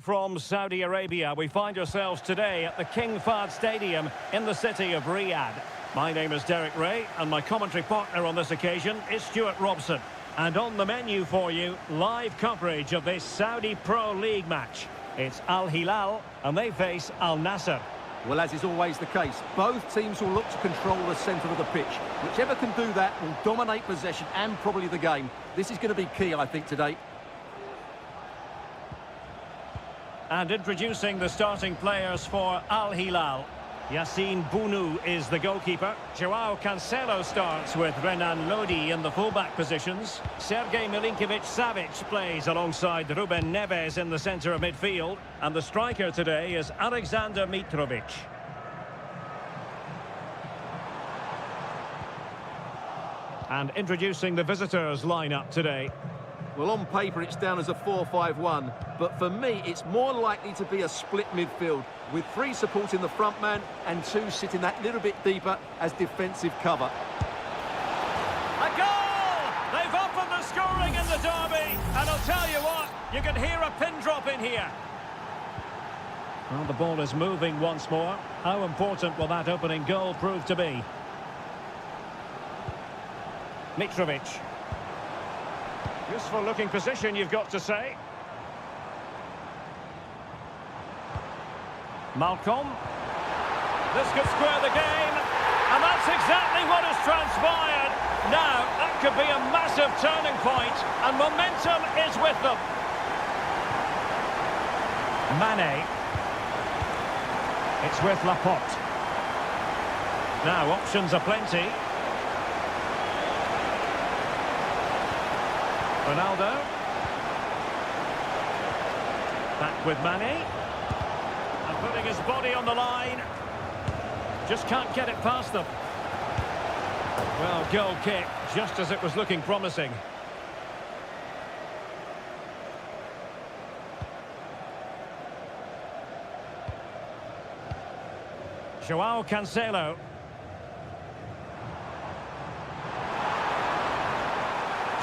From Saudi Arabia, we find ourselves today at the King Fahd Stadium in the city of Riyadh. My name is Derek Ray, and my commentary partner on this occasion is Stuart Robson. And on the menu for you, live coverage of this Saudi Pro League match. It's Al Hilal, and they face Al Nassr. Well, as is always the case, both teams will look to control the centre of the pitch. Whichever can do that will dominate possession and probably the game. This is going to be key, I think, today. And introducing the starting players for Al Hilal. Yassine Bounou is the goalkeeper. Joao Cancelo starts with Renan Lodi in the fullback positions. Sergej Milinkovic-Savic plays alongside Ruben Neves in the centre of midfield. And the striker today is Alexander Mitrovic. And introducing the visitors lineup today. Well, on paper it's down as a 4-5-1, but for me it's more likely to be a split midfield, with three supporting the front man and two sitting that little bit deeper as defensive cover. A goal! They've opened the scoring in the derby, and I'll tell you what, you can hear a pin drop in here. Well, the ball is moving once more. How important will that opening goal prove to be? Mitrovic. Useful looking position, you've got to say. Malcolm. This could square the game, and that's exactly what has transpired. Now, that could be a massive turning point, and momentum is with them. Mane. It's with Laporte. Now, options are plenty. Ronaldo. Back with Mane. And putting his body on the line. Just can't get it past them. Well, goal kick, just as it was looking promising. Joao Cancelo.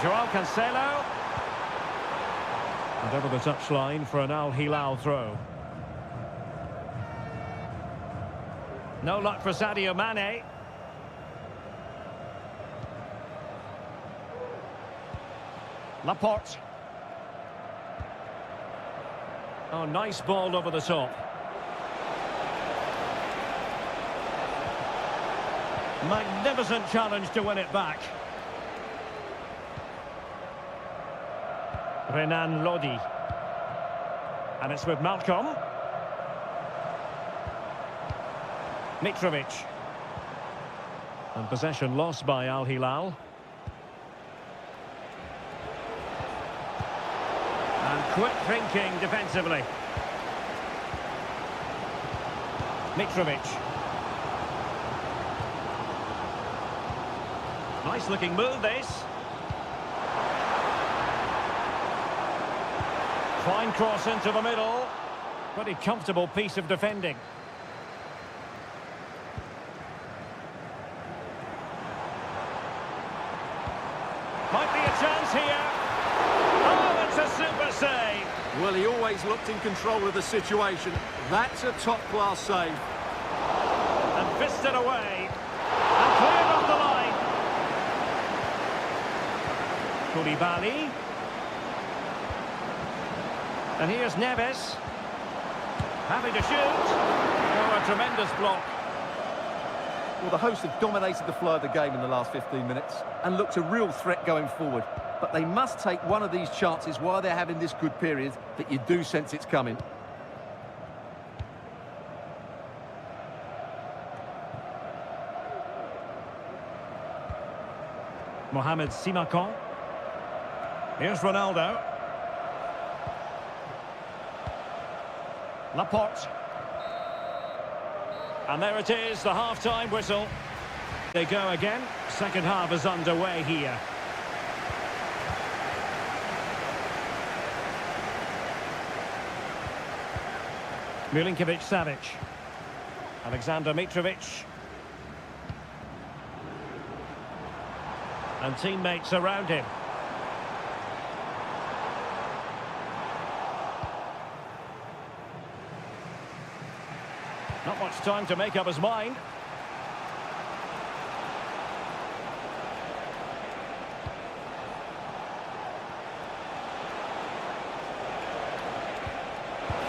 Joao Cancelo. And over the touchline for an Al Hilal throw. No luck for Sadio Mane. Laporte. Oh, nice ball over the top. Magnificent challenge to win it back. Renan Lodi. And it's with Malcolm. Mitrovic. And possession lost by Al Hilal. And quick thinking defensively. Mitrovic. Nice looking move, this. Fine cross into the middle. Pretty comfortable piece of defending. Might be a chance here. Oh, it's a super save. Well, he always looked in control of the situation. That's a top-class save. And fisted away. And cleared off the line. Koulibaly. And here's Neves. Having to shoot. Oh, a tremendous block. Well, the hosts have dominated the flow of the game in the last 15 minutes and looked a real threat going forward. But they must take one of these chances while they're having this good period that you do sense it's coming. Mohamed Simakan. Here's Ronaldo. Laporte. And there it is, the half-time whistle. They go again. Second half is underway here. Milinkovic-Savic. Alexander Mitrovic. And teammates around him. Not much time to make up his mind.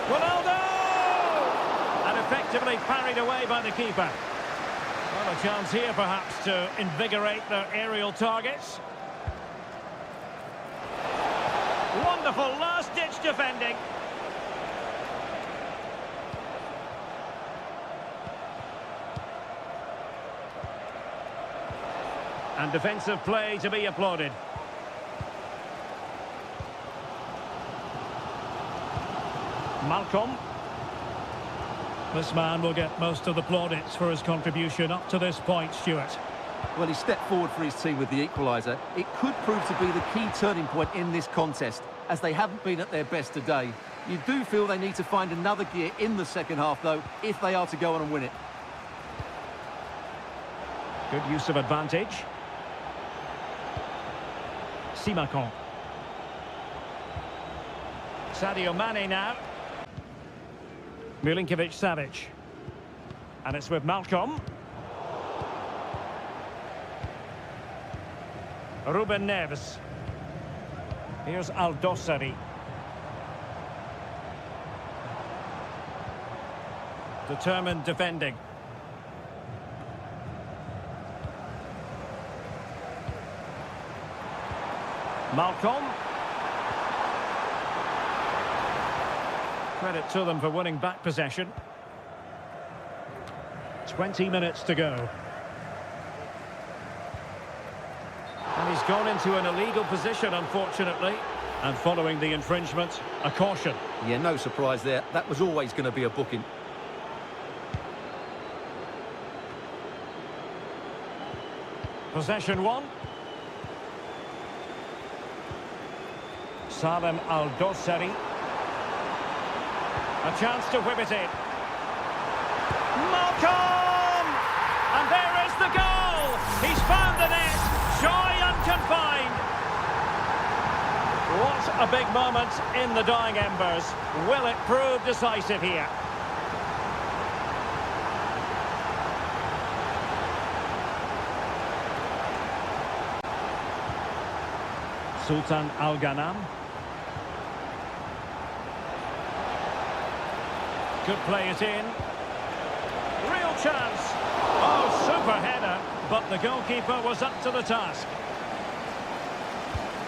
Ronaldo! And effectively parried away by the keeper. Well, a chance here perhaps to invigorate their aerial targets. Wonderful last-ditch defending. And defensive play to be applauded. Malcolm. This man will get most of the plaudits for his contribution up to this point, Stuart. Well, he stepped forward for his team with the equaliser. It could prove to be the key turning point in this contest, as they haven't been at their best today. You do feel they need to find another gear in the second half, though, if they are to go on and win it. Good use of advantage. Simakon. Sadio Mane now. Milinkovic-Savic. And it's with Malcolm. Ruben Neves. Here's Aldosari. Determined defending. Malcolm. Credit to them for winning back possession. 20 minutes to go. And he's gone into an illegal position, unfortunately. And following the infringement, a caution. Yeah, no surprise there. That was always going to be a booking. Possession one. Salem Aldosari. A chance to whip it in. Malcolm! And there is the goal! He's found the net. Joy unconfined. What a big moment in the dying embers. Will it prove decisive here? Sultan Al-Ghanam. Could play it in. Real chance. Oh, super header. But the goalkeeper was up to the task.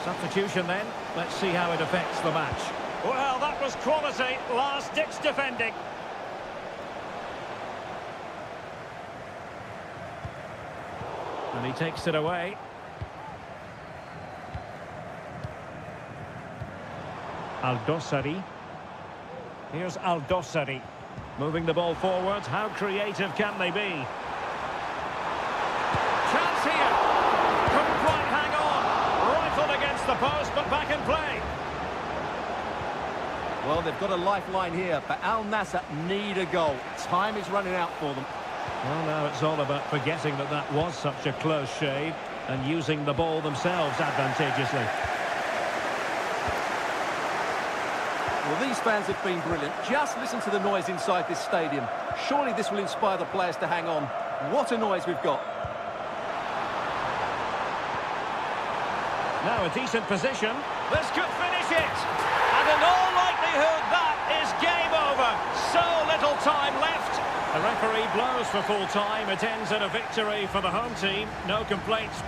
Substitution then. Let's see how it affects the match. Well, that was quality. Last-ditch defending. And he takes it away. Aldosari. Here's Aldosari. Moving the ball forwards. How creative can they be? Chance here. Couldn't quite hang on. Rifled against the post, but back in play. Well, they've got a lifeline here, but Al Nassr need a goal. Time is running out for them. Well, now it's all about forgetting that that was such a close shave and using the ball themselves advantageously. Well, these fans have been brilliant. Just listen to the noise inside this stadium. Surely this will inspire the players to hang on. What a noise we've got. Now a decent position. This could finish it. And in all likelihood, that is game over. So little time left. The referee blows for full time. It ends in a victory for the home team. No complaints.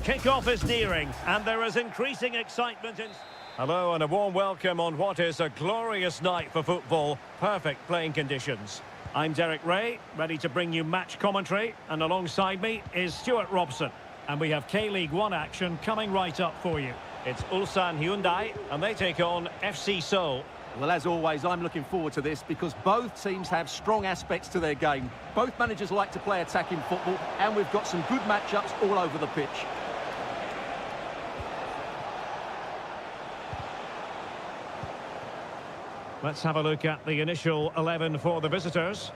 Kick-off is nearing, and there is increasing excitement in... Hello and a warm welcome on what is a glorious night for football. Perfect playing conditions. I'm Derek Ray, ready to bring you match commentary, and alongside me is Stuart Robson. And we have K-League 1 action coming right up for you. It's Ulsan Hyundai, and they take on FC Seoul. Well, as always, I'm looking forward to this because both teams have strong aspects to their game. Both managers like to play attacking football, and we've got some good matchups all over the pitch. Let's have a look at the initial 11 for the visitors.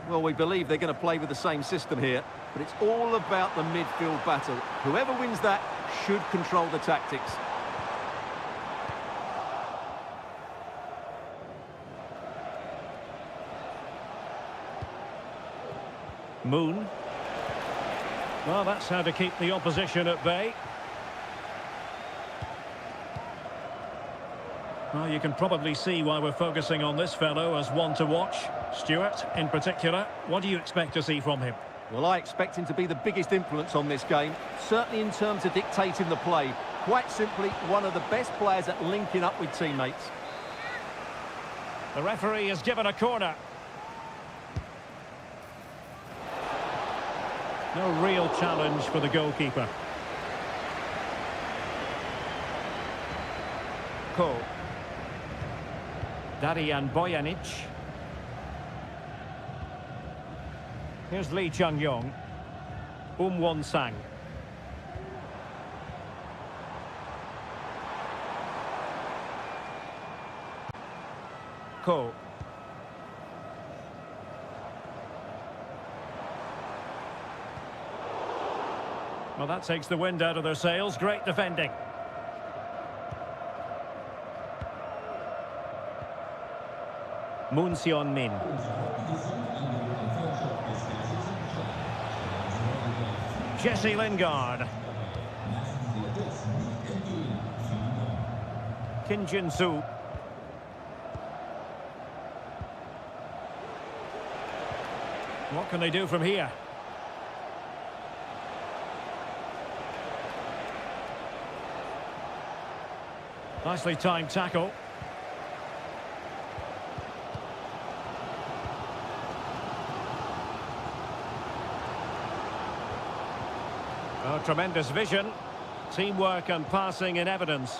Well, we believe they're going to play with the same system here, but it's all about the midfield battle. Whoever wins that should control the tactics. Moon. Well, that's how to keep the opposition at bay. Well, you can probably see why we're focusing on this fellow as one to watch. Stuart, in particular, what do you expect to see from him? Well, I expect him to be the biggest influence on this game, certainly in terms of dictating the play. Quite simply, one of the best players at linking up with teammates. The referee has given a corner. No real challenge for the goalkeeper. Ko. Darian Bojanic. Here's Lee Chung-yong. Won-sang. Ko. Well, that takes the wind out of their sails. Great defending. Moon Seon-min. Jesse Lingard. Kim Jin-soo. What can they do from here? Nicely timed tackle. Oh, tremendous vision. Teamwork and passing in evidence.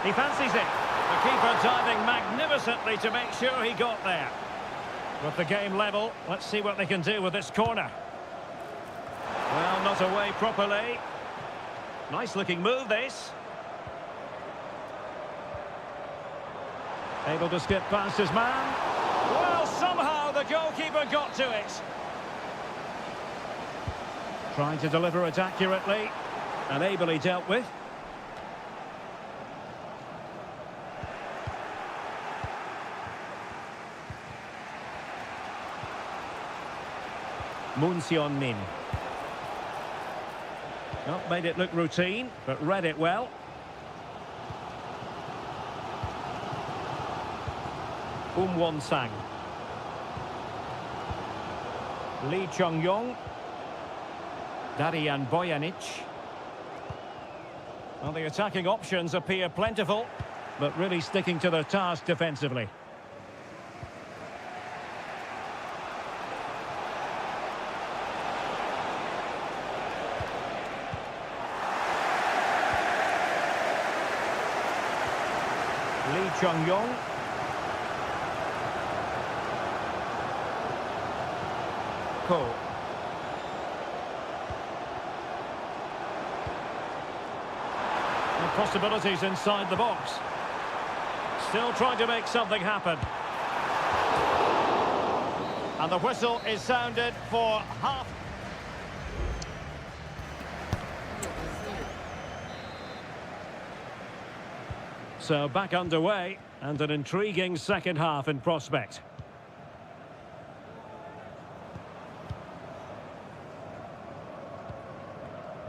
He fancies it. The keeper diving magnificently to make sure he got there. With the game level, let's see what they can do with this corner. Well, not away properly. Nice looking move, this. Able to skip past his man. Well, somehow the goalkeeper got to it. Trying to deliver it accurately and ably dealt with. Moon Seon-min. Not made it look routine, but read it well. Won-sang. Lee Chung-yong. Darian Bojanic. Well, the attacking options appear plentiful, but really sticking to their task defensively. Lee Chung-yong. Ko. And possibilities inside the box. Still trying to make something happen. And the whistle is sounded for half. So back underway, and an intriguing second half in prospect.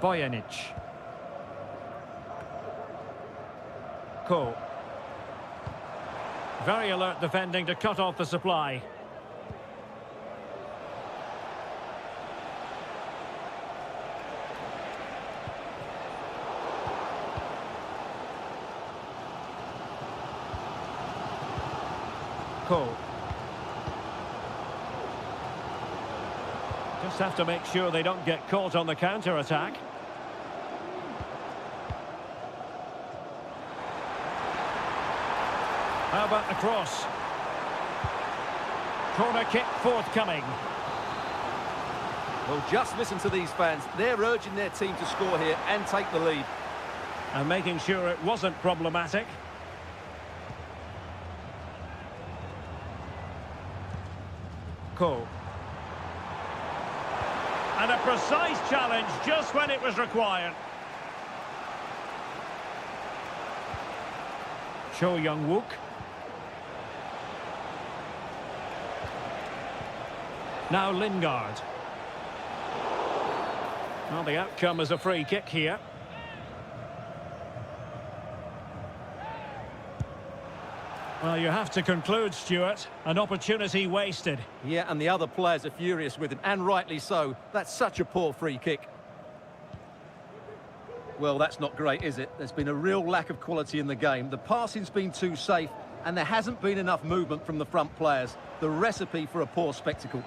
Bojanic. Ko. Very alert defending to cut off the supply. Cole. Just have to make sure they don't get caught on the counter-attack. How about the cross? Corner kick forthcoming. Well, just listen to these fans. They're urging their team to score here and take the lead. And making sure it wasn't problematic. Cole. And a precise challenge just when it was required. Cho Young-wook. Now Lingard. Well, the outcome is a free kick here. Well, you have to conclude, Stuart. An opportunity wasted. Yeah, and the other players are furious with him, and rightly so. That's such a poor free kick. Well, that's not great, is it? There's been a real lack of quality in the game. The passing's been too safe, and there hasn't been enough movement from the front players. The recipe for a poor spectacle.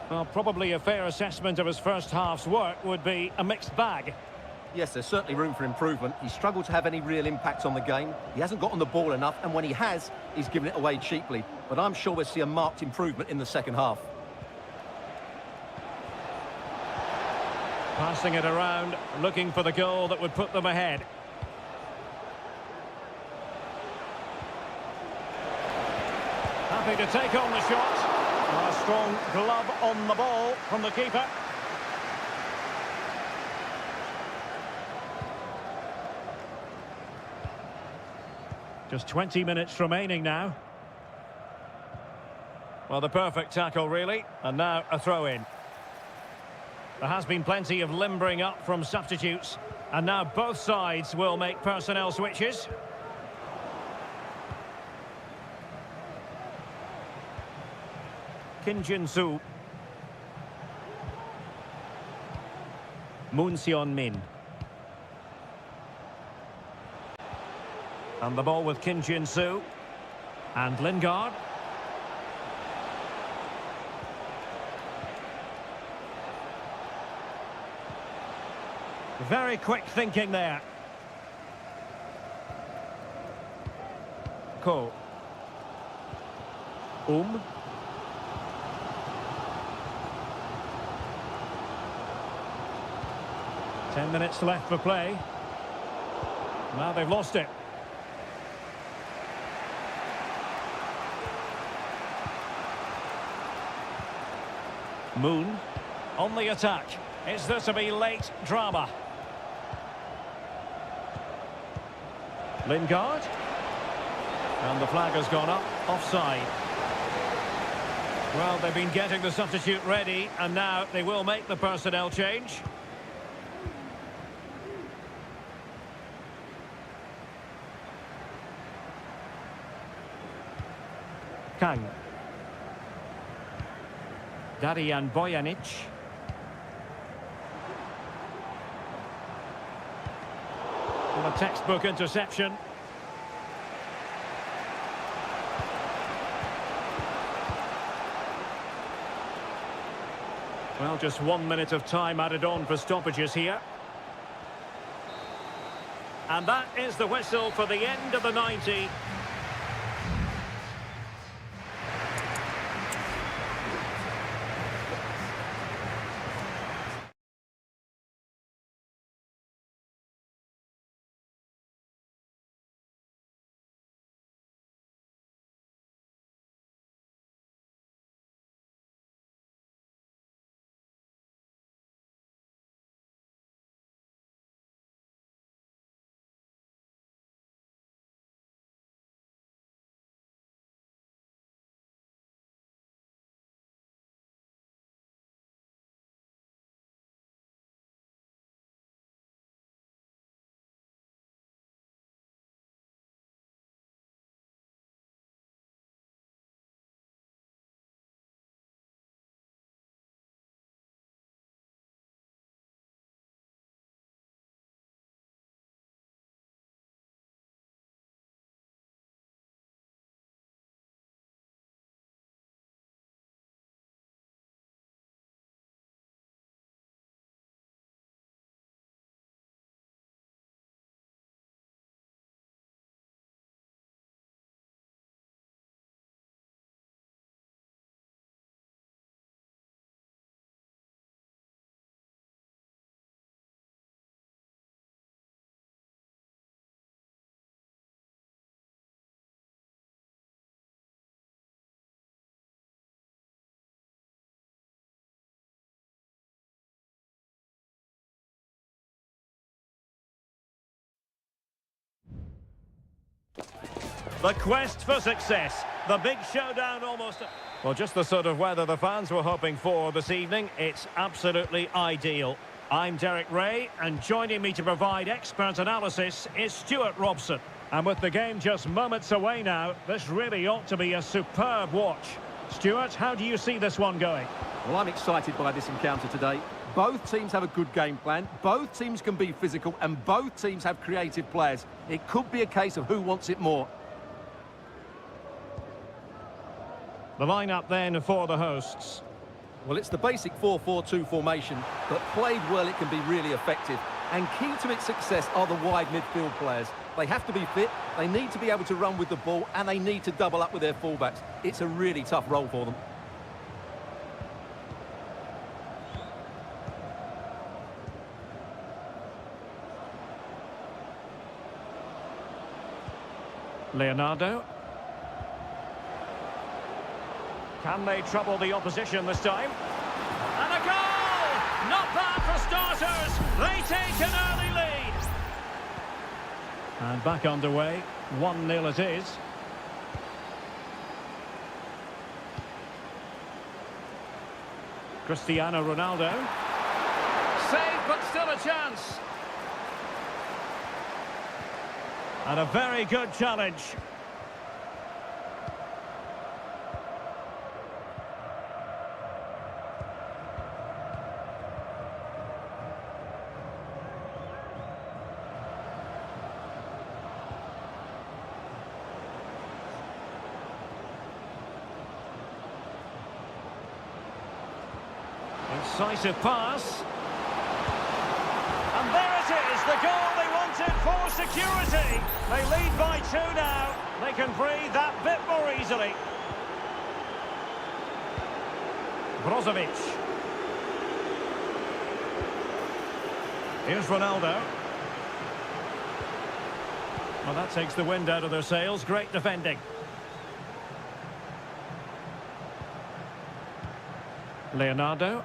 Well, probably a fair assessment of his first half's work would be a mixed bag. Yes, there's certainly room for improvement. He struggled to have any real impact on the game. He hasn't got on the ball enough, and when he has, he's given it away cheaply. But I'm sure we'll see a marked improvement in the second half. Passing it around, looking for the goal that would put them ahead. Happy to take on the shot. A strong glove on the ball from the keeper. Just 20 minutes remaining now. Well, the perfect tackle, really. And now a throw-in. There has been plenty of limbering up from substitutes. And now both sides will make personnel switches. Kim Jin-soo. Moon Seon-min. And the ball with Kim Jin-soo. And Lingard. Very quick thinking there. Ko. 10 minutes left for play. Now they've lost it. Moon on the attack. Is there to be late drama? Lingard. And the flag has gone up. Offside. Well, they've been getting the substitute ready, and now they will make the personnel change. Kang. Darian Bojanic. And a textbook interception. Well, just 1 minute of time added on for stoppages here. And that is the whistle for the end of the 90. The quest for success. The big showdown almost. Well, just the sort of weather the fans were hoping for this evening. It's absolutely ideal. I'm Derek Ray, and joining me to provide expert analysis is Stuart Robson. And with the game just moments away now, this really ought to be a superb watch. Stuart, how do you see this one going? Well, I'm excited by this encounter today. Both teams have a good game plan, both teams can be physical, and both teams have creative players. It could be a case of who wants it more. The lineup then for the hosts. Well, it's the basic 4-4-2 formation, but played well it can be really effective. And key to its success are the wide midfield players. They have to be fit, they need to be able to run with the ball, and they need to double up with their fullbacks. It's a really tough role for them. Leonardo. Can they trouble the opposition this time? And a goal! Not bad for starters. They take an early lead. And back underway. 1-0 it is. Cristiano Ronaldo. Save, but still a chance. And a very good challenge. Incisive pass. And there it is, the goal they wanted for security. They lead by 2 now. They can breathe that bit more easily. Brozovic. Here's Ronaldo. Well, that takes the wind out of their sails. Great defending. Leonardo.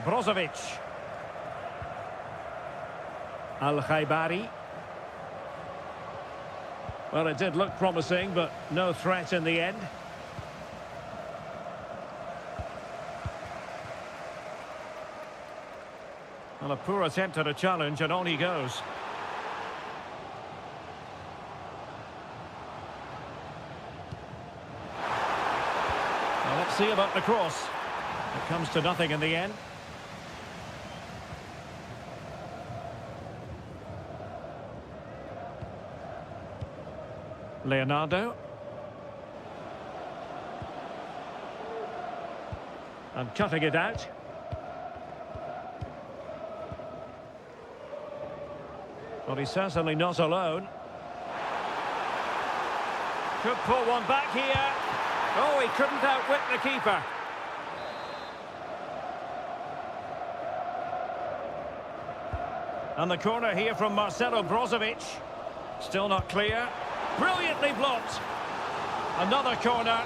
Brozovic. Al-Khaibari. Well, it did look promising, but no threat in the end. Well, a poor attempt at a challenge, and on he goes. Well, let's see about the cross. It comes to nothing in the end. Leonardo. And cutting it out. Well, he's certainly not alone. Could pull one back here. Oh, he couldn't outwit the keeper. And the corner here from Marcelo Brozovic. Still not clear. Brilliantly blocked. Another corner.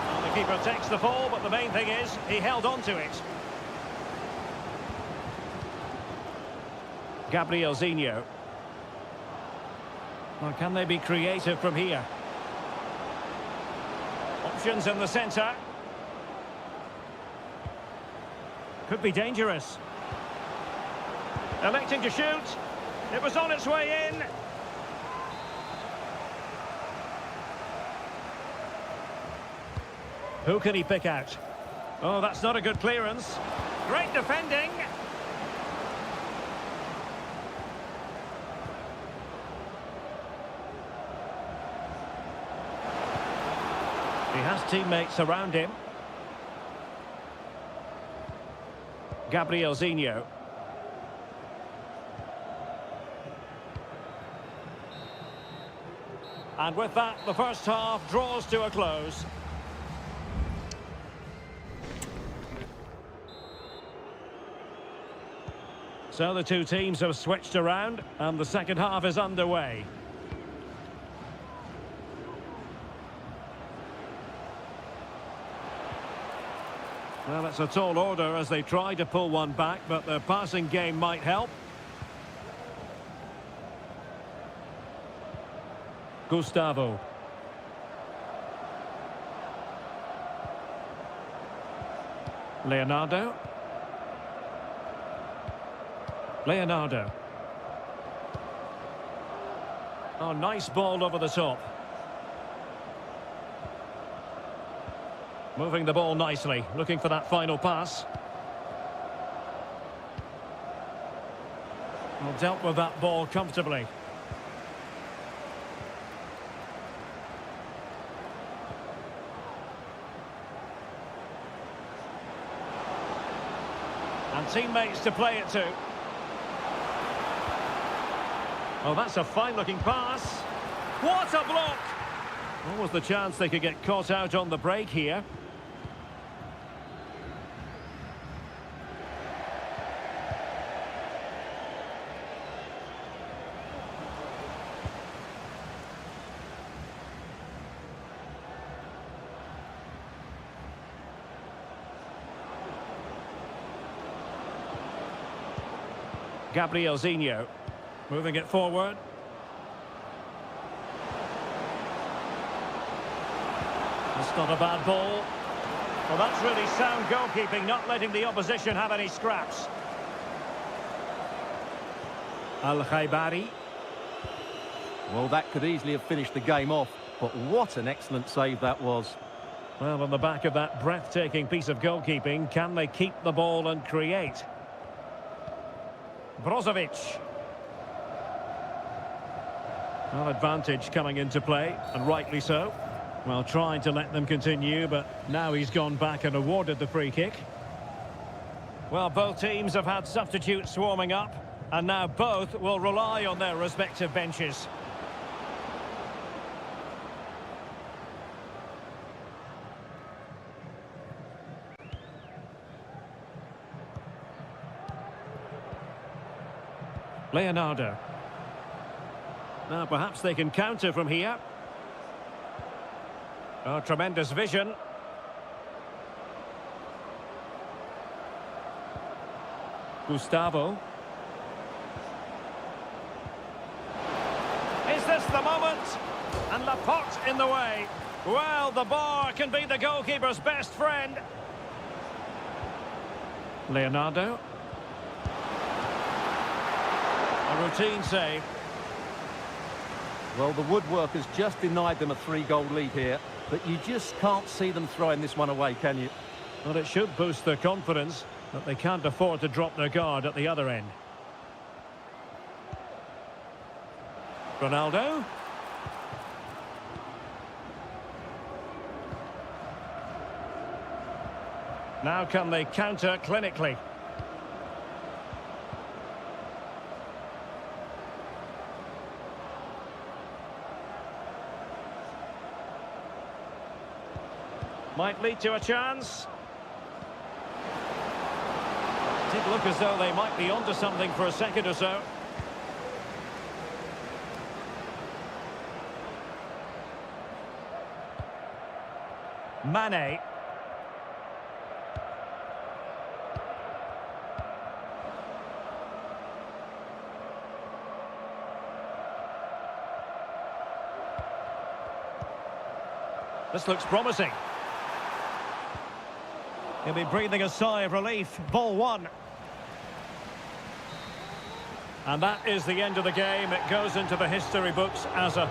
Well, the keeper takes the fall, but the main thing is he held on to it. Gabrielzinho. Well, can they be creative from here? Options in the centre. Could be dangerous. Electing to shoot. It was on its way in. Who can he pick out? Oh, that's not a good clearance. Great defending. He has teammates around him. Gabrielzinho. And with that, the first half draws to a close. So the two teams have switched around, and the second half is underway. Well, it's a tall order as they try to pull one back, but their passing game might help. Gustavo. Leonardo. Leonardo. Oh, nice ball over the top. Moving the ball nicely, looking for that final pass. Well, dealt with that ball comfortably. And teammates to play it to. Oh, that's a fine-looking pass. What a block! What was the chance they could get caught out on the break here? Gabriel Zinho, moving it forward. That's not a bad ball. Well, that's really sound goalkeeping, not letting the opposition have any scraps. Al-Khaibari. Well, that could easily have finished the game off, but what an excellent save that was. Well, on the back of that breathtaking piece of goalkeeping, can they keep the ball and create? Brozovic. Well, advantage coming into play, and rightly so. Well, trying to let them continue, but now he's gone back and awarded the free kick. Well, both teams have had substitutes warming up, and now both will rely on their respective benches. Leonardo. Now perhaps they can counter from here. Oh, tremendous vision. Gustavo. Is this the moment? And Laporte in the way. Well, the bar can be the goalkeeper's best friend. Leonardo. A routine save. Well, the woodwork has just denied them a 3-goal lead here, but you just can't see them throwing this one away, can you? Well, it should boost their confidence, but they can't afford to drop their guard at the other end. Ronaldo. Now can they counter clinically? Might lead to a chance. Did look as though they might be onto something for a second or so. Mane. This looks promising. He'll be breathing a sigh of relief. Ball one. And that is the end of the game. It goes into the history books as a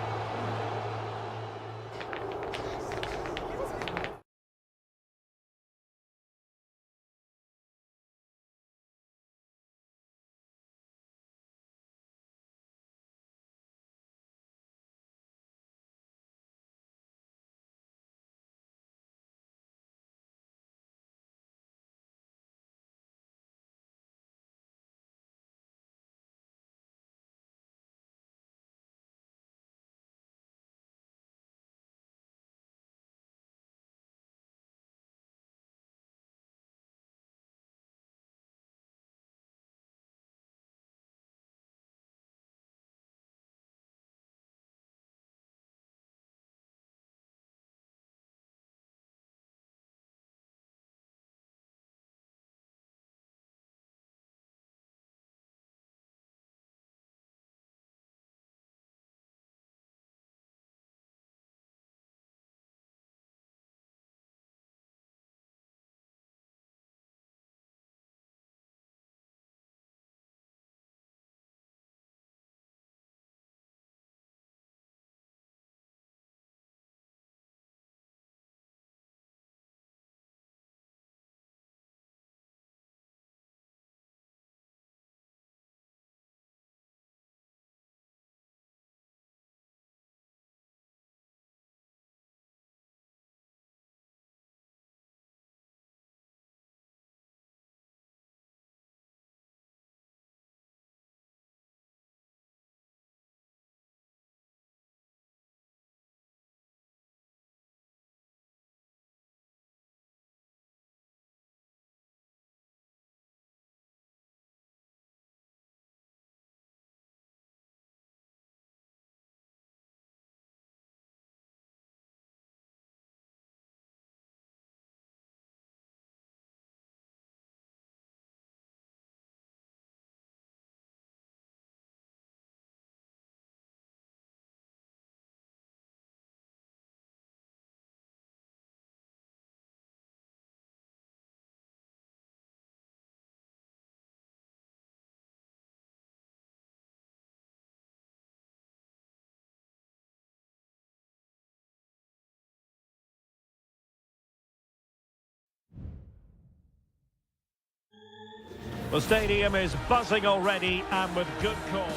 The stadium is buzzing already and with good cause.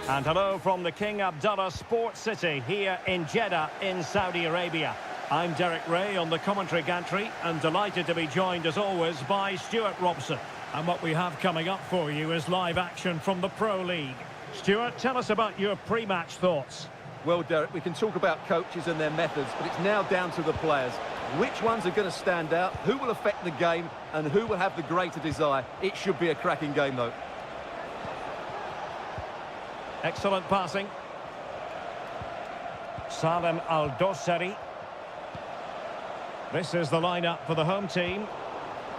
And hello from the King Abdullah Sports City here in Jeddah in Saudi Arabia. I'm Derek Ray on the commentary gantry and delighted to be joined as always by Stuart Robson. And what we have coming up for you is live action from the Pro League. Stuart, tell us about your pre-match thoughts. Well, Derek, we can talk about coaches and their methods, but it's now down to the players. Which ones are going to stand out, who will affect the game, and who will have the greater desire? It should be a cracking game, though. Excellent passing. Salem Al-Dossari. This is the lineup for the home team.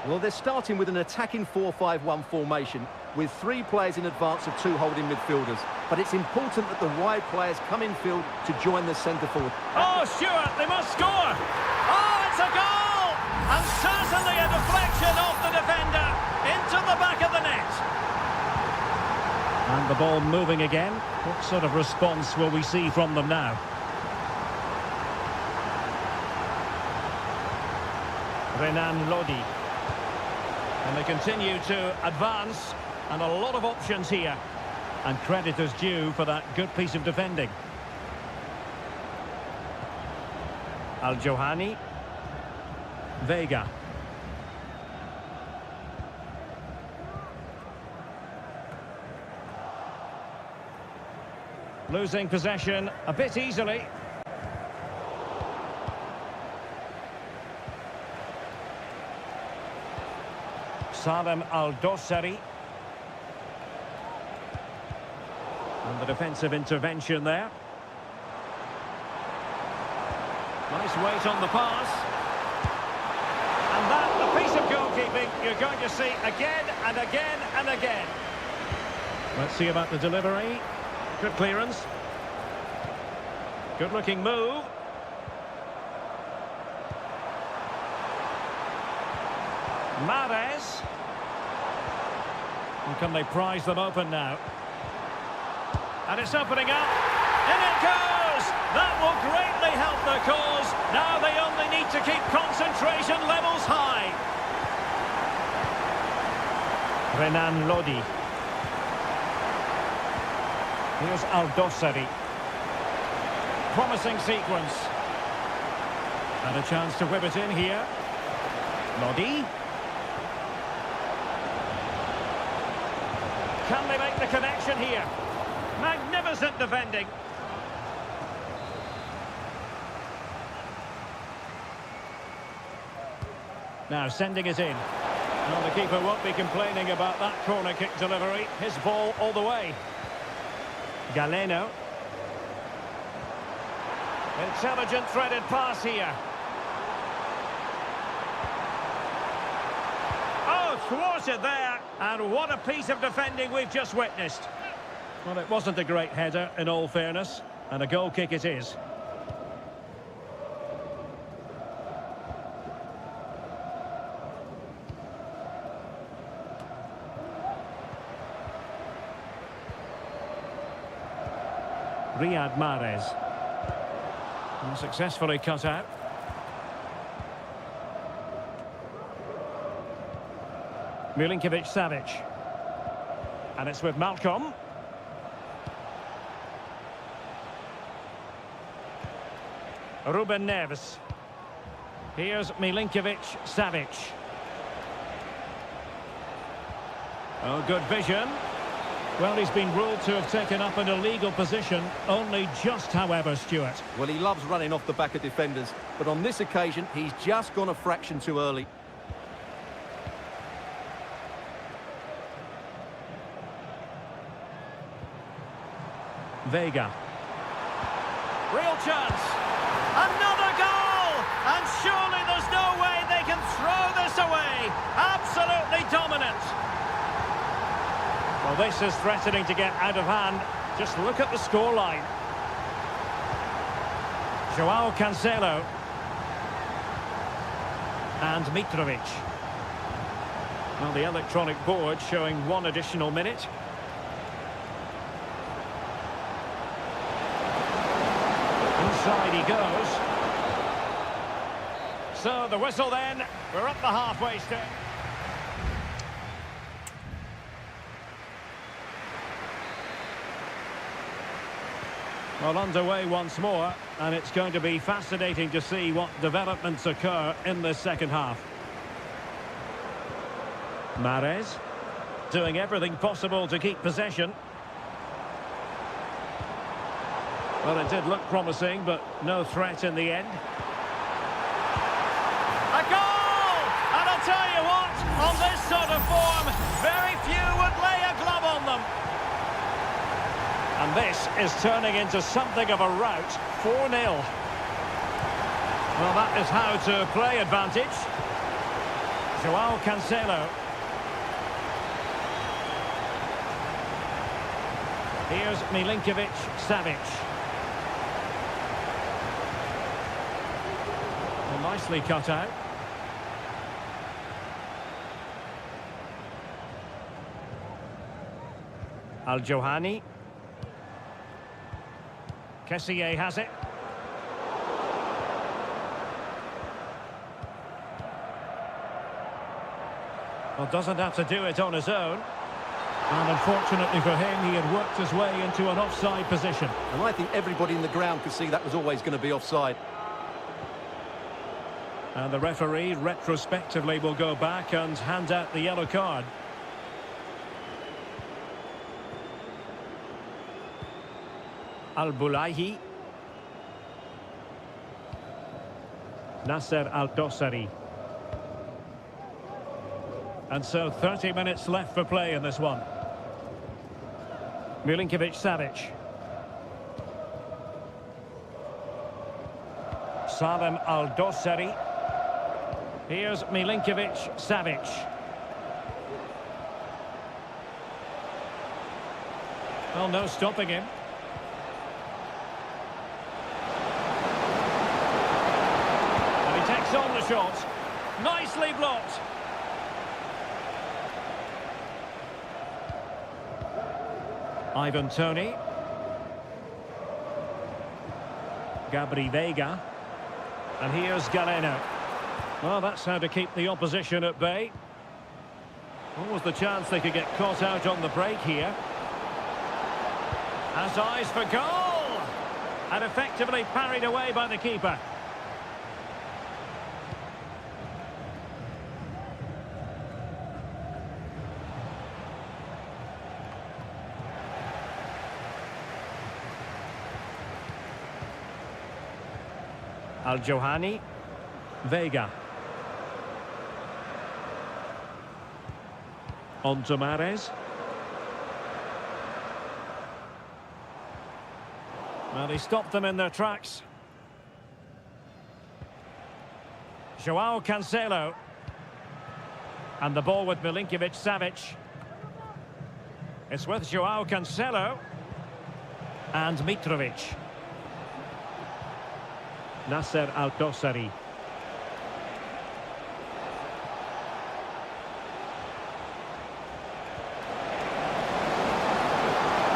Well, they're starting with an attacking 4-5-1 formation with 3 players in advance of 2 holding midfielders. But it's important that the wide players come in field to join the centre forward. Oh, Stuart, they must score! Oh, it's a goal! And certainly a deflection off the defender into the back of the net. And the ball moving again. What sort of response will we see from them now? Renan Lodi. And they continue to advance, and a lot of options here. And credit is due for that good piece of defending. Al-Johani. Vega. Losing possession a bit easily. Salem Al-Dossari. And the defensive intervention there. Nice weight on the pass. And that, the piece of goalkeeping you're going to see again and again and again. Let's see about the delivery. Good clearance. Good looking move. Mahrez. And can they prize them open now? And it's opening up. In it goes! That will greatly help the cause. Now they only need to keep concentration levels high. Renan Lodi. Here's Al-Dossari. Promising sequence. And a chance to whip it in here. Lodi. Can they make the connection here? Magnificent defending. Now sending it in. Well, the keeper won't be complaining about that corner kick delivery. His ball all the way. Galeno. Intelligent threaded pass here. Oh, thwarted there. And what a piece of defending we've just witnessed. Well, it wasn't a great header, in all fairness. And a goal kick it is. Riyad Mahrez. And successfully cut out. Milinkovic-Savic. And it's with Malcolm. Ruben Neves. Here's Milinkovic-Savic. Oh, good vision. Well, he's been ruled to have taken up an illegal position, only just, however, Stuart. Well, he loves running off the back of defenders, but on this occasion, he's just gone a fraction too early. Vega. Real chance. Another goal! And surely there's no way they can throw this away. Absolutely dominant. Well, this is threatening to get out of hand. Just look at the scoreline. Joao Cancelo. And Mitrovic. Well, the electronic board showing 1 additional minute. Inside he goes. So the whistle then. We're at the halfway stage. Well, underway once more, and it's going to be fascinating to see what developments occur in this second half. Mahrez, doing everything possible to keep possession. Well, it did look promising, but no threat in the end. A goal! And I'll tell you what, on this sort of form, very few would lay a glove on them. And this is turning into something of a rout, 4-0. Well, that is how to play advantage. Joao Cancelo. Here's Milinkovic-Savic. Well, nicely cut out. Al-Johani. Kessié has it. Well, doesn't have to do it on his own. And unfortunately for him, he had worked his way into an offside position. And I think everybody in the ground could see that was always going to be offside. And the referee retrospectively will go back and hand out the yellow card. Al-Bulaihi. Nasser Al-Dossari. And so 30 minutes left for play in this one. Milinkovic-Savic. Salem Al-Dossari. Here's Milinkovic-Savic. Well, no stopping him. And he takes on the shot. Nicely blocked. Ivan Toney. Gabri Veiga. And here's Galeno. Well, that's how to keep the opposition at bay. What was the chance they could get caught out on the break here? Has eyes for goal! And effectively parried away by the keeper. Al-Johani. Veiga. On to Mahrez. Well, he stopped them in their tracks. Joao Cancelo. And the ball with Milinkovic-Savic. It's with Joao Cancelo. And Mitrovic. Nasser Al-Dossari.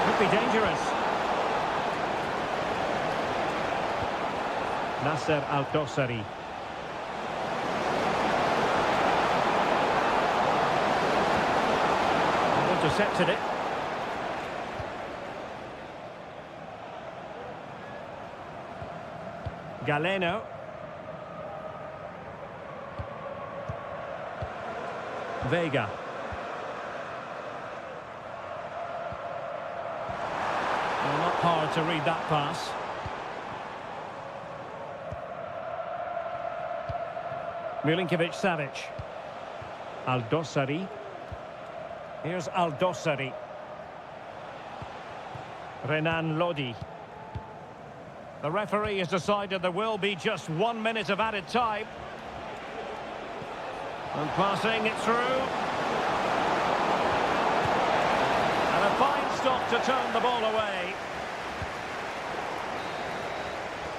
Could be dangerous. Nasser Al-Dossari. Intercepted it. Galeno. Veiga. Well, not hard to read that pass. Milinkovic-Savic. Al-Dossari. Here's Al-Dossari. Renan Lodi. The referee has decided there will be just 1 minute of added time. And passing it through. And a fine stop to turn the ball away.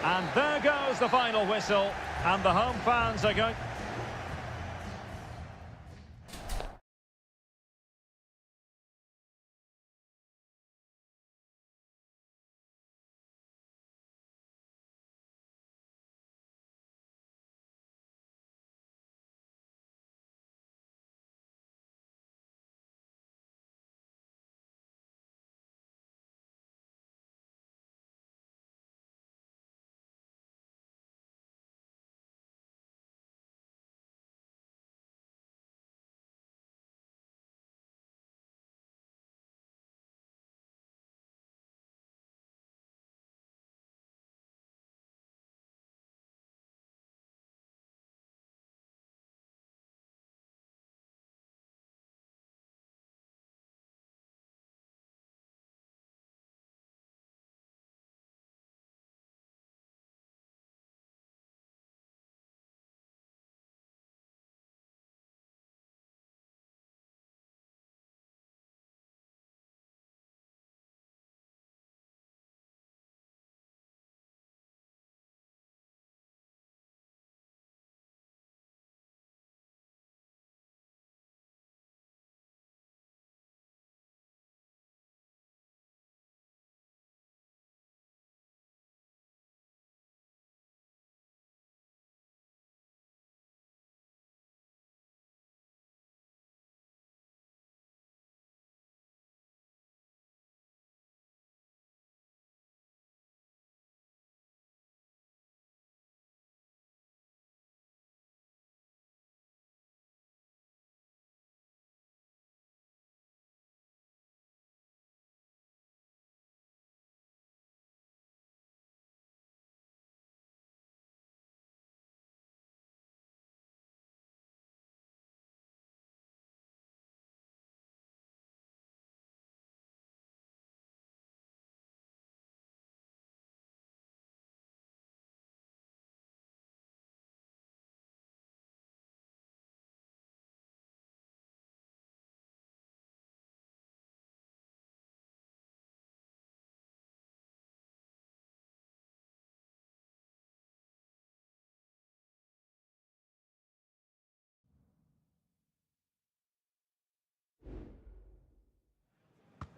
And there goes the final whistle. And the home fans are going...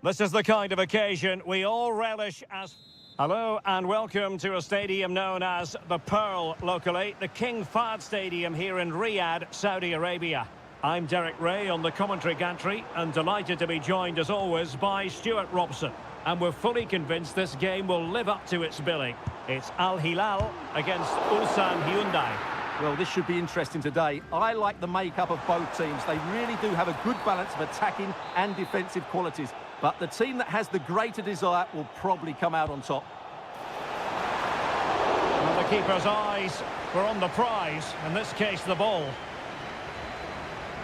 This is the kind of occasion we all relish as... Hello and welcome to a stadium known as the Pearl locally, the King Fahd Stadium here in Riyadh, Saudi Arabia. I'm Derek Ray on the commentary gantry and delighted to be joined as always by Stuart Robson. And we're fully convinced this game will live up to its billing. It's Al Hilal against Ulsan Hyundai. Well, this should be interesting today. I like the makeup of both teams. They really do have a good balance of attacking and defensive qualities. But the team that has the greater desire will probably come out on top. Well, the keeper's eyes were on the prize, in this case the ball.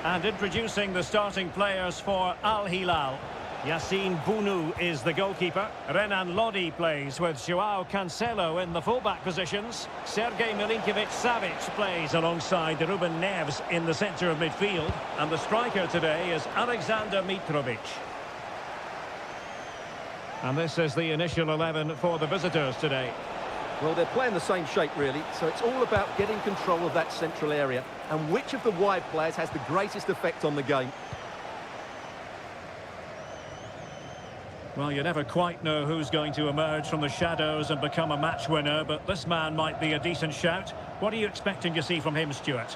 And introducing the starting players for Al Hilal. Yassine Bounou is the goalkeeper. Renan Lodi plays with Joao Cancelo in the fullback positions. Sergej Milinkovic-Savic plays alongside Ruben Neves in the centre of midfield. And the striker today is Alexander Mitrovic. And this is the initial 11 for the visitors today. Well, they're playing the same shape, really, so it's all about getting control of that central area and which of the wide players has the greatest effect on the game. Well, you never quite know who's going to emerge from the shadows and become a match winner, but this man might be a decent shout. What are you expecting to see from him, Stuart?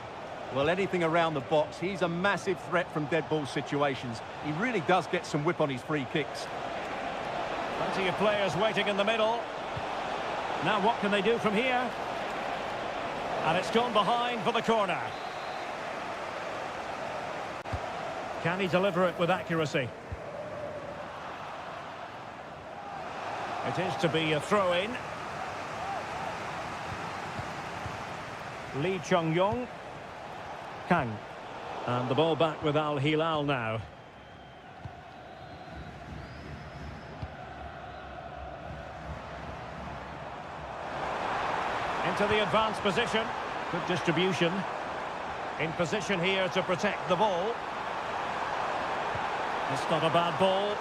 Well, anything around the box. He's a massive threat from dead ball situations. He really does get some whip on his free kicks. Plenty of players waiting in the middle. Now what can they do from here? And it's gone behind for the corner. Can he deliver it with accuracy? It is to be a throw-in. Lee Chung-yong. Kang. And the ball back with Al Hilal now. Into the advanced position. Good distribution. In position here to protect the ball. It's not a bad ball.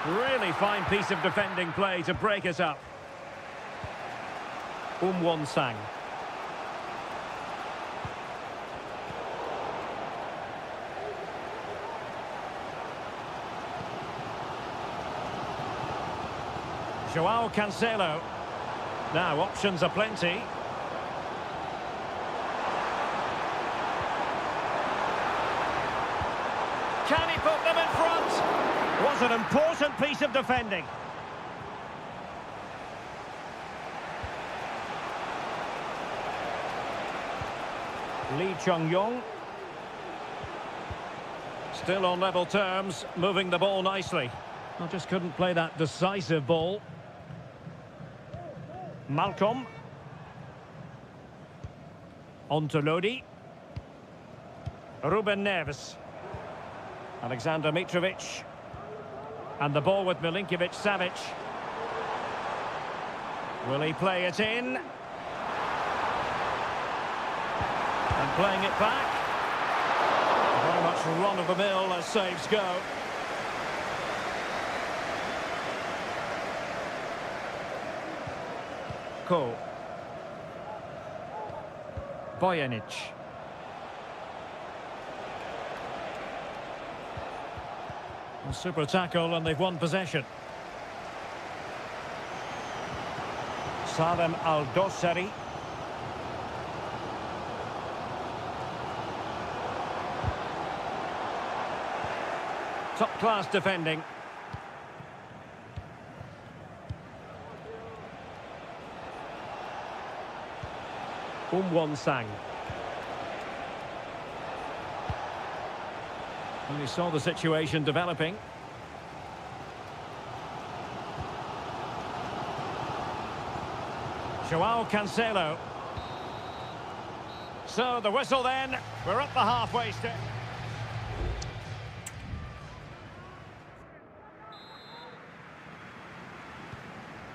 Really fine piece of defending play to break it up. Won Sang. Joao Cancelo. Now, options are plenty. Can he put them in front? Was an important piece of defending. Lee Chung-yong. Still on level terms, moving the ball nicely. I just couldn't play that decisive ball. Malcolm. On to Lodi. Ruben Neves. Alexander Mitrovic. And the ball with Milinkovic-Savic. Will he play it in? And playing it back. Very much run-of-the-mill as saves go. Ko. Bojanic. A super tackle and they've won possession. Salem Al-Dossari. Top-class defending. Won Sang. And he saw the situation developing. Joao Cancelo. So the whistle then. We're at the halfway stage.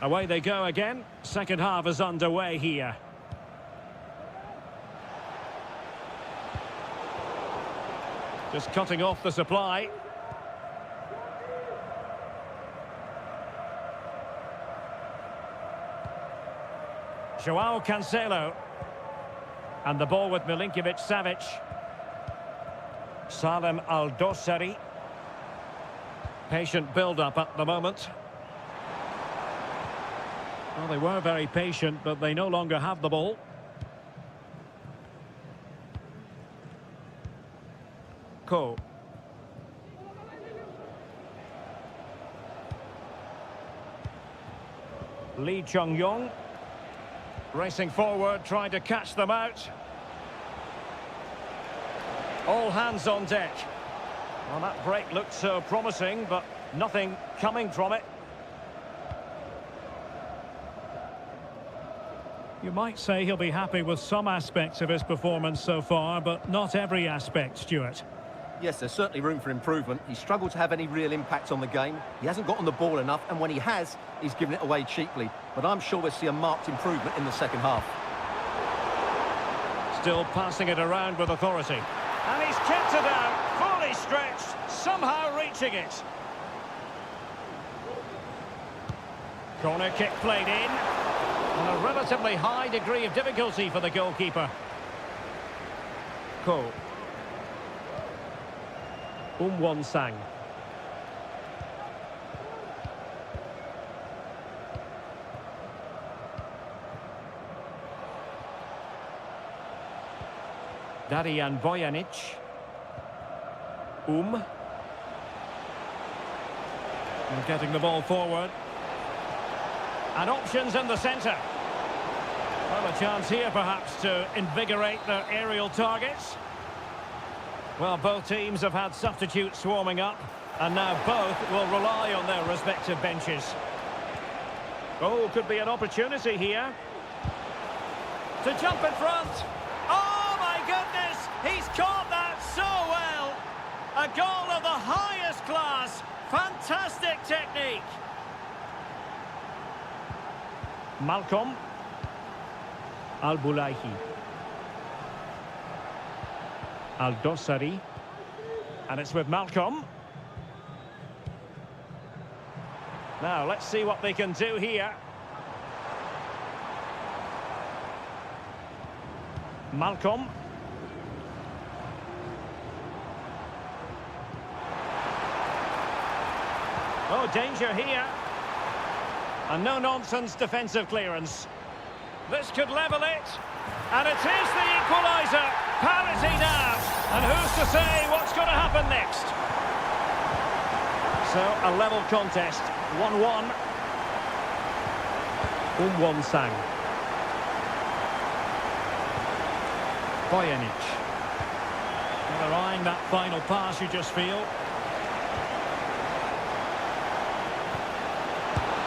Away they go again. Second half is underway here. Just cutting off the supply. Joao Cancelo. And the ball with Milinkovic-Savic. Salem Al-Dossari. Patient build-up at the moment. Well, they were very patient, but they no longer have the ball. Ko. Lee Chung-yong. Racing forward, trying to catch them out. All hands on deck. Well, that break looked so promising, but nothing coming from it. You might say he'll be happy with some aspects of his performance so far, but not every aspect, Stuart. Yes, there's certainly room for improvement. He's struggled to have any real impact on the game. He hasn't got on the ball enough, and when he has, he's given it away cheaply. But I'm sure we'll see a marked improvement in the second half. Still passing it around with authority. And he's kept it out, fully stretched, somehow reaching it. Corner kick played in. And a relatively high degree of difficulty for the goalkeeper. Ko. Won-sang. Darian Bojanic. And getting the ball forward. And options in the centre. Well, a chance here perhaps to invigorate their aerial targets. Well, both teams have had substitutes warming up, and now both will rely on their respective benches. Oh, could be an opportunity here. To jump in front. Oh, my goodness! He's caught that so well! A goal of the highest class. Fantastic technique. Malcolm. Al-Bulaihi. Al-Dossari. And it's with Malcolm. Now, let's see what they can do here. Malcolm. Oh, danger here. A no-nonsense defensive clearance. This could level it. And it is the equaliser. Parity now. And who's to say what's going to happen next? So, a level contest. 1-1. Won-sang. Bojanic. Well, they're eyeing that final pass, you just feel.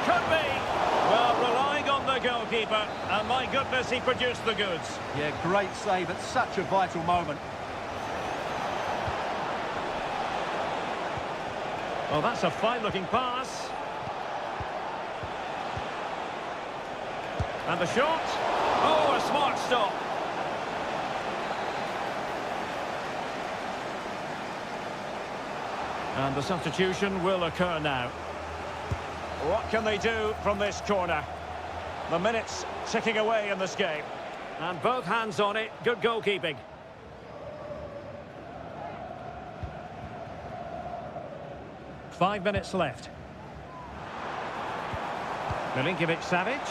Could be. Well, relying on the goalkeeper. And my goodness, he produced the goods. Yeah, great save at such a vital moment. Oh, that's a fine-looking pass. And the shot. Oh, a smart stop. And the substitution will occur now. What can they do from this corner? The minutes ticking away in this game. And both hands on it. Good goalkeeping. Five minutes left. Milinkovic-Savic.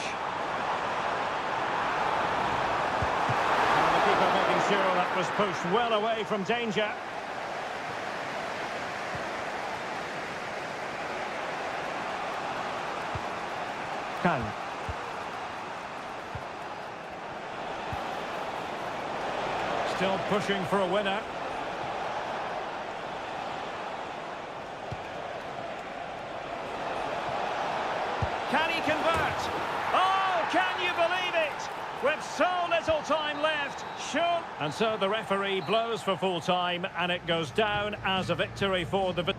And the keeper making sure that was pushed well away from danger. Kang. Still pushing for a winner. Can he convert? Oh, can you believe it? With so little time left, sure. And so the referee blows for full time, and it goes down as a victory for the...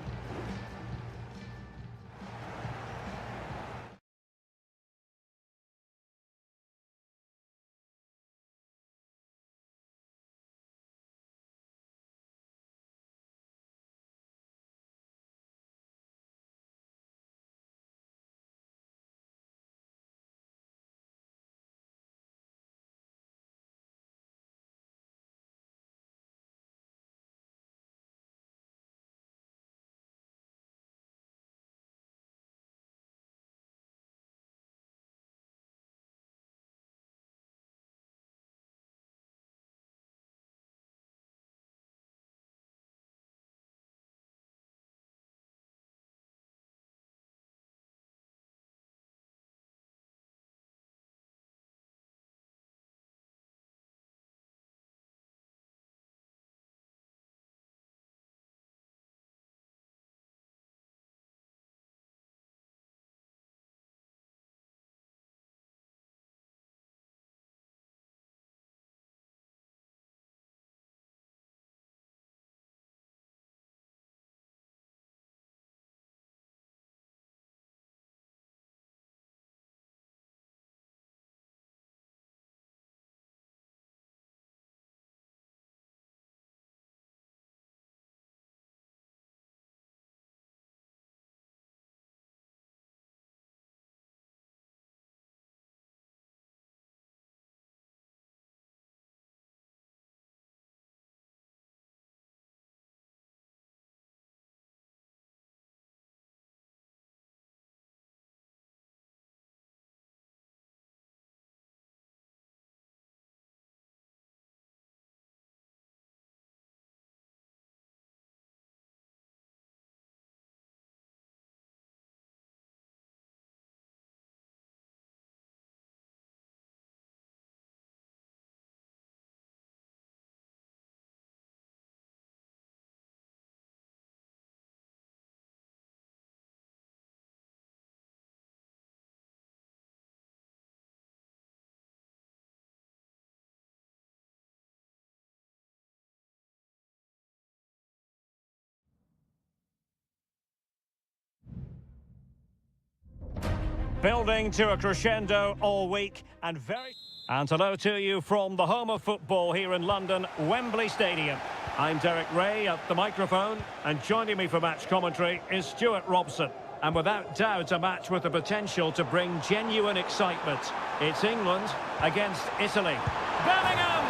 Building to a crescendo all week and very... And hello to you from the home of football here in London, Wembley Stadium. I'm Derek Ray at the microphone, and joining me for match commentary is Stuart Robson. And without doubt, a match with the potential to bring genuine excitement. It's England against Italy. Bellingham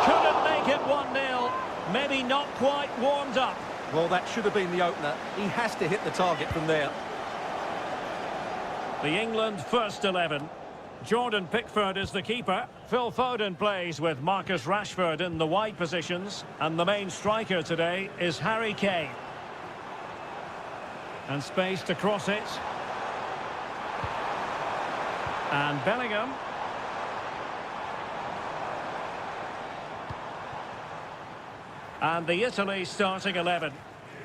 couldn't make it 1-0. Maybe not quite warmed up. Well, that should have been the opener. He has to hit the target from there. The England first 11. Jordan Pickford is the keeper. Phil Foden plays with Marcus Rashford in the wide positions. And the main striker today is Harry Kane. And space to cross it. And Bellingham. And the Italy starting 11.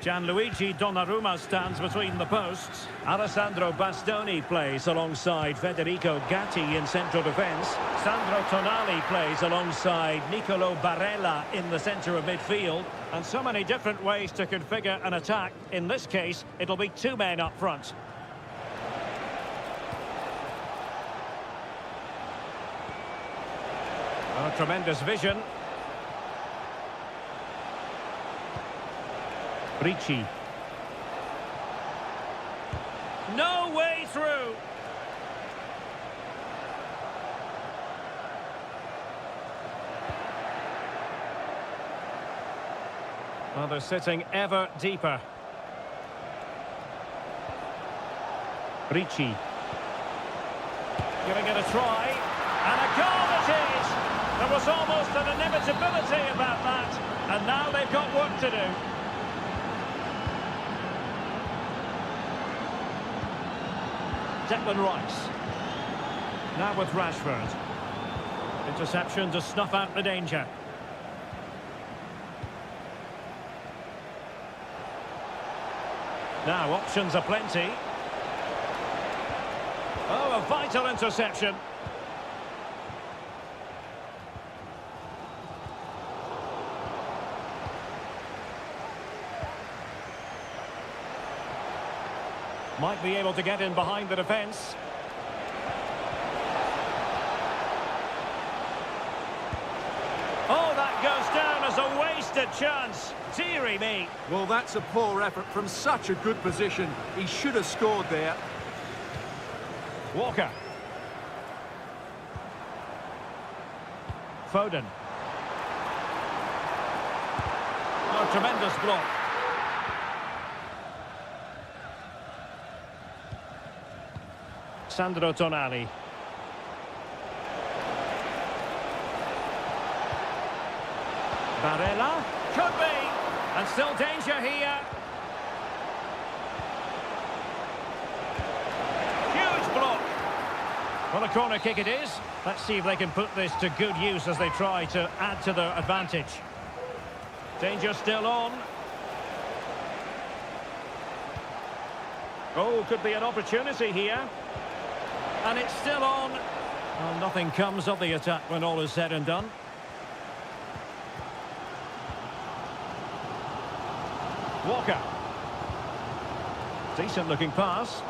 Gianluigi Donnarumma stands between the posts. Alessandro Bastoni plays alongside Federico Gatti in central defence. Sandro Tonali plays alongside Nicolo Barella in the centre of midfield. And so many different ways to configure an attack. In this case, it'll be two men up front. Oh, tremendous vision. Ricci. No way through. Well, they're sitting ever deeper. Ricci. Giving it a try. And a goal it is! There was almost an inevitability about that. And now they've got work to do. Declan Rice. Now with Rashford. Interception to snuff out the danger. Now options are plenty. Oh, a vital interception. Might be able to get in behind the defence. Oh, that goes down as a wasted chance. Deary me. Well, that's a poor effort from such a good position. He should have scored there. Walker. Foden. Oh, tremendous block. Sandro Tonali. Barella. Could be. And still danger here. Huge block. Well, a corner kick it is. Let's see if they can put this to good use as they try to add to their advantage. Danger still on. Oh, could be an opportunity here. And it's still on. Well, nothing comes of the attack when all is said and done. Walker. Decent looking pass.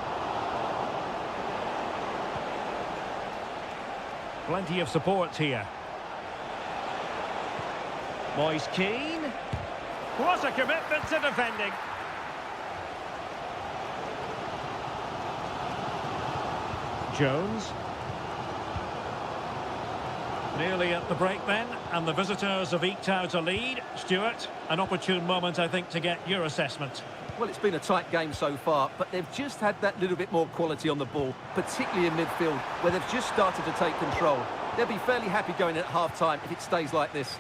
Plenty of support here. Moise Keane. What a commitment to defending. Jones. Nearly at the break then, and the visitors have eked out a lead. Stuart, an opportune moment, I think, to get your assessment. Well, it's been a tight game so far, but they've just had that little bit more quality on the ball, particularly in midfield, where they've just started to take control. They'll be fairly happy going at half-time if it stays like this.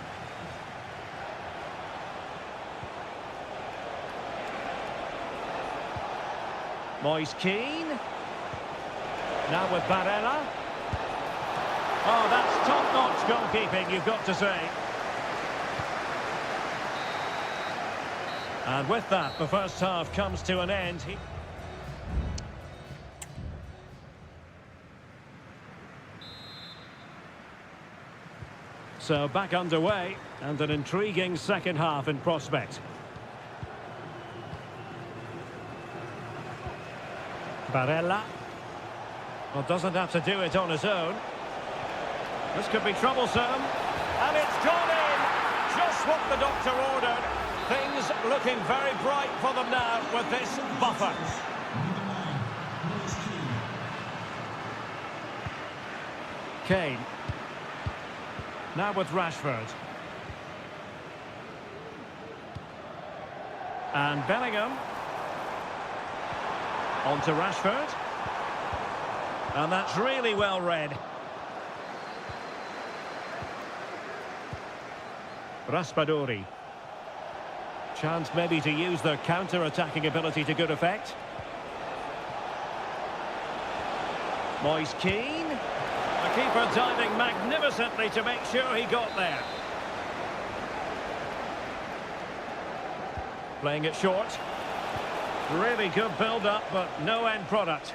Moise Keane. Now with Barella. Oh, that's top-notch goalkeeping, you've got to say. And with that, the first half comes to an end. So back underway, and an intriguing second half in prospect. Barella. Well, doesn't have to do it on his own. This could be troublesome. And it's gone in! Just what the doctor ordered. Things looking very bright for them now with this buffer. Kane. Now with Rashford. And Bellingham. On to Rashford. And that's really well read. Raspadori. Chance maybe to use their counter-attacking ability to good effect. Moise Keane. The keeper diving magnificently to make sure he got there. Playing it short. Really good build-up, but no end product.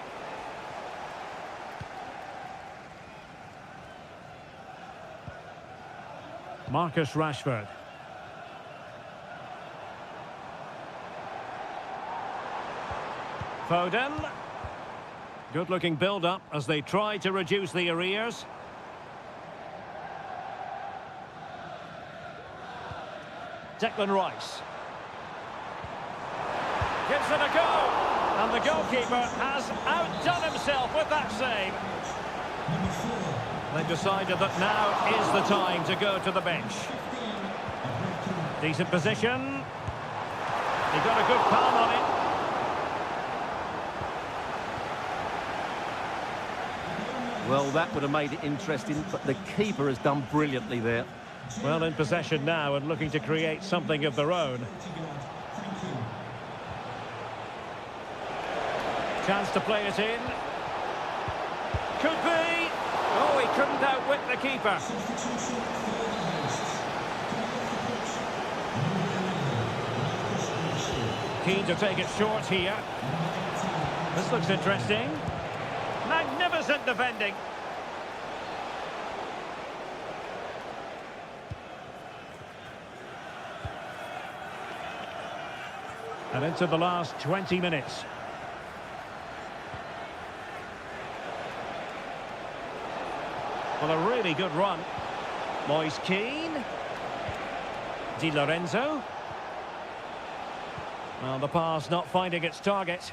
Marcus Rashford. Foden. Good-looking build-up as they try to reduce the arrears. Declan Rice. Gives it a go. And the goalkeeper has outdone himself with that save. They've decided that now is the time to go to the bench. Decent position. He got a good palm on it. Well, that would have made it interesting, but the keeper has done brilliantly there. Well, in possession now and looking to create something of their own. Chance to play it in. Could be. Oh, he couldn't outwit the keeper. Keen to take it short here. This looks interesting. Magnificent defending. And into the last 20 minutes. Well, a really good run. Moise Keane. Di Lorenzo. Well, the pass not finding its target.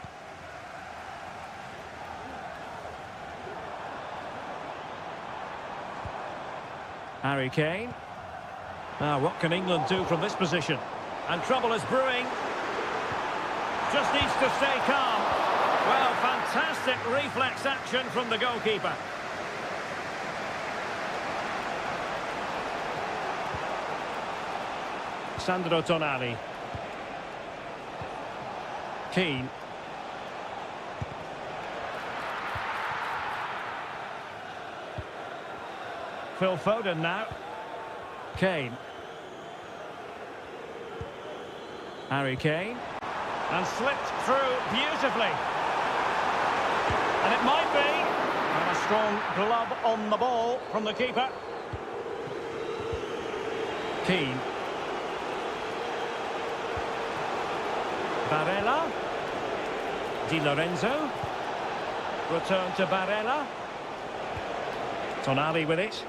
Harry Kane. Now, what can England do from this position? And trouble is brewing. Just needs to stay calm. Well, fantastic reflex action from the goalkeeper. Sandro Tonali. Keane. Phil Foden now. Kane. Harry Kane. And slipped through beautifully. And it might be. And a strong glove on the ball from the keeper. Keane. Barella. Di Lorenzo. Return to Barella. Tonali with it.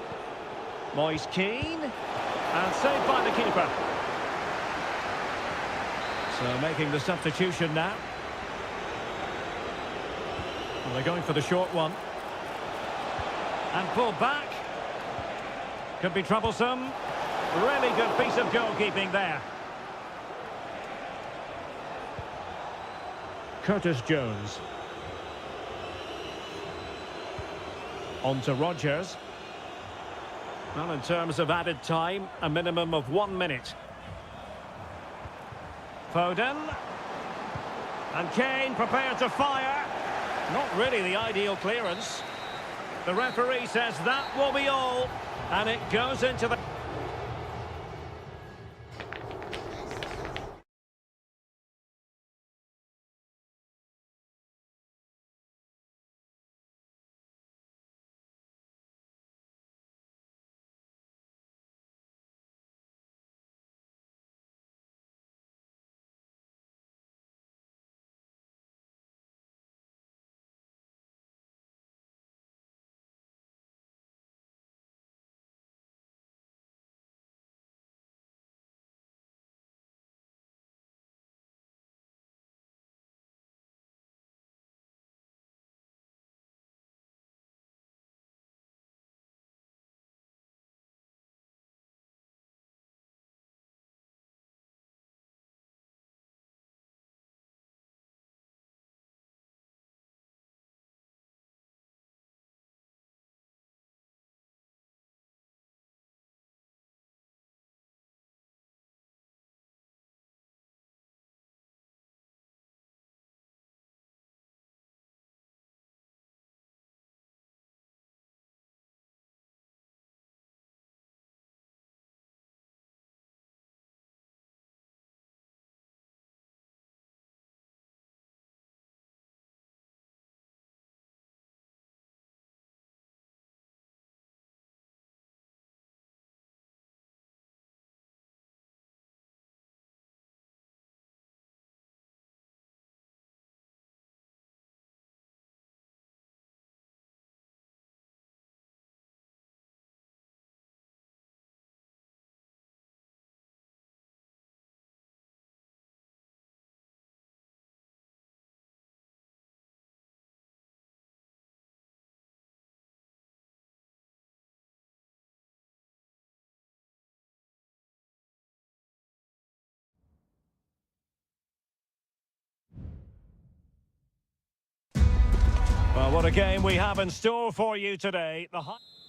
Moise Keane. And saved by the keeper. So making the substitution now. Well, they're going for the short one. And pulled back. Could be troublesome. Really good piece of goalkeeping there. Curtis Jones. On to Rodgers. Well, in terms of added time, a minimum of 1 minute. Foden. And Kane prepared to fire. Not really the ideal clearance. The referee says that will be all. And it goes into the... what a game we have in store for you today.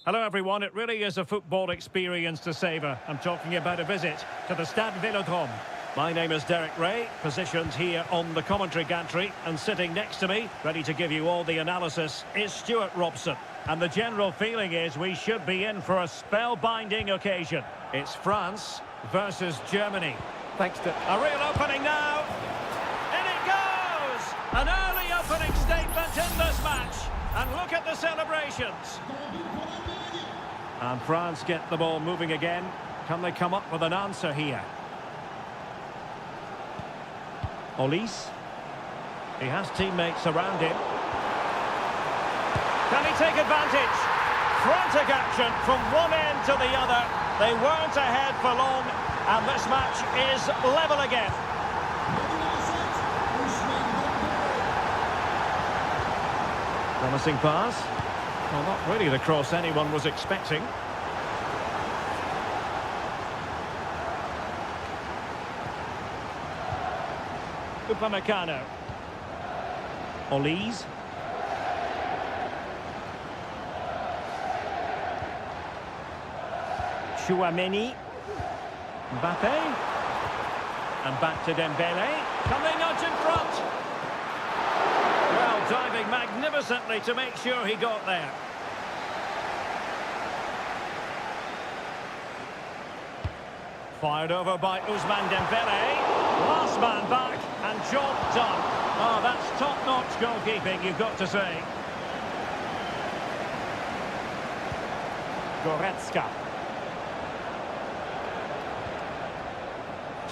Hello everyone, it really is a football experience to savour. I'm talking about a visit to the Stade Vélodrome. My name is Derek Ray, positioned here on the commentary gantry, and sitting next to me, ready to give you all the analysis, is Stuart Robson. And the general feeling is we should be in for a spellbinding occasion. It's France versus Germany. Thanks to... A real opening now. In it goes! An early opening statement in this match. And look at the celebrations. And France get the ball moving again. Can they come up with an answer here? Olise. He has teammates around him. Can he take advantage? Frantic action from one end to the other. They weren't ahead for long, and this match is level again. Promising pass. Well, not really the cross anyone was expecting. Upamecano. Olise. Chouameni. Mbappe. And back to Dembele. Can they nudge in front? Well, diving magnificently to make sure he got there. Fired over by Ousmane Dembele. Last man back and job done. Oh, that's top-notch goalkeeping, you've got to say. Goretzka.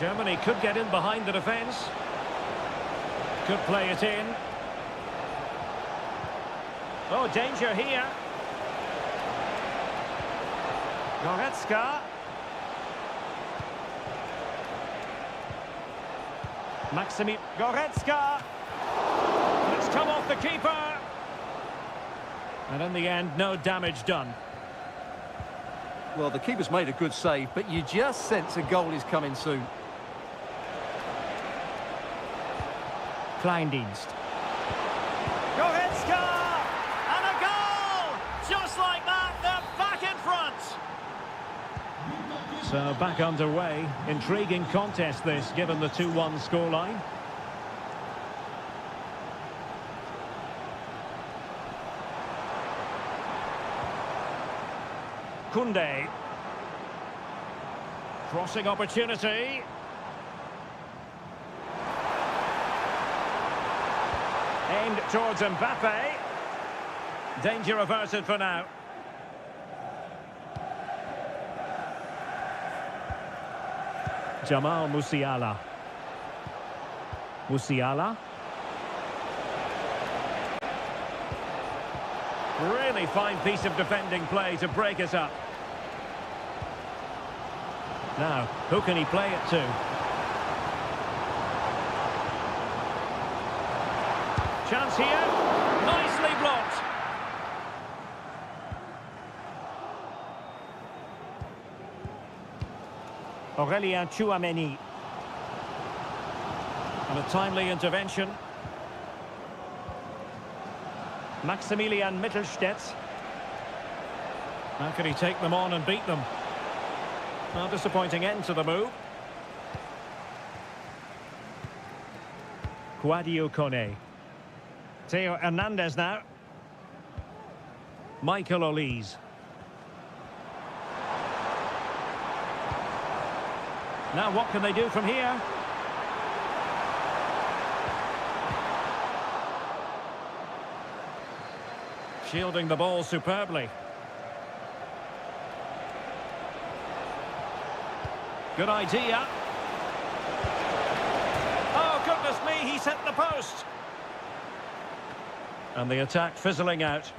Germany could get in behind the defence. Could play it in. Oh, danger here. Goretzka. Maximi Goretzka. It's come off the keeper. And in the end, no damage done. Well, the keeper's made a good save, but you just sense a goal is coming soon. Kleindienst. Goretzka! And a goal! Just like that, they're back in front! So back underway. Intriguing contest this, given the 2-1 scoreline. Koundé. Crossing opportunity. Aimed towards Mbappe. Danger averted for now. Jamal Musiala. Musiala. Really fine piece of defending play to break us up. Now, who can he play it to? Chance here. Nicely blocked. Aurélien Chouameni. And a timely intervention. Maximilian Mittelstädt. How can he take them on and beat them? A disappointing end to the move. Sadio Kone. Theo Hernandez now. Michael Olise. Now what can they do from here? Shielding the ball superbly. Good idea. Oh, goodness me, he's hit the post. And the attack fizzling out.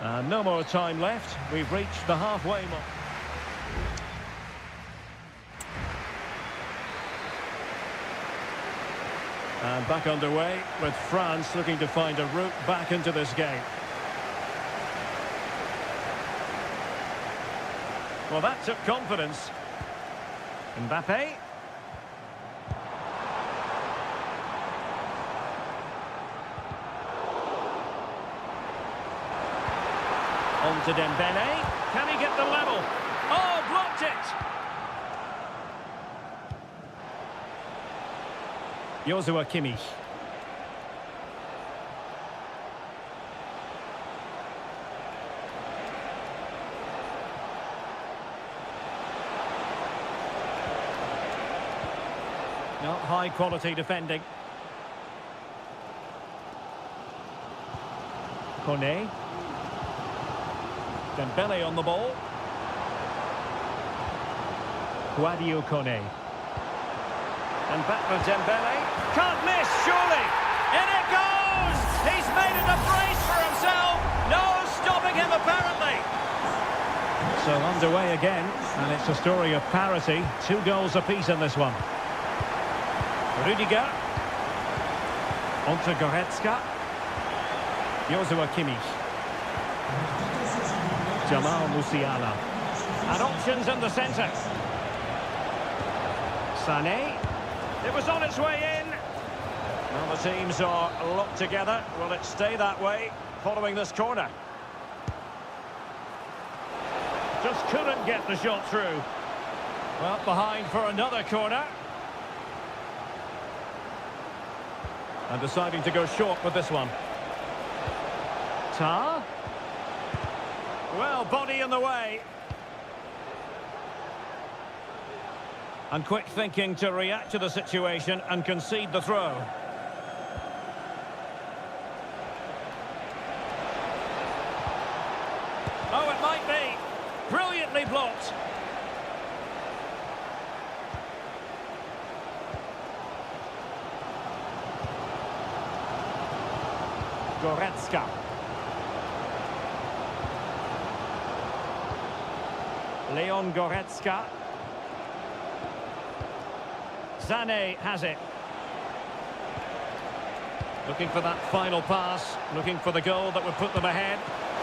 And no more time left. We've reached the halfway mark. And back underway with France looking to find a route back into this game. Well, that took confidence. Mbappe. On to Dembele. Can he get the level? Oh, blocked it! Joshua Kimmich. Not high quality defending. Kone. Dembele on the ball. Guadio Kone. And back for Dembele. Can't miss, surely. In it goes! He's made it a brace for himself. No stopping him, apparently. So underway again, and it's a story of parity. 2 goals apiece in this one. Rudiger. On to Goretzka. Joshua Kimmich. Jamal Musiala. And options in the centre. Sané. It was on its way in. Well, the teams are locked together. Will it stay that way following this corner? Just couldn't get the shot through. Well, behind for another corner. And deciding to go short with this one. Tar. Well, body in the way. And quick thinking to react to the situation and concede the throw. Oh, it might be. Brilliantly blocked. Goretzka. Leon Goretzka. Sané has it. Looking for that final pass, looking for the goal that would put them ahead.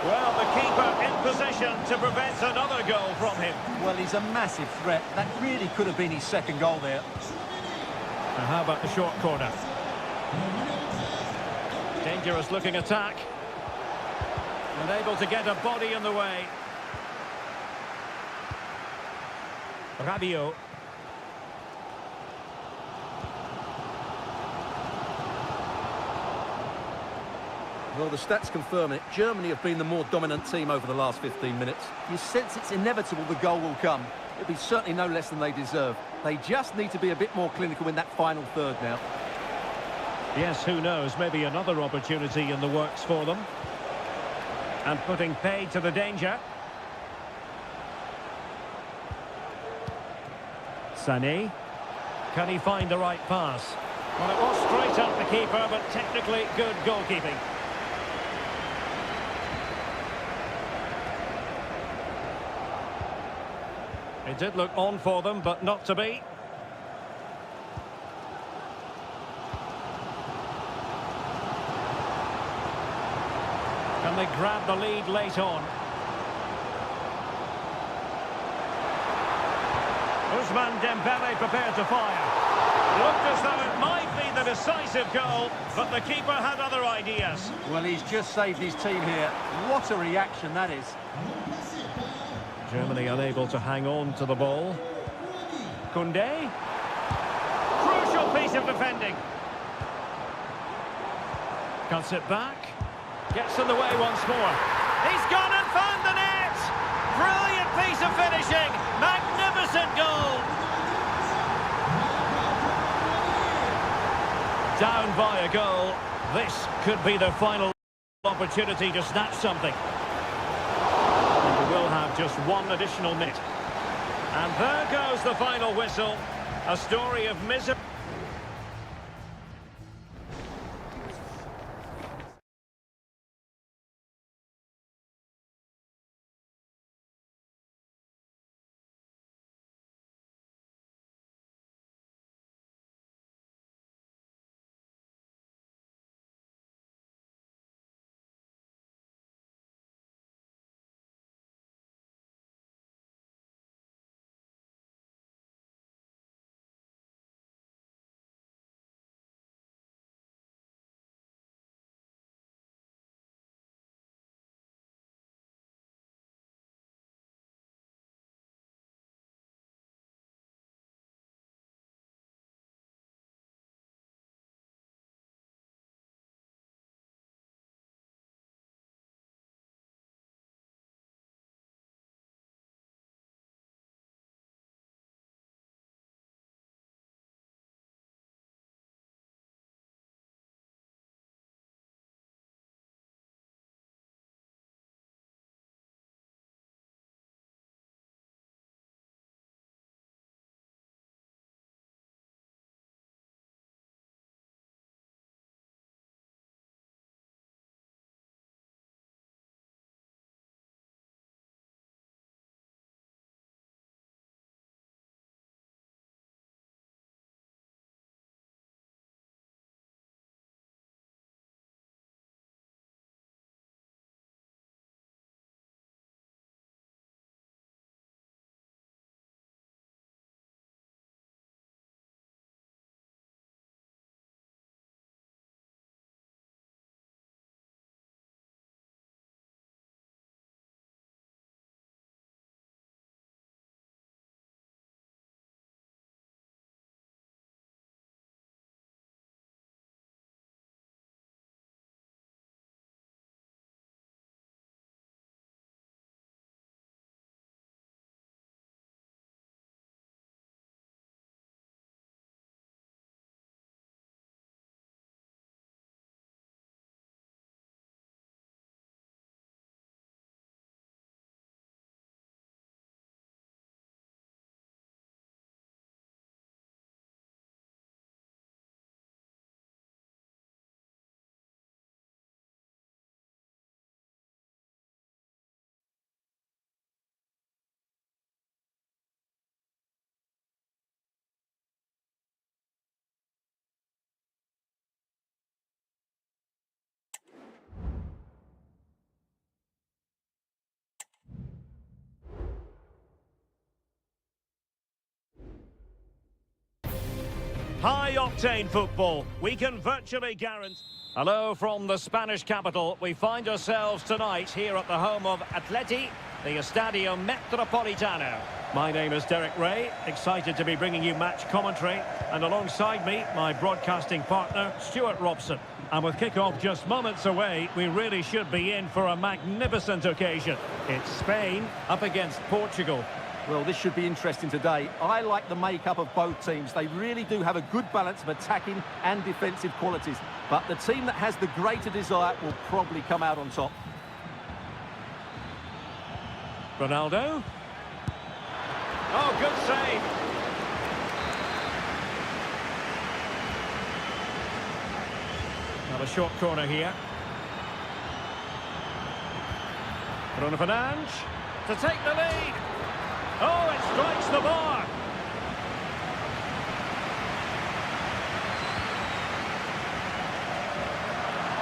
Well, the keeper in position to prevent another goal from him. Well, he's a massive threat. That really could have been his second goal there. And how about the short corner? Dangerous looking attack. And able to get a body in the way. Rabiot. Well, the stats confirm it. Germany have been the more dominant team over the last 15 minutes. You sense it's inevitable the goal will come. It'll be certainly no less than they deserve. They just need to be a bit more clinical in that final third now. Yes, who knows? Maybe another opportunity in the works for them. And putting paid to the danger. Sané. Can he find the right pass? Well, it was straight up the keeper, but technically good goalkeeping. It did look on for them, but not to be. Can they grab the lead late on? Ousmane Dembele prepared to fire. Looked as though it might be the decisive goal, but the keeper had other ideas. Well, he's just saved his team here. What a reaction that is. Germany unable to hang on to the ball. Koundé. Crucial piece of defending. Cuts it back. Gets in the way once more. He's gone and found the net! Brilliant piece of finishing! Magnificent goal! Down by a goal. This could be the final opportunity to snatch something. And we will have just one additional minute. And there goes the final whistle. A story of misery. High-octane football. We can virtually guarantee... Hello from the Spanish capital. We find ourselves tonight here at the home of Atleti, the Estadio Metropolitano. My name is Derek Ray, excited to be bringing you match commentary. And alongside me, my broadcasting partner, Stuart Robson. And with kick-off just moments away, we really should be in for a magnificent occasion. It's Spain up against Portugal. Well, this should be interesting today. I like the makeup of both teams. They really do have a good balance of attacking and defensive qualities. But the team that has the greater desire will probably come out on top. Ronaldo. Oh, good save. Now a short corner here. Bruno Fernandes to take the lead. Oh, it strikes the bar.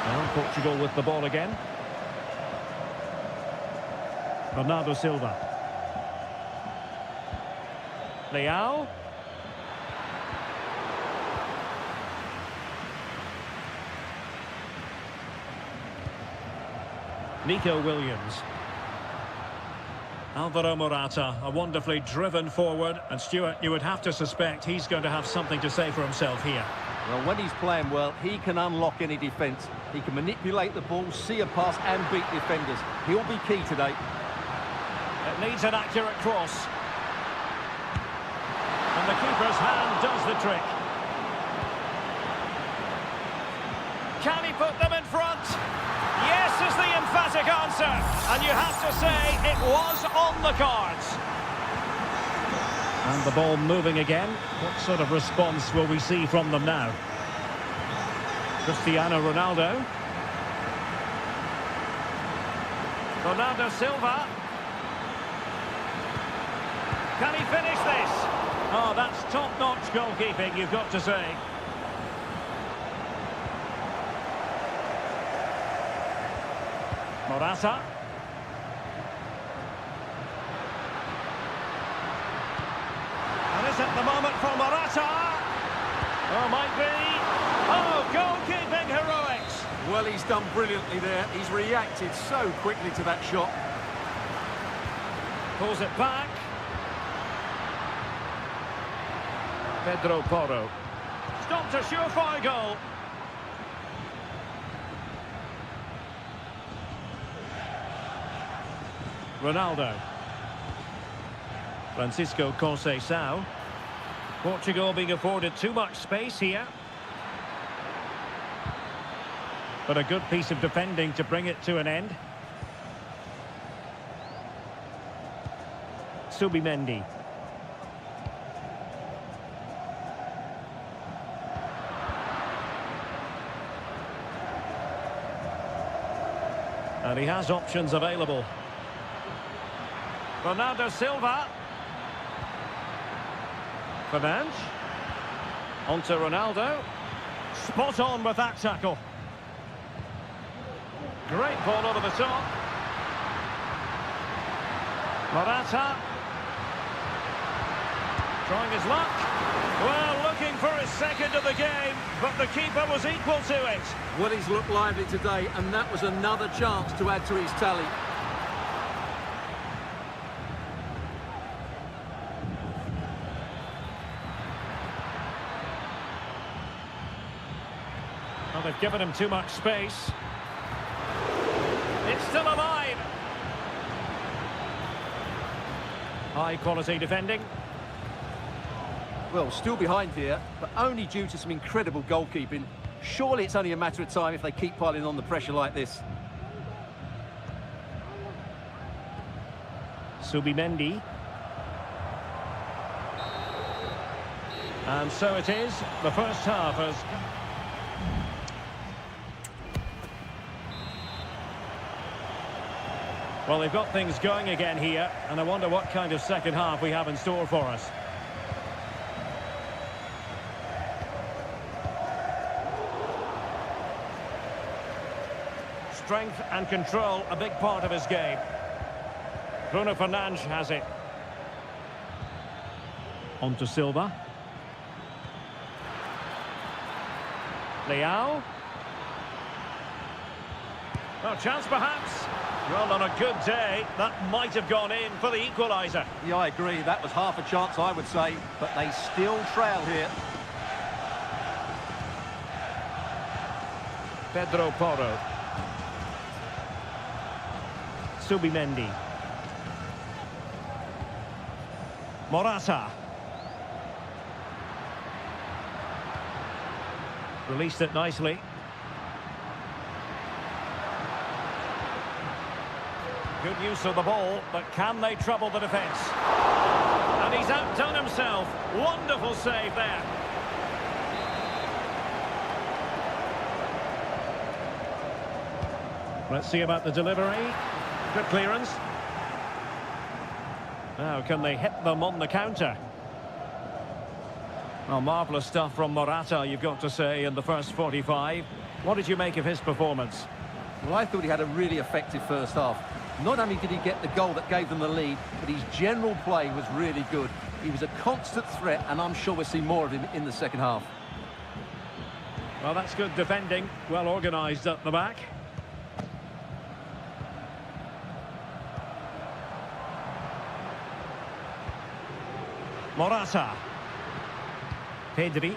Now Portugal with the ball again. Bernardo Silva. Leao. Nico Williams. Alvaro Morata, a wonderfully driven forward. And Stuart, you would have to suspect he's going to have something to say for himself here. Well, when he's playing well, he can unlock any defence. He can manipulate the ball, see a pass and beat defenders. He'll be key today. It needs an accurate cross. And the keeper's hand does the trick. Can he put them in front? Yes is the emphatic answer. And you have to say it was on the cards. And the ball moving again. What sort of response will we see from them now? Cristiano Ronaldo. Bernardo Silva. Can he finish this? Oh, that's top-notch goalkeeping, you've got to say. Morata. And is it the moment for Morata? Oh, might be. Oh, goalkeeping heroics. Well, he's done brilliantly there. He's reacted so quickly to that shot. Pulls it back. Pedro Porro. Stopped a surefire goal. Ronaldo. Francisco Conceição. Portugal being afforded too much space here. But a good piece of defending to bring it to an end. Subimendi. And he has options available. Bernardo Silva. Fernandes. On to Ronaldo. Spot on with that tackle. Great ball over the top. Morata. Trying his luck. Well, looking for his second of the game, but the keeper was equal to it. Well, he's looked lively today, and that was another chance to add to his tally. Well, they've given him too much space. It's still alive. High quality defending. Well, still behind here, but only due to some incredible goalkeeping. Surely it's only a matter of time if they keep piling on the pressure like this. Subimendi. And so it is. The first half has... Well, they've got things going again here, and I wonder what kind of second half we have in store for us. Strength and control, a big part of his game. Bruno Fernandes has it. On to Silva. Leao. Oh, chance perhaps. Well, on a good day, that might have gone in for the equaliser. Yeah, I agree. That was half a chance, I would say. But they still trail here. Pedro Porro. Subimendi. Morata. Released it nicely. Good use of the ball, but can they trouble the defence? And he's outdone himself. Wonderful save there. Let's see about the delivery. Good clearance. Now, can they hit them on the counter? Well, marvellous stuff from Morata, you've got to say, in the first 45. What did you make of his performance? Well, I thought he had a really effective first half. Not only did he get the goal that gave them the lead, but his general play was really good. He was a constant threat, and I'm sure we'll see more of him in the second half. Well, that's good defending. Well organised at the back. Morata. Pedri.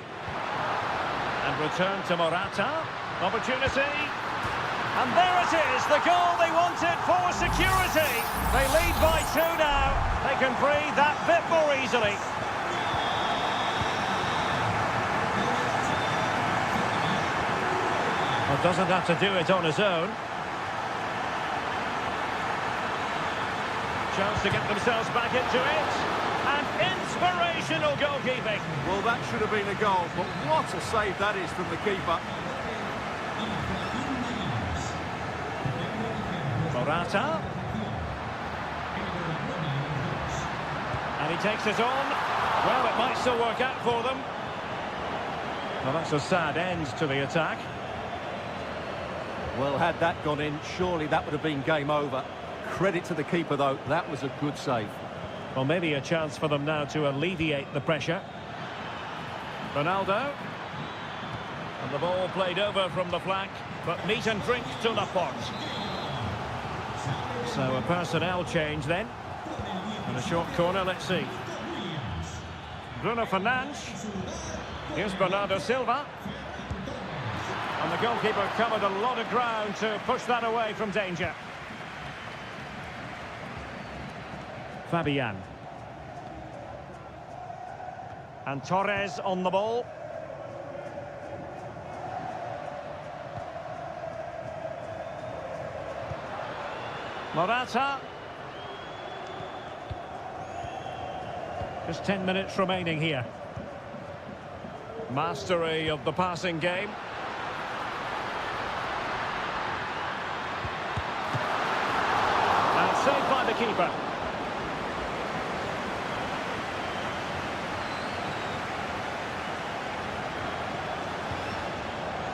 And return to Morata. Opportunity. And there it is, the goal they wanted for security. They lead by 2 now. They can breathe that bit more easily. Well, doesn't have to do it on his own. Chance to get themselves back into it. And inspirational goalkeeping. Well, that should have been a goal, but what a save that is from the keeper. Morata. And he takes it on. Well, it might still work out for them. Well, that's a sad end to the attack. Well, had that gone in, surely that would have been game over. Credit to the keeper, though. That was a good save. Well, maybe a chance for them now to alleviate the pressure. Ronaldo. And the ball played over from the flank, but meat and drink to Laporte. So a personnel change then. And a short corner, let's see. Bruno Fernandes. Here's Bernardo Silva. And the goalkeeper covered a lot of ground to push that away from danger. Fabian. And Torres on the ball. Morata. Just 10 minutes remaining here. Mastery of the passing game. And saved by the keeper.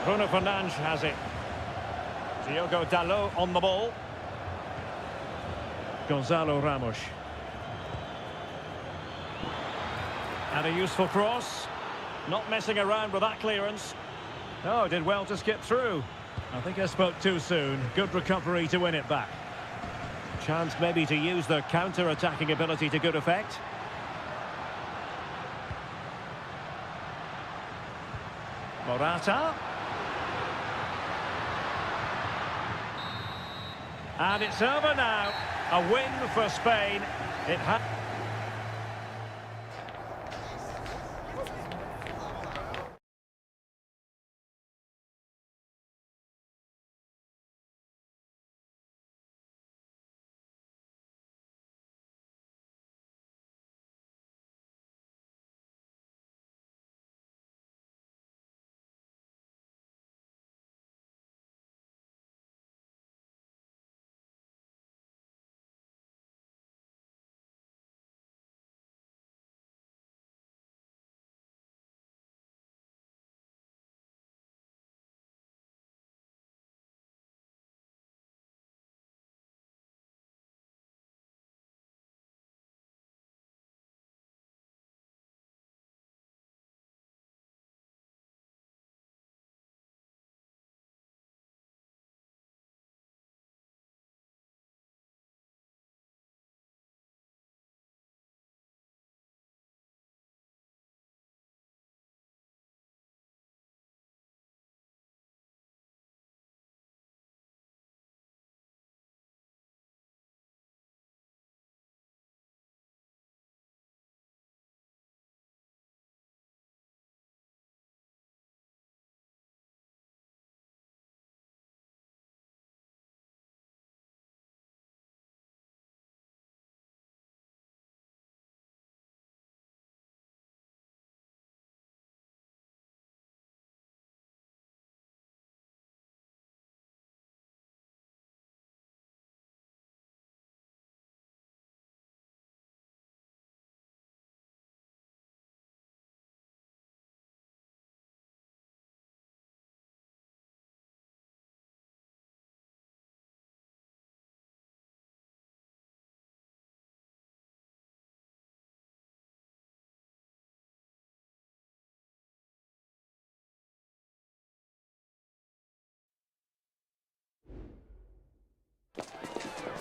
Bruno Fernandes has it. Diogo Dalot on the ball. Gonzalo Ramos. And a useful cross. Not messing around with that clearance. Oh, did well to skip through. I think I spoke too soon. Good recovery to win it back. Chance maybe to use their counter-attacking ability to good effect. Morata. And it's over now. A win for Spain. It had...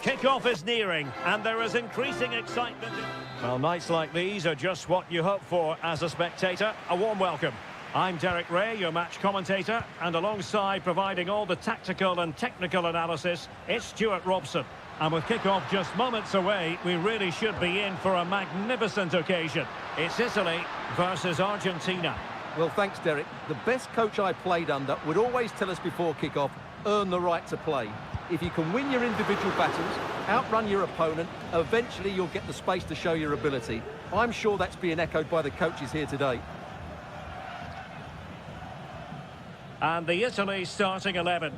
Kick-off is nearing, and there is increasing excitement. Well, nights like these are just what you hope for as a spectator. A warm welcome. I'm Derek Ray, your match commentator, and alongside providing all the tactical and technical analysis, it's Stuart Robson. And with kick-off just moments away, we really should be in for a magnificent occasion. It's Italy versus Argentina. Well, thanks, Derek. The best coach I played under would always tell us before kick-off, earn the right to play. If you can win your individual battles, outrun your opponent, eventually you'll get the space to show your ability. I'm sure that's being echoed by the coaches here today. And the Italy starting 11.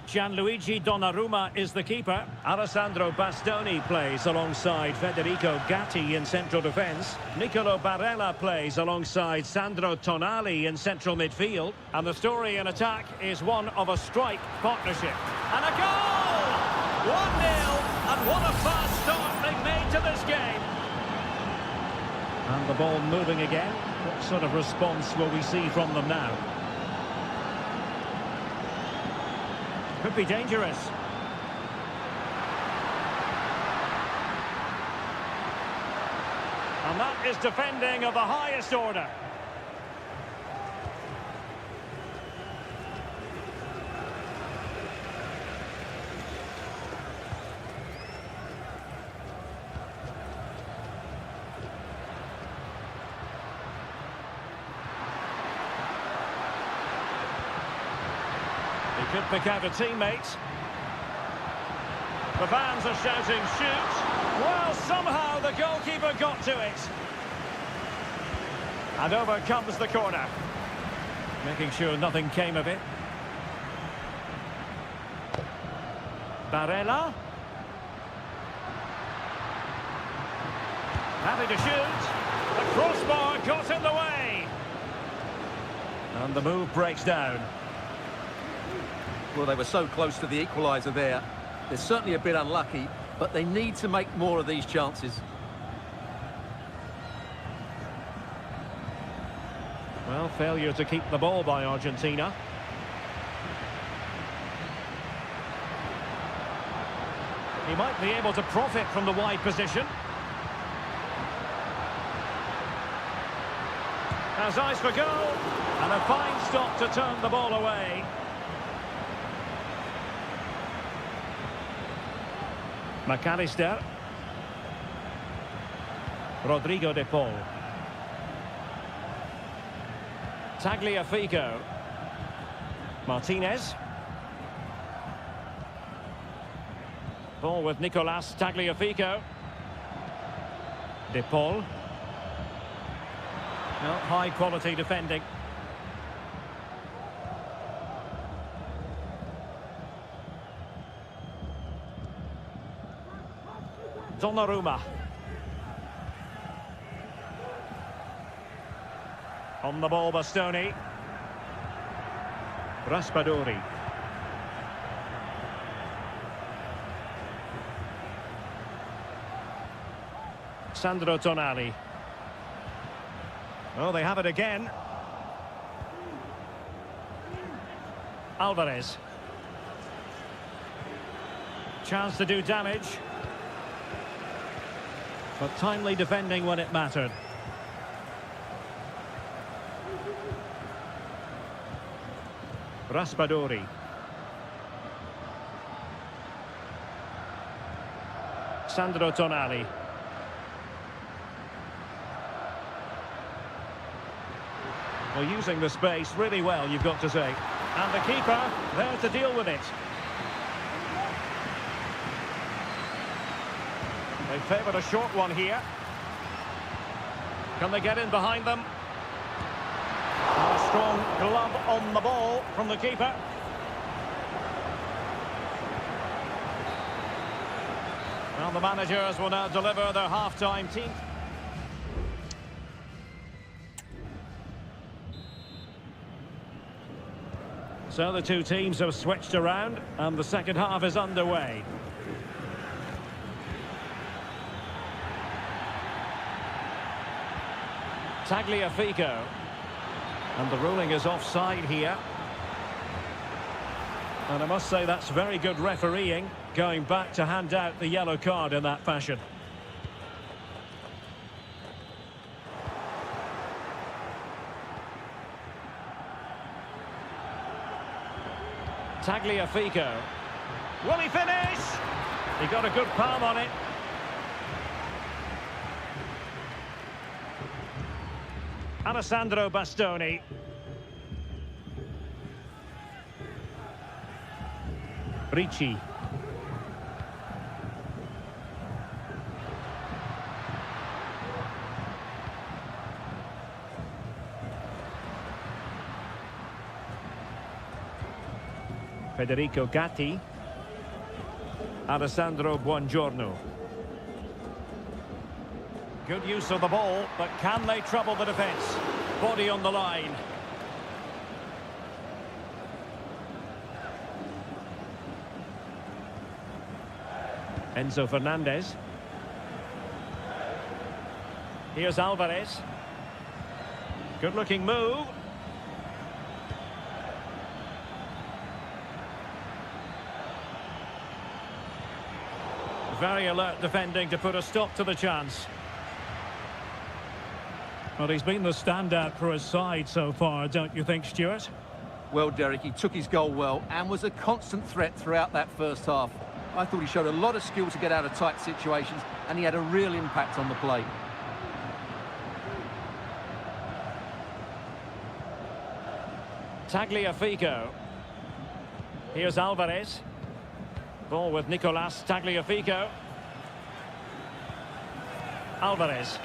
Gianluigi Donnarumma is the keeper. Alessandro Bastoni plays alongside Federico Gatti in central defence. Nicolo Barella plays alongside Sandro Tonali in central midfield. And the story in attack is one of a strike partnership. And a goal! 1-0, and what a fast start they've made to this game. And the ball moving again. What sort of response will we see from them now? Could be dangerous. And that is defending of the highest order. Could pick out a teammate. The fans are shouting, shoot! Well, somehow the goalkeeper got to it. And over comes the corner. Making sure nothing came of it. Barella. Happy to shoot. The crossbar got in the way. And the move breaks down. Well, they were so close to the equaliser there. They're certainly a bit unlucky, but they need to make more of these chances. Well, failure to keep the ball by Argentina. He might be able to profit from the wide position. Has eyes for goal, and a fine stop to turn the ball away. McAllister. Rodrigo de Paul. Tagliafico. Martinez. Ball with Nicolas Tagliafico. De Paul. No, high quality defending. Donnarumma. On the ball, Bastoni. Raspadori. Sandro Tonali. Oh, they have it again. Alvarez. Chance to do damage. But timely defending when it mattered. Raspadori. Sandro Tonali. Well, using the space really well, you've got to say. And the keeper there to deal with it. They favoured a short one here. Can they get in behind them? And a strong glove on the ball from the keeper. Well, the managers will now deliver their half-time team. So the two teams have switched around and the second half is underway. Tagliafico. And the ruling is offside here. And I must say that's very good refereeing. going back to hand out the yellow card in that fashion. Tagliafico. Will he finish? He got a good palm on it. Alessandro Bastoni. Ricci. Federico Gatti. Alessandro Buongiorno. Good use of the ball, but can they trouble the defence? Body on the line. Enzo Fernandez. Here's Alvarez. Good-looking move. Very alert defending to put a stop to the chance. Well, he's been the standout for his side so far, don't you think, Stuart? Well, Derek, he took his goal well and was a constant threat throughout that first half. I thought he showed a lot of skill to get out of tight situations, and he had a real impact on the play. Tagliafico. Here's Alvarez. Ball with Nicolas Tagliafico. Alvarez.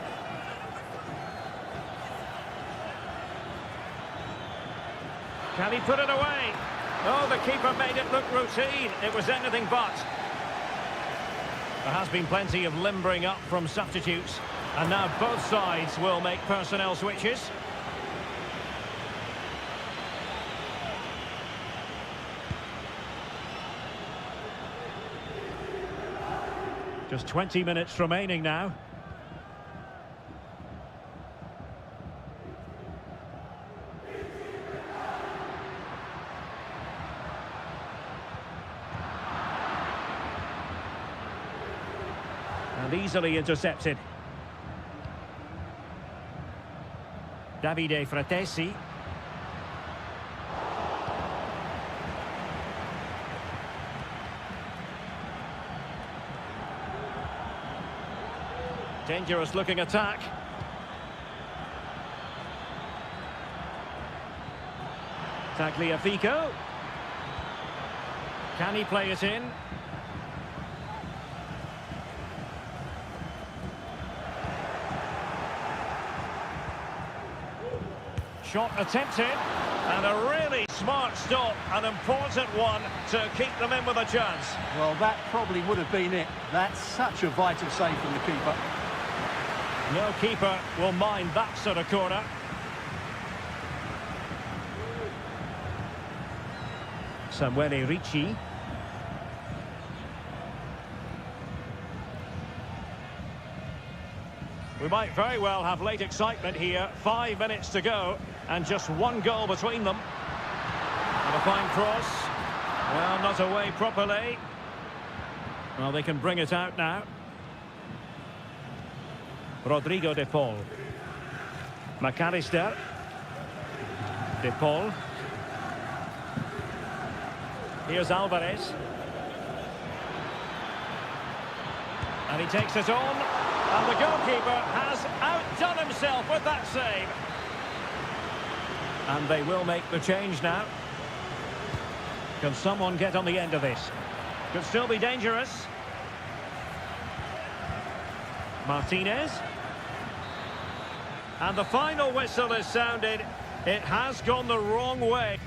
Can he put it away? Oh, the keeper made it look routine. It was anything but. There has been plenty of limbering up from substitutes. And now both sides will make personnel switches. Just 20 minutes remaining now. And easily intercepted. Davide Fratesi. Dangerous looking attack. Tagliafico. Can he play it in? Shot attempted. And a really smart stop, an important one to keep them in with a chance. Well, that probably would have been it. That's such a vital save from the keeper. No keeper will mind that sort of corner. Samuele Ricci. We might very well have late excitement here. 5 minutes to go and just one goal between them. And a fine cross. Well, not away properly. Well, they can bring it out now. Rodrigo de Paul. McAllister. De Paul. Here's Alvarez. And he takes it on. And the goalkeeper has outdone himself with that save. And they will make the change now. Can someone get on the end of this? Could still be dangerous. Martinez. And the final whistle is sounded. It has gone the wrong way.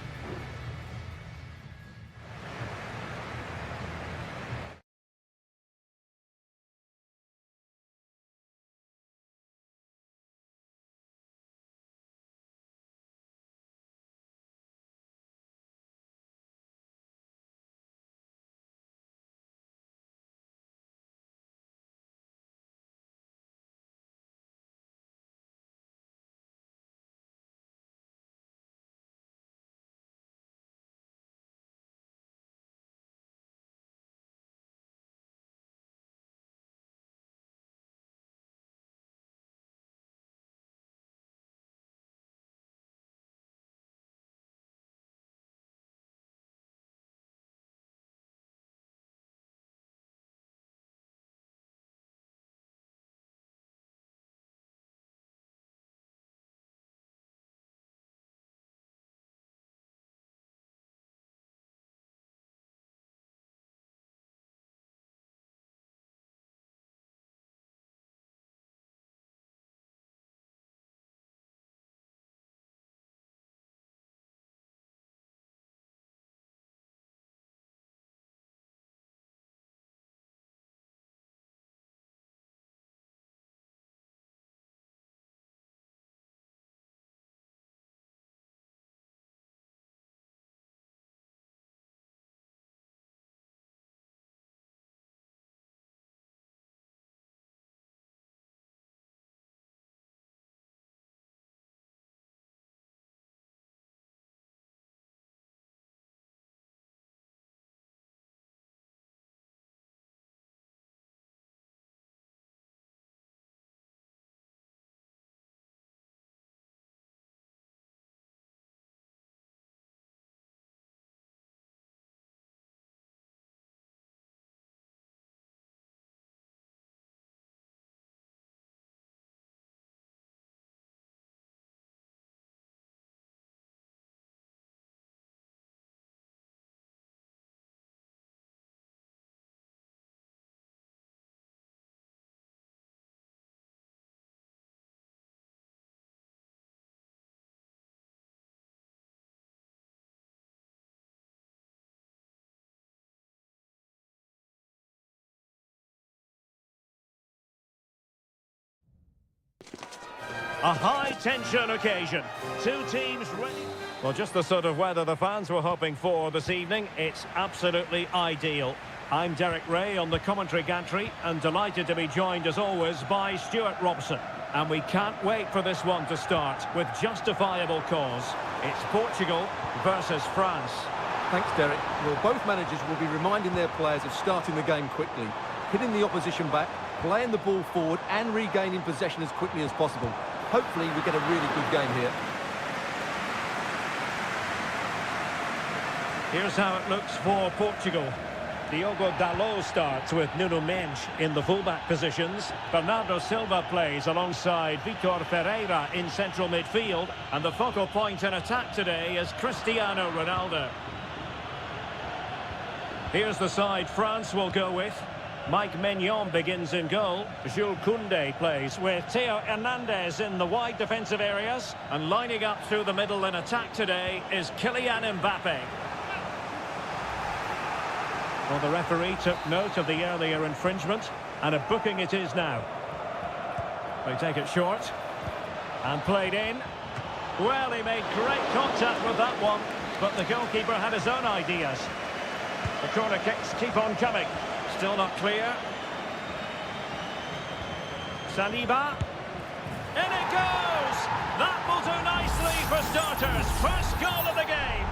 A high-tension occasion. Two teams ready. Well, just the sort of weather the fans were hoping for this evening. It's absolutely ideal. I'm Derek Ray on the commentary gantry and delighted to be joined, as always, by Stuart Robson. And we can't wait for this one to start with justifiable cause. It's Portugal versus France. Thanks, Derek. Well, both managers will be reminding their players of starting the game quickly, hitting the opposition back, playing the ball forward and regaining possession as quickly as possible. Hopefully we get a really good game here. Here's how it looks for Portugal. Diogo Dalot starts with Nuno Mendes in the fullback positions. Bernardo Silva plays alongside Vitor Pereira in central midfield. And the focal point in attack today is Cristiano Ronaldo. Here's the side France will go with. Mike Maignan begins in goal. Jules Koundé plays with Theo Hernandez in the wide defensive areas. And lining up through the middle in attack today is Kylian Mbappe. Well, the referee took note of the earlier infringement, and a booking it is now. They take it short, and played in. Well, he made great contact with that one, but the goalkeeper had his own ideas. The corner kicks keep on coming. Still not clear. Saliba. In it goes! That will do nicely for starters. First goal of the game.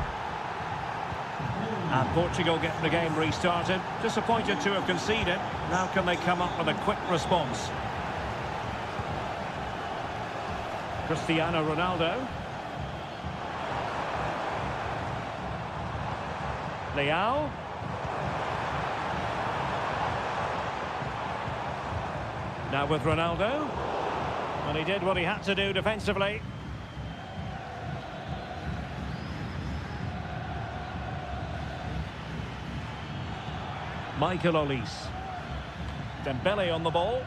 And Portugal get the game restarted. Disappointed to have conceded. Now can they come up with a quick response? Cristiano Ronaldo. Leao. Now with Ronaldo. And he did what he had to do defensively. Michael Olise. Dembele on the ball.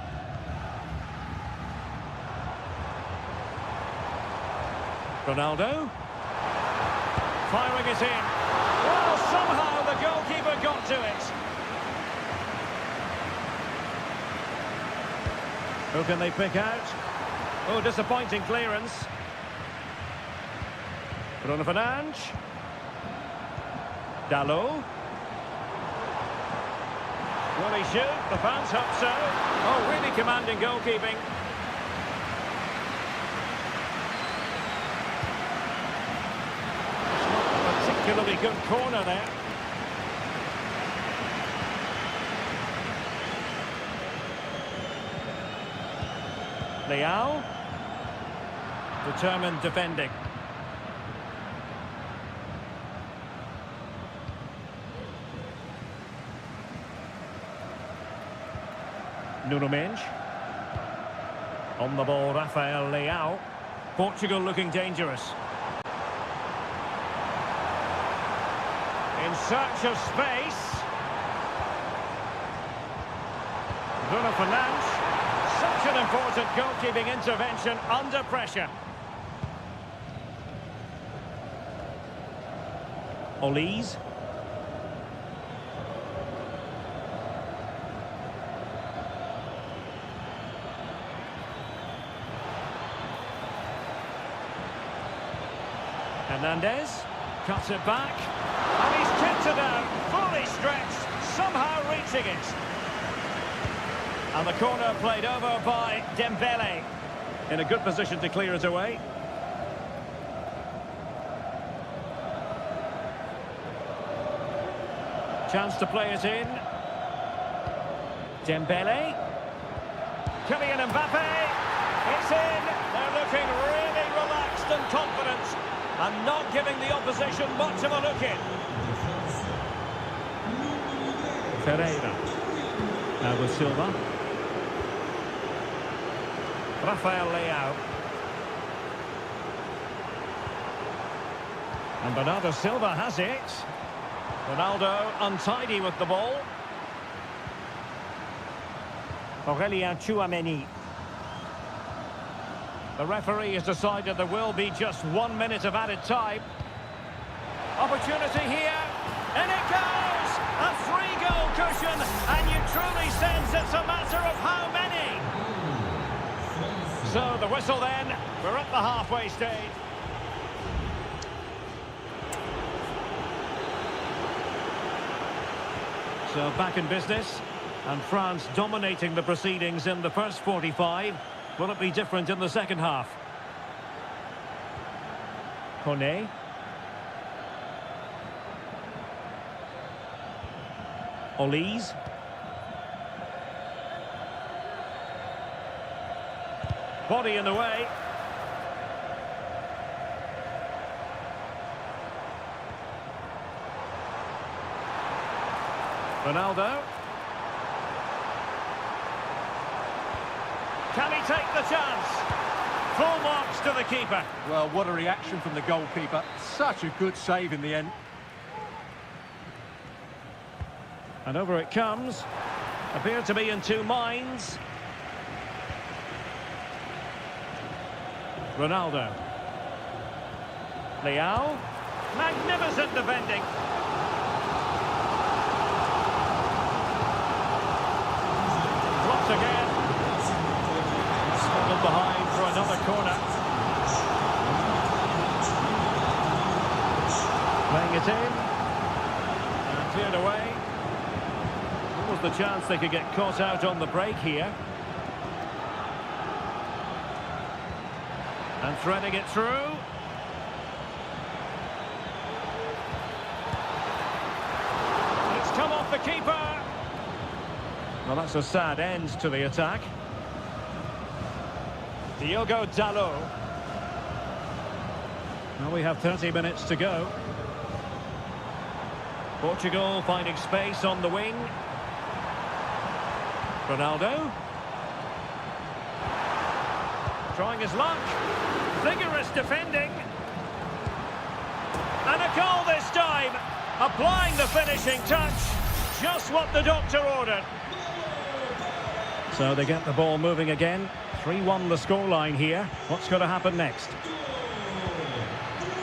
Ronaldo. Firing it in. Well, somehow the goalkeeper got to it. Who can they pick out? Oh, disappointing clearance. Bruno Fernandes. Dalot. Will he shoot? The fans hope so. Oh, really commanding goalkeeping. It's not a particularly good corner there. Leao. Determined defending. Nuno Mendes. On the ball, Rafael Leao. Portugal looking dangerous. In search of space. Bruno Fernandes. Such an important goalkeeping intervention under pressure. Olise. Hernandez cuts it back, and he's kicked it out, fully stretched, somehow reaching it. And the corner played over by Dembele. In a good position to clear it away. Chance to play it in. Dembele. Kylian Mbappe. It's in. They're looking really relaxed and confident. And not giving the opposition much of a look in. Pereira. Now with Silva. Rafael Leao. And Bernardo Silva has it. Ronaldo untidy with the ball. Aurelien Tchouameni. The referee has decided there will be just 1 minute of added time. Opportunity here. And it goes! A 3-goal cushion. And you truly sense it's a matter of how many. So the whistle then, We're at the halfway stage. So back in business, and France dominating the proceedings in the first 45. Will it be different in the second half? Kone. Olise. Body in the way. Ronaldo. Can he take the chance? Full marks to the keeper. Well, what a reaction from the goalkeeper. Such a good save in the end. And over it comes. Appeared to be in two minds. Ronaldo. Leao. Magnificent defending. Drops again. Smuggled behind for another corner. Playing it in. And cleared away. What was the chance they could get caught out on the break here? And threading it through. It's come off the keeper. Well, that's a sad end to the attack. Diogo Dalot. Well, we have 30 minutes to go. Portugal finding space on the wing. Ronaldo. Trying his luck. Vigorous defending. And a goal this time. Applying the finishing touch. Just what the doctor ordered. So they get the ball moving again. 3-1 the scoreline here. What's going to happen next?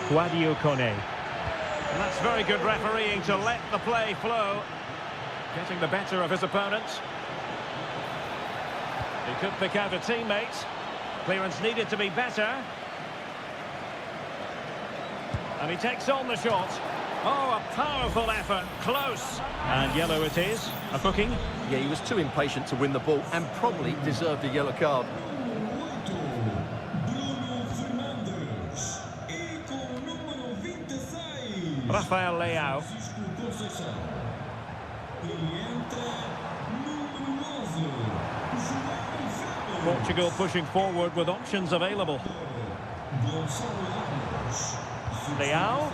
Guadio Kone. And that's very good refereeing to let the play flow. Getting the better of his opponents. He could pick out a teammate. Clearance needed to be better. And he takes on the shot. Oh, a powerful effort. Close. And yellow it is. A booking. Yeah, he was too impatient to win the ball and probably deserved a yellow card. Rafael Leao. Portugal pushing forward with options available. Leao.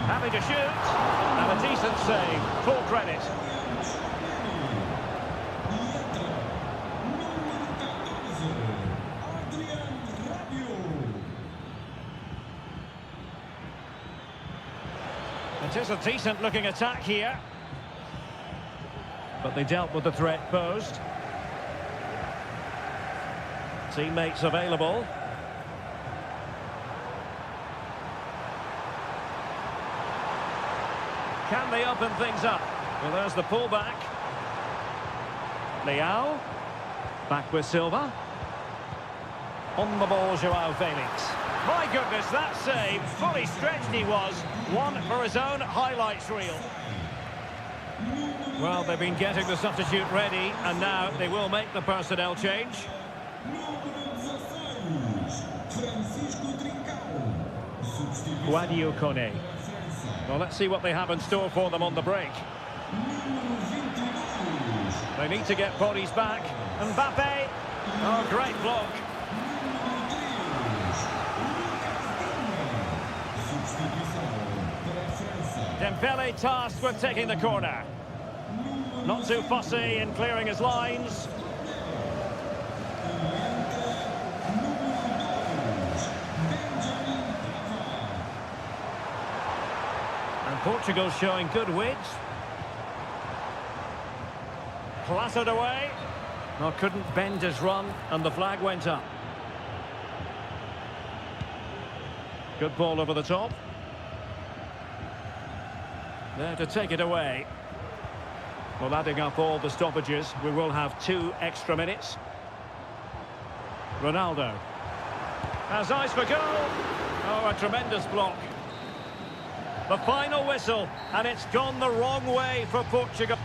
Happy to shoot. And a decent save. Full credit. It is a decent looking attack here. But they dealt with the threat posed. Teammates available. Can they open things up? Well, there's the pullback. Leao. Back with Silva. On the ball, Joao Felix. My goodness, that save. Fully stretched he was. One for his own highlights reel. Well, they've been getting the substitute ready, and now they will make the personnel change. Guadio Kone. Well, let's see what they have in store for them on the break. They need to get bodies back. Mbappe. Oh, great block. Dembele tasked with taking the corner. Not too fussy in clearing his lines. And Portugal showing good width. Clattered away. No, couldn't bend his run, and the flag went up. Good ball over the top. There to take it away. Well, adding up all the stoppages, we will have 2 extra minutes. Ronaldo. Has eyes for goal. Oh, a tremendous block. The final whistle, and it's gone the wrong way for Portugal.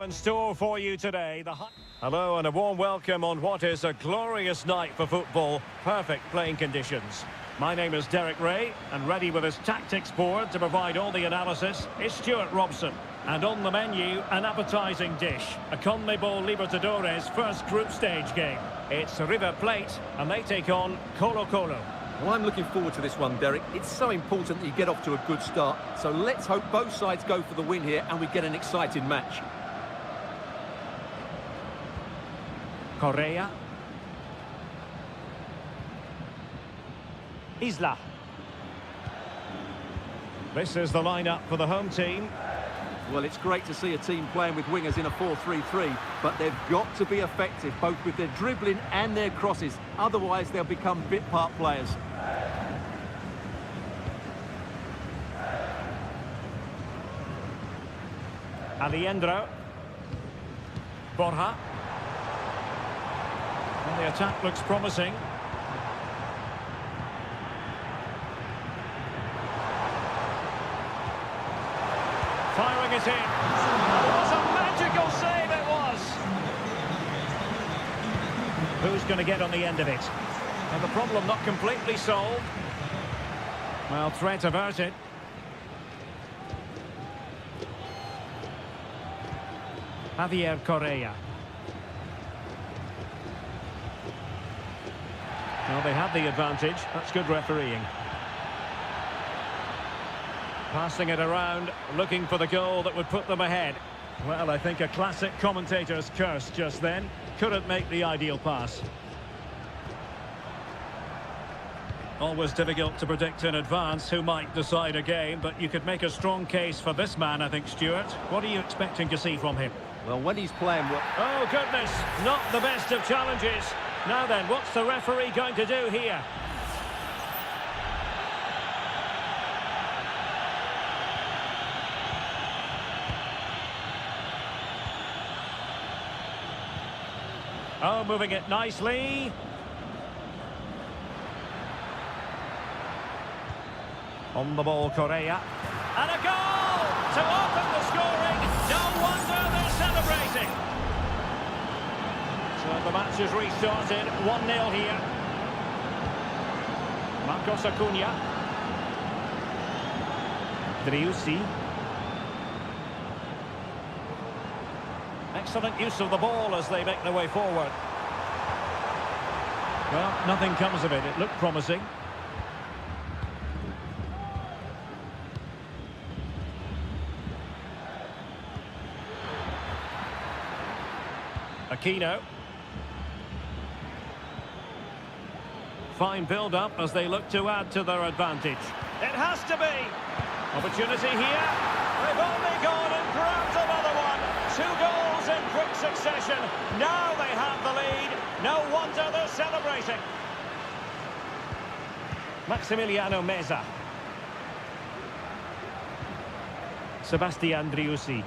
In store for you today. Hello and a warm welcome on what is a glorious night for football. Perfect playing conditions. My name is Derek Ray, and ready with his tactics board to provide all the analysis is Stuart Robson. And on the menu, an appetising dish, a CONMEBOL Libertadores first group stage game. It's River Plate, and they take on Colo Colo. Well, I'm looking forward to this one, Derek. It's so important that you get off to a good start. So let's hope both sides go for the win here and we get an exciting match. Correa. Isla. This is the lineup for the home team. Well, it's great to see a team playing with wingers in a 4-3-3, but they've got to be effective, both with their dribbling and their crosses. Otherwise, they'll become bit-part players. Aliendro. Borja. And the attack looks promising. Firing it in. It was a magical save, it was. Who's going to get on the end of it? And the problem not completely solved. Well, threat averted. Javier Correa. Well, they had the advantage. That's good refereeing. Passing it around, looking for the goal that would put them ahead. Well, I think a classic commentator's curse just then. Couldn't make the ideal pass. Always difficult to predict in advance who might decide a game, but you could make a strong case for this man, I think, Stuart. What are you expecting to see from him? Well, when he's playing well... Oh, goodness! Not the best of challenges. Now then, what's the referee going to do here? Oh, moving it nicely. On the ball, Correa. And a goal to open the scoring. No wonder they're celebrating. So the match is restarted. 1-0 here. Marcos Acuna. Driussi. Excellent use of the ball as they make their way forward. Well, nothing comes of it. It looked promising. Aquino. Fine build-up as they look to add to their advantage. It has to be. Opportunity here. They've only gone and grabbed another one. 2 goals in quick succession. Now they have the lead. No wonder they're celebrating. Maximiliano Meza. Sebastian Driussi.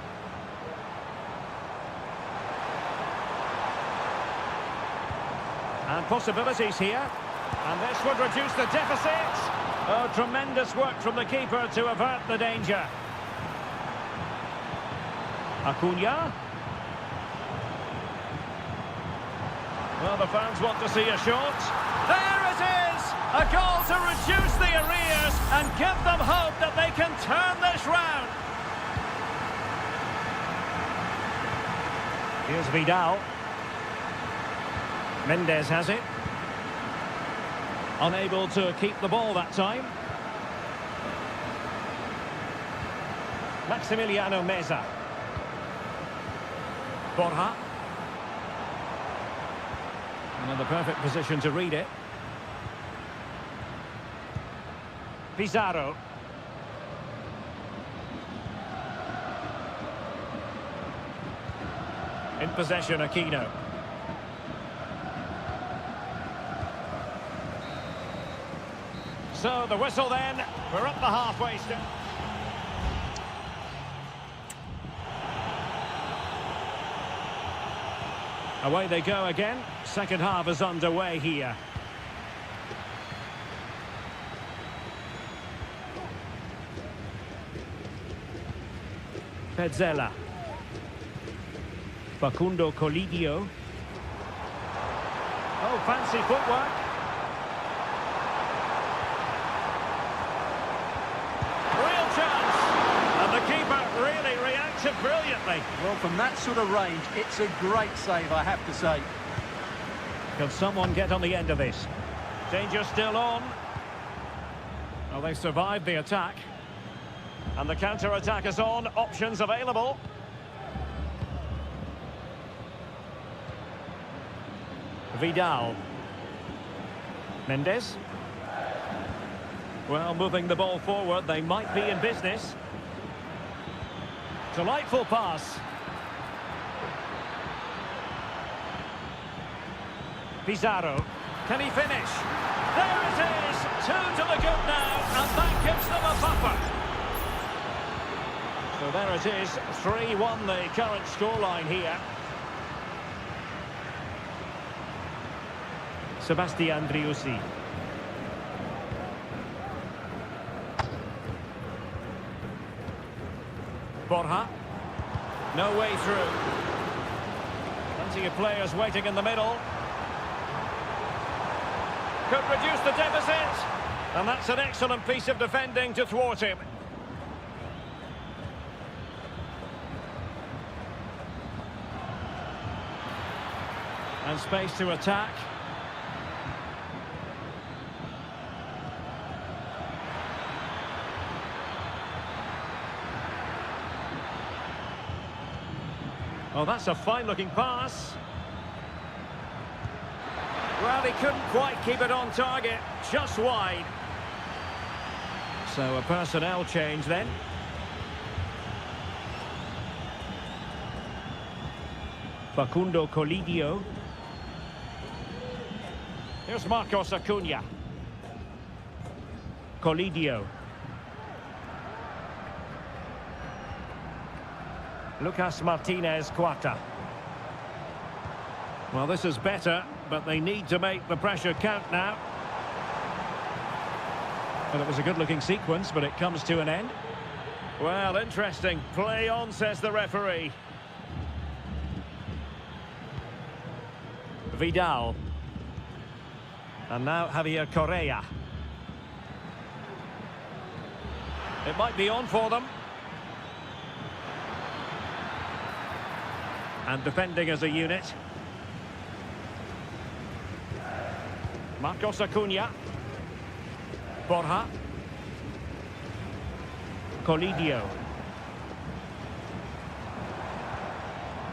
And possibilities here. And this would reduce the deficit. Oh, tremendous work from the keeper to avert the danger. Acuna. Well, the fans want to see a shot. There it is! A goal to reduce the arrears and give them hope that they can turn this round. Here's Vidal. Mendes has it. Unable to keep the ball that time. Maximiliano Meza. Borja. And in the perfect position to read it. Pizarro. In possession, Aquino. So the whistle then, we're up the halfway step. Away they go again. Second half is underway here. Petzela. Facundo Colidio. Oh, fancy footwork. Real chance. And the keeper really reacted brilliantly. Well, from that sort of range, it's a great save, I have to say. Can someone get on the end of this? Danger still on. Well, they survived the attack. And the counter-attack is on. Options available. Vidal. Mendes. Well, moving the ball forward, they might be in business. Delightful pass. Pizarro. Can he finish? There it is! 2 to the good now, and that gives them a buffer. So there it is, 3-1 the current scoreline here. Sebastian Driussi. Borja. No way through. Plenty of players waiting in the middle. Could reduce the deficit. And that's an excellent piece of defending to thwart him. And space to attack. Oh, that's a fine-looking pass. Well, he couldn't quite keep it on target, just wide. So a personnel change then. Facundo Colidio. Here's Marcos Acuna. Colidio. Lucas Martinez Cuata. Well, this is better, but they need to make the pressure count now. Well, it was a good-looking sequence, but it comes to an end. Well, interesting. Play on, says the referee. Vidal. And now Javier Correa. It might be on for them. And defending as a unit. Marcos Acuna. Borja. Colidio.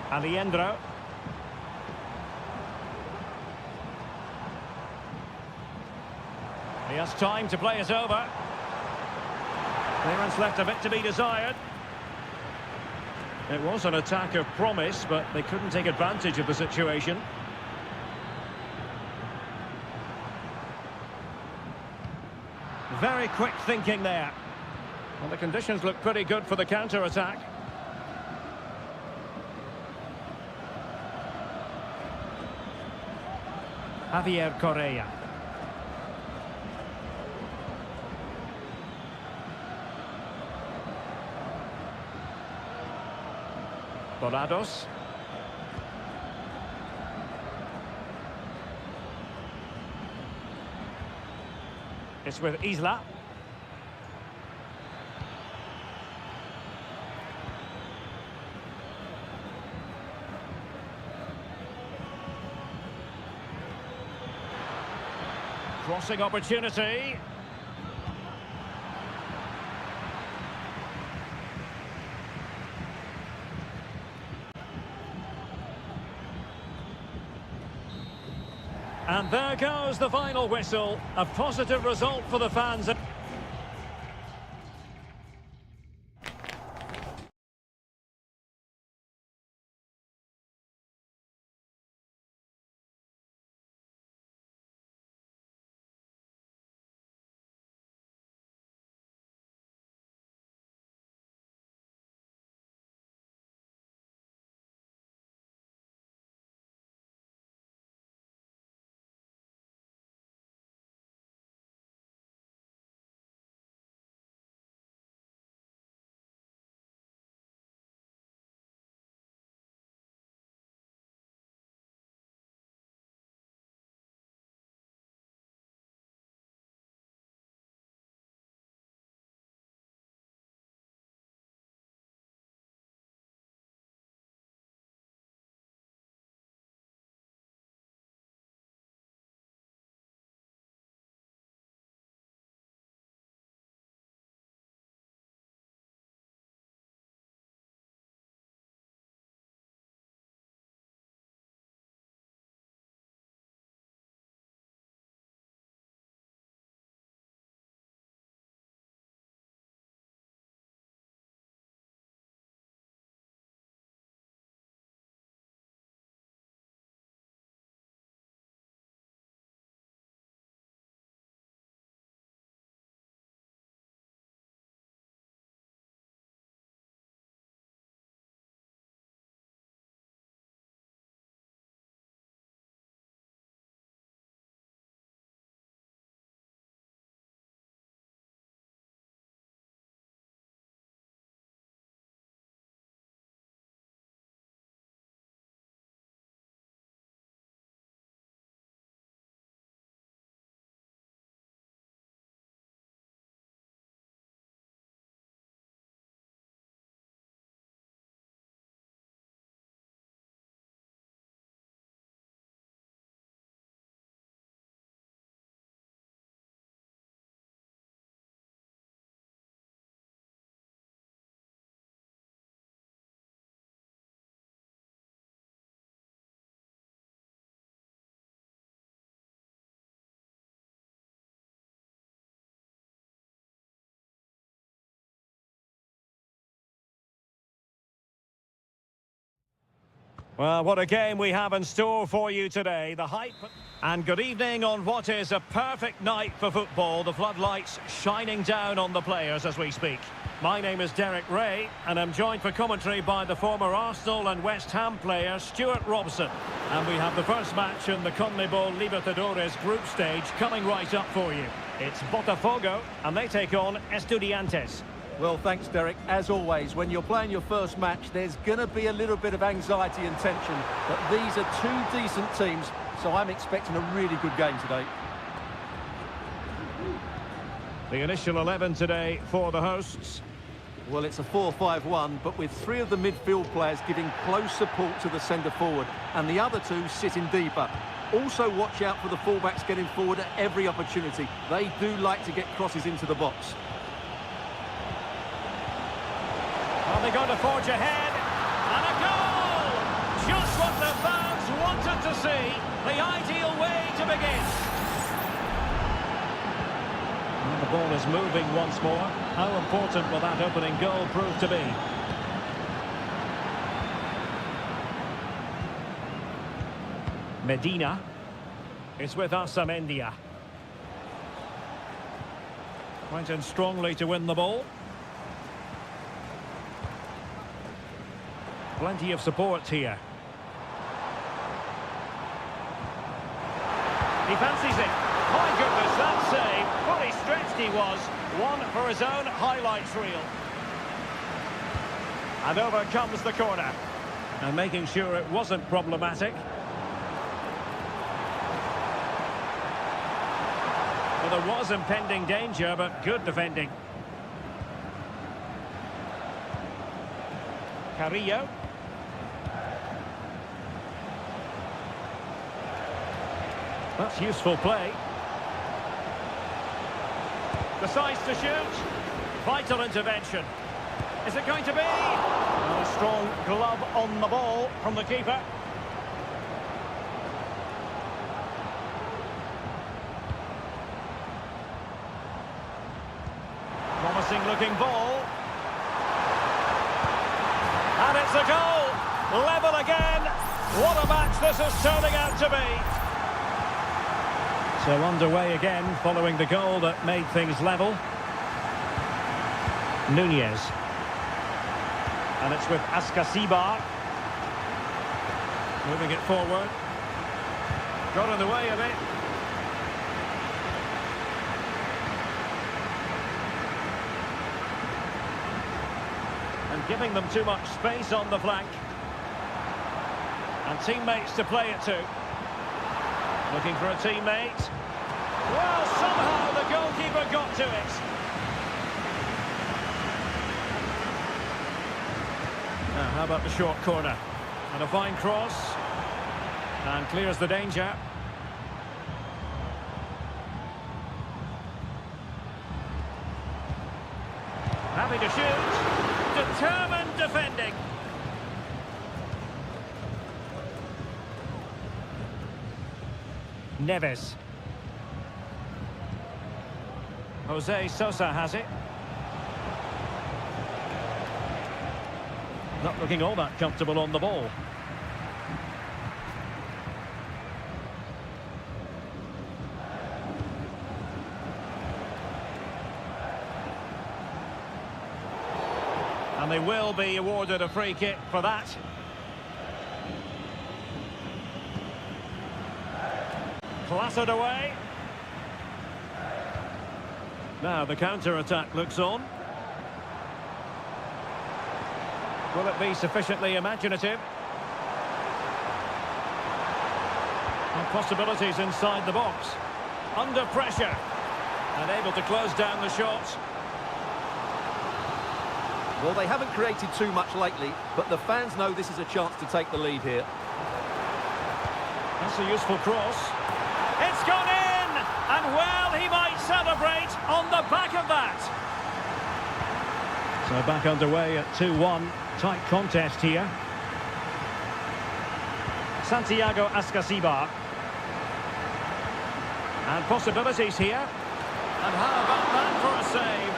Aliendro. He has time to play it over. Clearance left a bit to be desired. It was an attack of promise, but they couldn't take advantage of the situation. Very quick thinking there. Well, the conditions look pretty good for the counter-attack. Javier Correa. Volados. It's with Isla. Crossing opportunity. And there goes the final whistle. A positive result for the fans. Well, what a game we have in store for you today. The hype. And good evening on what is a perfect night for football. The floodlights shining down on the players as we speak. My name is Derek Ray, and I'm joined for commentary by the former Arsenal and West Ham player Stuart Robson. And we have the first match in the CONMEBOL Libertadores group stage coming right up for you. It's Botafogo, and they take on Estudiantes. Well, thanks, Derek. As always, when you're playing your first match, there's going to be a little bit of anxiety and tension. But these are two decent teams, so I'm expecting a really good game today. The initial 11 today for the hosts. Well, it's a 4-5-1, but with three of the midfield players giving close support to the centre-forward, and the other two sitting deeper. Also watch out for the fullbacks getting forward at every opportunity. They do like to get crosses into the box. Are they going to forge ahead? And a goal! Just what the fans wanted to see. The ideal way to begin. And the ball is moving once more. How important will that opening goal prove to be? Medina is with Amendia. Went in strongly to win the ball. Plenty of support here. He fancies it. My goodness, that save. Fully stretched he was. One for his own highlights reel. And over comes the corner. And making sure it wasn't problematic. Well, there was impending danger, but good defending. Carrillo. That's useful play. Decides to shoot. Vital intervention. Is it going to be? A strong glove on the ball from the keeper. Promising looking ball. And it's a goal. Level again. What a match this is turning out to be. So underway again, following the goal that made things level. Nunez. And it's with Ascasibar. Moving it forward. Got in the way of it. And giving them too much space on the flank. And teammates to play it to. Looking for a teammate. Well, somehow the goalkeeper got to it. Now, how about the short corner? And a fine cross. And clears the danger. Happy to shoot. Determined defending. Neves. Jose Sosa has it. Not looking all that comfortable on the ball. And they will be awarded a free kick for that. Clattered away. Now the counter-attack looks on. Will it be sufficiently imaginative? And possibilities inside the box. Under pressure. And able to close down the shot. Well, they haven't created too much lately, but the fans know this is a chance to take the lead here. That's a useful cross. It's gone in! And well, he might celebrate on the back of that. So back underway at 2-1. Tight contest here. Santiago Ascasibar. And possibilities here. And how about that for a save?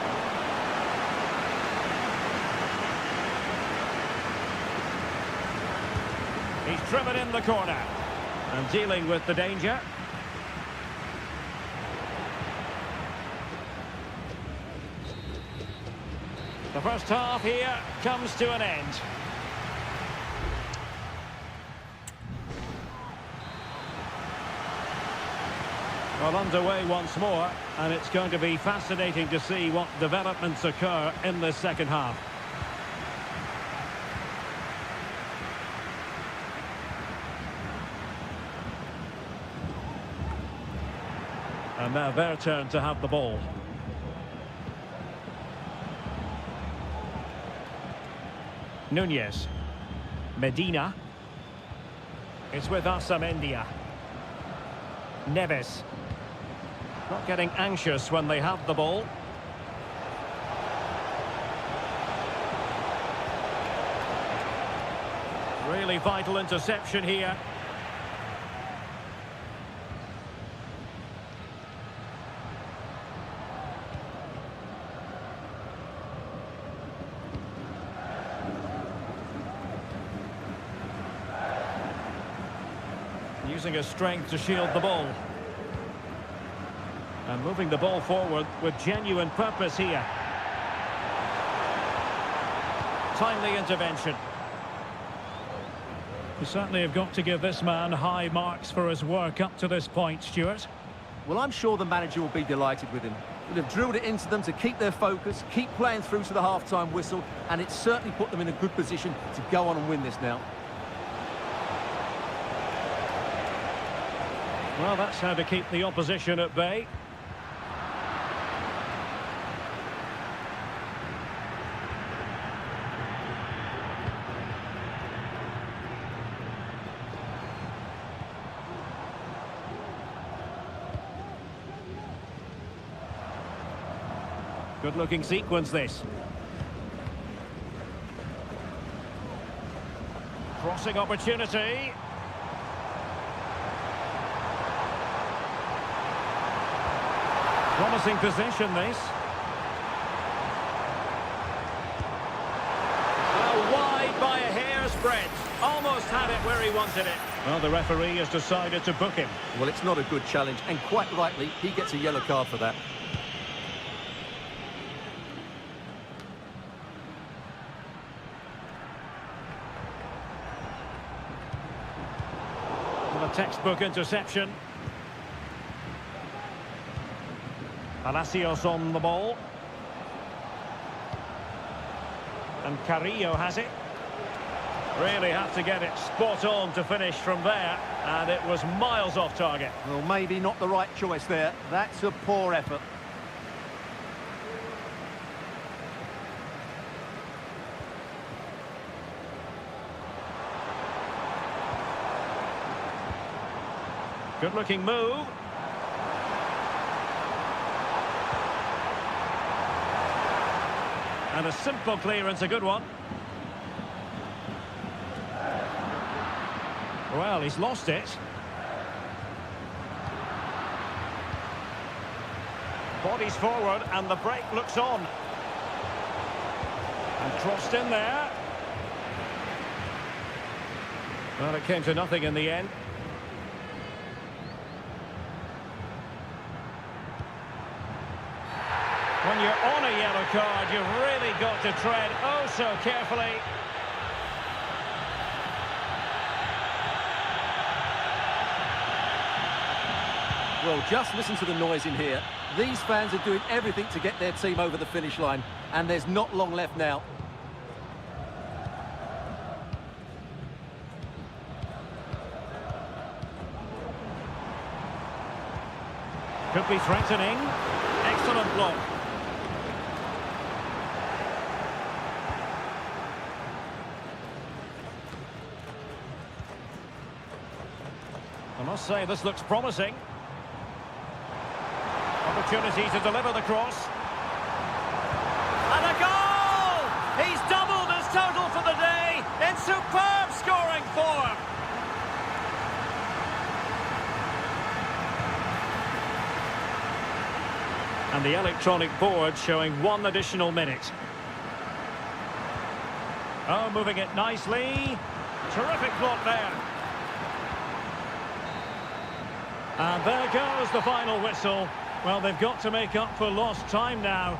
He's driven in the corner. And dealing with the danger. The first half here comes to an end. Well, underway once more, and it's going to be fascinating to see what developments occur in this second half. And now their turn to have the ball. Nunez. Medina. It's with Asamendia. Neves. Not getting anxious when they have the ball. Really vital interception here. Using his strength to shield the ball. And moving the ball forward with genuine purpose here. Timely intervention. You certainly have got to give this man high marks for his work up to this point, Stuart. Well, I'm sure the manager will be delighted with him. He'll have drilled it into them to keep their focus, keep playing through to the half-time whistle, and it's certainly put them in a good position to go on and win this now. Well, that's how to keep the opposition at bay. Good-looking sequence, this. Crossing opportunity. Promising possession, this. Wide by a hair's breadth. Almost had it where he wanted it. Well, the referee has decided to book him. Well, it's not a good challenge, and quite rightly, he gets a yellow card for that. Well, a textbook interception. Palacios on the ball. And Carrillo has it. Really have to get it spot on to finish from there. And it was miles off target. Well, maybe not the right choice there. That's a poor effort. Good-looking move. And a simple clearance, a good one. Well, he's lost it. Bodies forward, and the break looks on. And crossed in there. Well, it came to nothing in the end. When you're on a yellow card, you've really got to tread oh so carefully. Well, just listen to the noise in here. These fans are doing everything to get their team over the finish line, and there's not long left now. Could be threatening. Excellent block. I must say, this looks promising. Opportunity to deliver the cross. And a goal! He's doubled his total for the day in superb scoring form. And the electronic board showing 1 additional minute. Oh, moving it nicely. Terrific block there. And there goes the final whistle. Well, they've got to make up for lost time now.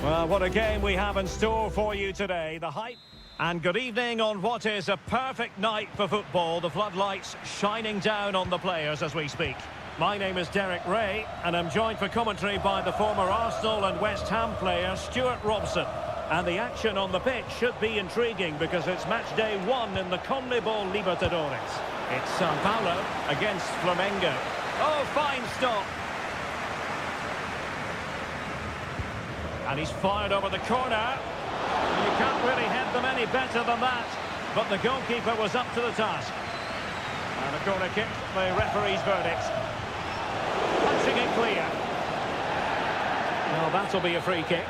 Well, what a game we have in store for you today. The hype. And good evening on what is a perfect night for football. The floodlights shining down on the players as we speak. My name is Derek Ray, and I'm joined for commentary by the former Arsenal and West Ham player Stuart Robson. And the action on the pitch should be intriguing because it's match day 1 in the CONMEBOL Libertadores. It's Sao Paulo against Flamengo. Oh, fine stop. And he's fired over the corner. You can't really head them any better than that. But the goalkeeper was up to the task. And a corner kick, the referee's verdict. Punching it clear. Well, that'll be a free kick.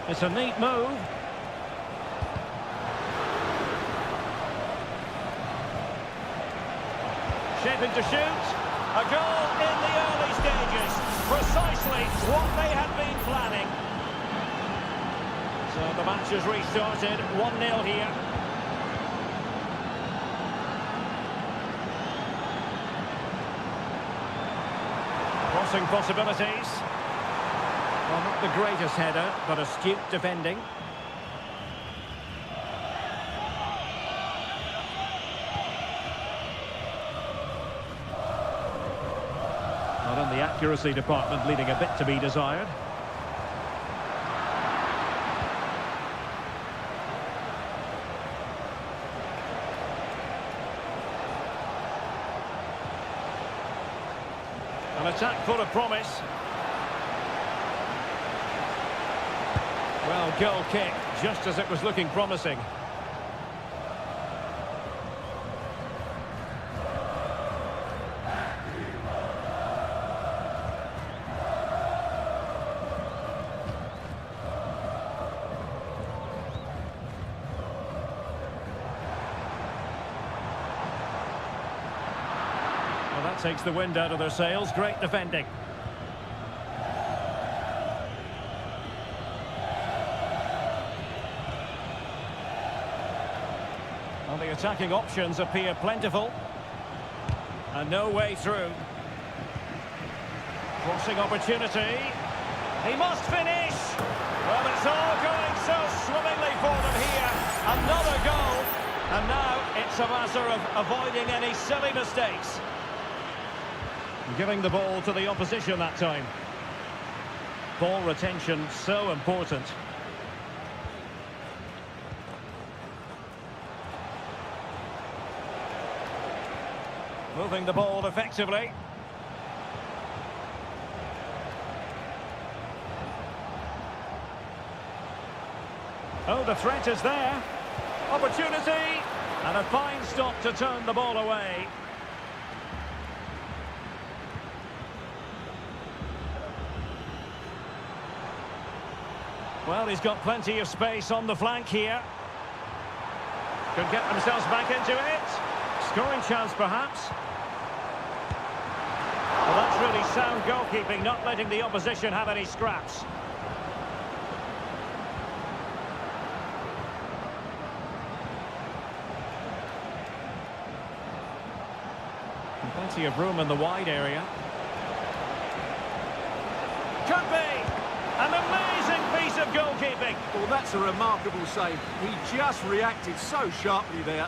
It's a neat move. Shaping to shoot. A goal in the early stages. Precisely what they had been planning. So the match has restarted. 1-0 here. Crossing possibilities. Well, not the greatest header, but astute defending. Not in the accuracy department, leaving a bit to be desired. An attack full of promise. Well, goal kick, just as it was looking promising. Well, that takes the wind out of their sails. Great defending. Well, the attacking options appear plentiful. And no way through. Crossing opportunity. He must finish! Well, it's all going so swimmingly for them here. Another goal. And now it's a matter of avoiding any silly mistakes. Giving the ball to the opposition that time. Ball retention so important. Moving the ball effectively. Oh, the threat is there. Opportunity. And a fine stop to turn the ball away. Well, he's got plenty of space on the flank here. Could get themselves back into it. Scoring chance, perhaps. Well, that's really sound goalkeeping, not letting the opposition have any scraps. Plenty of room in the wide area. Could be! An amazing piece of goalkeeping. Well, that's a remarkable save. He just reacted so sharply there.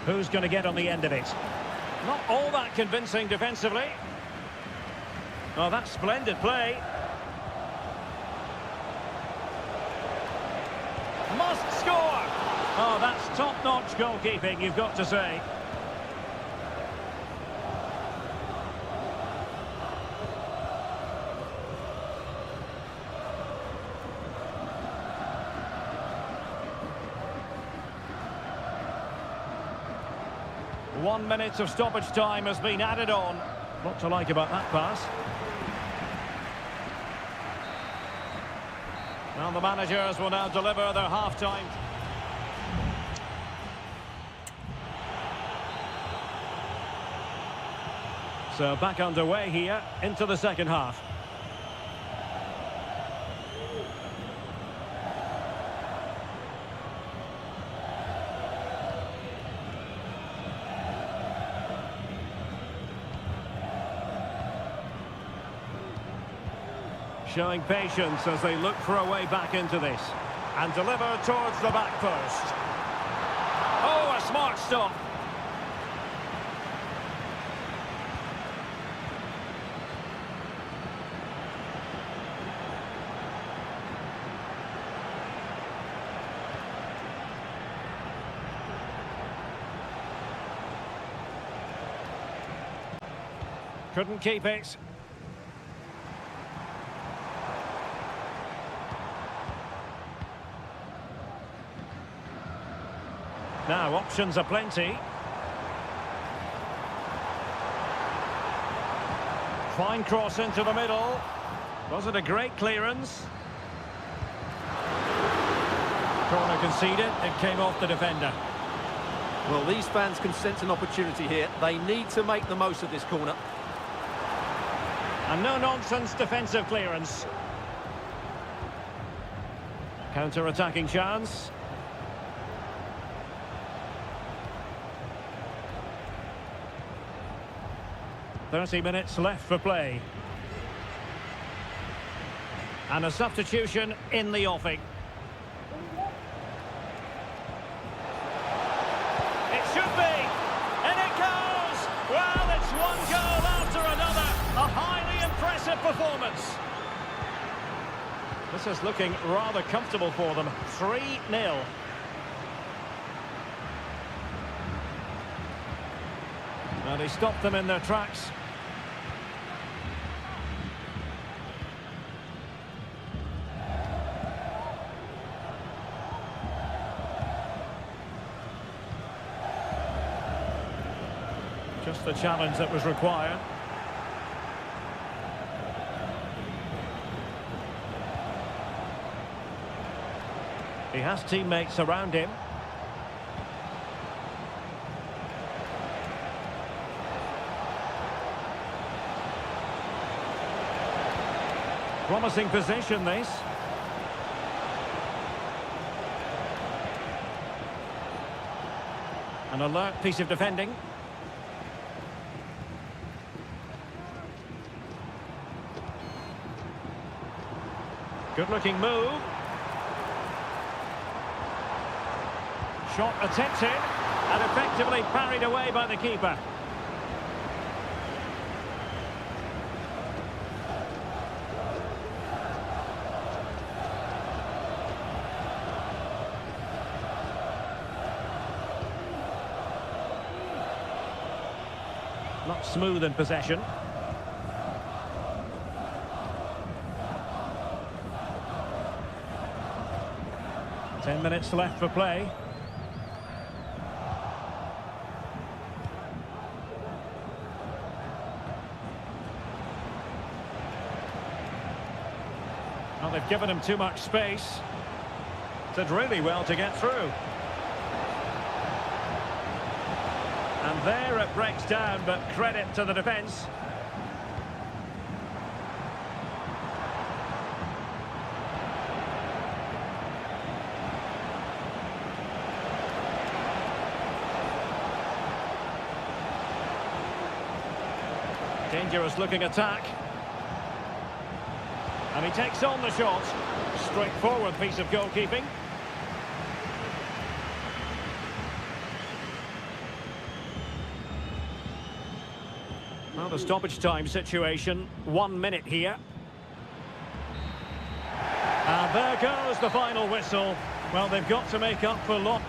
Who's going to get on the end of it? Not all that convincing defensively. Oh, that's splendid play. Must score! Oh, that's top-notch goalkeeping, you've got to say. One minute of stoppage time has been added on. What to like about that pass? Well, the managers will now deliver their half-time. So back underway here into the second half. Showing patience as they look for a way back into this. And deliver towards the back post. Oh, a smart stop. Couldn't keep it. Now, options are plenty. Fine cross into the middle. Was it a great clearance? Corner conceded. It came off the defender. Well, these fans can sense an opportunity here. They need to make the most of this corner. A no-nonsense defensive clearance. Counter-attacking chance. 30 minutes left for play. And a substitution in the offing. It should be! And it goes! Well, it's one goal after another. A highly impressive performance. This is looking rather comfortable for them. 3-0. Well, they stopped them in their tracks. Just the challenge that was required. He has teammates around him. Promising position, this. An alert piece of defending. Good-looking move. Shot attempted and effectively parried away by the keeper. Not smooth in possession. Ten minutes left for play. Well, they've given him too much space. Did really well to get through. And there it breaks down, but credit to the defence. Dangerous looking attack. And he takes on the shot. Straightforward piece of goalkeeping. Well, the stoppage time situation, 1 minute here. And there goes the final whistle. Well, they've got to make up for loss.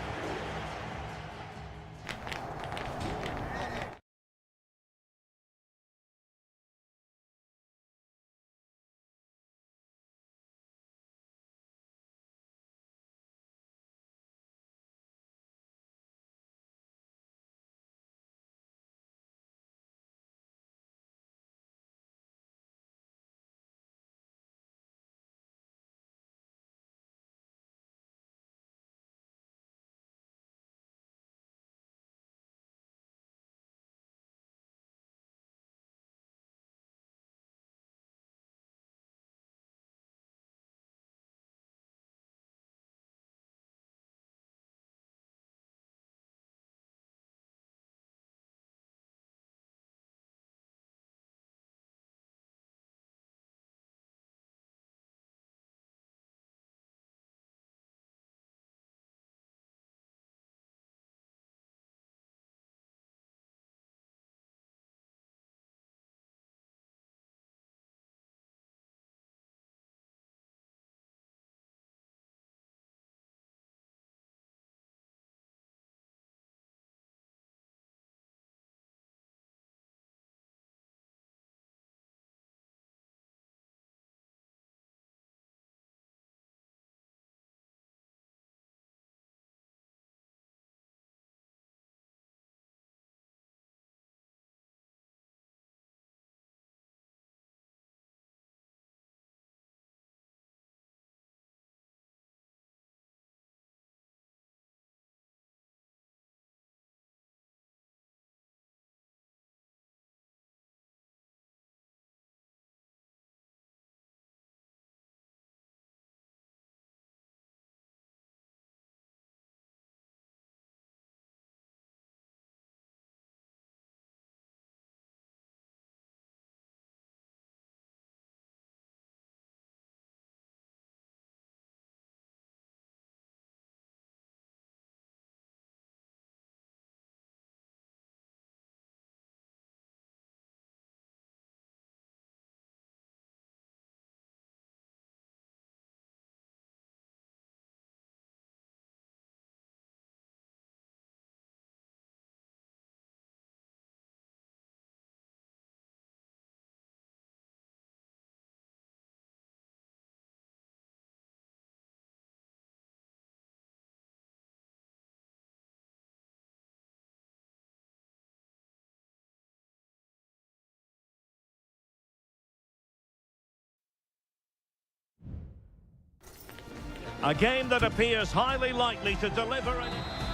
A game that appears highly likely to deliver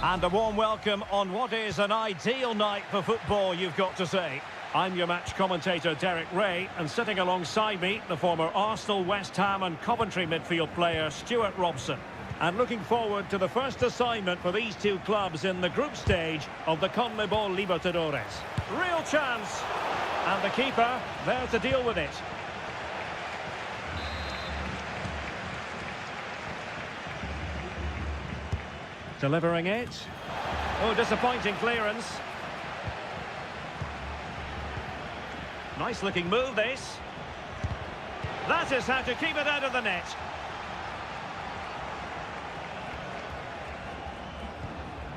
and a warm welcome on what is an ideal night for football, you've got to say. I'm your match commentator Derek Ray, and sitting alongside me, the former Arsenal, West Ham and Coventry midfield player Stuart Robson. And looking forward to the first assignment for these two clubs in the group stage of the CONMEBOL Libertadores. Real chance, and the keeper there to deal with it. Delivering it. Oh, disappointing clearance. Nice looking move, this. That is how to keep it out of the net.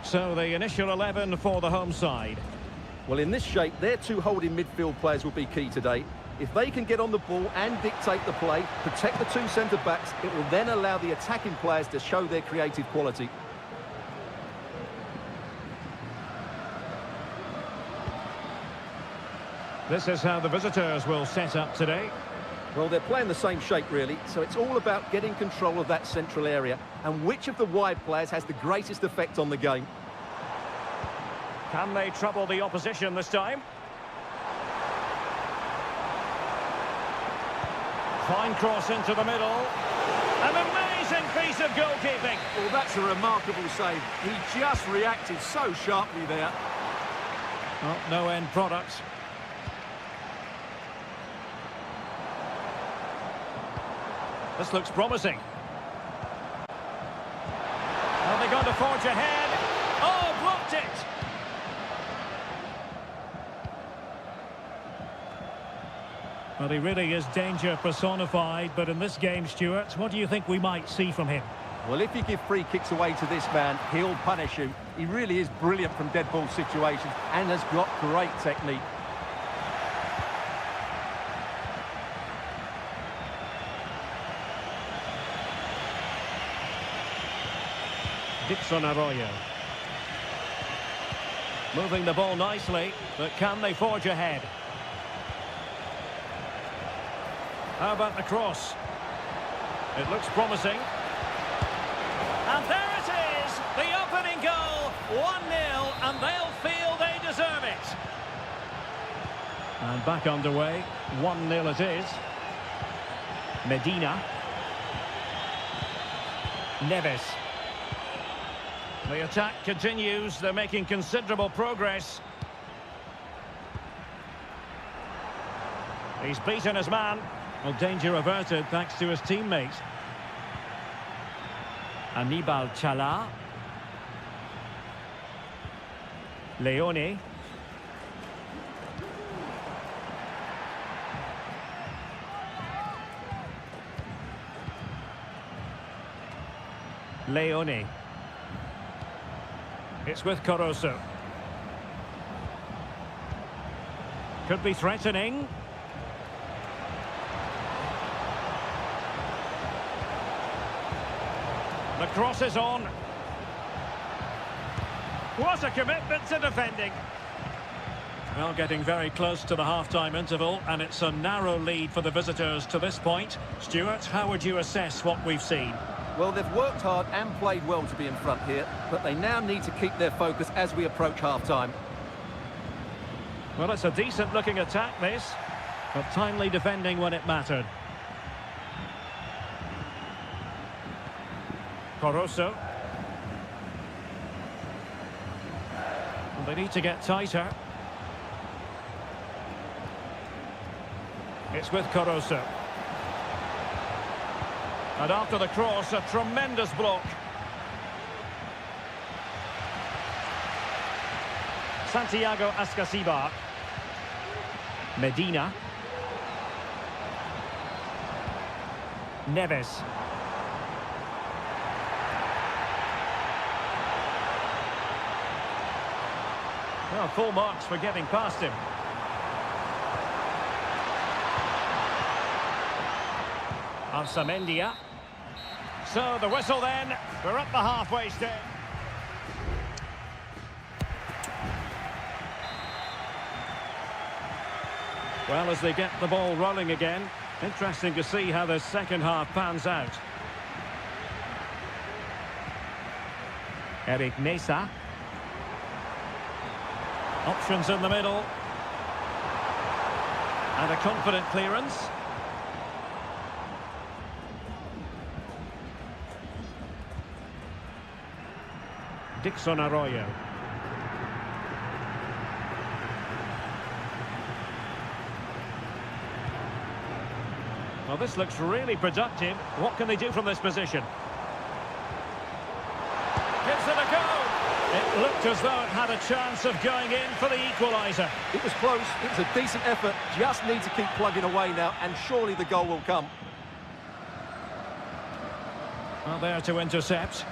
So the initial 11 for the home side. Well, in this shape, their two holding midfield players will be key today. If they can get on the ball and dictate the play, protect the two centre-backs, it will then allow the attacking players to show their creative quality. This is how the visitors will set up today. Well, they're playing the same shape, really, so it's all about getting control of that central area and which of the wide players has the greatest effect on the game. Can they trouble the opposition this time? Fine cross into the middle. An amazing piece of goalkeeping. Well, that's a remarkable save. He just reacted so sharply there. Well, no end product. This looks promising. Are they going to forge ahead? Oh, blocked it! Well, he really is danger personified, but in this game, Stuart, what do you think we might see from him? Well, if you give free kicks away to this man, he'll punish you. He really is brilliant from dead ball situations and has got great technique. Dixon Arroyo. Moving the ball nicely, but can they forge ahead? How about the cross? It looks promising. And there it is! The opening goal! 1-0, and they'll feel they deserve it. And back underway. 1-0 it is. Medina. Neves. The attack continues. They're making considerable progress. He's beaten his man. Well, danger averted thanks to his teammate. Anibal Chala. Leone. Leone. It's with Caruso. Could be threatening. The cross is on. What a commitment to defending. Well, getting very close to the half-time interval, and it's a narrow lead for the visitors to this point. Stuart, how would you assess what we've seen? Well, they've worked hard and played well to be in front here, but they now need to keep their focus as we approach half-time. Well, it's a decent-looking attack, this, but timely defending when it mattered. Caruso. And they need to get tighter. It's with Caruso. And after the cross, a tremendous block. Santiago Ascasibar. Medina. Neves. Well, full marks for getting past him. Arsamendia. So the whistle then. We're at the halfway stage. Well, as they get the ball rolling again, interesting to see how the second half pans out. Eric Mesa. Options in the middle. And a confident clearance. Dixon Arroyo. Well, this looks really productive. What can they do from this position? Gives it a go. It looked as though it had a chance of going in for the equaliser. It was close. It was a decent effort. Just need to keep plugging away now, and surely the goal will come. Well, there to intercept.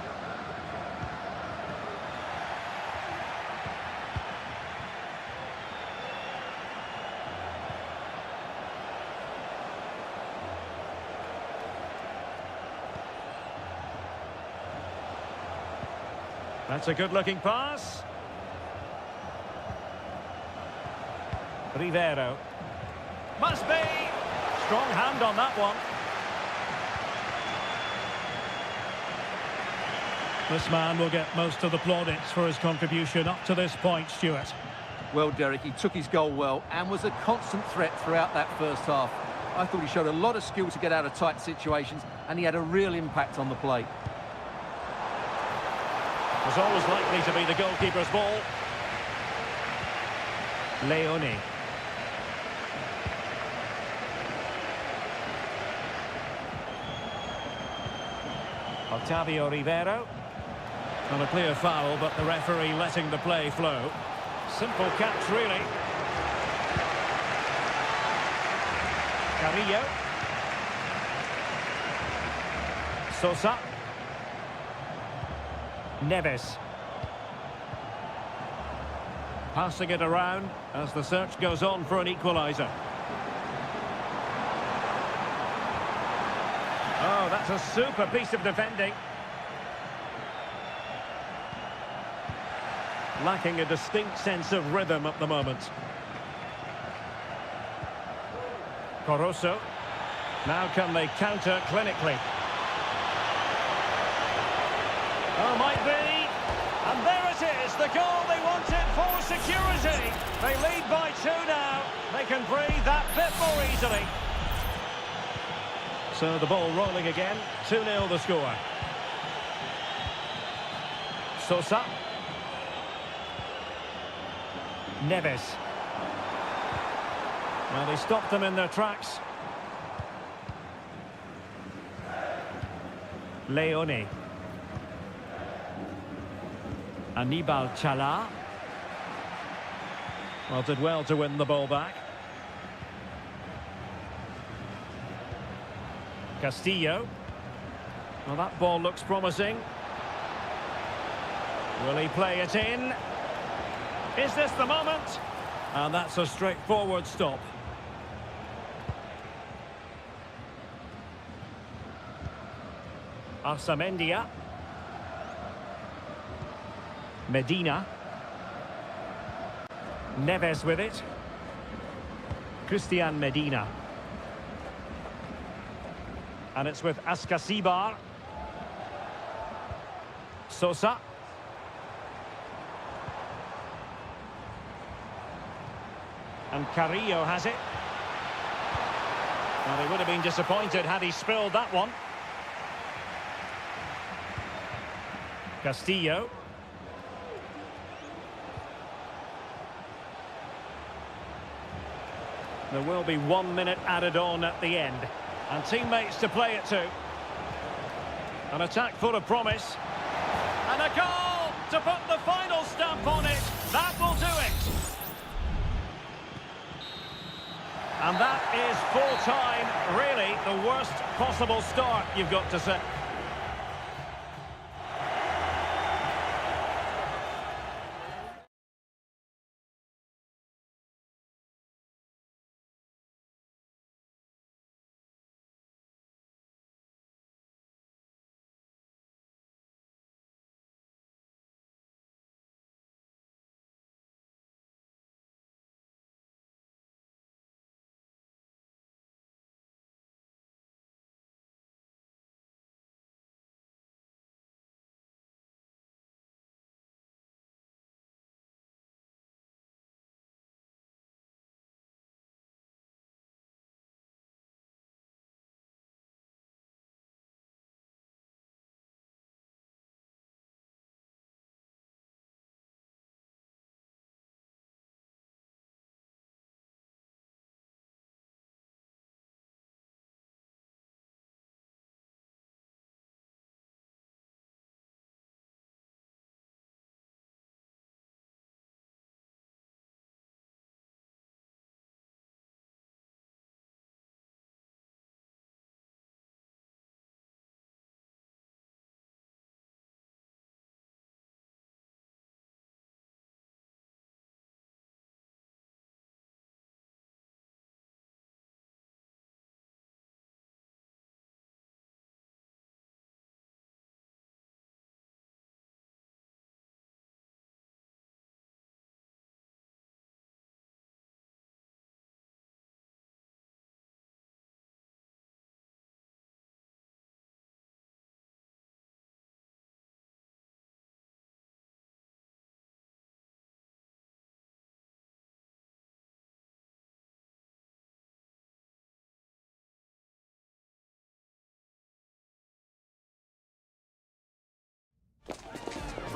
That's a good-looking pass. Rivero. Must be! Strong hand on that one. This man will get most of the plaudits for his contribution up to this point, Stuart. Well, Derek, he took his goal well and was a constant threat throughout that first half. I thought he showed a lot of skill to get out of tight situations, and he had a real impact on the play. It was always likely to be the goalkeeper's ball. Leone. Octavio Rivero. Not a clear foul, but the referee letting the play flow. Simple catch, really. Carrillo. Sosa. Neves. Passing it around as the search goes on for an equaliser. Oh, that's a super piece of defending. Lacking a distinct sense of rhythm at the moment. Corosso. Now can they counter clinically? Oh, might be. And there it is, the goal they wanted for security. They lead by 2 now. They can breathe that bit more easily. So the ball rolling again. 2-0 the score. Sosa. Neves. Well, they stopped them in their tracks. Leone. Anibal Chala. Well, did well to win the ball back. Castillo. Well, that ball looks promising. Will he play it in? Is this the moment? And that's a straightforward stop. Arsamendia. Medina. Neves with it. Christian Medina. And it's with Ascasibar. Sosa. And Carrillo has it. Well, he would have been disappointed had he spilled that one. Castillo. There will be 1 minute added on at the end. And teammates to play it to. An attack full of promise. And a goal to put the final stamp on it. That will do it. And that is full time. Really, the worst possible start, you've got to say.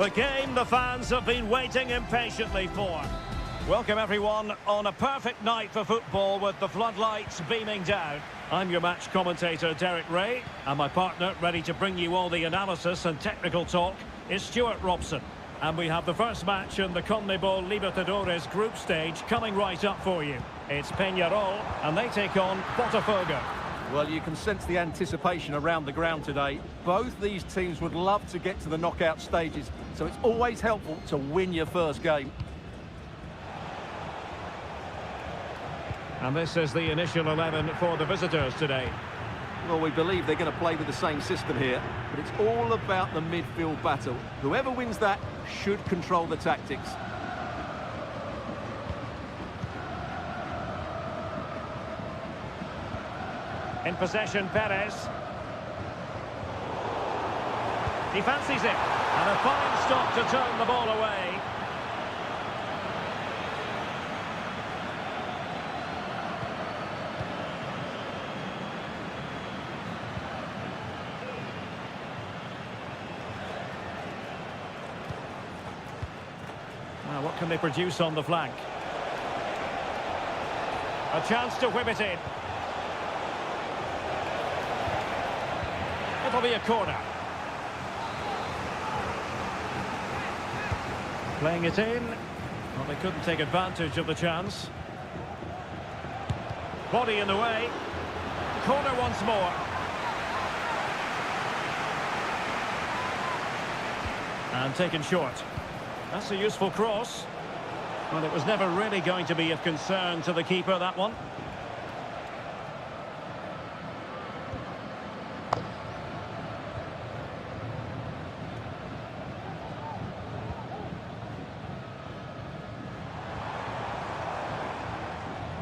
The game the fans have been waiting impatiently for. Welcome everyone on a perfect night for football with the floodlights beaming down. I'm your match commentator Derek Ray, and my partner ready to bring you all the analysis and technical talk is Stuart Robson. And we have the first match in the CONMEBOL Libertadores group stage coming right up for you. It's Peñarol, and they take on Botafogo. Well, you can sense the anticipation around the ground today. Both these teams would love to get to the knockout stages, so it's always helpful to win your first game. And this is the initial 11 for the visitors today. Well, we believe they're going to play with the same system here, but it's all about the midfield battle. Whoever wins that should control the tactics. In possession, Perez. He fancies it. And a fine stop to turn the ball away. Now, what can they produce on the flank? A chance to whip it in. It'll be a corner. Playing it in. Well, they couldn't take advantage of the chance. Body in the way. Corner once more. And taken short. That's a useful cross. Well, it was never really going to be of concern to the keeper, that one.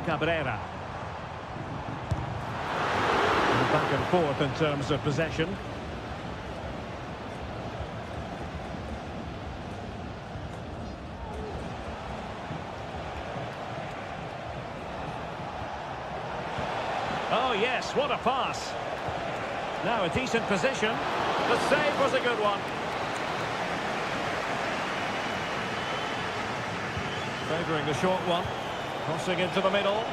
Cabrera. And back and forth in terms of possession. Oh yes, what a pass. Now a decent position. The save was a good one. Favouring the short one. Crossing into the middle.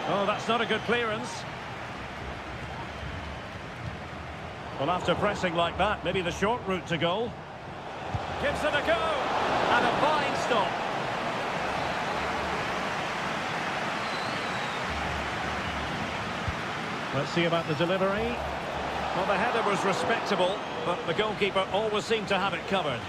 Oh, that's not a good clearance. Well, after pressing like that, maybe the short route to goal. Gives it a go. And a fine stop. Let's see about the delivery. Well, the header was respectable, but the goalkeeper always seemed to have it covered.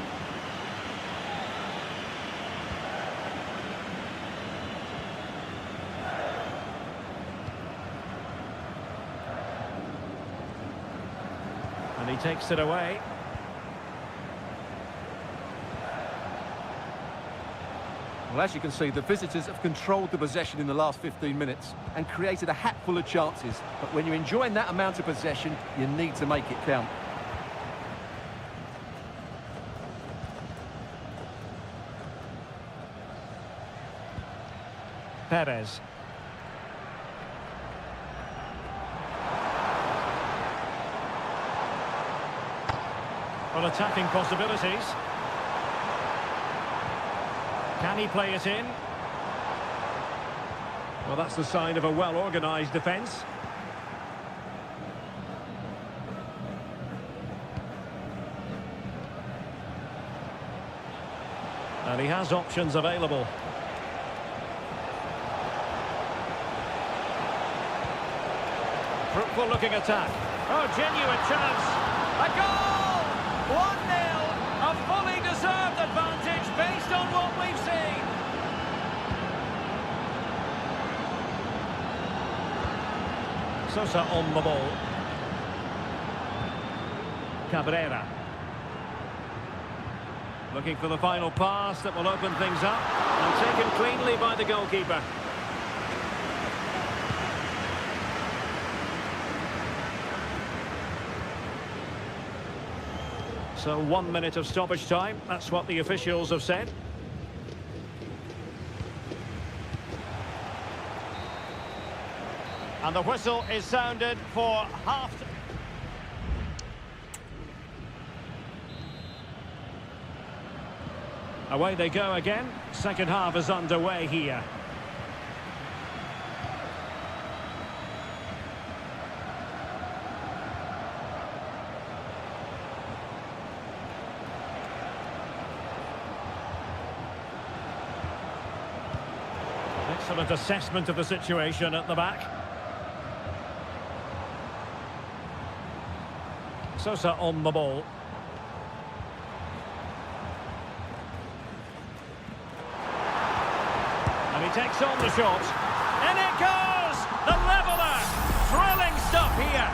And he takes it away. Well, as you can see, the visitors have controlled the possession in the last 15 minutes and created a hatful of chances. But when you're enjoying that amount of possession, you need to make it count. Perez. Well, attacking possibilities. Can he play it in? Well, that's the sign of a well-organised defence. And he has options available. Fruitful looking attack. Oh, genuine chance. A goal! 1-0. A fully deserved advantage based on what we've seen. Sosa on the ball. Cabrera. Looking for the final pass that will open things up. And taken cleanly by the goalkeeper. So 1 minute of stoppage time. That's what the officials have said. And the whistle is sounded for half. Away they go again. Second half is underway here. Excellent assessment of the situation at the back. Sosa on the ball. And he takes on the shot. And it goes! The leveller! Thrilling stuff here.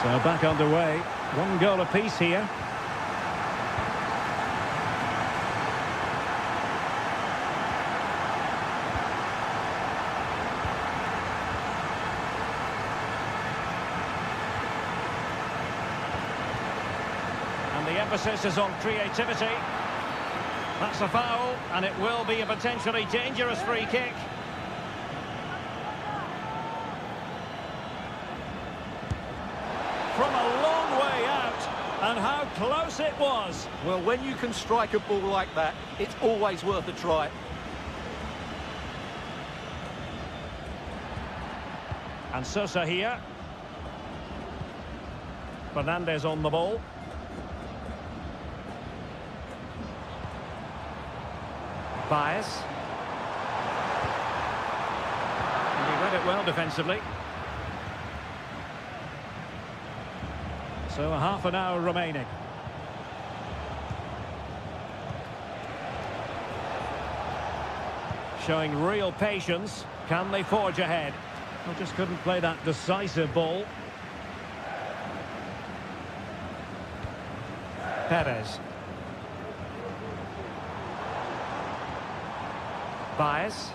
So back underway. One goal apiece here. The emphasis is on creativity. That's a foul, and it will be a potentially dangerous free kick. From a long way out, and how close it was. Well, when you can strike a ball like that, it's always worth a try. And Sosa here. Fernandez on the ball. Bias. And he read it well defensively. So a half an hour remaining. Showing real patience. Can they forge ahead? Well, just couldn't play that decisive ball. Perez. Bias,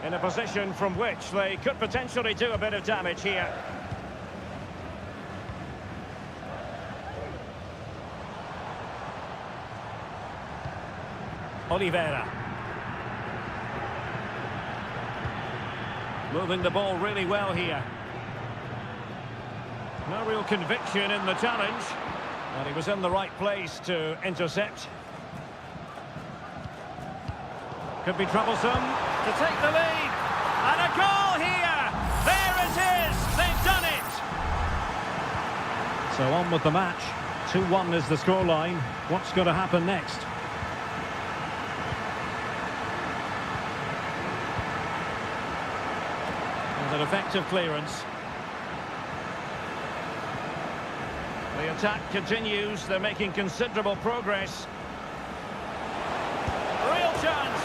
in a position from which they could potentially do a bit of damage here. Oliveira. Moving the ball really well here. No real conviction in the challenge. And he was in the right place to intercept. Could be troublesome to take the lead. And a goal here! There it is! They've done it! So on with the match. 2-1 is the scoreline. What's going to happen next? With an effective clearance. The attack continues. They're making considerable progress. Real chance!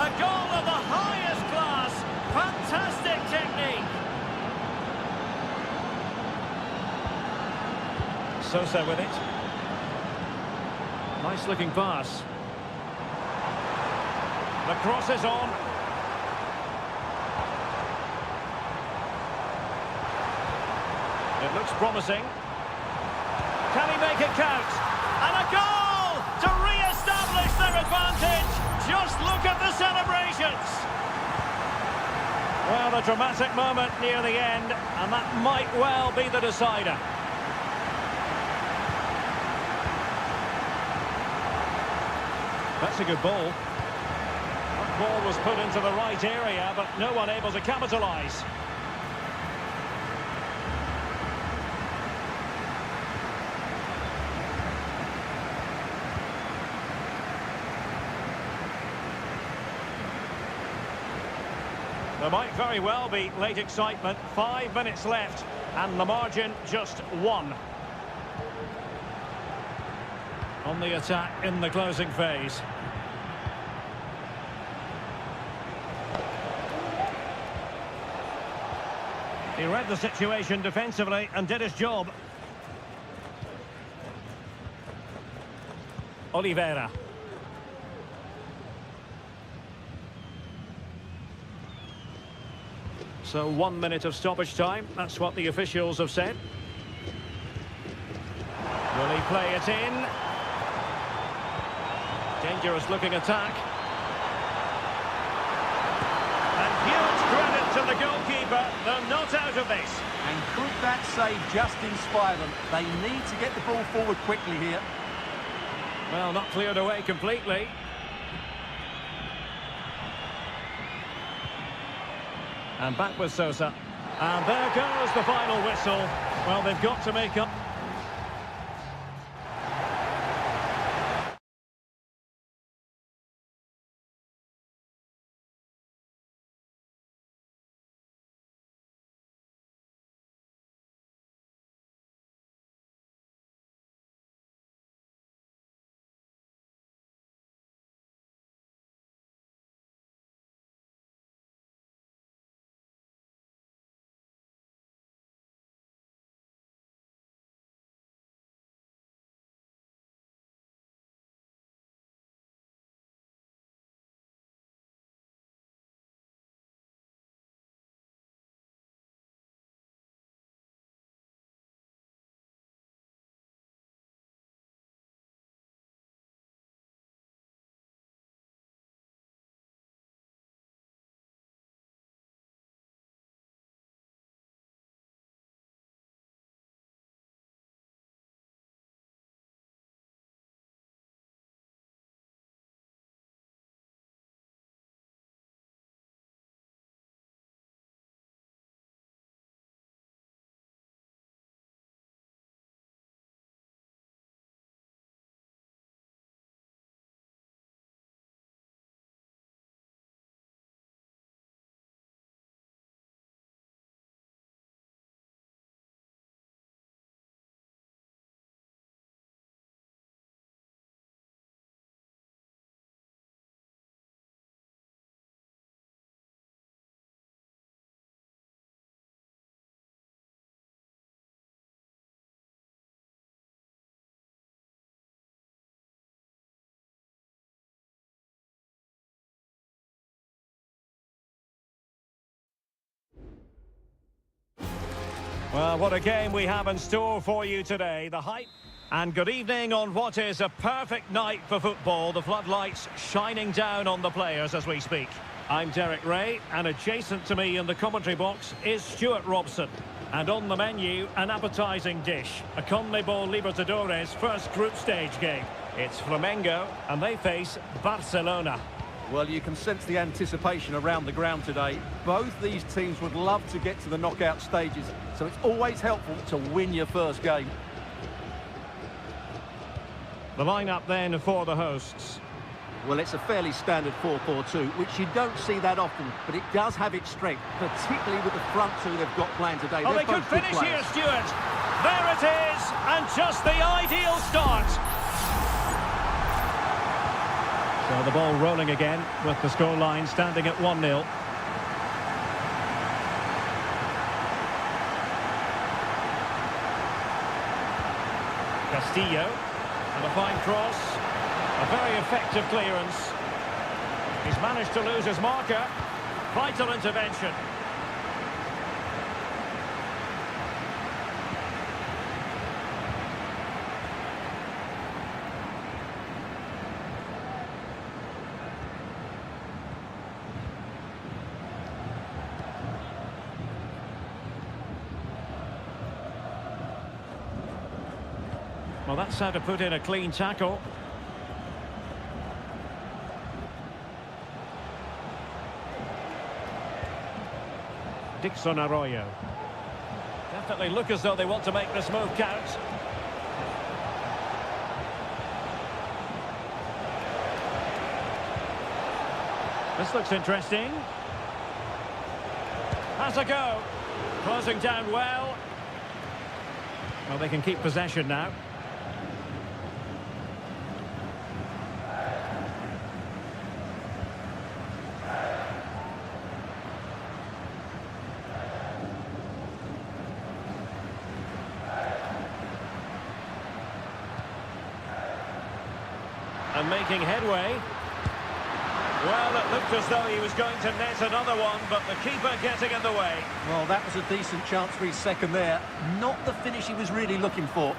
A goal of the highest class. Fantastic technique. Sosa with it. Nice looking pass. The cross is on. It looks promising. Can he make it count? And a goal to re-establish their advantage. Just look at the celebrations. Well, a dramatic moment near the end, and that might well be the decider. That's a good ball. That ball was put into the right area, but no one able to capitalise. There might very well be late excitement. 5 minutes left, and the margin just 1. On the attack in the closing phase. He read the situation defensively and did his job. Oliveira. So 1 minute of stoppage time. That's what the officials have said. Will he play it in? Dangerous looking attack. And huge credit to to the goalkeeper. They're not out of this. And could that save just inspire them? They need to get the ball forward quickly here. Well, not cleared away completely. And back with Sosa. And there goes the final whistle. Well, they've got to make up. Well, what a game we have in store for you today. The hype. And good evening on what is a perfect night for football. The floodlights shining down on the players as we speak. I'm Derek Ray, and adjacent to me in the commentary box is Stuart Robson. And on the menu, an appetising dish. A CONMEBOL Libertadores first group stage game. It's Flamengo, and they face Barcelona. Well, you can sense the anticipation around the ground today. Both these teams would love to get to the knockout stages, so it's always helpful to win your first game. The lineup then for the hosts. Well, it's a fairly standard 4-4-2, which you don't see that often, but it does have its strength, particularly with the front two they've got playing today. Oh, they could finish here, Stuart. There it is, and just the ideal start. So the ball rolling again with the scoreline standing at 1-0. Castillo, and a fine cross. A very effective clearance. He's managed to lose his marker. Vital intervention. Well, that's how to put in a clean tackle. Dixon Arroyo. Definitely look as though they want to make this move count. This looks interesting. Has a go. Closing down well. Well, they can keep possession now. And making headway. Well, it looked as though he was going to net another one, but the keeper getting in the way. Well, that was a decent chance for his second there. Not the finish he was really looking for.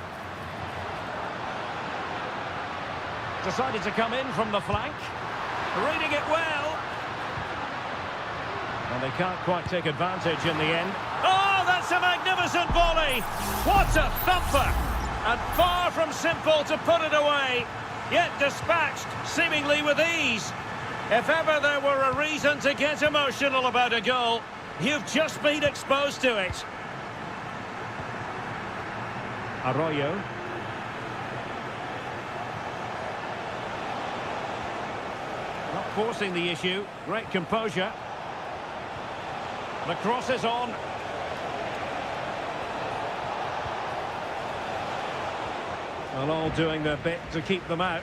Decided to come in from the flank. Reading it well. And they can't quite take advantage in the end. Oh, that's a magnificent volley! What a thumper! And far from simple to put it away, yet dispatched seemingly with ease. If ever there were a reason to get emotional about a goal, you've just been exposed to it. Arroyo. Not forcing the issue. Great composure. The cross is on. Well, all doing their bit to keep them out.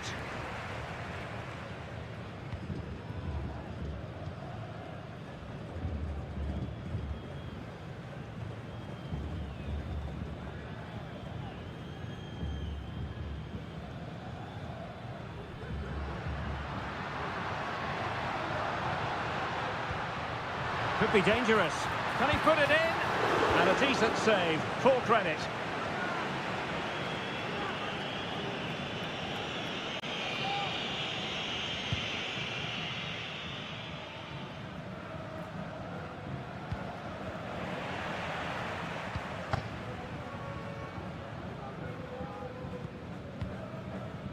Could be dangerous. Can he put it in? And a decent save. Full credit.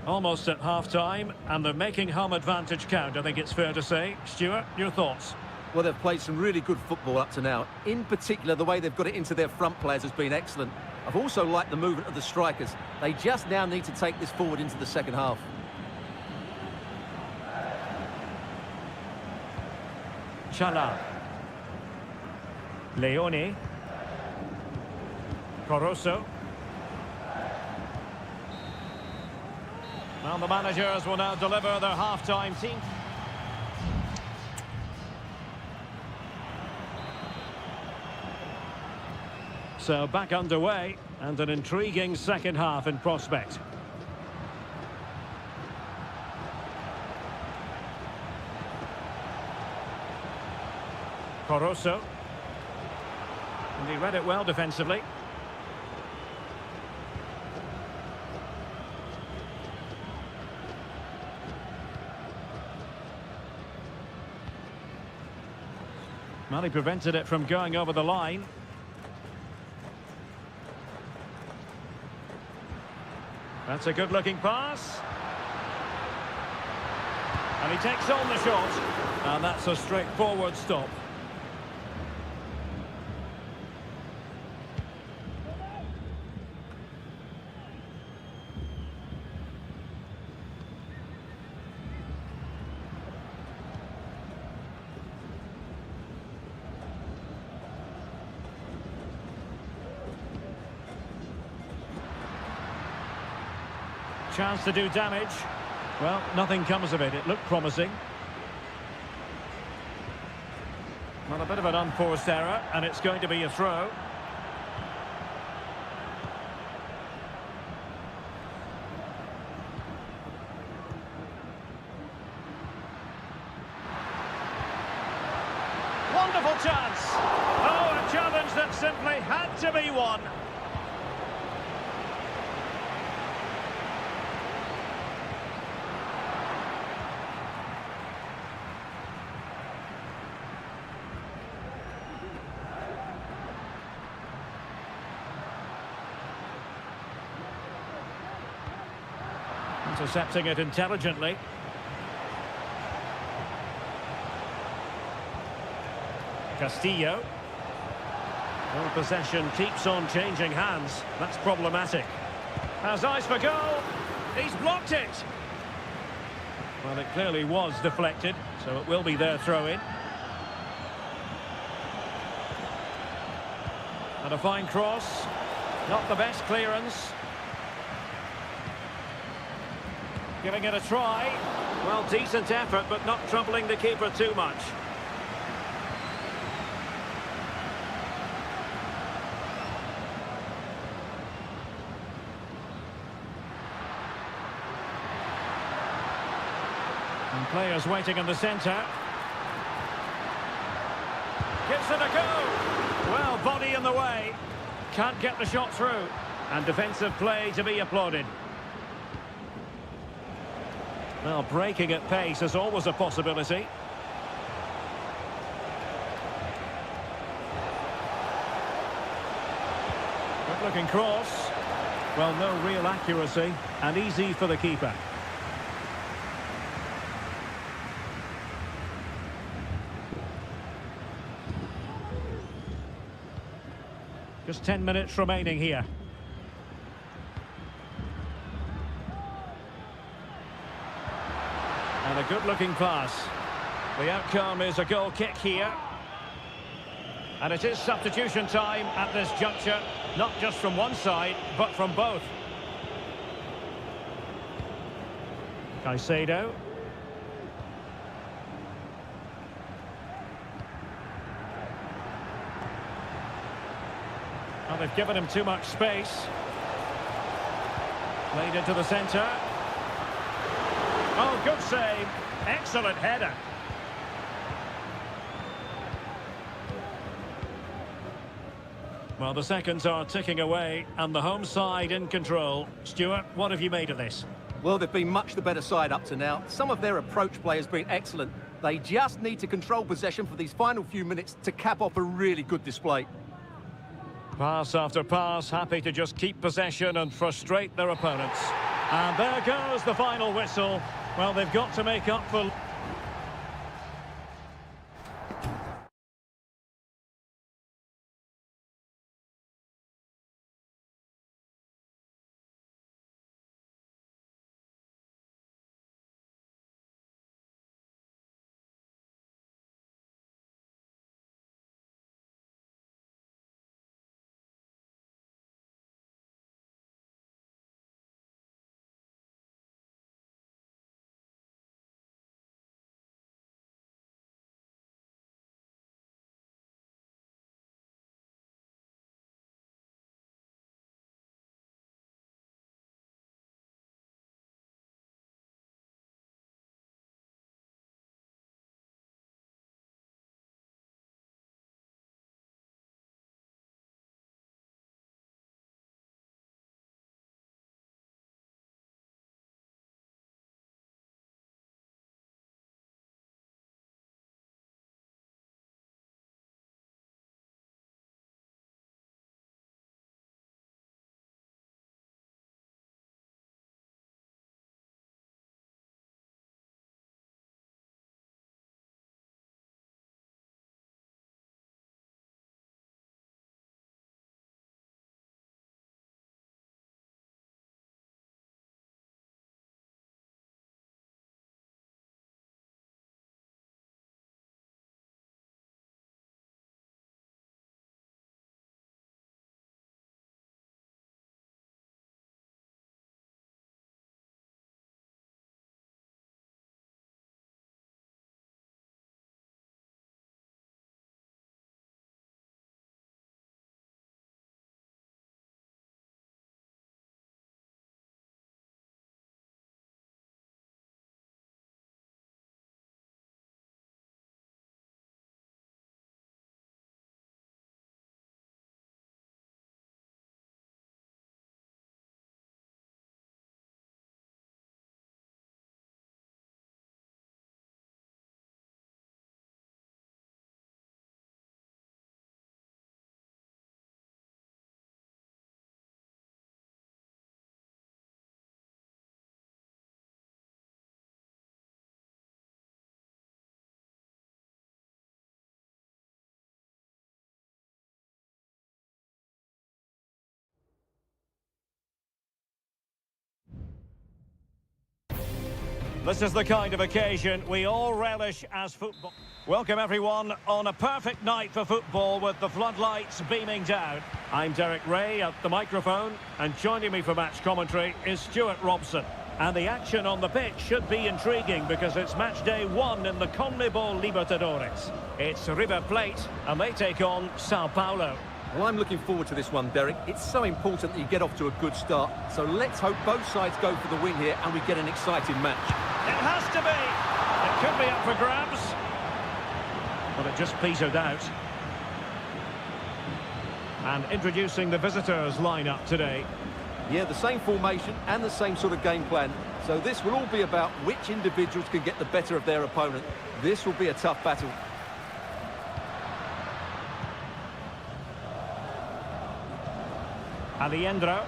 Almost at half-time, and they're making home advantage count, I think it's fair to say. Stuart, your thoughts? Well, they've played some really good football up to now. In particular, the way they've got it into their front players has been excellent. I've also liked the movement of the strikers. They just now need to take this forward into the second half. Chala. Leone. Corosso. Well, the managers will now deliver their half-time team. So back underway, and an intriguing second half in prospect. Corosso. And he read it well defensively. Well, he prevented it from going over the line. That's a good-looking pass. And he takes on the shot. And that's a straightforward stop. Chance to do damage. Well, nothing comes of it. It looked promising. Well, a bit of an unforced error, and it's going to be a throw. Wonderful chance. Oh, a challenge that simply had to be won. Intercepting it intelligently. Castillo. Well, possession keeps on changing hands. That's problematic. Has eyes for goal. He's blocked it. Well, it clearly was deflected, so it will be their throw-in. And a fine cross. Not the best clearance. Giving it a try. Well, decent effort, but not troubling the keeper too much. And players waiting in the centre. Gives it a go. Well, body in the way. Can't get the shot through. And defensive play to be applauded. Well, breaking at pace is always a possibility. good-looking cross. Well, no real accuracy, and easy for the keeper. Just 10 minutes remaining here. And a good-looking pass. The outcome is a goal kick here. And it is substitution time at this juncture, not just from one side, but from both. Caicedo. Well, they've given him too much space. Played into the centre. Oh, good save. Excellent header. Well, the seconds are ticking away, and the home side in control. Stuart, what have you made of this? Well, they've been much the better side up to now. Some of their approach play has been excellent. They just need to control possession for these final few minutes to cap off a really good display. Pass after pass, happy to just keep possession and frustrate their opponents. And there goes the final whistle. Well, they've got to make up for... This is the kind of occasion we all relish as football. Welcome everyone on a perfect night for football with the floodlights beaming down. I'm Derek Ray at the microphone, and joining me for match commentary is Stuart Robson. And the action on the pitch should be intriguing because it's match day 1 in the CONMEBOL Libertadores. It's River Plate and they take on Sao Paulo. Well, I'm looking forward to this one, Derek. It's so important that you get off to a good start. So let's hope both sides go for the win here and we get an exciting match. It has to be. It could be up for grabs. But it just petered out. And introducing the visitors lineup today. Yeah, the same formation and the same sort of game plan. So this will all be about which individuals can get the better of their opponent. This will be a tough battle. Alejandro.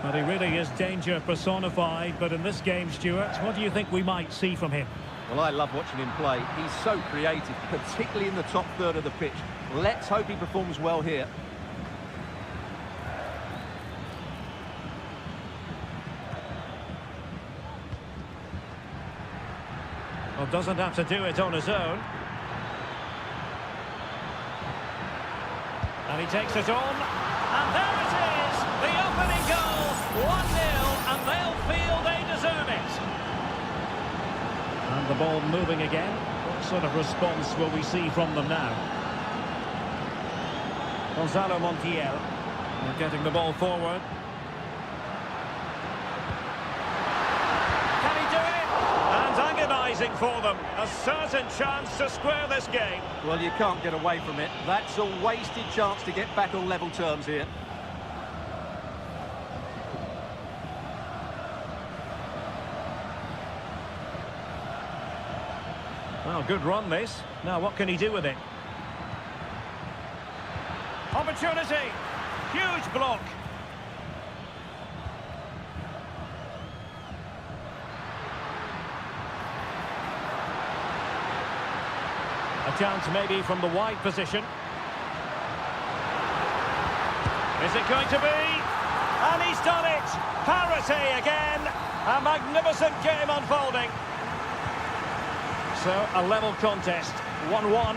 But he really is danger personified. But in this game, Stuart, what do you think we might see from him? Well, I love watching him play. He's so creative, particularly in the top third of the pitch. Let's hope he performs well here. Well, doesn't have to do it on his own. And he takes it on. And there it is! The opening goal! 1-0, and they'll feel they deserve it. And the ball moving again. What sort of response will we see from them now? Gonzalo Montiel. We're getting the ball forward. Can he do it? And agonising for them. A certain chance to square this game. Well, you can't get away from it. That's a wasted chance to get back on level terms here. Well, good run this. Now what can he do with it? Opportunity! Huge block! A chance maybe from the wide position. Is it going to be? And he's done it! Parity again! A magnificent game unfolding. So, a level contest, 1-1.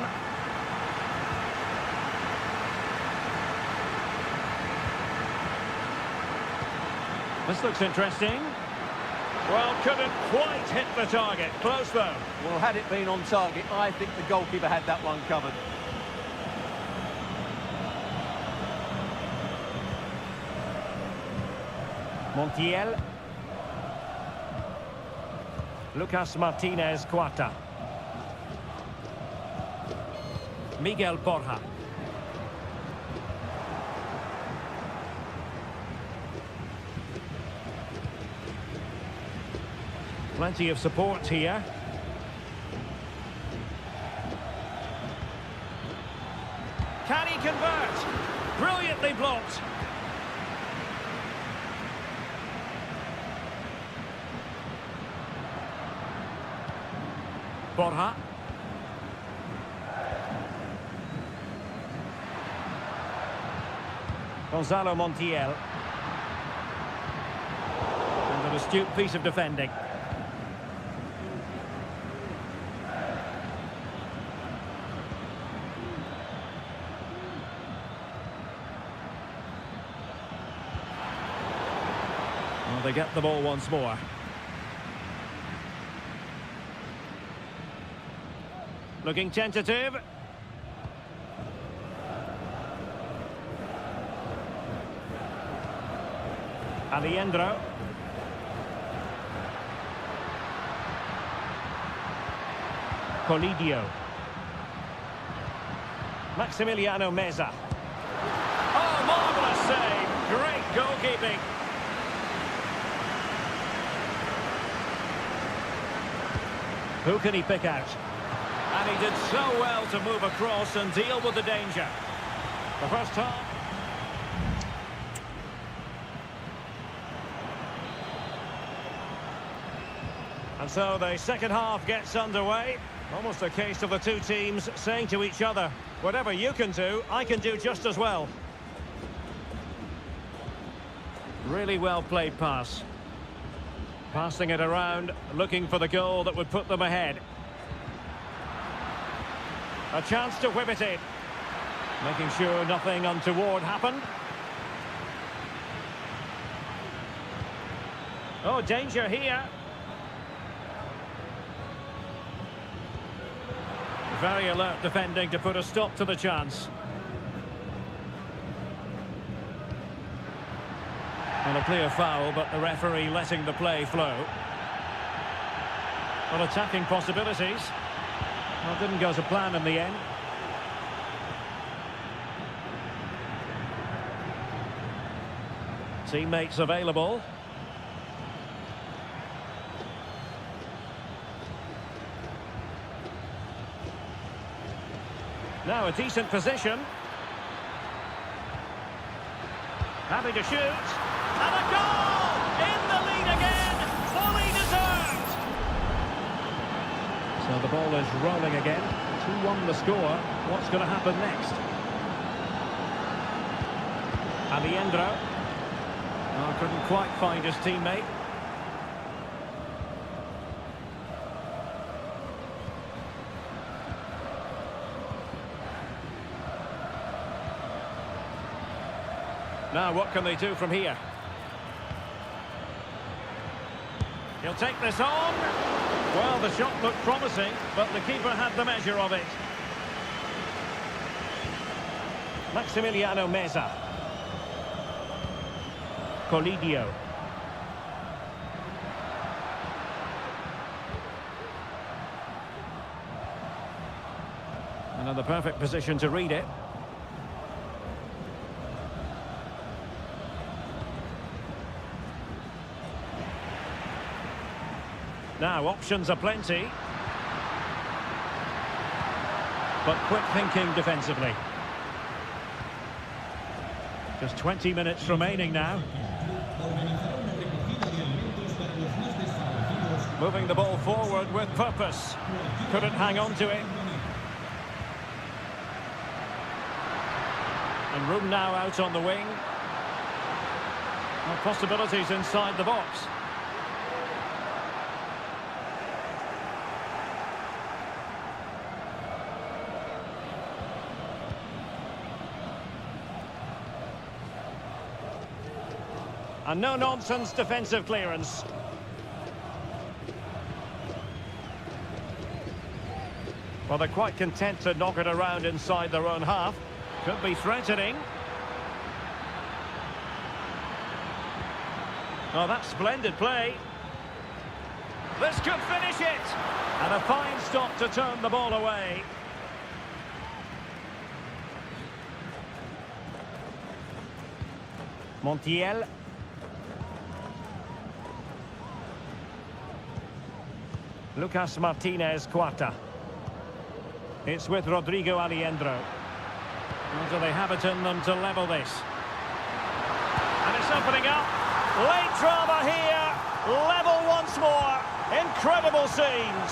This looks interesting. Well, couldn't quite hit the target. Close, though. Well, had it been on target, I think the goalkeeper had that one covered. Montiel. Lucas Martinez Cuarta. Miguel Borja. Plenty of support here. Can he convert? Brilliantly blocked. Borja. Gonzalo Montiel. And an astute piece of defending. Well, they get the ball once more. Looking tentative. Alejandro. Colidio. Maximiliano Meza. Oh, marvellous save. Great goalkeeping. Who can he pick out? And he did so well to move across and deal with the danger. The first half. And so the second half gets underway. Almost a case of the two teams saying to each other, whatever you can do, I can do just as well. Really well played pass. Passing it around, looking for the goal that would put them ahead. A chance to whip it in. Making sure nothing untoward happened. Oh, danger here. Very alert defending to put a stop to the chance. Well, a clear foul, but the referee letting the play flow. Well, attacking possibilities. Well, didn't go to plan in the end. Teammates available. Now a decent position. Happy to shoot. And a goal! In the lead again! Fully deserved! So the ball is rolling again. 2-1 the score. What's going to happen next? Alejandro. Oh, couldn't quite find his teammate. Now, what can they do from here? He'll take this on. Well, the shot looked promising, but the keeper had the measure of it. Maximiliano Meza. Colidio. Another perfect position to read it. Now, options are plenty. But quick thinking defensively. Just 20 minutes remaining now. Moving the ball forward with purpose. Couldn't hang on to it. And room now out on the wing. Well, possibilities inside the box. And no-nonsense defensive clearance. Well, they're quite content to knock it around inside their own half. Could be threatening. Oh, that's splendid play. This could finish it. And a fine stop to turn the ball away. Montiel. Lucas Martinez Cuarta. It's with Rodrigo Alejandro. Or do they have it in them to level this? And it's opening up. Late drama here. Level once more. Incredible scenes.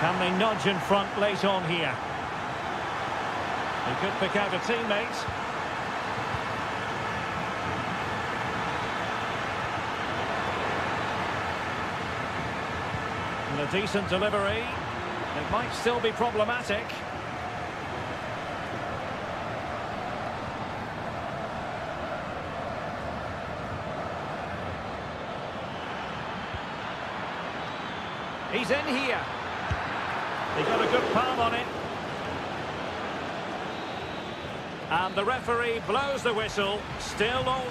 Can they nudge in front late on here? They could pick out a teammate. And a decent delivery. It might still be problematic. He's in here. They got a good palm on it. And the referee blows the whistle. Still all...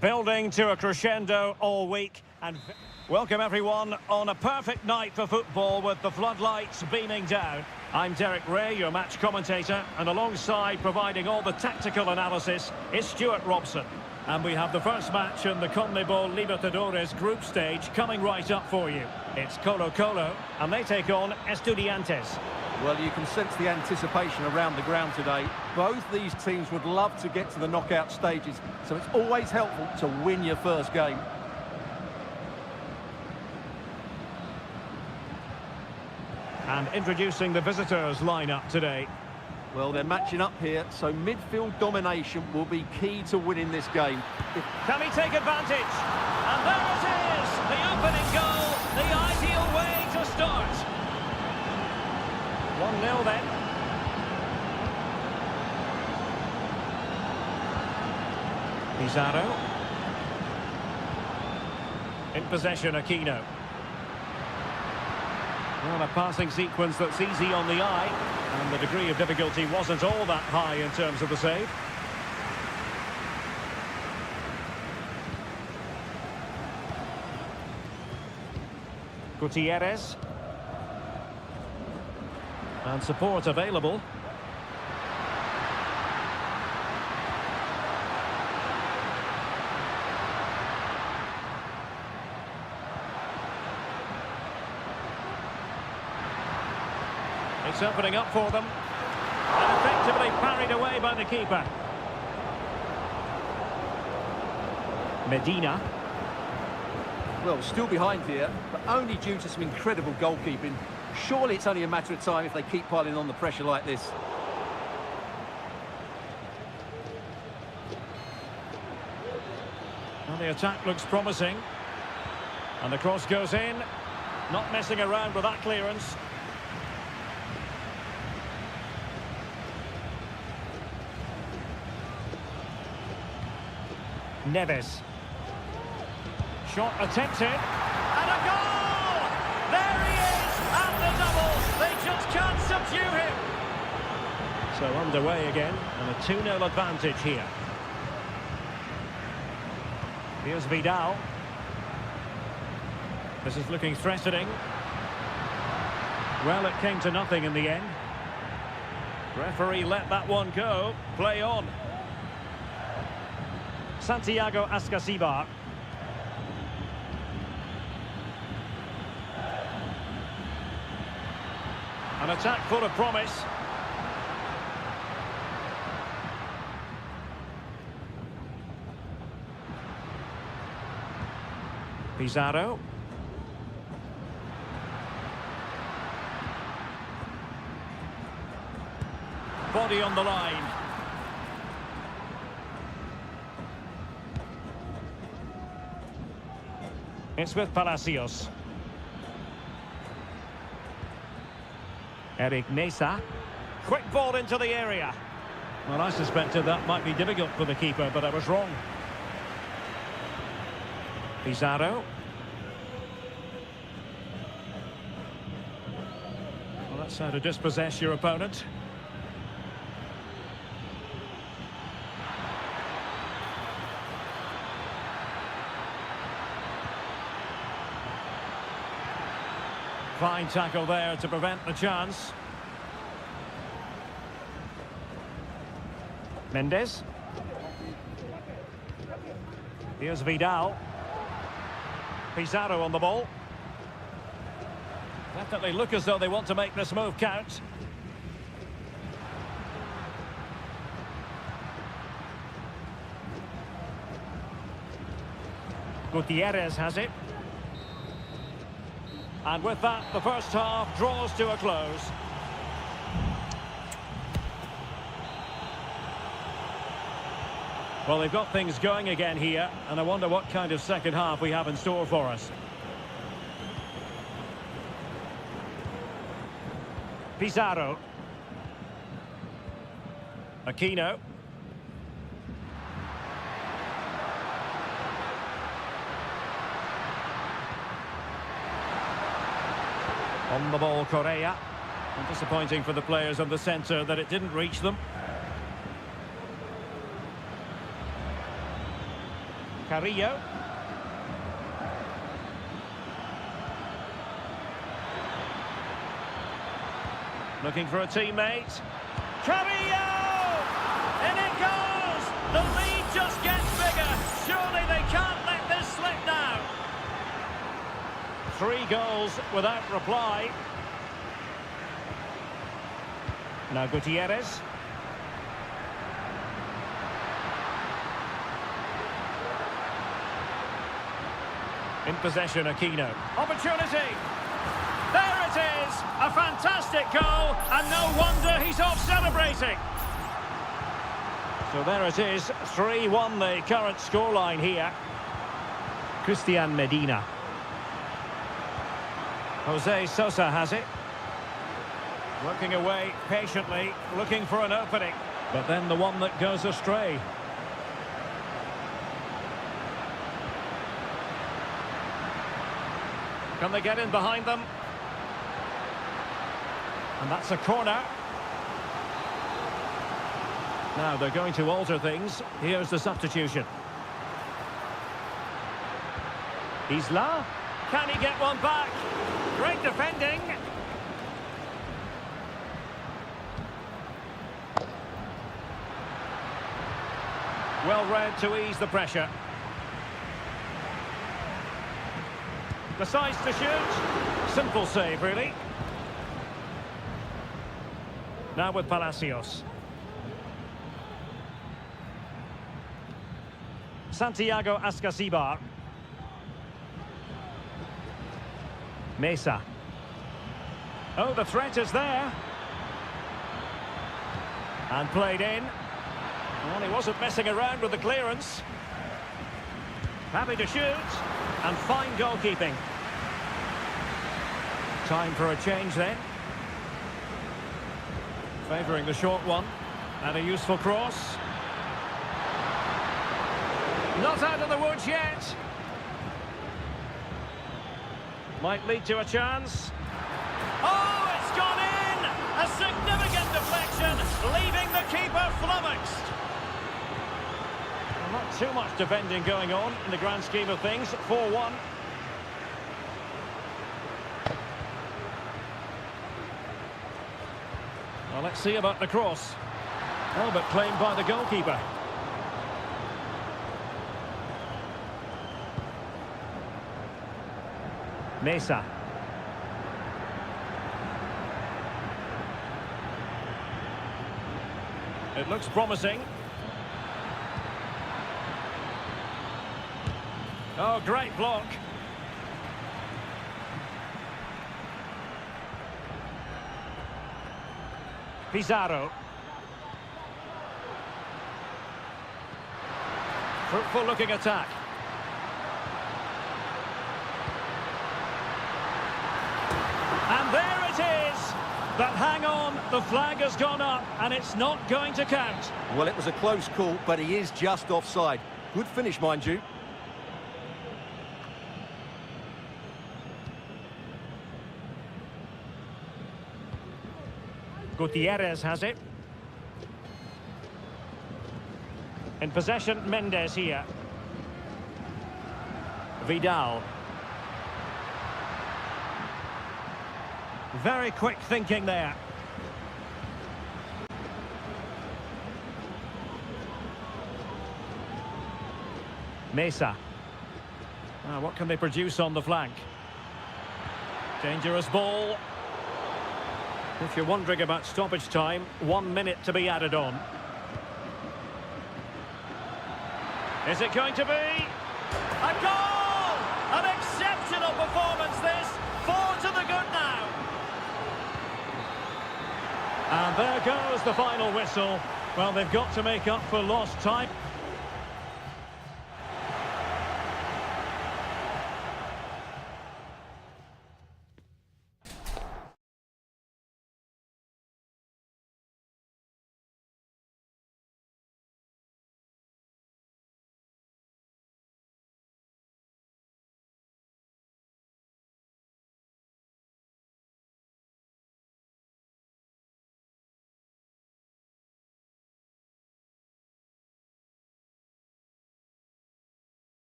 Building to a crescendo all week. And welcome everyone on a perfect night for football with the floodlights beaming down. I'm Derek Ray, your match commentator, and alongside providing all the tactical analysis is Stuart Robson. And we have the first match in the CONMEBOL Libertadores group stage coming right up for you. It's Colo-Colo, and they take on Estudiantes. Well, you can sense the anticipation around the ground today. Both these teams would love to get to the knockout stages, so it's always helpful to win your first game. And introducing the visitors lineup today. Well, they're matching up here, so midfield domination will be key to winning this game. Can he take advantage? And there it is! The opening goal, the ideal way to start. 1-0 then. Pizarro. In possession, Aquino. Well, a passing sequence that's easy on the eye, and the degree of difficulty wasn't all that high in terms of the save. Gutierrez. And support available. It's opening up for them. And effectively parried away by the keeper. Medina. Well, still behind here, but only due to some incredible goalkeeping. Surely it's only a matter of time if they keep piling on the pressure like this. Well, the attack looks promising. And the cross goes in. Not messing around with that clearance. Neves. Shot attempted. And a goal! There he is! And the double! They just can't subdue him! So underway again, and a 2-0 advantage here. Here's Vidal. This is looking threatening. Well, it came to nothing in the end. Referee let that one go. Play on. Santiago Ascasibar. An attack full of promise. Pizarro. Body on the line. It's with Palacios. Eric Mesa. Quick ball into the area. Well, I suspected that might be difficult for the keeper, but I was wrong. Pizarro. Well, that's how to dispossess your opponent. Fine tackle there to prevent the chance. Mendes. Here's Vidal. Pizarro on the ball. Definitely look as though they want to make this move count. Gutierrez has it. And with that, the first half draws to a close. Well, they've got things going again here, and I wonder what kind of second half we have in store for us. Pizarro. Aquino. On the ball, Correa. And disappointing for the players on the centre that it didn't reach them. Carrillo. Looking for a teammate. Carrillo! In it goes! The lead just gets bigger. Surely they can't let this slip now. 3 goals without reply. Now Gutierrez. In possession, Aquino. Opportunity! There it is! A fantastic goal, and no wonder he's off celebrating. So there it is, 3-1 the current scoreline here. Christian Medina. Jose Sosa has it. Working away patiently, looking for an opening. But then the one that goes astray. Can they get in behind them? And that's a corner. Now they're going to alter things. Here's the substitution. Isla. Can he get one back? Great defending. Well read to ease the pressure. Decides to shoot. Simple save, really. Now with Palacios. Santiago Ascasibar. Mesa. Oh, the threat is there. And played in. Well, he wasn't messing around with the clearance. Happy to shoot. And fine goalkeeping. Time for a change then. Favouring the short one. And a useful cross. Not out of the woods yet. Might lead to a chance. Oh, it's gone in! A significant deflection, leaving the keeper flummoxed. Well, not too much defending going on in the grand scheme of things. 4-1. Well, let's see about the cross. Oh, but claimed by the goalkeeper. Mesa. It looks promising. Oh, great block. Pizarro. Fruitful looking attack. And there it is. But hang on, the flag has gone up and it's not going to count. Well, it was a close call, but he is just offside. Good finish, mind you. Gutierrez has it. In possession, Mendes here. Vidal. Very quick thinking there. Mesa. What can they produce on the flank? Dangerous ball. If you're wondering about stoppage time, 1 minute to be added on. Is it going to be? A goal! An exceptional performance this. 4 to the good now. And there goes the final whistle. Well, they've got to make up for lost time.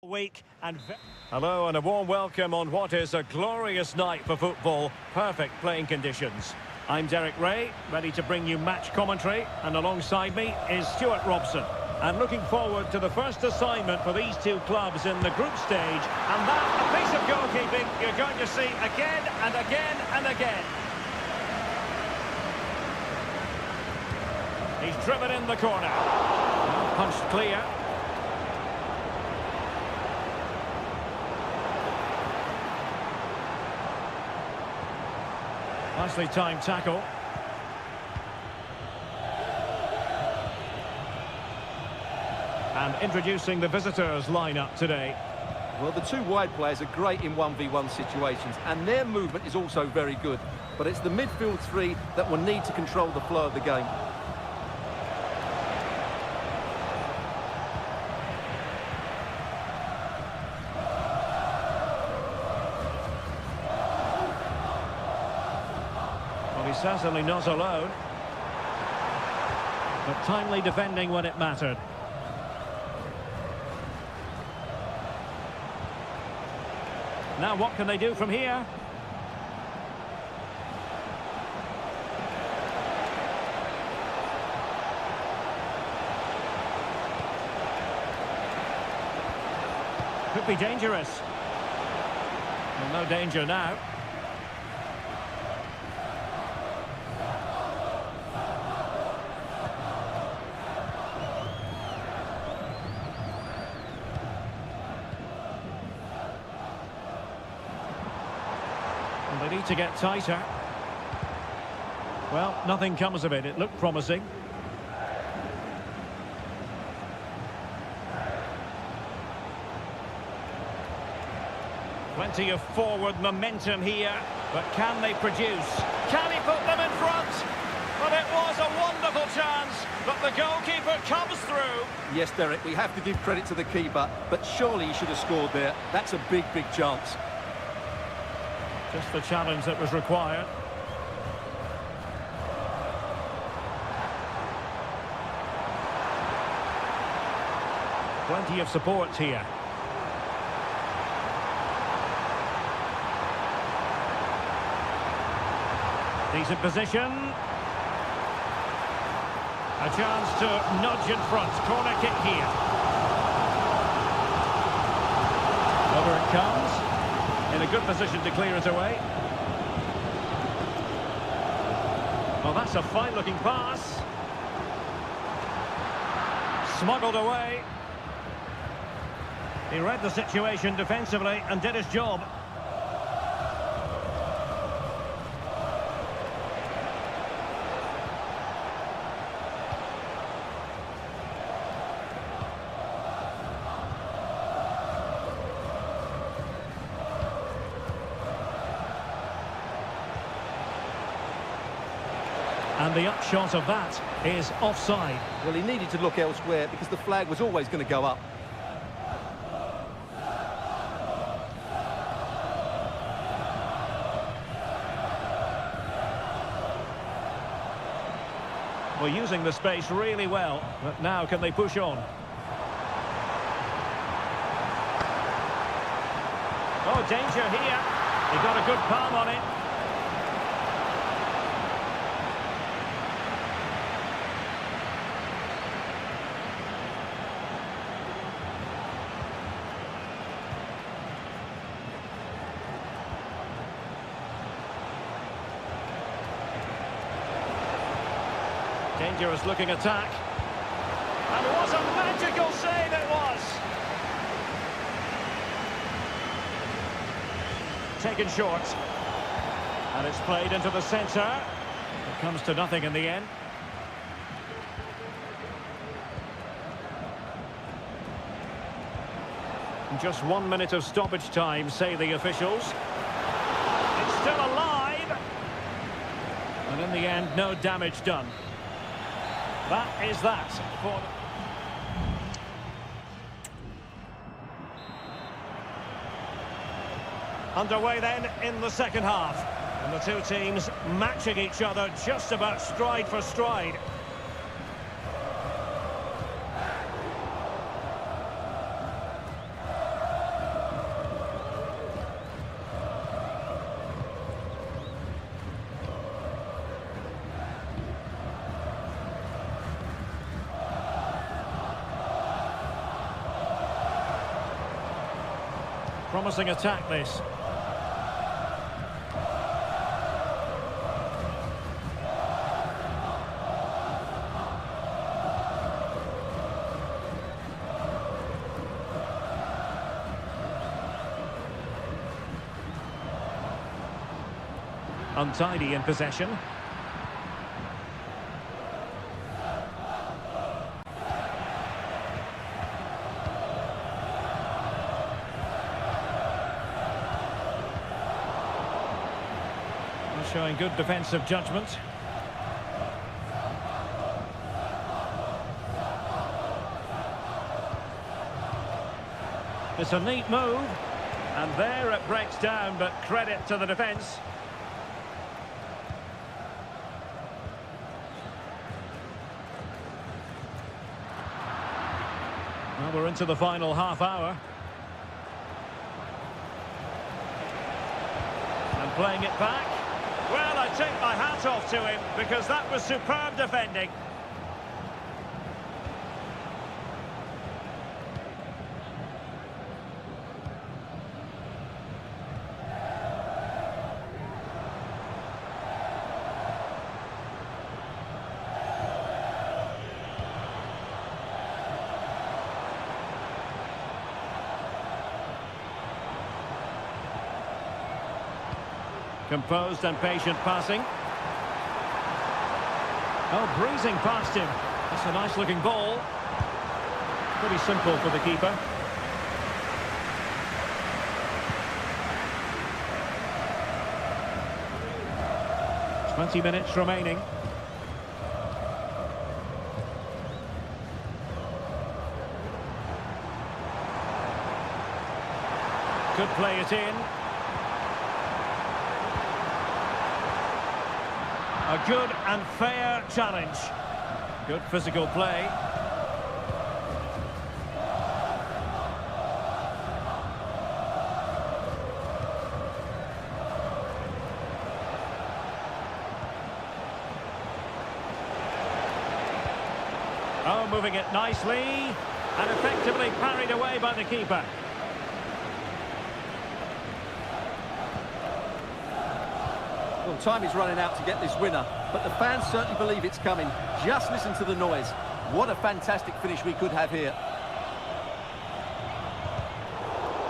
Week and hello and a warm welcome on what is a glorious night for football. Perfect playing conditions. I'm Derek Ray, ready to bring you match commentary, and alongside me is Stuart Robson. And looking forward to the first assignment for these two clubs in the group stage, and that a piece of goalkeeping you're going to see again and again and again. He's driven in the corner. Punched clear. Nicely timed tackle. And introducing the visitors lineup today. Well, the two wide players are great in 1v1 situations, and their movement is also very good. But it's the midfield three that will need to control the flow of the game. He's certainly not alone, but timely defending when it mattered. Now what can they do from here? Could be dangerous. Well, no danger now. They need to get tighter. Well, nothing comes of it. It looked promising. Plenty of forward momentum here, but can they produce? Can he put them in front? But it was a wonderful chance, but the goalkeeper comes through. Yes, Derek, we have to give credit to the keeper, but surely he should have scored there. That's a big, big chance. Just the challenge that was required. Plenty of support here. Decent position. A chance to nudge in front. Corner kick here. Over it comes. In a good position to clear it away. Well, that's a fine-looking pass. Smuggled away. He read the situation defensively and did his job. And the upshot of that is offside. Well, he needed to look elsewhere because the flag was always going to go up. Well, using the space really well, but now can they push on? Oh, danger here. He got a good palm on it. Dangerous looking attack. And what a magical save it was! Taken short. And it's played into the centre. It comes to nothing in the end. Just 1 minute of stoppage time, say the officials. It's still alive. And in the end, no damage done. That is that for... Underway then in the second half. And the two teams matching each other just about stride for stride. Promising attack, this. Untidy in possession. Showing good defensive judgment. It's a neat move. And there it breaks down, but credit to the defence. Well, we're into the final half hour. And playing it back. Well, I take my hat off to him because that was superb defending. Composed and patient passing. Oh, breezing past him. That's a nice looking ball. Pretty simple for the keeper. "20 minutes remaining. Could play it in. A good and fair challenge. Good physical play. Oh, moving it nicely. And effectively parried away by the keeper. Well, time is running out to get this winner, but the fans certainly believe it's coming. Just listen to the noise. What a fantastic finish we could have here.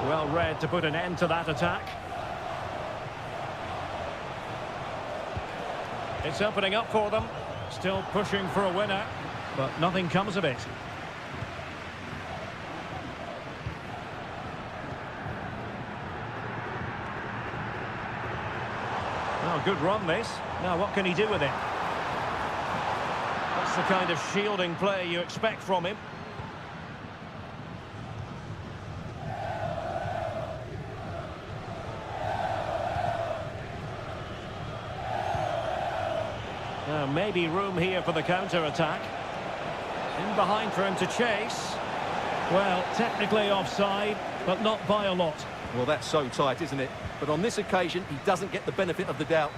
Well read to put an end to that attack. It's opening up for them. Still pushing for a winner, but nothing comes of it. Oh, good run, this. Now, what can he do with it? That's the kind of shielding play you expect from him. Now, maybe room here for the counter-attack. In behind for him to chase. Well, technically offside, but not by a lot. Well, that's so tight, isn't it? But on this occasion, he doesn't get the benefit of the doubt.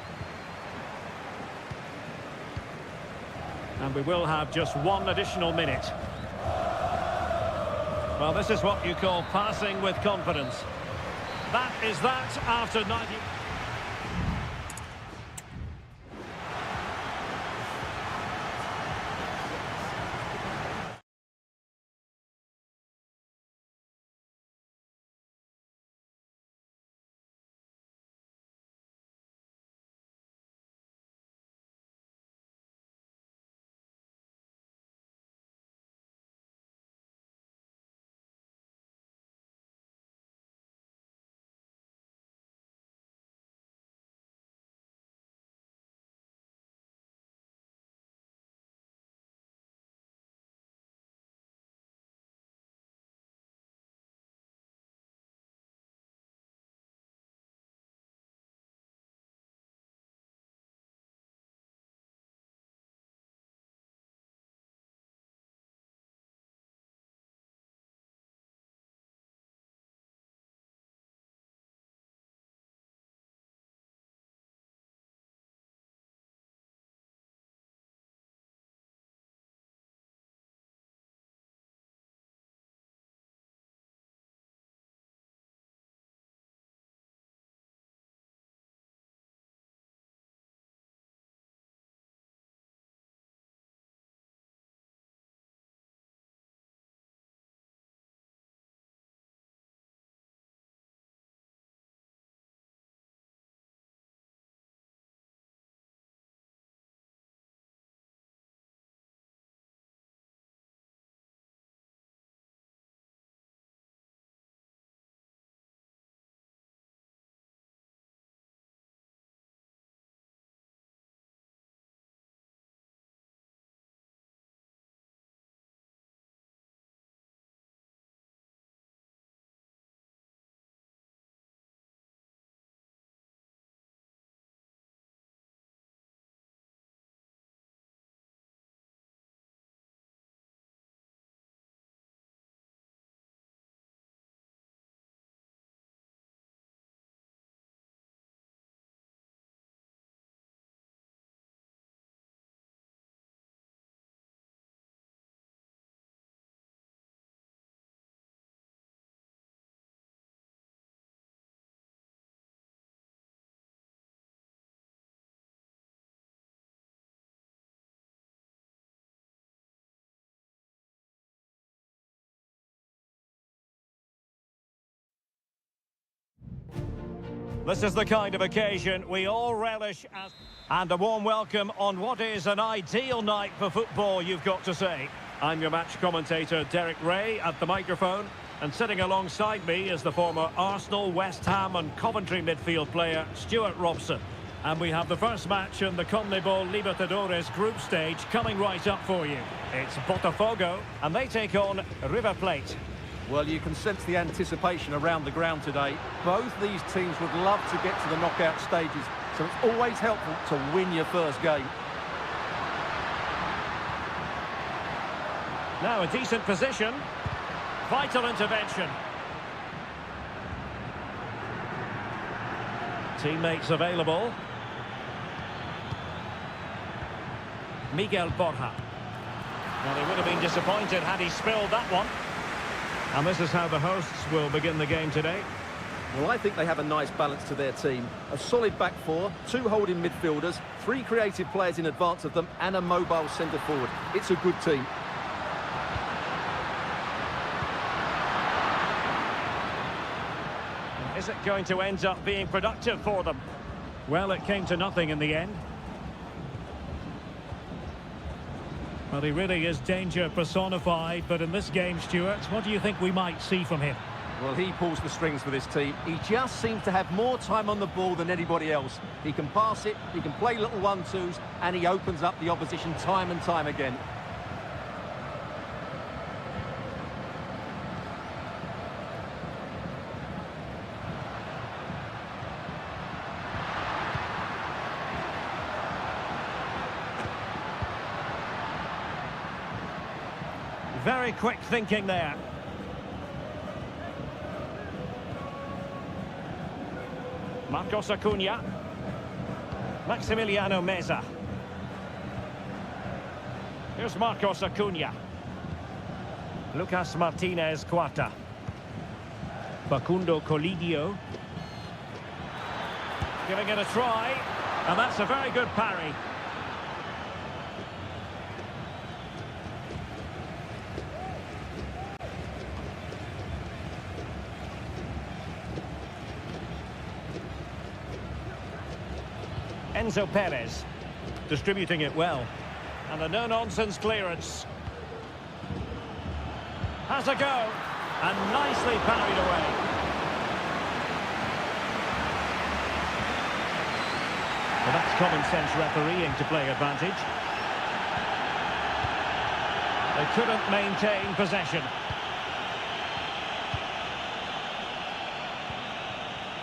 And we will have just one additional minute. Well, this is what you call passing with confidence. That is that after 90... This is the kind of occasion we all relish as... And a warm welcome on what is an ideal night for football, you've got to say. I'm your match commentator, Derek Ray, at the microphone. And sitting alongside me is the former Arsenal, West Ham and Coventry midfield player, Stuart Robson. And we have the first match in the CONMEBOL Libertadores group stage coming right up for you. It's Botafogo, and they take on River Plate. Well, you can sense the anticipation around the ground today. Both these teams would love to get to the knockout stages, so it's always helpful to win your first game. Now a decent position. Vital intervention. Teammates available. Miguel Borja. Well, he would have been disappointed had he spilled that one. And this is how the hosts will begin the game today. Well, I think they have a nice balance to their team. A solid back four, two holding midfielders, three creative players in advance of them, and a mobile centre forward. It's a good team. Is it going to end up being productive for them? Well, it came to nothing in the end. Well, he really is danger personified, but in this game, Stuart, what do you think we might see from him? Well, he pulls the strings for this team. He just seems to have more time on the ball than anybody else. He can pass it, he can play little one-twos, and he opens up the opposition time and time again. Very quick thinking there. Marcos Acuna. Maximiliano Meza. Here's Marcos Acuna. Lucas Martinez Cuarta. Facundo Colidio. Giving it a try. And that's a very good parry. Enzo Perez, distributing it well. And a no-nonsense clearance. Has a go. And nicely parried away. Well, that's common sense refereeing to play advantage. They couldn't maintain possession.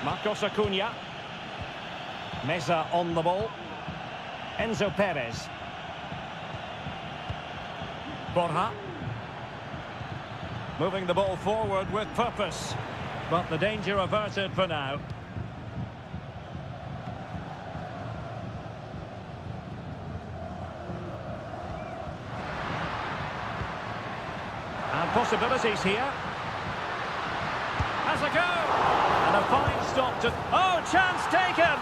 Marcos Acuna. Meza on the ball. Enzo Perez. Borja. Moving the ball forward with purpose. But the danger averted for now. And possibilities here. Has a go! And a fine stop to... Oh, chance taken!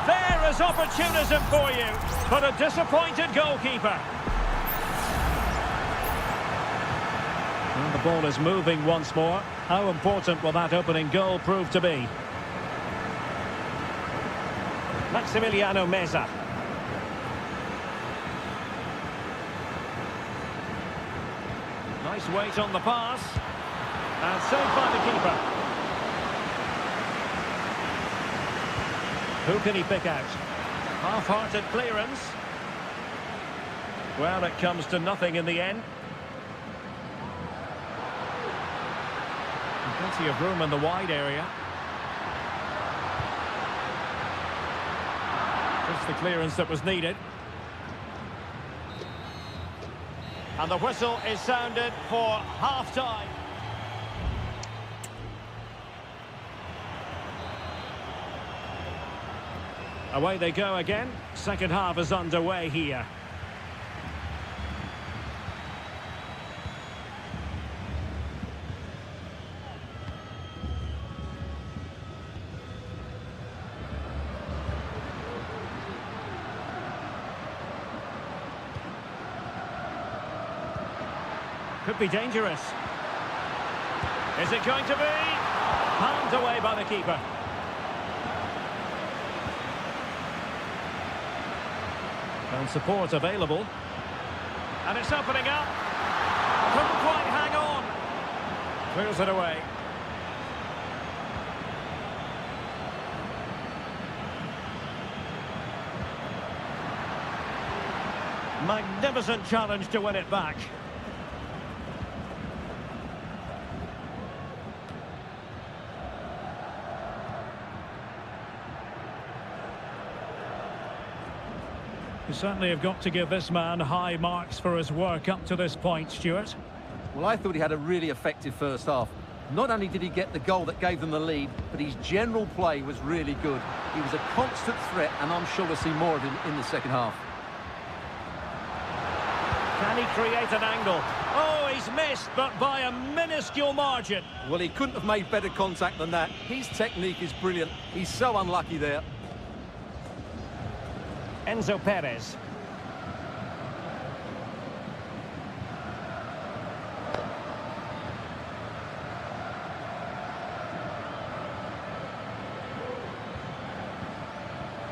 There is opportunism for you, but a disappointed goalkeeper. And the ball is moving once more. How important will that opening goal prove to be? Maximiliano Meza. Nice weight on the pass. And saved by the keeper. Who can he pick out? Half-hearted clearance. Well, it comes to nothing in the end. Plenty of room in the wide area. Just the clearance that was needed. And the whistle is sounded for half-time. Away they go again. Second half is underway here. Could be dangerous. Is it going to be? Palmed away by the keeper. And support available. And it's opening up. Couldn't quite hang on. Clears it away. Magnificent challenge to win it back. You certainly have got to give this man high marks for his work up to this point, Stuart. Well, I thought he had a really effective first half. Not only did he get the goal that gave them the lead, but his general play was really good. He was a constant threat, and I'm sure we'll see more of him in the second half. Can he create an angle? Oh, he's missed, but by a minuscule margin. Well, he couldn't have made better contact than that. His technique is brilliant. He's so unlucky there. Enzo Perez.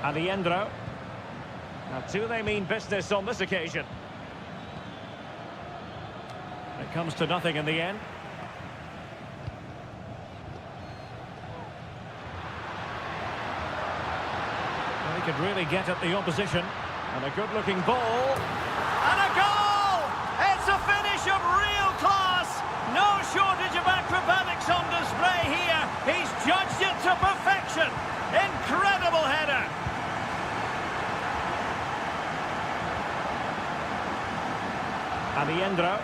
Alejandro. Now, do they mean business on this occasion? It comes to nothing in the end. Well, he could really get at the opposition. And a good-looking ball. And a goal! It's a finish of real class! No shortage of acrobatics on display here. He's judged it to perfection. Incredible header. Alejandro.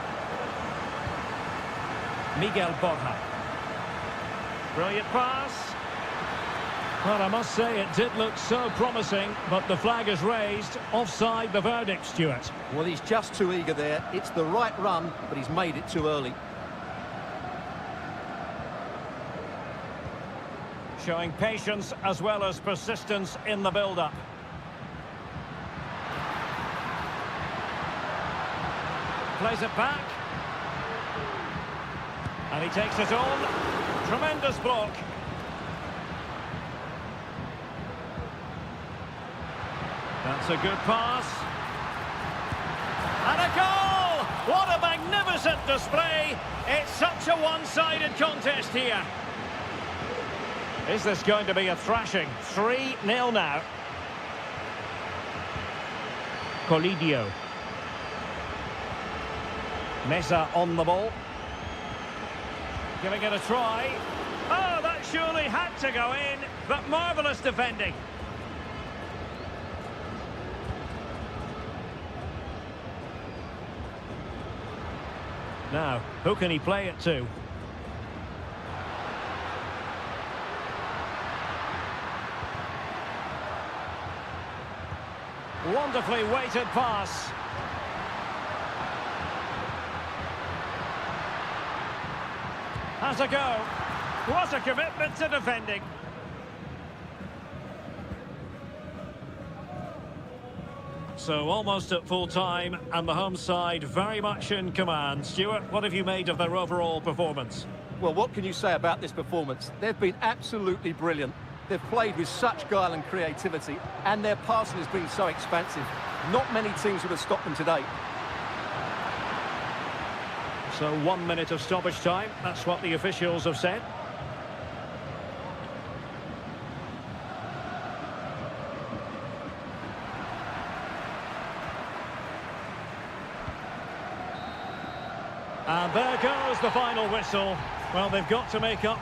Miguel Borja. Brilliant pass. Well, I must say it did look so promising, but the flag is raised. Offside the verdict, Stuart. Well, he's just too eager there. It's the right run, but he's made it too early. Showing patience as well as persistence in the build-up. Plays it back. And he takes it on. Tremendous block. That's a good pass. And a goal! What a magnificent display! It's such a one-sided contest here. Is this going to be a thrashing? 3-0 now. Colidio. Mesa on the ball. Giving it a try. Oh, that surely had to go in, but marvellous defending. Now, who can he play it to? Wonderfully weighted pass. Has a go. What a commitment to defending. So almost at full time, and the home side very much in command. Stuart, what have you made of their overall performance? Well, what can you say about this performance? They've been absolutely brilliant. They've played with such guile and creativity, and their passing has been so expansive. Not many teams would have stopped them today. So 1 minute of stoppage time, that's what the officials have said. And there goes the final whistle. Well, they've got to make up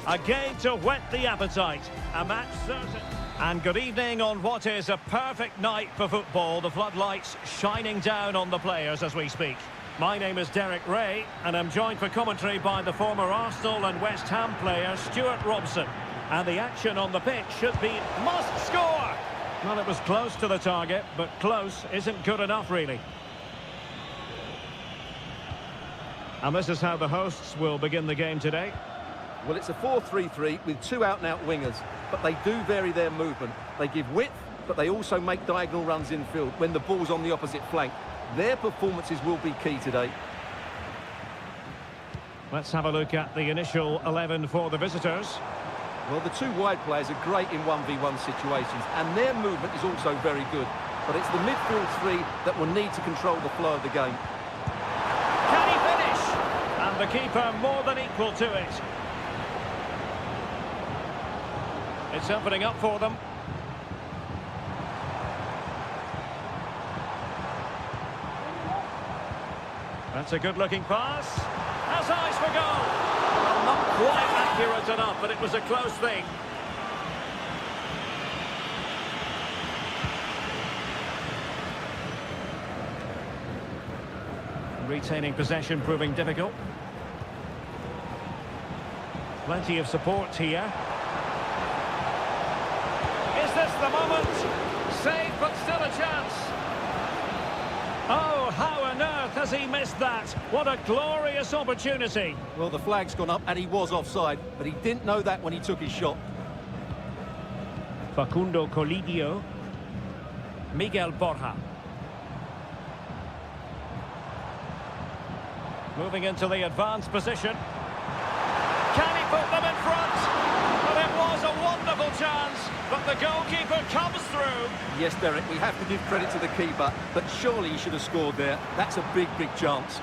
A game to whet the appetite. A match certain. And good evening on what is a perfect night for football. The floodlights shining down on the players as we speak. My name is Derek Ray, and I'm joined for commentary by the former Arsenal and West Ham player Stuart Robson. And the action on the pitch should be must score! Well, it was close to the target, but close isn't good enough, really. And this is how the hosts will begin the game today. Well, it's a 4-3-3 with two out-and-out wingers, but they do vary their movement. They give width, but they also make diagonal runs infield when the ball's on the opposite flank. Their performances will be key today. Let's have a look at the initial 11 for the visitors. Well, the two wide players are great in 1v1 situations, and their movement is also very good. But it's the midfield three that will need to control the flow of the game. Can he finish? And the keeper more than equal to it. It's opening up for them. That's a good-looking pass. Has eyes for goal. Well, not quite accurate enough, but it was a close thing. Retaining possession proving difficult. Plenty of support here. Is this the moment? Save, but still a chance. Oh, how on earth has he missed that? What a glorious opportunity. Well, the flag's gone up and he was offside, but he didn't know that when he took his shot. Facundo Colidio. Miguel Borja. Moving into the advanced position. Can he put them in front? Well, it was a wonderful chance, but the goalkeeper comes through. Yes, Derek, we have to give credit to the keeper, but surely he should have scored there. That's a big, big chance.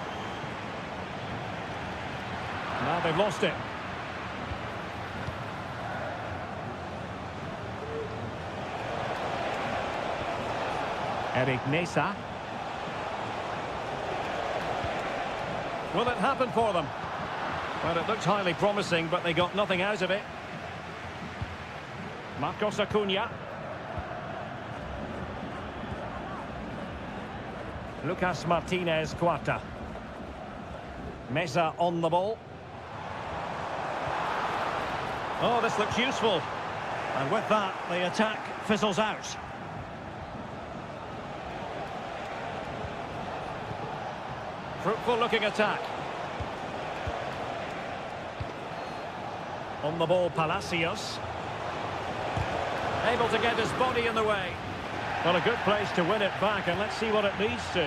Now they've lost it. Eric Nesa. Will it happen for them? Well, it looked highly promising, but they got nothing out of it. Marcos Acuna. Lucas Martinez Cuarta. Mesa on the ball. Oh, this looks useful. And with that, the attack fizzles out. Fruitful looking attack. On the ball, Palacios. Able to get his body in the way. Well, a good place to win it back, and let's see what it leads to.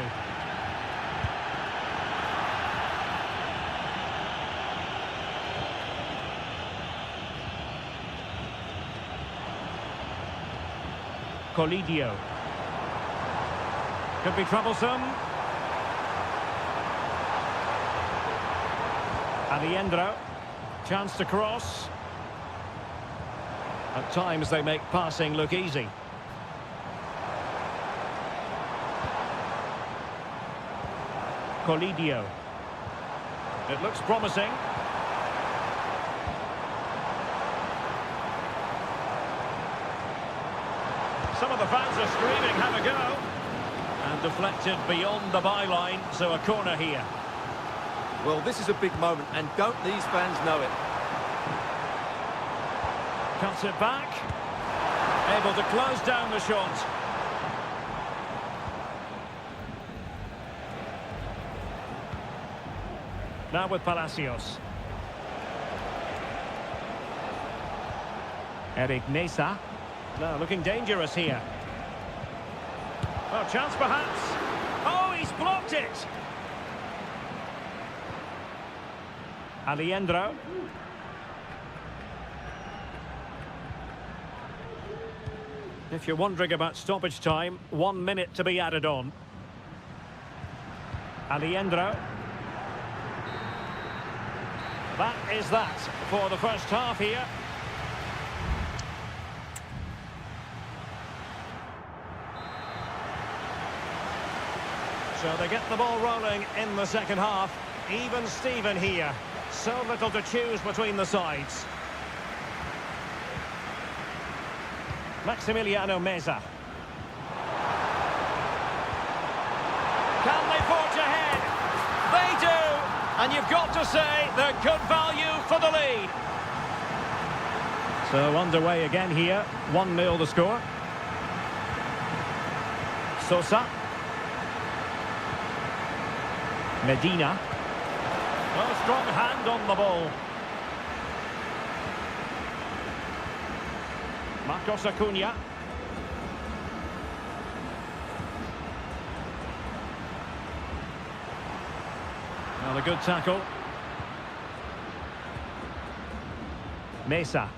Colidio. Could be troublesome. Aliendro. Chance to cross. At times they make passing look easy. Colidio. It looks promising. Some of the fans are screaming, have a go. And deflected beyond the byline, so a corner here. Well, this is a big moment, and don't these fans know it? Cuts it back. Able to close down the shot. Now with Palacios. Eric Nesa. Now looking dangerous here. Oh, chance perhaps. Oh, he's blocked it. Aliendro. If you're wondering about stoppage time, 1 minute to be added on. Aliendro. That is that for the first half here. So they get the ball rolling in the second half. Even Steven here. So little to choose between the sides. Maximiliano Meza. Can they forge ahead? They do! And you've got to say they're good value for the lead. So underway again here. 1-0 the score. Sosa. Medina. Oh, strong hand on the ball. Marcos Acuna. Well, a good tackle. Mesa.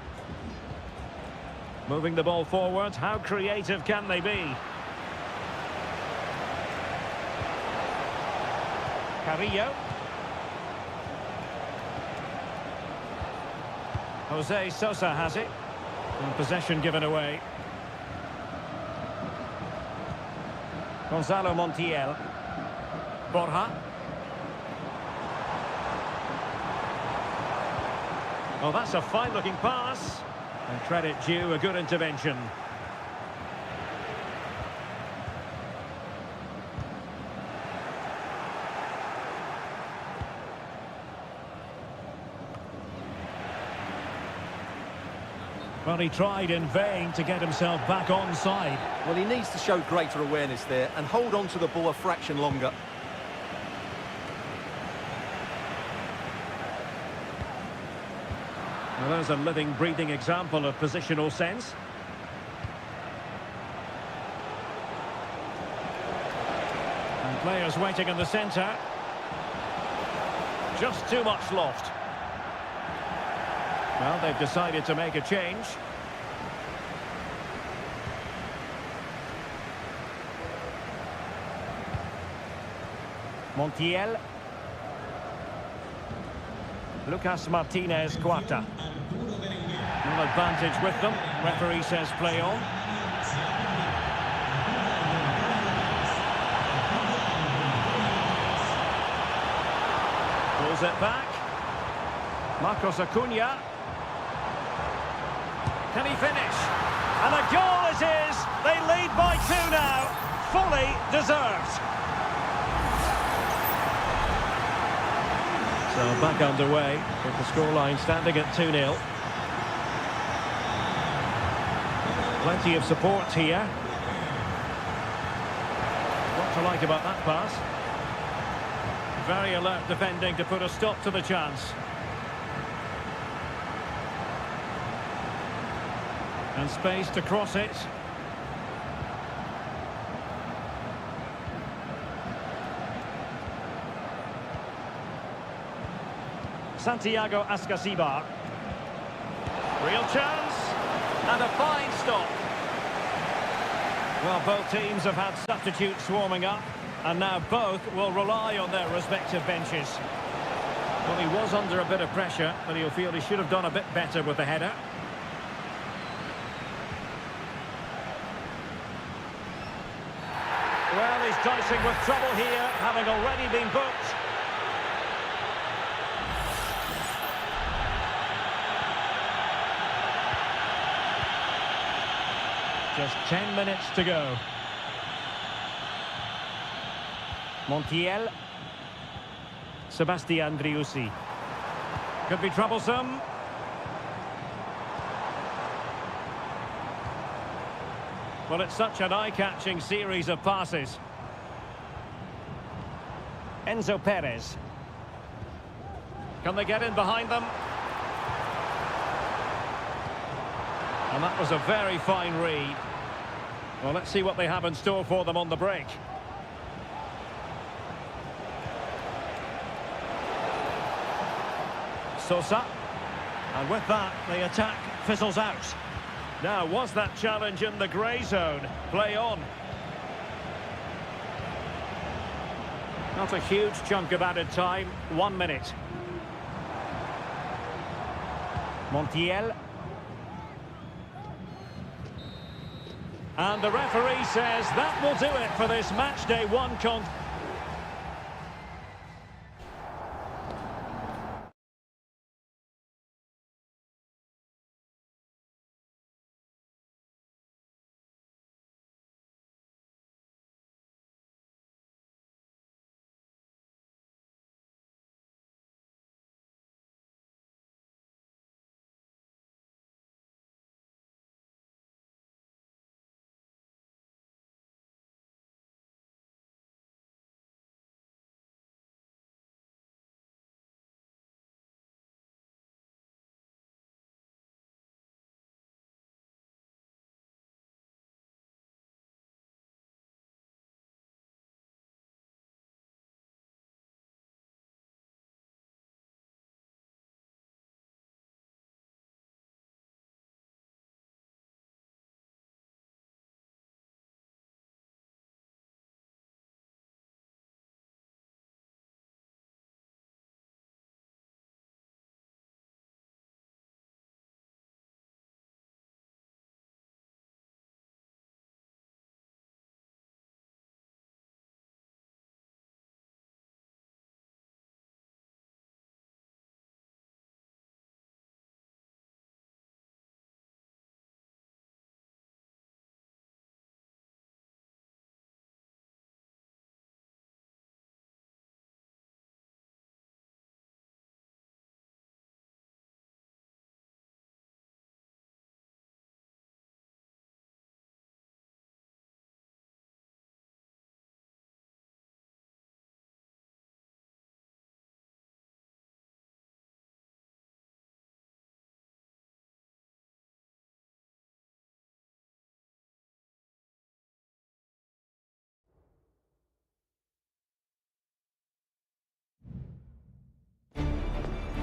Moving the ball forward. How creative can they be? Carrillo. Jose Sosa has it. And possession given away. Gonzalo Montiel. Borja. Oh, that's a fine-looking pass. And credit due, a good intervention. Well, he tried in vain to get himself back onside. Well, he needs to show greater awareness there and hold on to the ball a fraction longer. Well, there's a living, breathing example of positional sense. And players waiting in the centre. Just too much loft. Well, they've decided to make a change. Montiel. Lucas Martinez Cuarta. An advantage with them. Referee says play on. Pulls it back. Marcos Acuna. Can he finish? And a goal it is! They lead by 2 now. Fully deserved. So back underway with the scoreline standing at 2-0. Plenty of support here. What to like about that pass? Very alert defending to put a stop to the chance. And space to cross it. Santiago Ascasibar. Real chance. And a fine stop. Well, both teams have had substitutes warming up. And now both will rely on their respective benches. Well, he was under a bit of pressure, but he'll feel he should have done a bit better with the header. Well, he's dicing with trouble here, having already been booked. Just 10 minutes to go. Montiel. Sebastian Driussi. Could be troublesome. Well, it's such an eye-catching series of passes. Enzo Perez. Can they get in behind them? And that was a very fine read. Well, let's see what they have in store for them on the break. Sosa. And with that, the attack fizzles out. Now, was that challenge in the grey zone? Play on. Not a huge chunk of added time. 1 minute. Montiel. And the referee says that will do it for this match day 1 contest.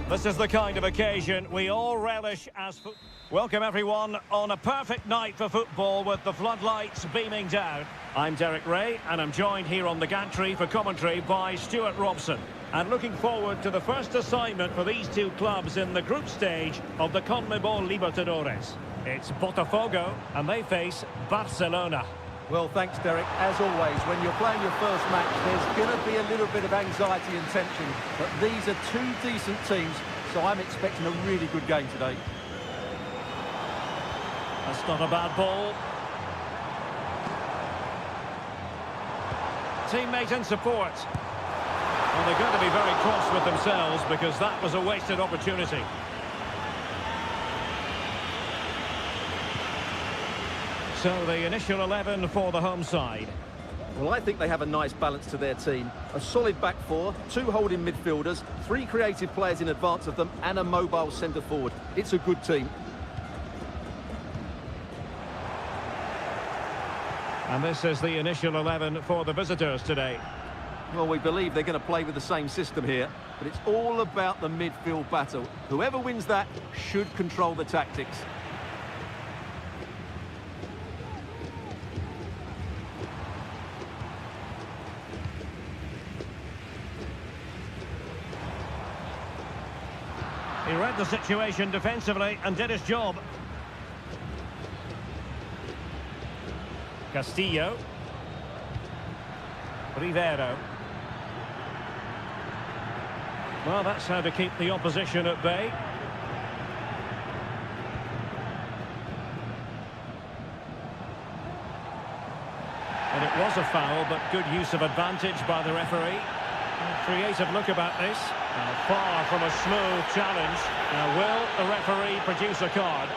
This is the kind of occasion we all relish as... Welcome everyone on a perfect night for football with the floodlights beaming down. I'm Derek Ray and I'm joined here on the gantry for commentary by Stuart Robson. And looking forward to the first assignment for these two clubs in the group stage of the CONMEBOL Libertadores. It's Botafogo and they face Barcelona. Well, thanks, Derek. As always, when you're playing your first match, there's going to be a little bit of anxiety and tension. But these are two decent teams, so I'm expecting a really good game today. That's not a bad ball. Teammate in support. Well, they're going to be very cross with themselves because that was a wasted opportunity. So the initial 11 for the home side. Well, I think they have a nice balance to their team. A solid back four, two holding midfielders, three creative players in advance of them, and a mobile centre forward. It's a good team. And this is the initial 11 for the visitors today. Well, we believe they're going to play with the same system here, but it's all about the midfield battle. Whoever wins that should control the tactics. He read the situation defensively and did his job. Castillo. Rivero. Well, that's how to keep the opposition at bay. And it was a foul, but good use of advantage by the referee. Creative look about this. Far from a smooth challenge. Now, will the referee produce a card?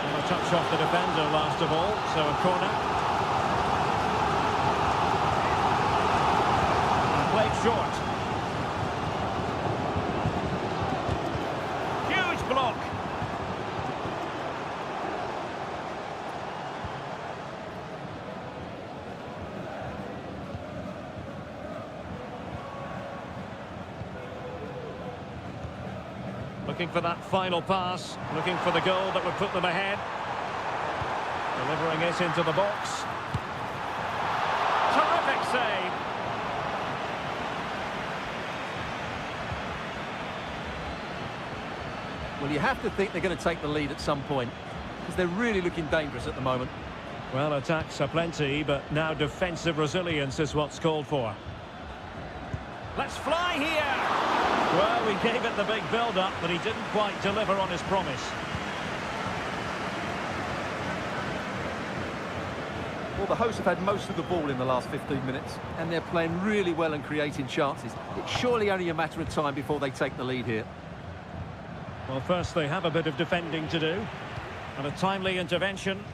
And a touch off the defender last of all, so a corner. And played short. Huge block. Looking for that final pass, looking for the goal that would put them ahead. Delivering it into the box. Terrific save. Well, you have to think they're going to take the lead at some point, because they're really looking dangerous at the moment. Well, attacks are plenty, but now defensive resilience is what's called for. Let's fly here! Well, we gave it the big build-up, but he didn't quite deliver on his promise. Well, the hosts have had most of the ball in the last 15 minutes, and they're playing really well and creating chances. It's surely only a matter of time before they take the lead here. Well, first they have a bit of defending to do, and a timely intervention.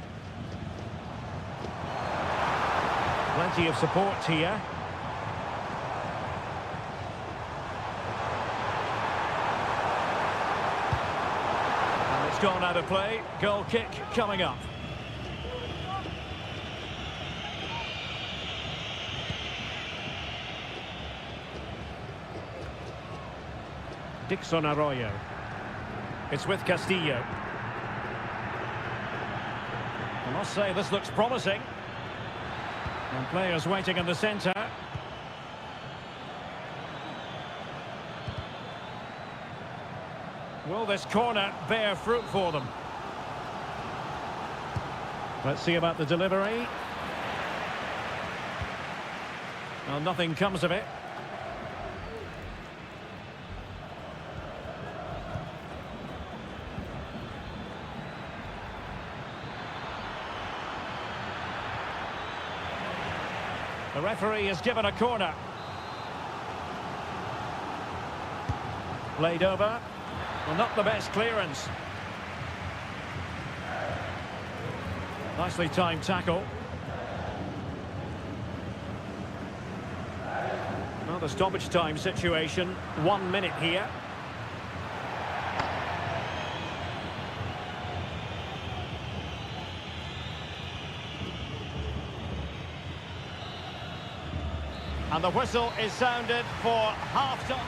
Plenty of support here. Gone out of play. Goal kick coming up. Dixon Arroyo. It's with Castillo. I must say this looks promising. And players waiting in the centre. Will this corner bear fruit for them? Let's see about the delivery. Well, nothing comes of it. The referee has given a corner. Played over. Well, not the best clearance. Nicely timed tackle. Well, the stoppage time situation, 1 minute here. And the whistle is sounded for half-time.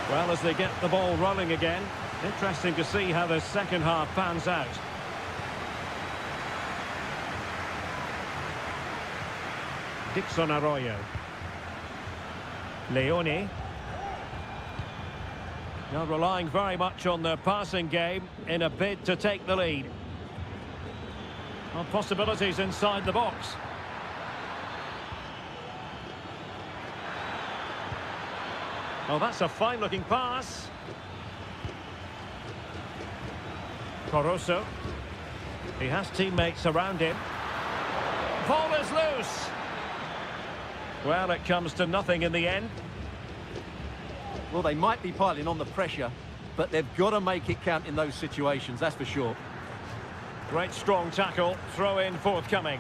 Well, as they get the ball rolling again, interesting to see how the second half pans out. Dixon Arroyo. Leone. Now relying very much on their passing game in a bid to take the lead. Well, possibilities inside the box. Oh, that's a fine-looking pass. Coroso. He has teammates around him. Ball is loose. Well, it comes to nothing in the end. Well, they might be piling on the pressure, but they've got to make it count in those situations, that's for sure. Great strong tackle, throw in forthcoming.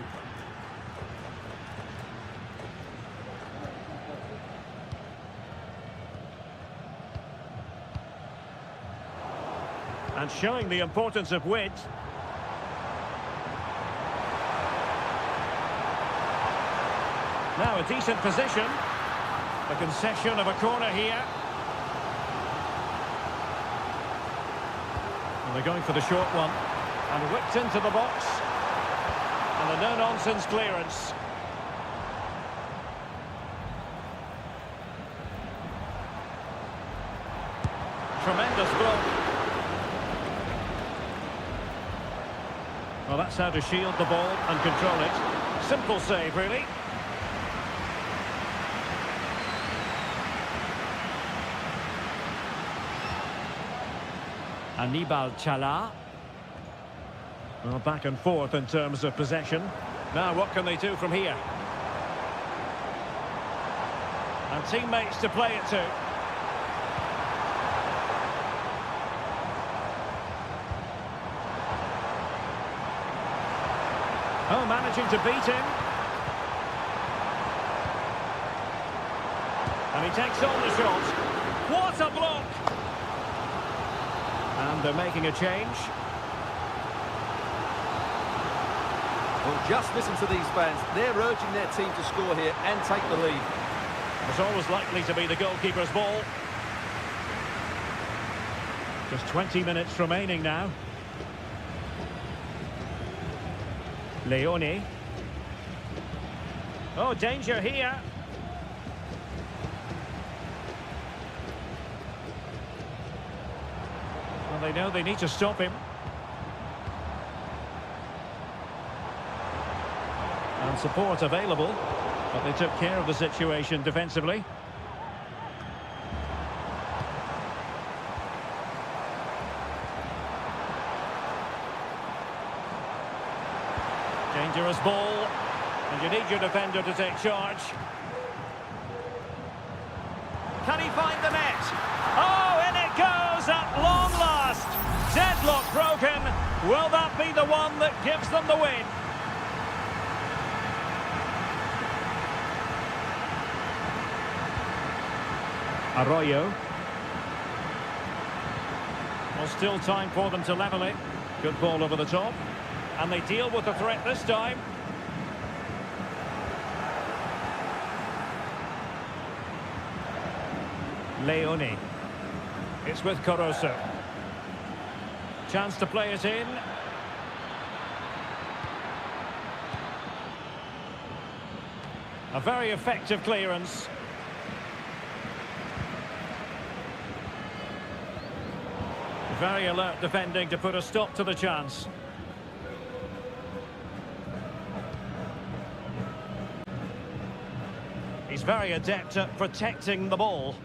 And showing the importance of width. Now a decent position. A concession of a corner here. And they're going for the short one. And whipped into the box. And a no-nonsense clearance. Tremendous block. Well, that's how to shield the ball and control it. Simple save, really. Anibal Chala. Well, back and forth in terms of possession. Now, what can they do from here? And teammates to play it to. Oh, managing to beat him. And he takes on the shot. What a block! And they're making a change. Well, just listen to these fans. They're urging their team to score here and take the lead. It's always likely to be the goalkeeper's ball. Just 20 minutes remaining now. Leone. Oh, danger here. Well, they know they need to stop him. And support available, but they took care of the situation defensively. Dangerous ball, and you need your defender to take charge. Can he find the net? Oh, in it goes at long last. Deadlock broken. Will that be the one that gives them the win? Arroyo. Well, still time for them to level it. Good ball over the top. And they deal with the threat this time. Leone. It's with Coroso. Chance to play it in. A very effective clearance. Very alert defending to put a stop to the chance. He's very adept at protecting the ball.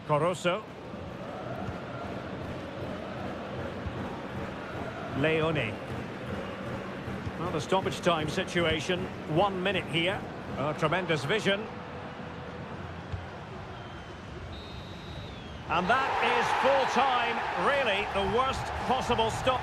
Coroso. Leone. Well, the stoppage time situation, 1 minute here. Oh, tremendous vision. And that is full time, really the worst possible stop.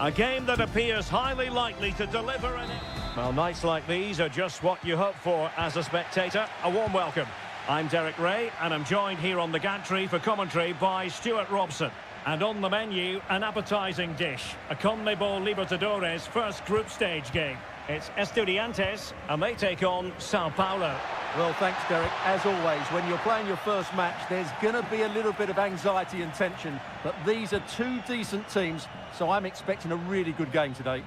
A game that appears highly likely to deliver an... Well, nights like these are just what you hope for as a spectator. A warm welcome. I'm Derek Ray, and I'm joined here on the gantry for commentary by Stuart Robson. And on the menu, an appetising dish. A CONMEBOL Libertadores first group stage game. It's Estudiantes, and they take on Sao Paulo. Well, thanks, Derek. As always, when you're playing your first match, there's going to be a little bit of anxiety and tension. But these are two decent teams, so I'm expecting a really good game today.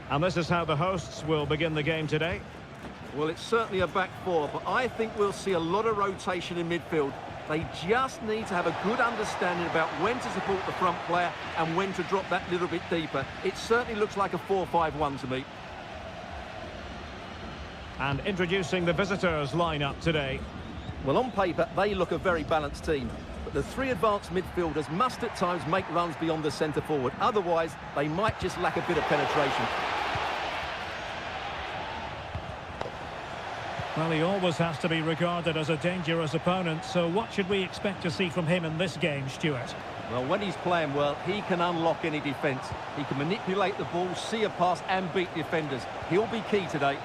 And this is how the hosts will begin the game today. Well, it's certainly a back four, but I think we'll see a lot of rotation in midfield. They just need to have a good understanding about when to support the front player and when to drop that little bit deeper. It certainly looks like a 4-5-1 to me. And introducing the visitors lineup today. Well, on paper, they look a very balanced team. But the three advanced midfielders must at times make runs beyond the centre forward. Otherwise, they might just lack a bit of penetration. Well, he always has to be regarded as a dangerous opponent, so what should we expect to see from him in this game, Stuart? Well, when he's playing well, he can unlock any defence. He can manipulate the ball, see a pass and beat defenders. He'll be key today.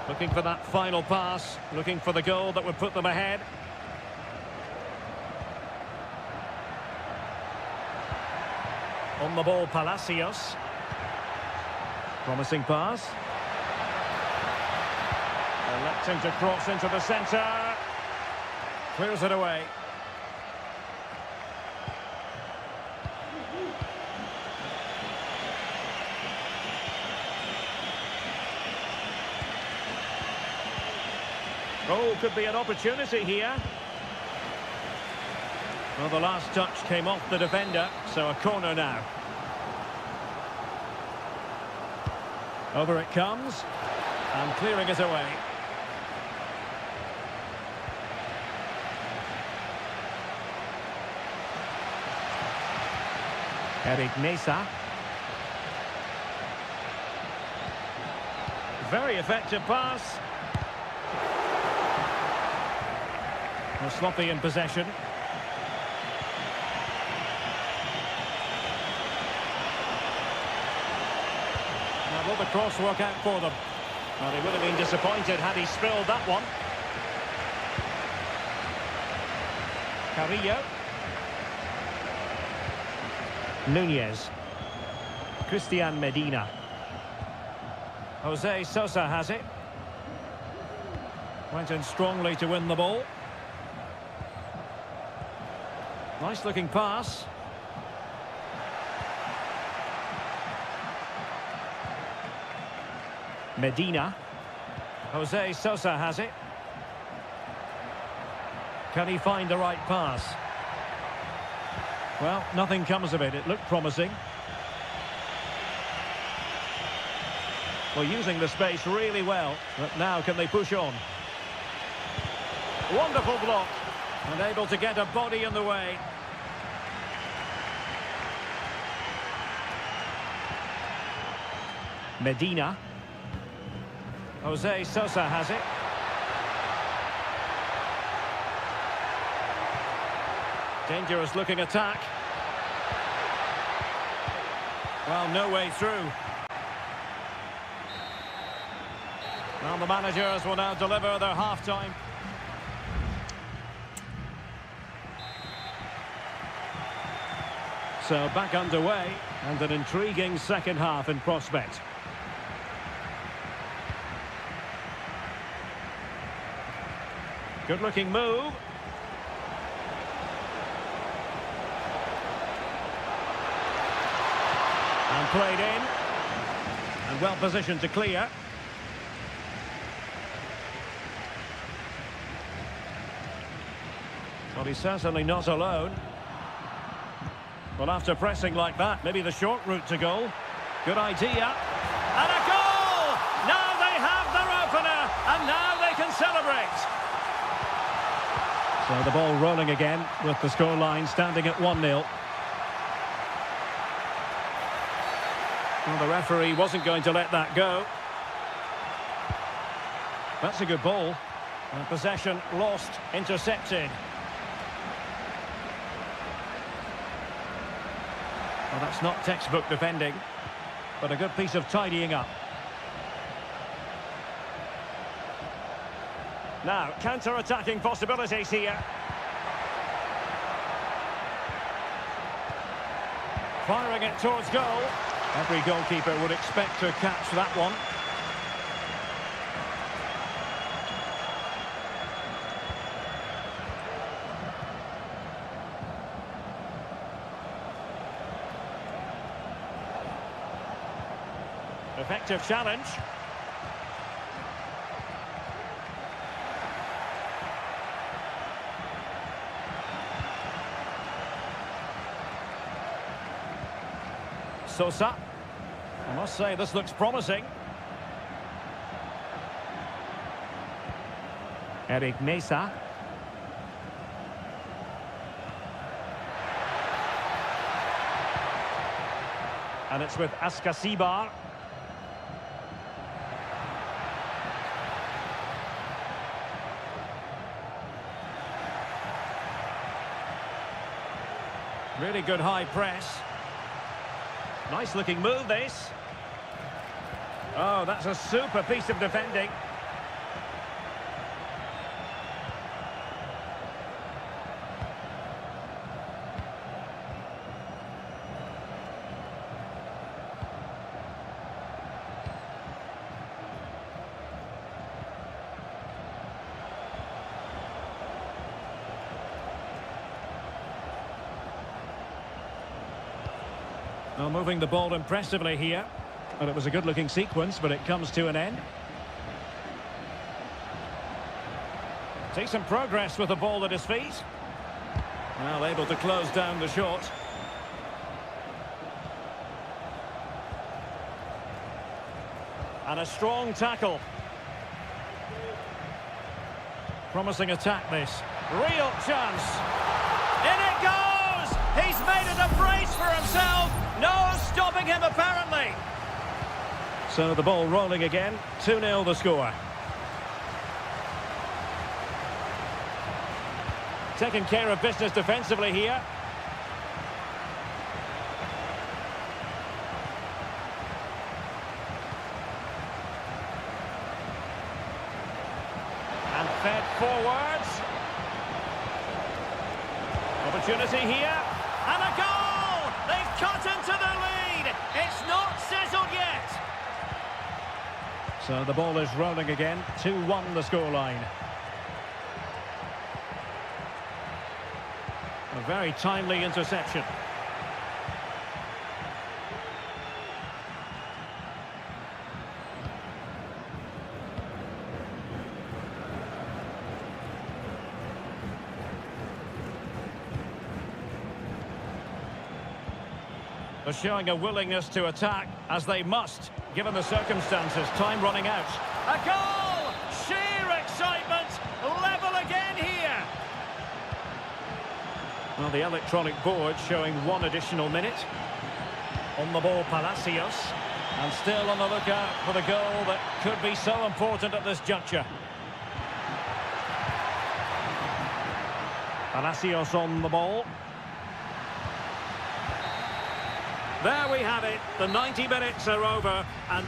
Looking for that final pass, looking for the goal that would put them ahead. On the ball, Palacios. Promising pass. Electing to cross into the centre. Clears it away. Oh, could be an opportunity here. Well, the last touch came off the defender, so a corner now. Over it comes, and clearing it away. Eric Mesa. Very effective pass. Well, sloppy in possession. Now, will the cross work out for them? Well, he would have been disappointed had he spilled that one. Carrillo. Nunez. Christian Medina. Jose Sosa has it. Went in strongly to win the ball. Nice looking pass. Medina. Jose Sosa has it. Can he find the right pass? Well, nothing comes of it. It looked promising. Well, using the space really well, but now can they push on? Wonderful block. Unable to get a body in the way. Medina. Jose Sosa has it. Dangerous looking attack. Well, no way through. Well, the managers will now deliver their half-time. So back underway, and an intriguing second half in prospect. Good looking move. And played in. And well positioned to clear. Well, he's certainly not alone. Well, after pressing like that, maybe the short route to goal. Good idea. And a goal! Now they have their opener, and now they can celebrate. So the ball rolling again with the scoreline standing at 1-0. Well, the referee wasn't going to let that go. That's a good ball. Possession lost, intercepted. Well, that's not textbook defending, but a good piece of tidying up. Now, counter-attacking possibilities here. Firing it towards goal. Every goalkeeper would expect to catch that one. Effective challenge. Sosa. I must say this looks promising. Eric Mesa. And it's with Askasibar. Really good high press. Nice looking move, this. Oh, that's a super piece of defending. Well, moving the ball impressively here. Well, it was a good-looking sequence, but it comes to an end. Decent progress with the ball at his feet. Well, able to close down the shot. And a strong tackle. Promising attack, this. Real chance. In it goes! He's made it a brace for himself. No stopping him, apparently. So the ball rolling again. 2-0 the score. Taking care of business defensively here. And fed forwards. Opportunity here. And a goal! They've cut into the lead. It's not settled yet. So the ball is rolling again. 2-1 the scoreline. A very timely interception. They're showing a willingness to attack, as they must, given the circumstances. Time running out. A goal! Sheer excitement! Level again here! Well, the electronic board showing 1 additional minute. On the ball, Palacios. And still on the lookout for the goal that could be so important at this juncture. Palacios on the ball. There we have it. The 90 minutes are over, and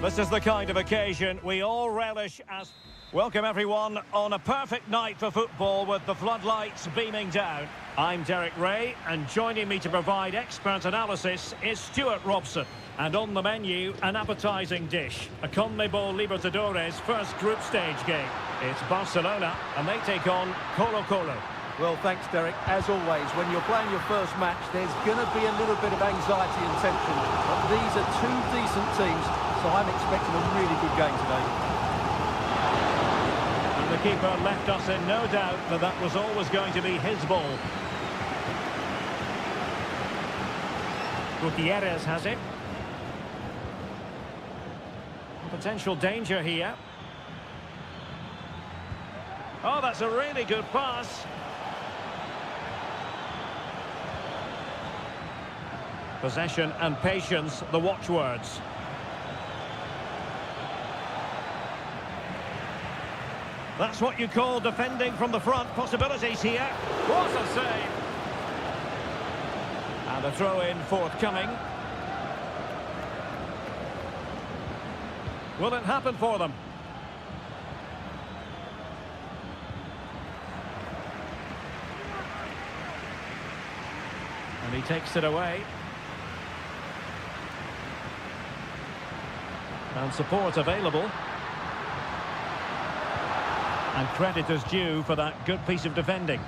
This is the kind of occasion we all relish as... Welcome everyone on a perfect night for football with the floodlights beaming down. I'm Derek Ray, and joining me to provide expert analysis is Stuart Robson. And on the menu, an appetising dish, a CONMEBOL Libertadores first group stage game. It's Barcelona, and they take on Colo-Colo. Well, thanks, Derek. As always, when you're playing your first match, there's going to be a little bit of anxiety and tension. But these are two decent teams, so I'm expecting a really good game today. And the keeper left us in no doubt that that was always going to be his ball. Gutierrez has it. Potential danger here. Oh, that's a really good pass. Possession and patience, the watchwords. That's what you call defending from the front. Possibilities here. What a save! And a throw-in forthcoming. Will it happen for them? And he takes it away. And support available. And credit is due for that good piece of defending.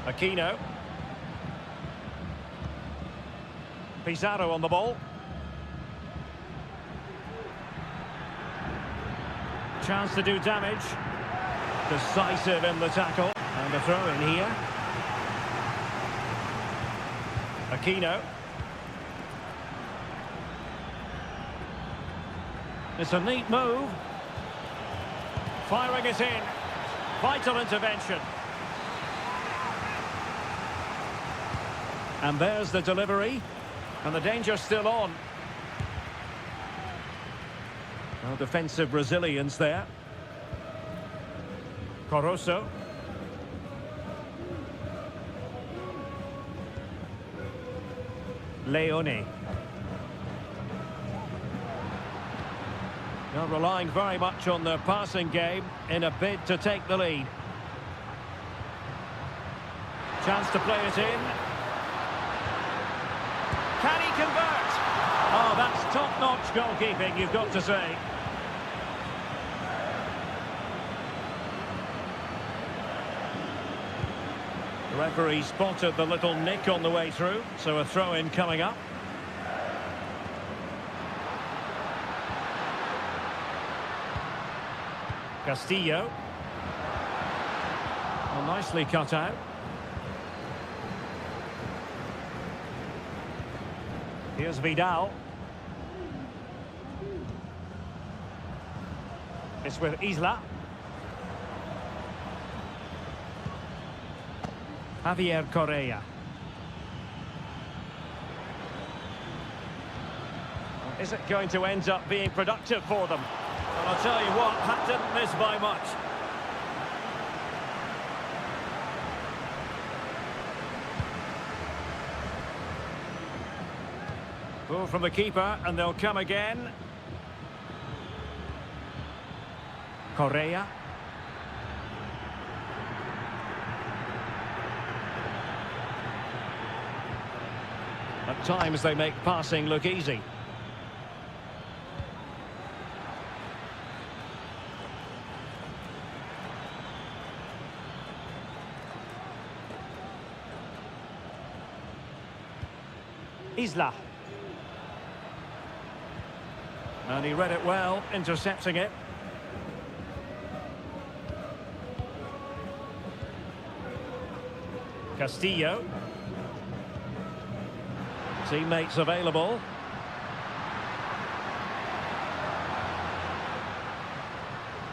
Aquino. Pizarro on the ball. Chance to do damage. Decisive in the tackle. And a throw in here. Aquino. It's a neat move. Firing it in. Vital intervention. And there's the delivery. And the danger's still on. No defensive resilience there. Coroso. Leone. Now relying very much on their passing game in a bid to take the lead. Chance to play it in. Can he convert? Oh, that's top-notch goalkeeping, you've got to say. The referee spotted the little nick on the way through, so a throw-in coming up. Castillo. Well, nicely cut out. Here's Vidal. It's with Isla. Javier Correa. Is it going to end up being productive for them? And I'll tell you what, that didn't miss by much. Ball from the keeper, and they'll come again. Correa. At times they make passing look easy. Isla. And he read it well, intercepting it. Castillo. Teammates available.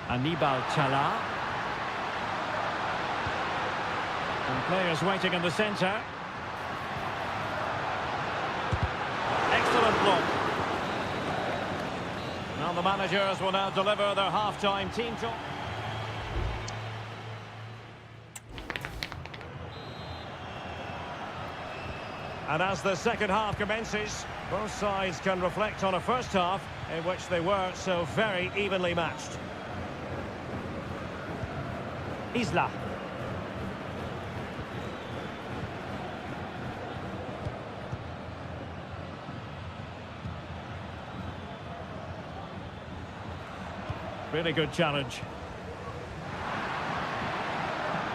Anibal Chala. And players waiting in the centre. Excellent block. Now the managers will now deliver their half-time team talk. And as the second half commences, both sides can reflect on a first half in which they were so very evenly matched. Isla. Really good challenge.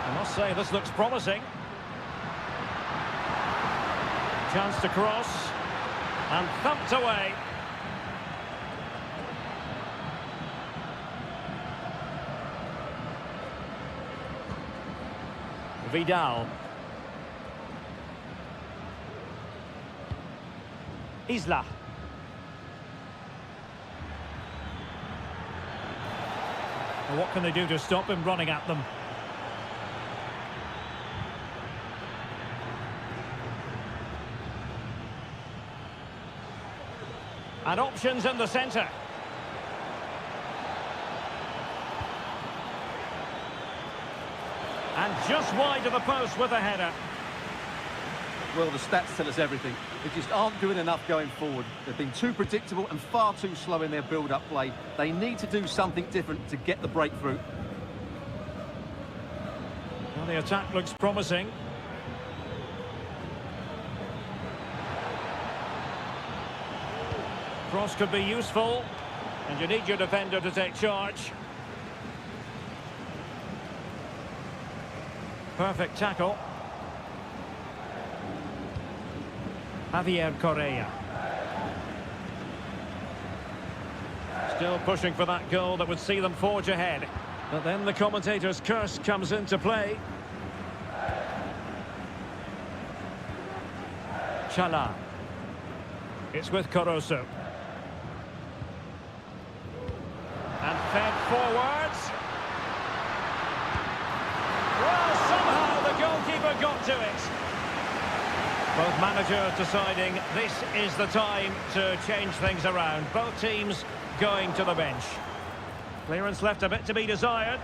I must say this looks promising. Chance to cross. And thumped away. Vidal. Isla. Well, what can they do to stop him running at them? And options in the centre. And just wide of the post with a header. Well, the stats tell us everything. They just aren't doing enough going forward. They've been too predictable and far too slow in their build-up play. They need to do something different to get the breakthrough. Well, the attack looks promising. Cross could be useful, and you need your defender to take charge. Perfect tackle. Javier Correa. Still pushing for that goal that would see them forge ahead. But then the commentator's curse comes into play. Chala. It's with Caruso. And fed forwards. Well, somehow the goalkeeper got to it. Both managers deciding this is the time to change things around. Both teams going to the bench. Clearance left a bit to be desired.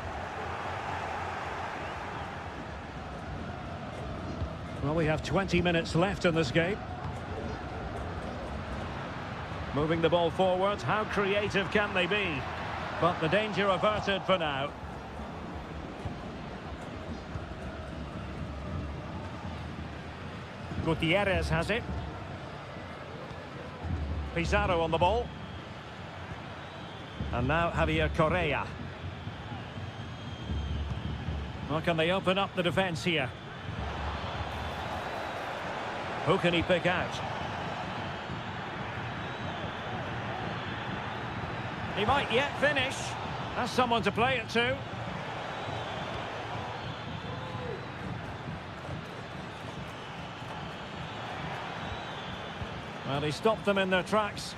Well, we have 20 minutes left in this game. Moving the ball forward, how creative can they be? But the danger averted for now. Gutierrez has it. Pizarro on the ball. And now Javier Correa. Well, can they open up the defence here? Who can he pick out? He might yet finish. That's someone to play it to. Well, he stopped them in their tracks.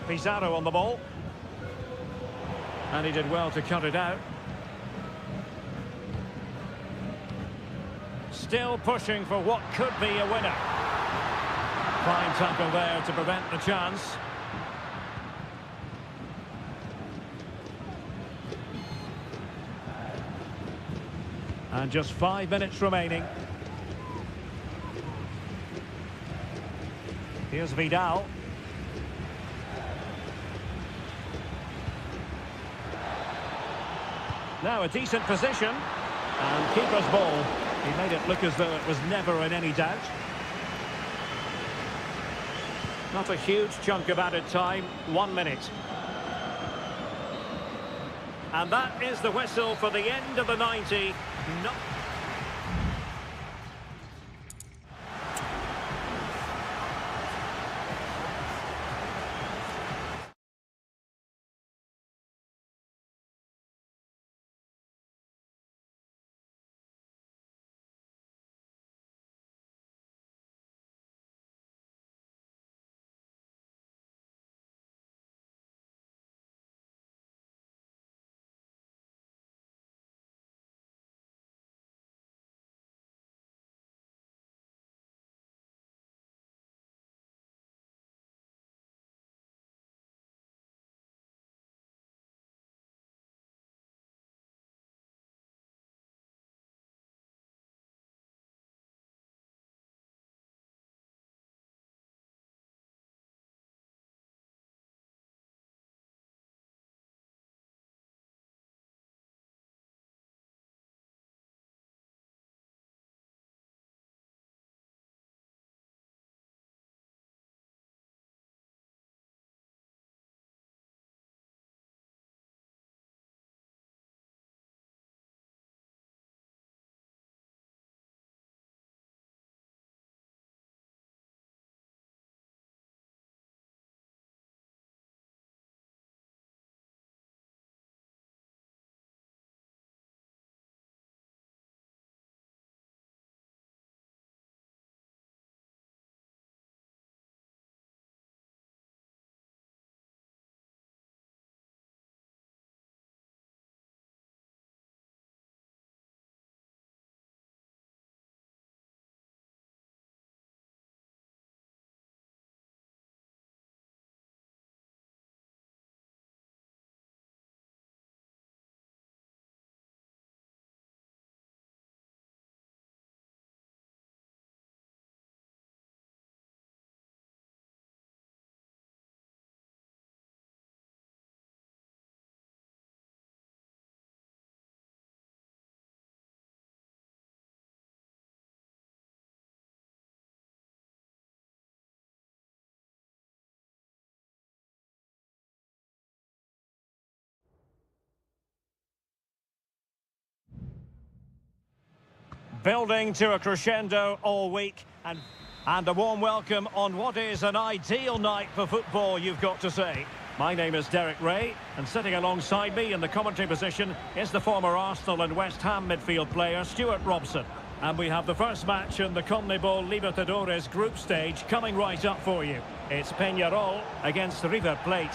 Pizarro on the ball. And he did well to cut it out. Still pushing for what could be a winner. Fine tackle there to prevent the chance. And just 5 minutes remaining. Here's Vidal. Now a decent position. And keeper's ball. He made it look as though it was never in any doubt. Not a huge chunk of added time, 1 minute. And that is the whistle for the end of the 90. No. Building to a crescendo all week, and a warm welcome on what is an ideal night for football, you've got to say. My name is Derek Ray, and sitting alongside me in the commentary position is the former Arsenal and West Ham midfield player Stuart Robson. And we have the first match in the CONMEBOL Libertadores group stage coming right up for you. It's Peñarol against River Plate.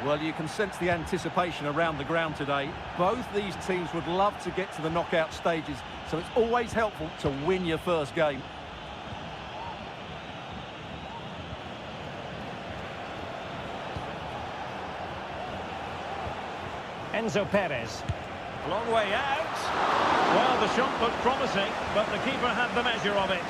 Well, you can sense the anticipation around the ground today. Both these teams would love to get to the knockout stages, so it's always helpful to win your first game. Enzo Perez. A long way out. Well, the shot looked promising, but the keeper had the measure of it.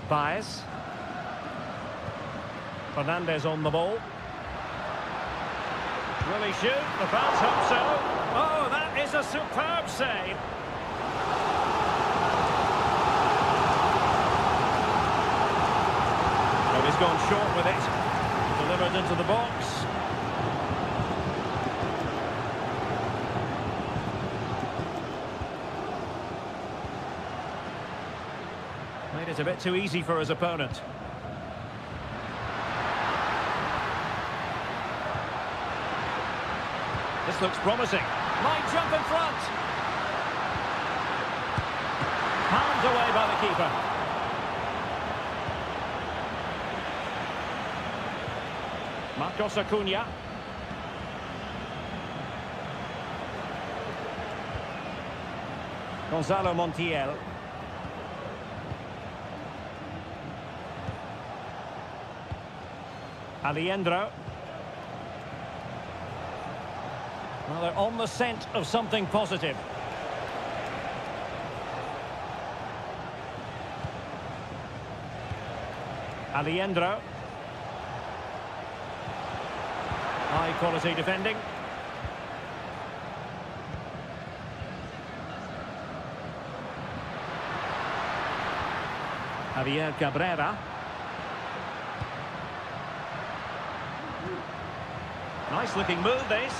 Baez. Fernandez on the ball. Will he shoot? The fans hope so. Oh, that is a superb save. Well, he's gone short with it. Delivered into the box. Made it a bit too easy for his opponent. This looks promising. Might jump in front. Pounded away by the keeper. Marcos Acuna. Gonzalo Montiel. Alejandro. Well, they're on the scent of something positive. Alejandro. High quality defending. Javier Cabrera. Nice looking move, this.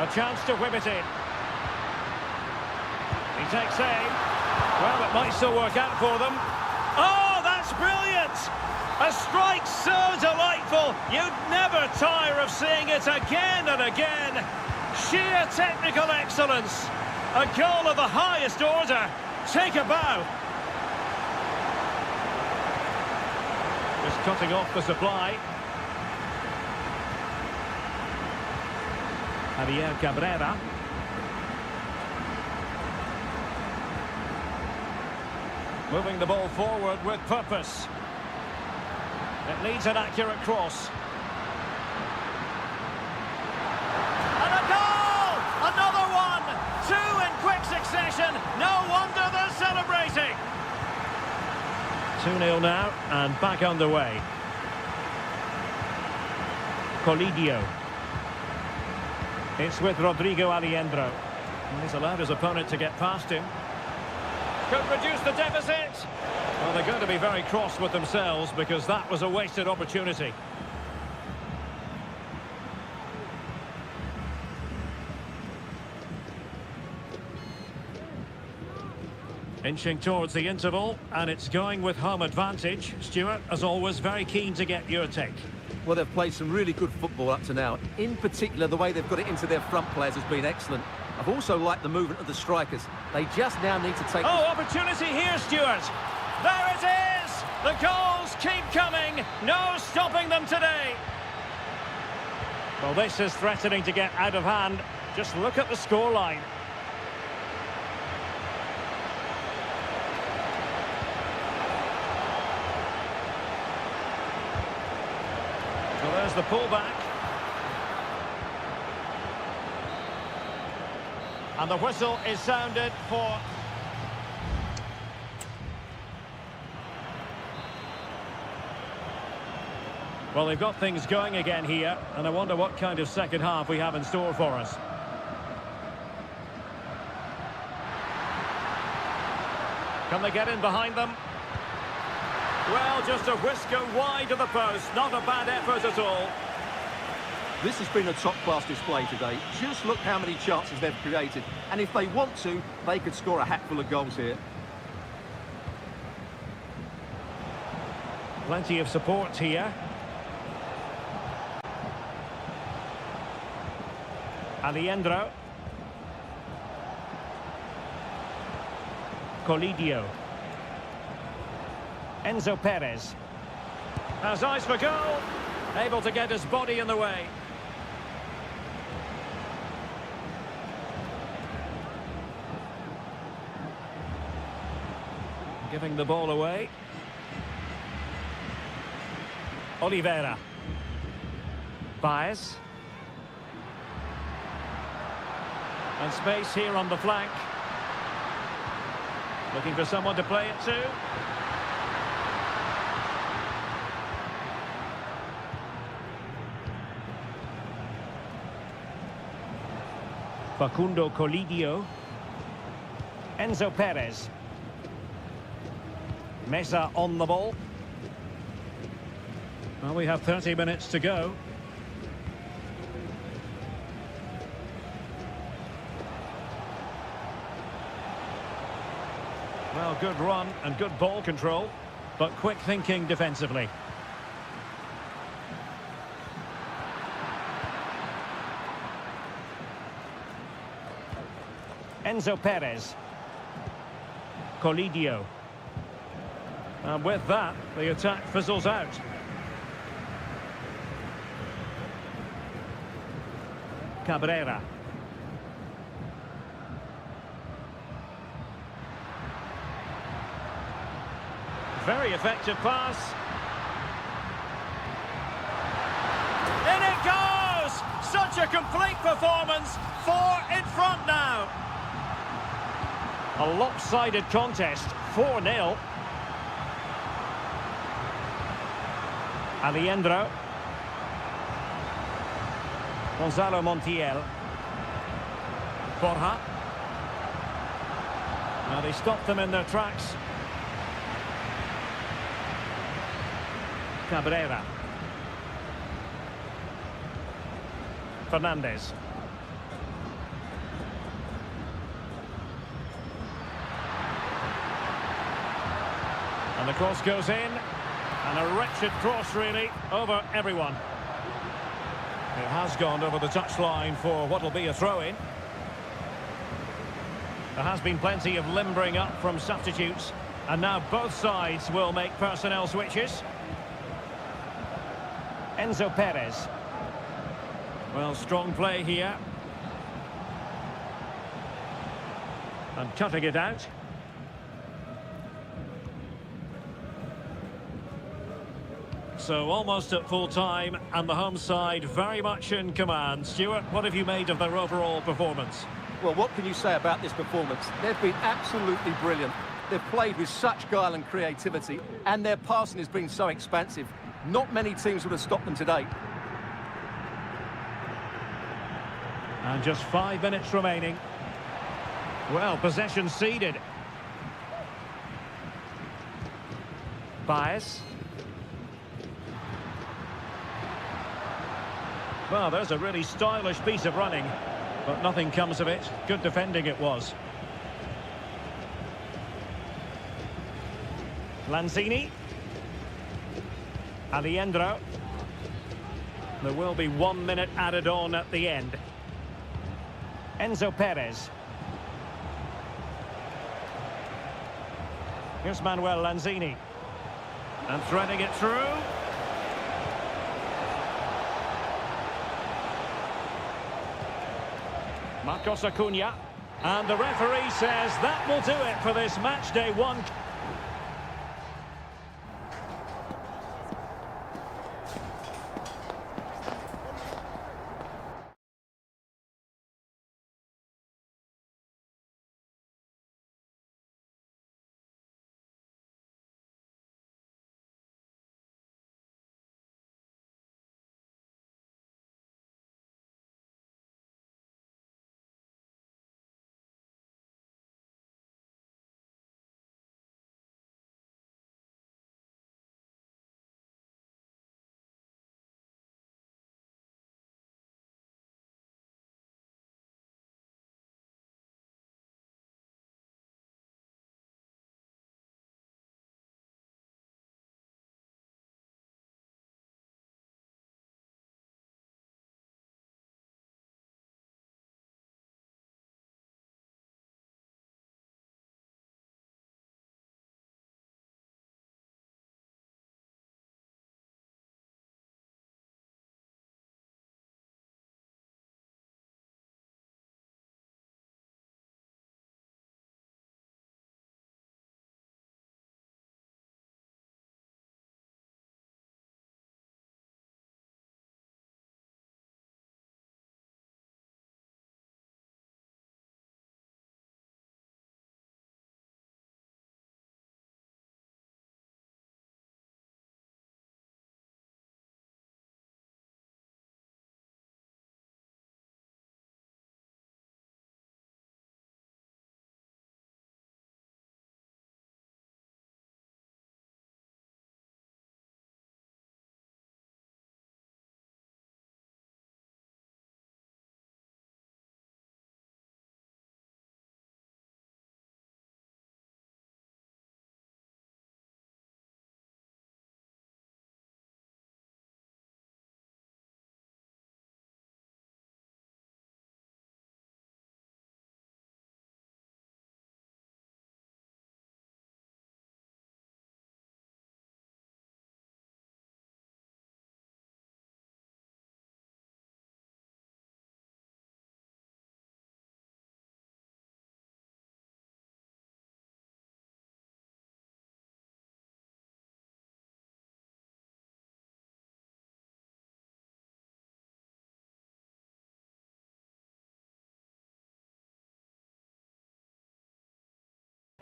A chance to whip it in. He takes aim. Well, it might still work out for them. Oh, that's brilliant! A strike so delightful, you'd never tire of seeing it again and again. Sheer technical excellence. A goal of the highest order. Take a bow. Just cutting off the supply. Javier Cabrera. Moving the ball forward with purpose. It needs an accurate cross. And a goal! Another one! Two in quick succession. No wonder they're celebrating. 2-0 now, and back underway. Colidio. It's with Rodrigo Alejandro. He's allowed his opponent to get past him. Could reduce the deficit. Well, they're going to be very cross with themselves because that was a wasted opportunity. Inching towards the interval, and it's going with home advantage. Stuart, as always, very keen to get your take. Well, they've played some really good football up to now. In particular, the way they've got it into their front players has been excellent. I've also liked the movement of the strikers. They just now need to take... Oh, opportunity here, Stuart. There it is! The goals keep coming. No stopping them today. Well, this is threatening to get out of hand. Just look at the scoreline. Well, there's the pullback. And the whistle is sounded for... Well, they've got things going again here, and I wonder what kind of second half we have in store for us. Can they get in behind them? Well, just a whisker wide of the post. Not a bad effort at all. This has been a top-class display today. Just look how many chances they've created. And if they want to, they could score a hatful of goals here. Plenty of support here. Alejandro. Colidio. Enzo Perez. Has eyes for goal. Able to get his body in the way. Giving the ball away. Oliveira. Baez. And space here on the flank. Looking for someone to play it to. Facundo Colidio. Enzo Perez. Mesa on the ball. Well, we have 30 minutes to go. Well, good run and good ball control, but quick thinking defensively. Enzo Perez. Colidio. And with that, the attack fizzles out. Cabrera. Very effective pass. In it goes! Such a complete performance. 4 in front now. A lopsided contest, 4-0. Alejandro. Gonzalo Montiel. Borja. Now they stopped them in their tracks. Cabrera. Fernandez. And the cross goes in. And a wretched cross, really, over everyone. It has gone over the touchline for what will be a throw-in. There has been plenty of limbering up from substitutes. And now both sides will make personnel switches. Enzo Perez. Well, strong play here. And cutting it out. So almost at full time, and the home side very much in command. Stuart, what have you made of their overall performance? Well, what can you say about this performance? They've been absolutely brilliant. They've played with such guile and creativity, and their passing has been so expansive. Not many teams would have stopped them today. And just 5 minutes remaining. Well, possession ceded. Baez. Well, there's a really stylish piece of running, but nothing comes of it. Good defending it was. Lanzini. Alejandro. There will be 1 minute added on at the end. Enzo Perez. Here's Manuel Lanzini. And threading it through. Marcos Acuna. And the referee says that will do it for this match day 1.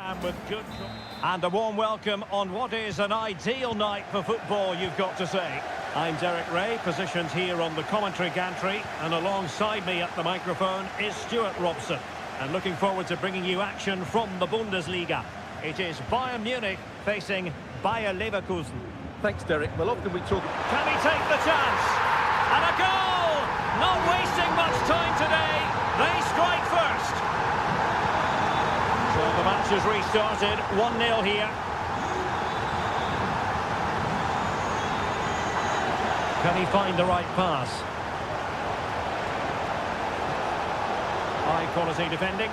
And with good... And a warm welcome on what is an ideal night for football, you've got to say. I'm Derek Ray, positioned here on the commentary gantry, and alongside me at the microphone is Stuart Robson. And looking forward to bringing you action from the Bundesliga. It is Bayern Munich facing Bayer Leverkusen. Thanks, Derek. Well, often we talk... Can he take the chance? And a goal! Not wasting much time today. They strike first. So the match has restarted. 1-0 here. Can he find the right pass? High quality defending.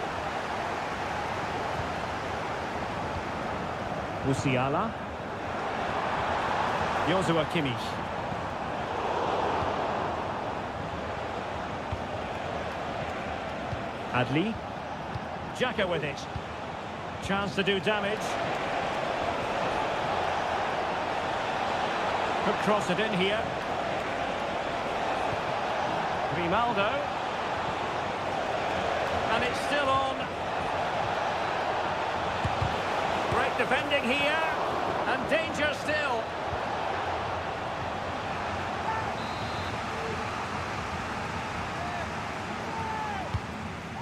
Musiala. Joshua Kimmich. Adli. Xhaka with it. Chance to do damage. Could cross it in here. Grimaldo. And it's still on. Great defending here. And danger still.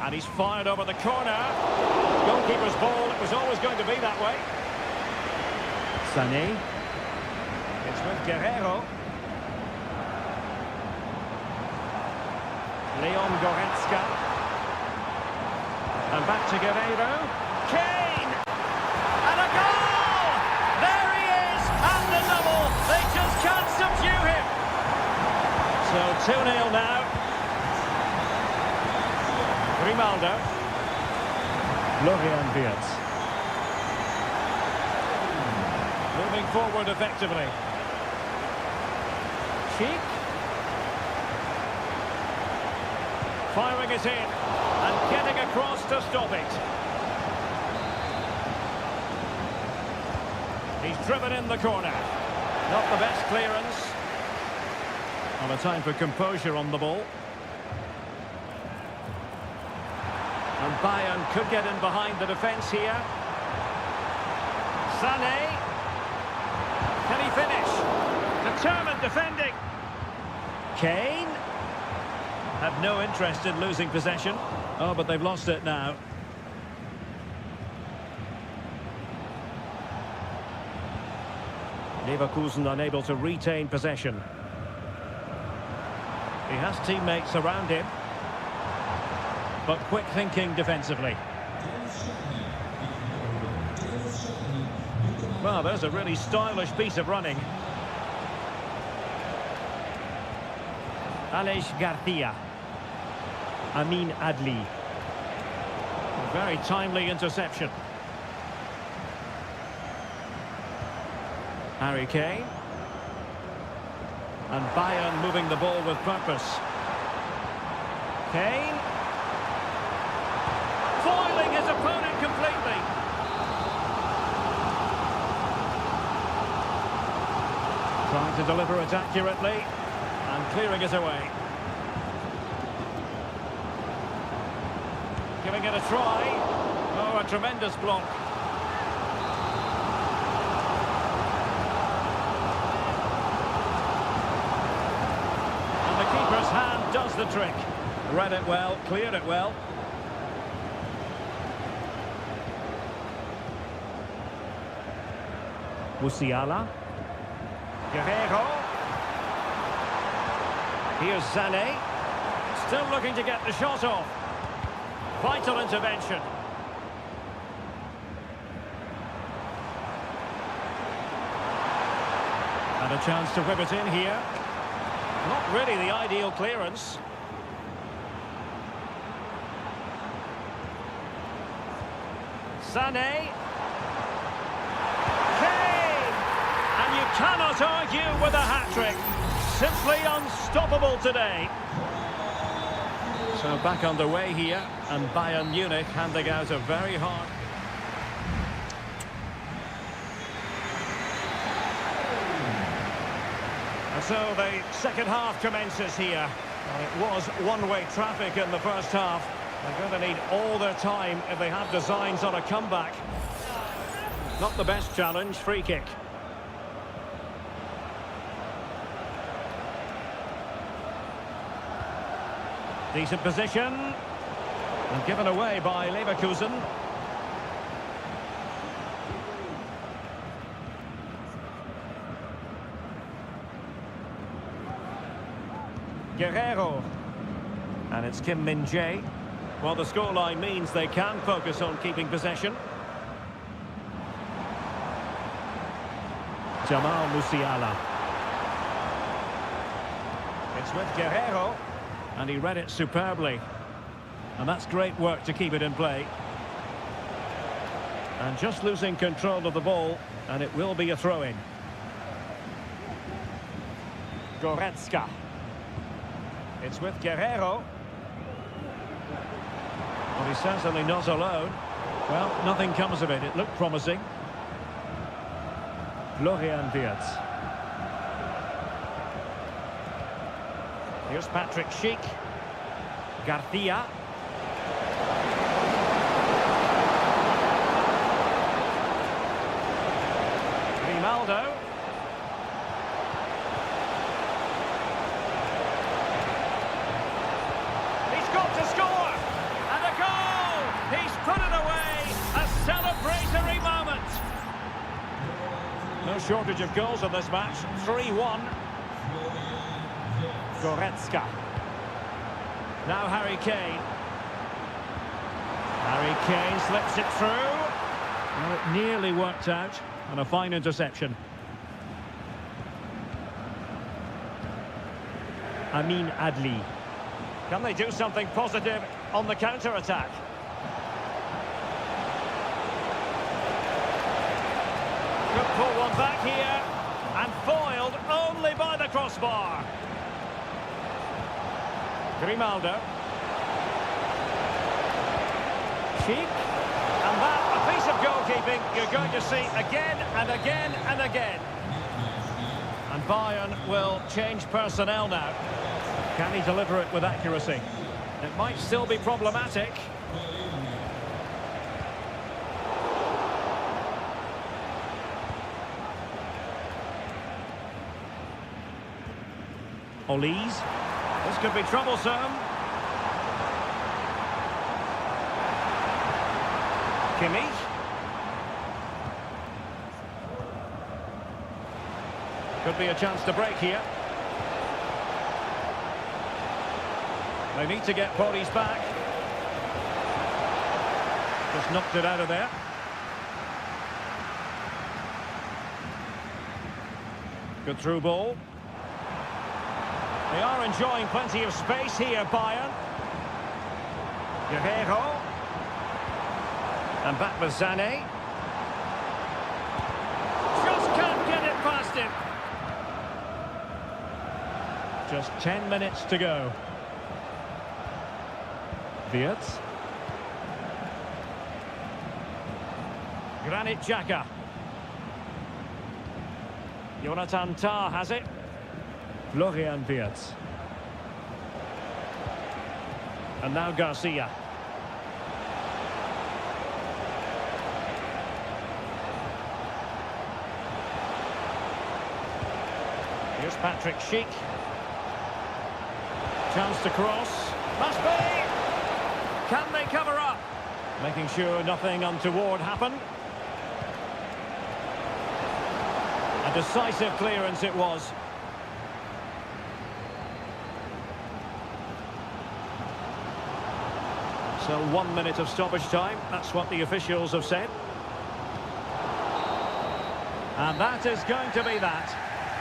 And he's fired over the corner. Goalkeeper's ball, it was always going to be that way. Sané. It's with Guerrero. Leon Goretzka. And back to Guerrero. Kane! And a goal! There he is! And the double! They just can't subdue him! So 2-0 now. Grimaldo. Florian Wirtz. Moving forward effectively. Cheek. Firing it in. And getting across to stop it. He's driven in the corner. Not the best clearance. On a time for composure on the ball. And Bayern could get in behind the defence here. Sané. Can he finish? Determined defending. Kane. Have no interest in losing possession. Oh, but they've lost it now. Leverkusen unable to retain possession. He has teammates around him. But quick thinking defensively. Well, there's a really stylish piece of running. Aleix Garcia. Amin Adli. A very timely interception. Harry Kane. And Bayern moving the ball with purpose. Kane. Foiling his opponent completely. Trying to deliver it accurately and clearing it away. Giving it a try. Oh, a tremendous block. And the keeper's hand does the trick. Read it well, cleared it well. Musiala. Guerrero. Here's Sané. Still looking to get the shot off. Vital intervention. And a chance to whip it in here. Not really the ideal clearance. Sané. Cannot argue with a hat-trick. Simply unstoppable today. So back underway here, and Bayern Munich handing out a very hard... And so the second half commences here. Well, it was one-way traffic in the first half. They're going to need all their time if they have designs on a comeback. Not the best challenge, free kick. Decent position. And given away by Leverkusen. Guerrero. And it's Kim Min-jae. Well, the scoreline means they can focus on keeping possession. Jamal Musiala. It's with Guerrero. And he read it superbly. And that's great work to keep it in play. And just losing control of the ball, and it will be a throw-in. Goretzka. It's with Guerrero. Well, he's certainly not alone. Well, nothing comes of it. It looked promising. Florian Wirtz. Here's Patrick Schick. Garcia. Grimaldo. He's got to score! And a goal! He's put it away! A celebratory moment! No shortage of goals in this match. 3-1. Goretzka. Now Harry Kane. Harry Kane slips it through. Well, it nearly worked out. And a fine interception. Amin Adli. Can they do something positive on the counter-attack? Could pull one back here. And foiled only by the crossbar. Grimaldo. Cheek. And that, a piece of goalkeeping you're going to see again and again and again. And Bayern will change personnel now. Can he deliver it with accuracy? It might still be problematic. Olise. This could be troublesome. Kimmich. Could be a chance to break here. They need to get bodies back. Just knocked it out of there. Good through ball. They are enjoying plenty of space here, Bayern. Guerrero. And back with Sané. Just can't get it past him. Just 10 minutes to go. Wirtz. Granit Xhaka. Jonathan Tah has it. Florian Wirtz. And now Garcia. Here's Patrick Schick. Chance to cross. Must be! Can they cover up? Making sure nothing untoward happened. A decisive clearance it was. So 1 minute of stoppage time. That's what the officials have said. And that is going to be that.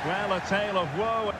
Well, a tale of woe.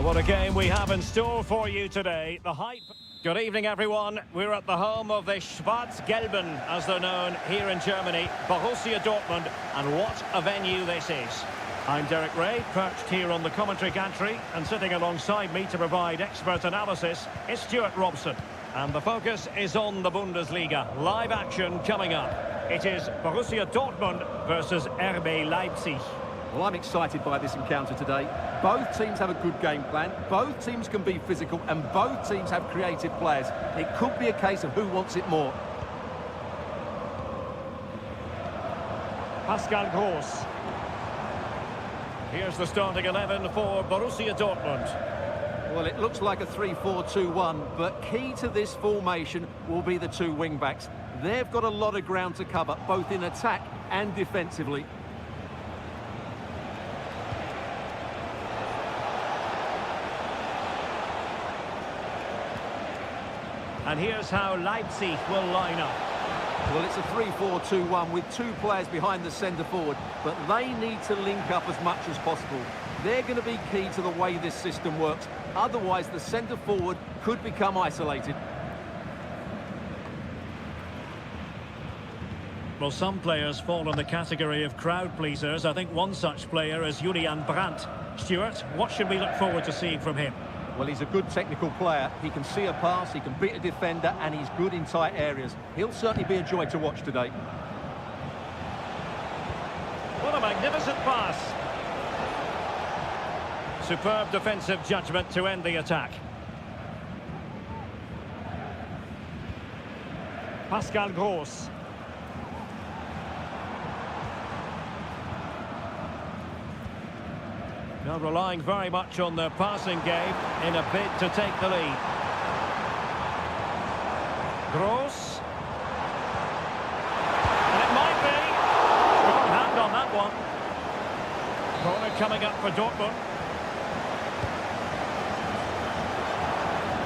What a game we have in store for you today. The hype. Good evening, everyone. We're at the home of the Schwarz-Gelben, as they're known here in Germany, Borussia Dortmund, and what a venue this is. I'm Derek Ray, perched here on the commentary gantry, and sitting alongside me to provide expert analysis is Stuart Robson. And the focus is on the Bundesliga. Live action coming up. It is Borussia Dortmund versus RB Leipzig. Well, I'm excited by this encounter today. Both teams have a good game plan, both teams can be physical, and both teams have creative players. It could be a case of who wants it more. Pascal Gross. Here's the starting 11 for Borussia Dortmund. Well, it looks like a 3-4-2-1, but key to this formation will be the two wing-backs. They've got a lot of ground to cover, both in attack and defensively. And here's how Leipzig will line up. Well, it's a 3-4-2-1 with two players behind the centre forward, but they need to link up as much as possible. They're going to be key to the way this system works. Otherwise, the centre forward could become isolated. Well, some players fall in the category of crowd pleasers. I think one such player is Julian Brandt. Stuart, what should we look forward to seeing from him? Well, he's a good technical player. He can see a pass, he can beat a defender, and he's good in tight areas. He'll certainly be a joy to watch today. What a magnificent pass. Superb defensive judgment to end the attack. Pascal Gross. Now relying very much on their passing game in a bid to take the lead. Gross. And it might be. Strong hand on that one. Corner coming up for Dortmund.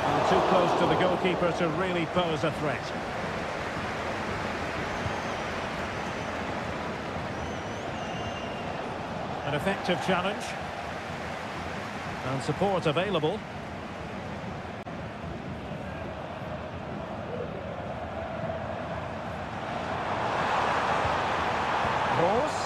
And too close to the goalkeeper to really pose a threat. An effective challenge. And support available. Gross.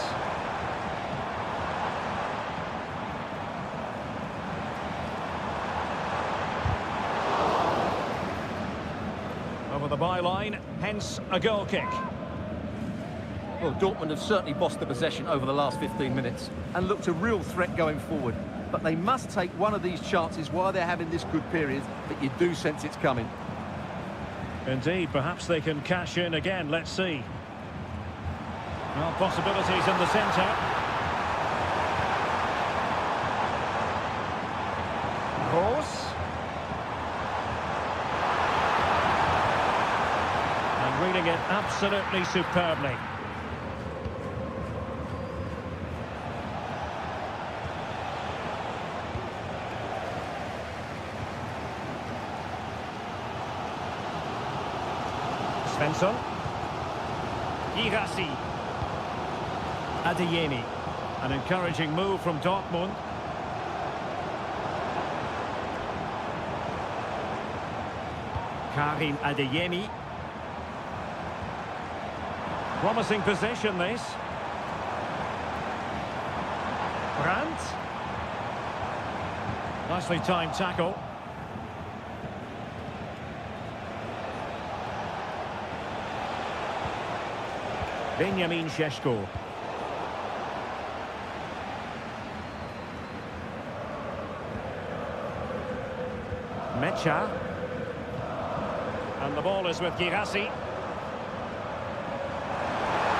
Over the byline, hence a goal kick. Well, Dortmund have certainly bossed the possession over the last 15 minutes and looked a real threat going forward. But they must take one of these chances while they're having this good period that you do sense it's coming. Indeed, perhaps they can cash in again. Let's see. Well, possibilities in the centre. Gross. And reading it absolutely superbly. Svensson. Girassi. Adeyemi. An encouraging move from Dortmund. Karim Adeyemi. Promising possession, this. Brandt. Nicely timed tackle. Benjamin Šeško. Mecha. And the ball is with Girassi.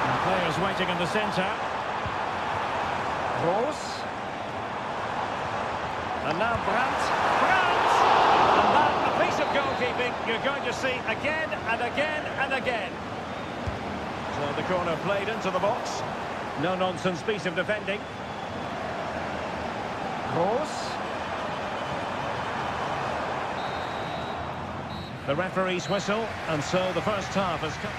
And players waiting in the centre. Gross. And now Brandt. Brandt! And that, a piece of goalkeeping you're going to see again and again and again. So the corner played into the box. No-nonsense piece of defending. Gross. The referee's whistle, and so the first half has come.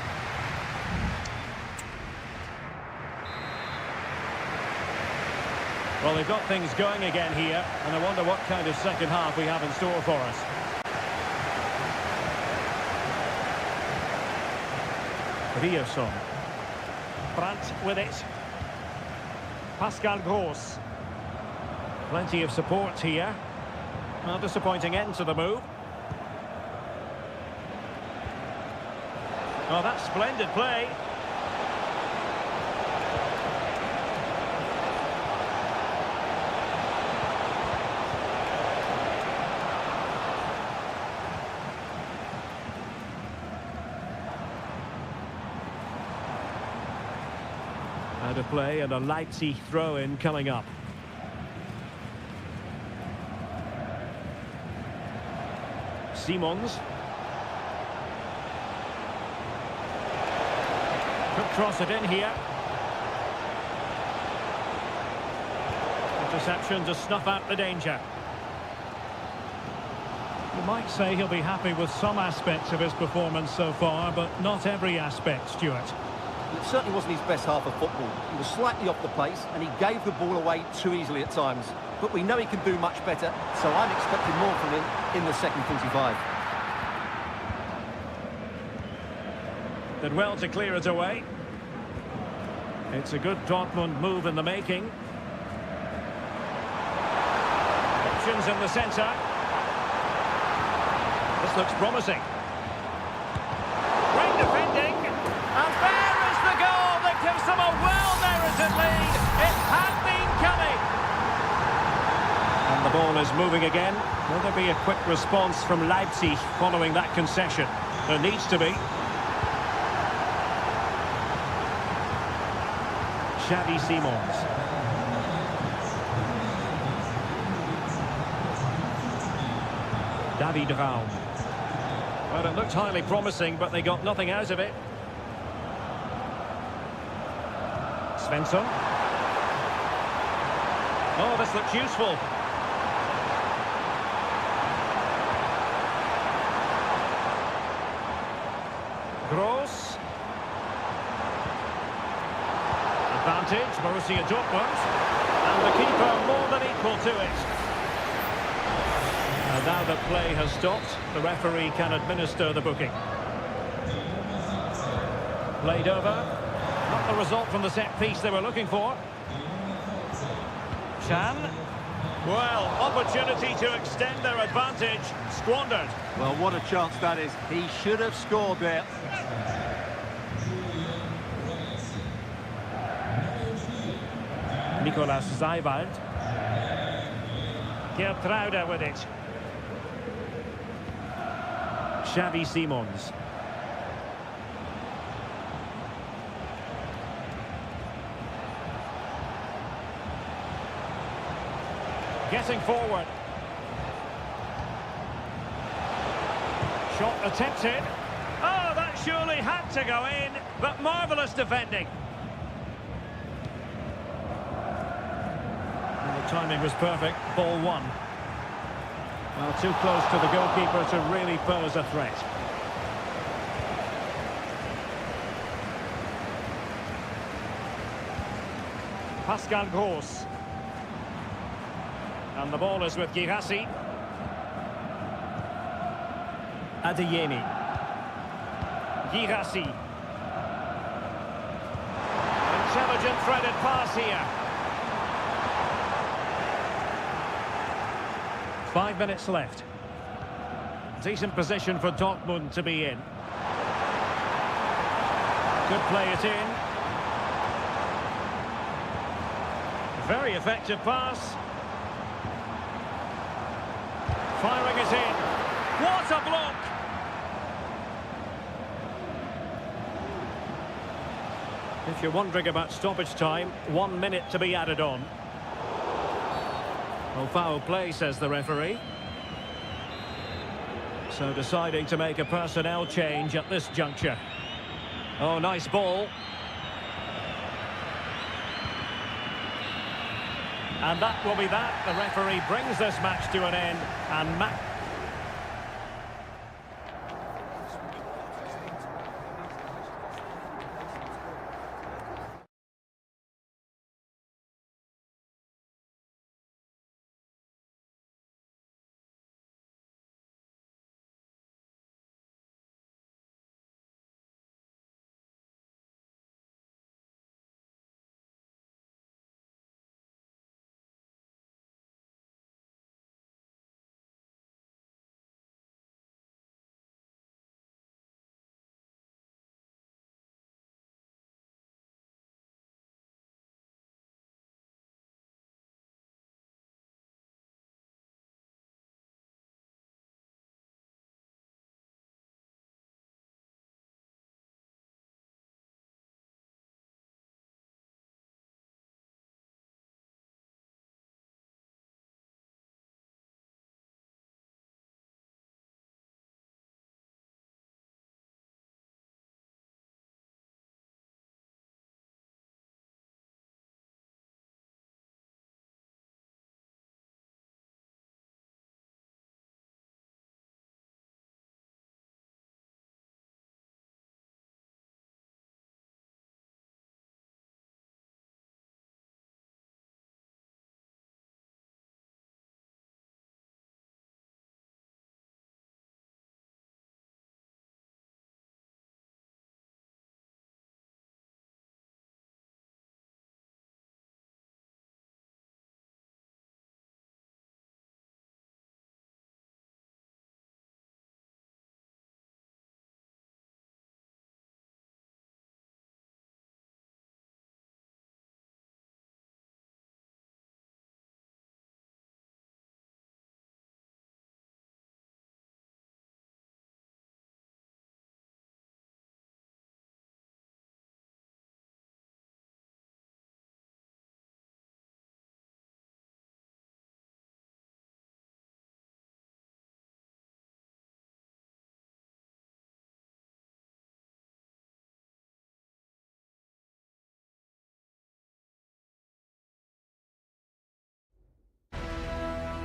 Well, they've got things going again here, and I wonder what kind of second half we have in store for us. Rioson. Brandt with it. Pascal Gross. Plenty of support here. Well, disappointing end to the move. Oh, that's splendid play. Out of play and a Leipzig throw-in coming up. Simons. Could cross it in here. Interception to snuff out the danger. You might say he'll be happy with some aspects of his performance so far, but not every aspect, Stuart. It certainly wasn't his best half of football. He was slightly off the pace and he gave the ball away too easily at times. But we know he can do much better, so I'm expecting more from him in the second 45. Did well to clear it away. It's a good Dortmund move in the making. Options in the centre. This looks promising. Great defending. And there is the goal that gives them a well-merited lead. It had been coming. And the ball is moving again. Will there be a quick response from Leipzig following that concession? There needs to be. Xavi Simons. David Raum. Well, it looked highly promising, but they got nothing out of it. Svensson. Oh, this looks useful. Gross. Advantage, Borussia Dortmund. And the keeper more than equal to it. And now that play has stopped, the referee can administer the booking. Played over. Not the result from the set piece they were looking for. Chan. Well, opportunity to extend their advantage. Squandered. Well, what a chance that is. He should have scored there. Nicolas Zeiwald. Geertruida with it. Xavi Simons. Getting forward. Shot attempted. Oh, that surely had to go in, but marvellous defending. And the timing was perfect. Ball one. Well, too close to the goalkeeper to really pose a threat. Pascal Gross. And the ball is with Girassi. Adeyemi. Girassi. Intelligent threaded pass here. 5 minutes left. Decent position for Dortmund to be in. Could play it in. Very effective pass. Firing it in. What a block! If you're wondering about stoppage time, 1 minute to be added on. Well, foul play, says the referee. So deciding to make a personnel change at this juncture. Oh, nice ball. And that will be that. The referee brings this match to an end and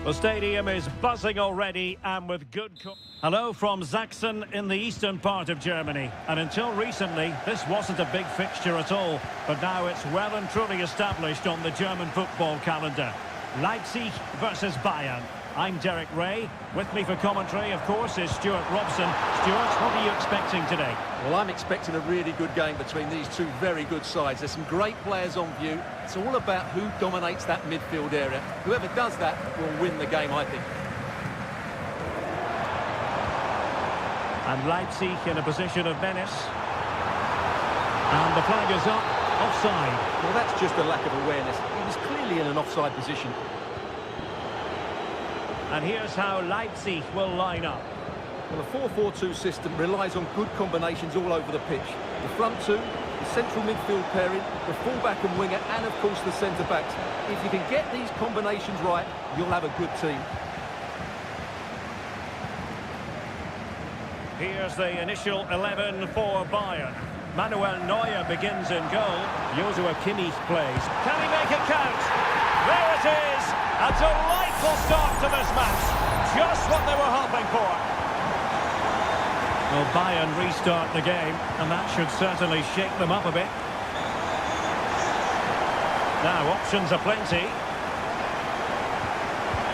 The stadium is buzzing already and with good... Hello from Sachsen in the eastern part of Germany. And until recently, this wasn't a big fixture at all. But now it's well and truly established on the German football calendar. Leipzig versus Bayern. I'm Derek Ray. With me for commentary, of course, is Stuart Robson. Stuart, what are you expecting today? Well, I'm expecting a really good game between these two very good sides. There's some great players on view. It's all about who dominates that midfield area. Whoever does that will win the game, I think. And Leipzig in a position of menace. And the flag is up, offside. Well, that's just a lack of awareness. He was clearly in an offside position. And here's how Leipzig will line up. Well, the 4-4-2 system relies on good combinations all over the pitch. The front two, the central midfield pairing, the fullback and winger, and of course the centre-backs. If you can get these combinations right, you'll have a good team. Here's the initial 11 for Bayern. Manuel Neuer begins in goal. Joshua Kimmich plays. Can he make it count? There it is! A delightful start to this match. Just what they were hoping for. Well, Bayern restart the game, and that should certainly shake them up a bit. Now, options are plenty.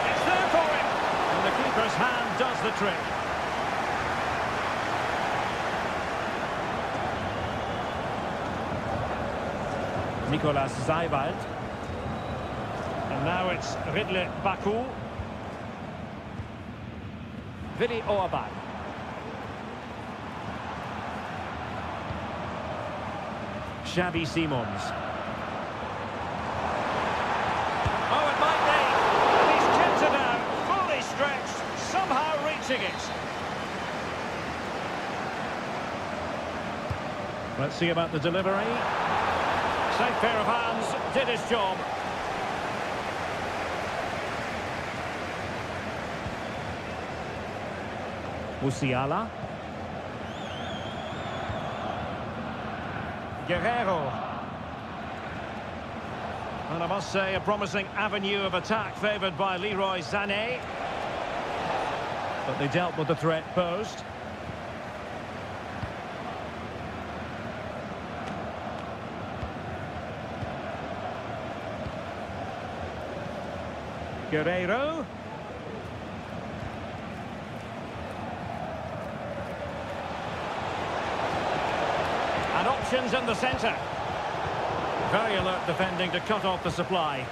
It's there for him! And the keeper's hand does the trick. Nicolas Seiwald. And now it's Ridley Baku. Willi Orban. Xavi Simons. Oh, it might be. And he's kept it out, fully stretched, somehow reaching it. Let's see about the delivery. Safe pair of hands, did his job. Musiala. Guerrero. And I must say, a promising avenue of attack favoured by Leroy Sané. But they dealt with the threat posed. Guerrero. And options in the centre. Very alert defending to cut off the supply.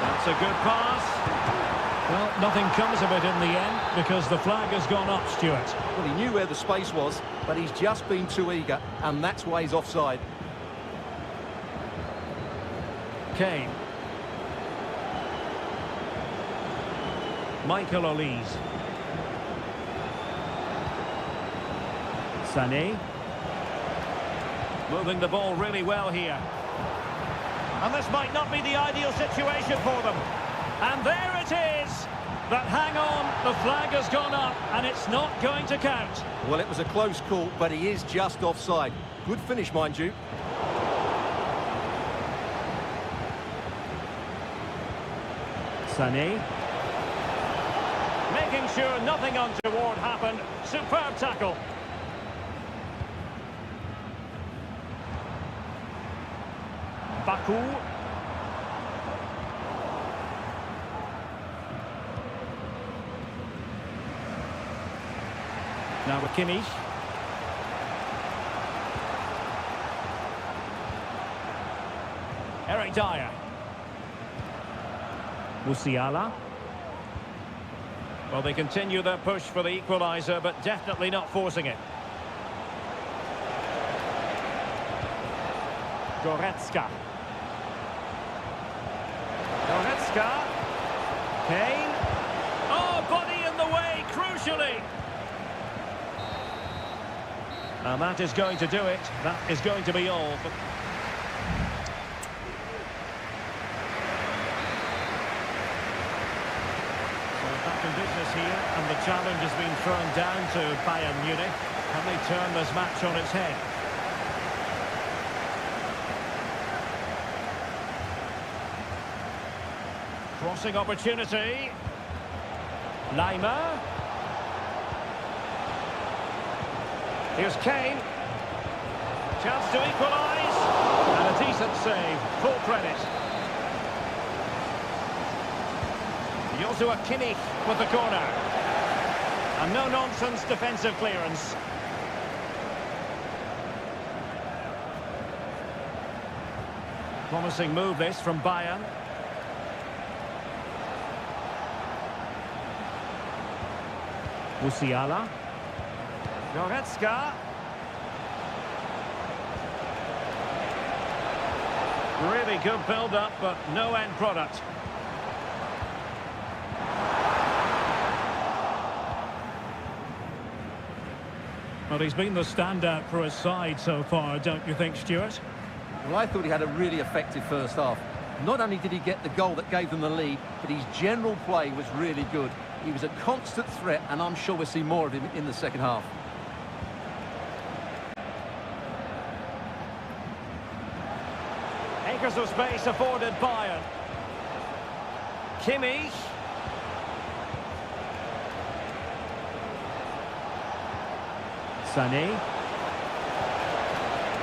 That's a good pass. Well, nothing comes of it in the end because the flag has gone up, Stuart. Well, he knew where the space was, but he's just been too eager, and that's why he's offside. Kane. Michael Olise. Sané. Moving the ball really well here. And this might not be the ideal situation for them. And there it is! But hang on, the flag has gone up, and it's not going to count. Well, it was a close call, but he is just offside. Good finish, mind you. Sané. Making sure nothing untoward happened. Superb tackle. Baku. Now with Kimmich. Eric Dyer. Musiala. Well, they continue their push for the equaliser, but definitely not forcing it. Goretzka. Goretzka. Kane. Oh, body in the way, crucially. And that is going to do it. That is going to be all. Back in business here, and the challenge has been thrown down to Bayern Munich. Can they turn this match on its head? Crossing opportunity. Lima. Here's Kane. Chance to equalise. And a decent save. Full credit. Joshua Kimmich with the corner. And no-nonsense defensive clearance. Promising move this from Bayern. Musiala. Goretzka. Really good build-up, but no end product. Well, he's been the standout for his side so far, don't you think, Stuart? Well, I thought he had a really effective first half. Not only did he get the goal that gave them the lead, but his general play was really good. He was a constant threat, and I'm sure we'll see more of him in the second half. Acres of space afforded Bayern. Kimmich. Sané.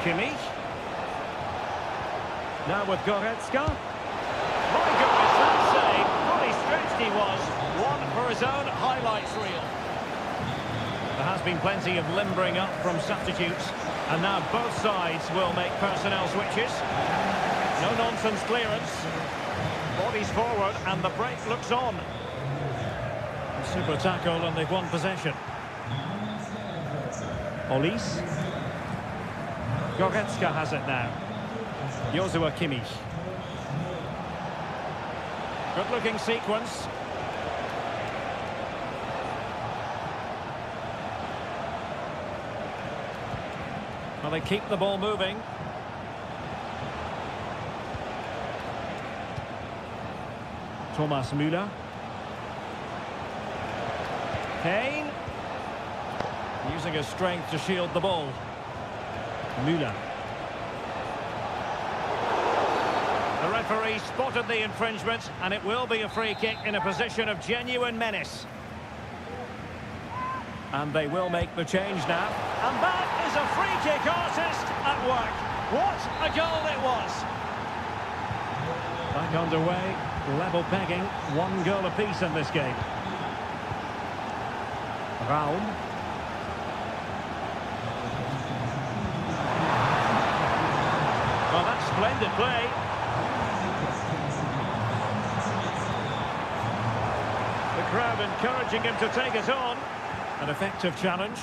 Kimmich. Now with Goretzka. My goodness, that save. Fully stretched he was. One for his own highlights reel. There has been plenty of limbering up from substitutes. And now both sides will make personnel switches. No-nonsense clearance. Bodies forward and the break looks on. Super tackle and they've won possession. Olise. Goretzka has it now. Joshua Kimmich. Good-looking sequence. Well, they keep the ball moving. Thomas Müller. Kane. Using his strength to shield the ball. Müller. The referee spotted the infringement, and it will be a free kick in a position of genuine menace. And they will make the change now. And that is a free kick artist at work. What a goal it was. Back underway, level pegging, 1 goal apiece in this game. Raum. Well, that's splendid play. The crowd encouraging him to take it on. An effective challenge.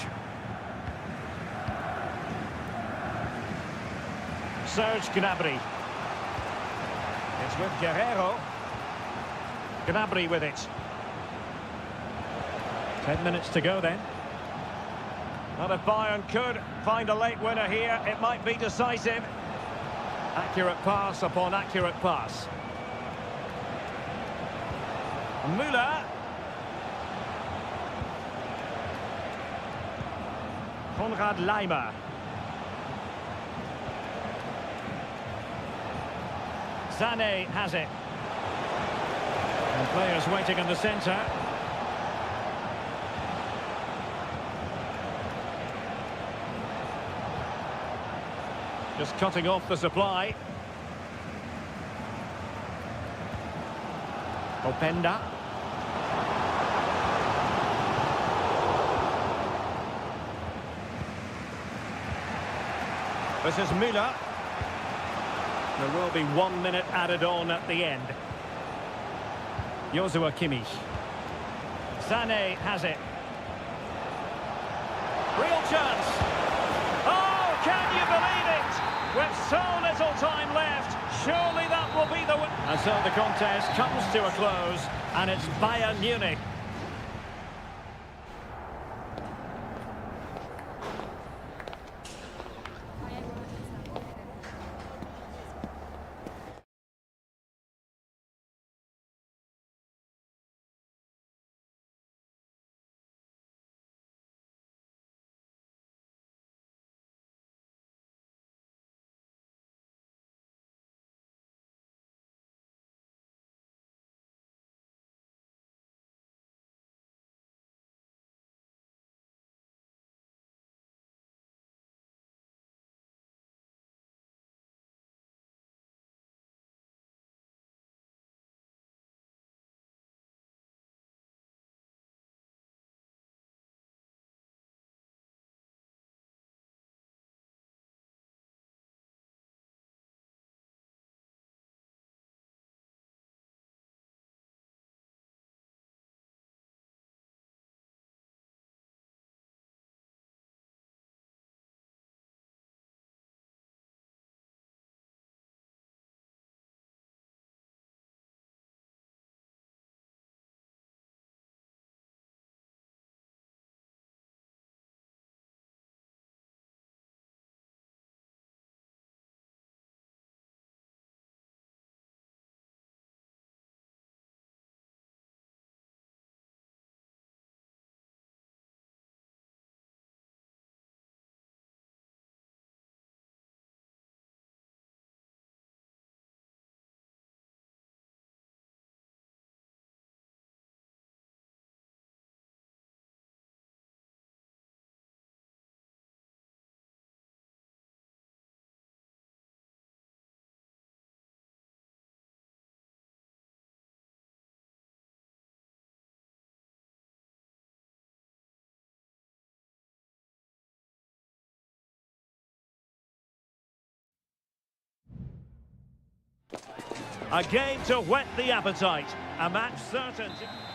Serge Gnabry. It's with Guerrero. Gnabry with it. 10 minutes to go then. Well, if Bayern could find a late winner here, it might be decisive. Accurate pass upon accurate pass. Müller. Konrad Laimer. Sané has it. And players waiting in the centre. Just cutting off the supply. Openda. This is Müller. There will be 1 minute added on at the end. Joshua Kimmich. Sané has it. Real chance. Oh, can you believe it? With so little time left, surely that will be the win. And so the contest comes to a close, and it's Bayern Munich. A game to whet the appetite. A match certain.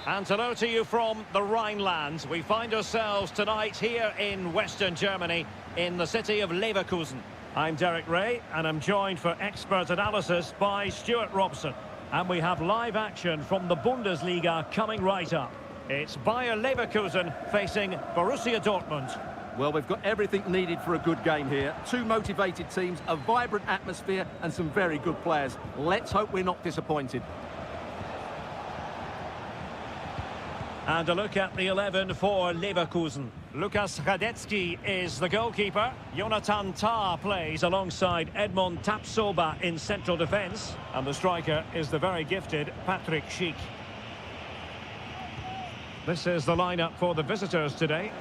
And hello to you from the Rhineland. We find ourselves tonight here in Western Germany, in the city of Leverkusen. I'm Derek Ray, and I'm joined for expert analysis by Stuart Robson. And we have live action from the Bundesliga coming right up. It's Bayer Leverkusen facing Borussia Dortmund. Well, we've got everything needed for a good game here. Two motivated teams, a vibrant atmosphere, and some very good players. Let's hope we're not disappointed. And a look at the 11 for Leverkusen. Lukas Radetzky is the goalkeeper. Jonathan Tah plays alongside Edmond Tapsoba in central defence. And the striker is the very gifted Patrick Schick. This is the lineup for the visitors today.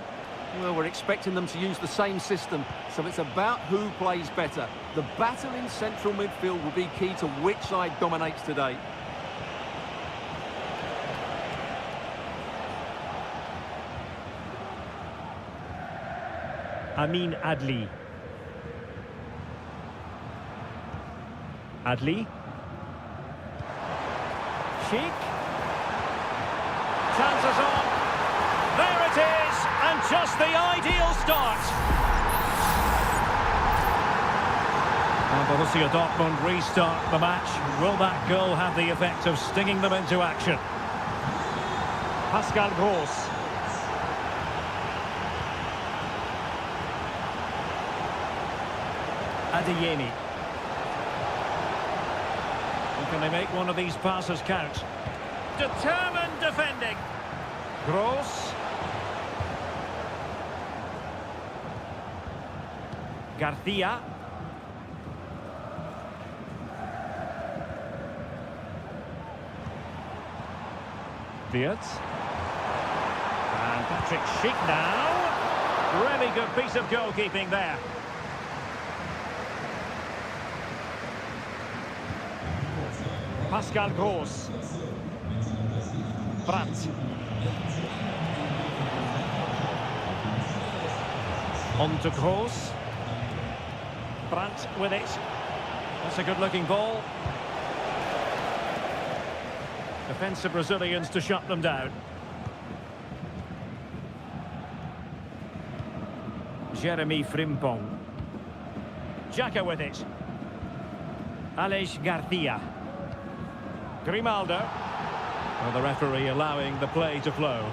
Well, we're expecting them to use the same system, so it's about who plays better. The battle in central midfield will be key to which side dominates today. Amin Adli. Adli. Schick. Chances on. There it is, and just the ideal start. And Borussia Dortmund restart the match. Will that goal have the effect of stinging them into action? Pascal Gross. Adeyemi. And can they make one of these passes count? Determined defending. Gross. Garcia. Wirtz. And Patrick Schick now. Really good piece of goalkeeping there. Pascal Gross. Brandt. On to Gross. Brandt with it. That's a good-looking ball. Defensive Brazilians to shut them down. Jeremy Frimpong. Xhaka with it. Aleix Garcia. Grimaldo. Well, the referee allowing the play to flow.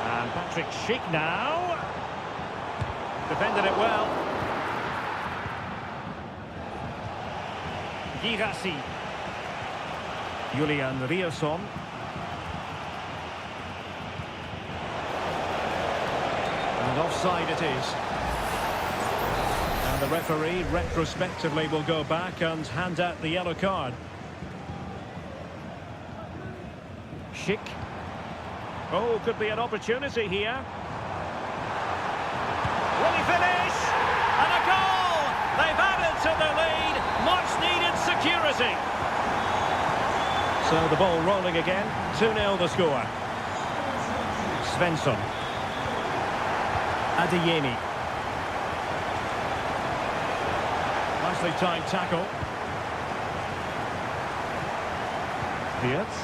And Patrick Schick now. Defended it well. Girassi. Julian Rierson. And offside it is. And the referee retrospectively will go back and hand out the yellow card. Schick. Oh, could be an opportunity here. Will he finish? And a goal! They've added to their lead. Much needed security. So the ball rolling again. 2-0 the score. Svensson. Adeyemi. Nicely timed tackle. Wirtz.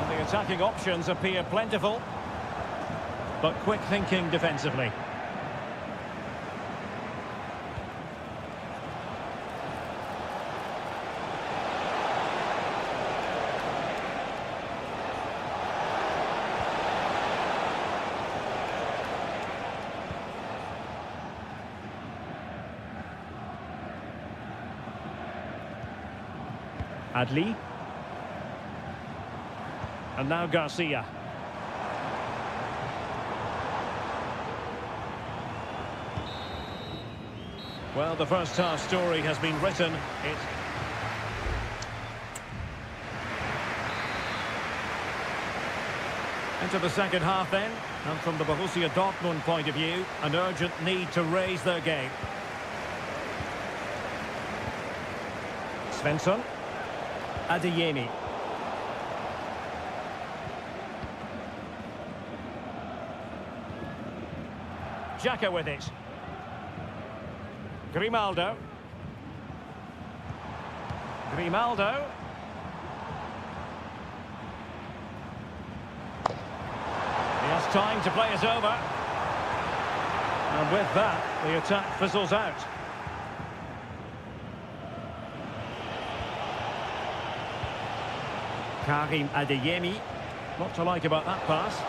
And the attacking options appear plentiful, but quick thinking defensively. Adli. And now Garcia. Well, the first half story has been written. Into the second half then, and from the Borussia Dortmund point of view, an urgent need to raise their game. Svensson. Adeyemi. Xhaka with it. Grimaldo. Grimaldo. He has time to play it over. And with that, the attack fizzles out. Karim Adeyemi. Not to like about that pass.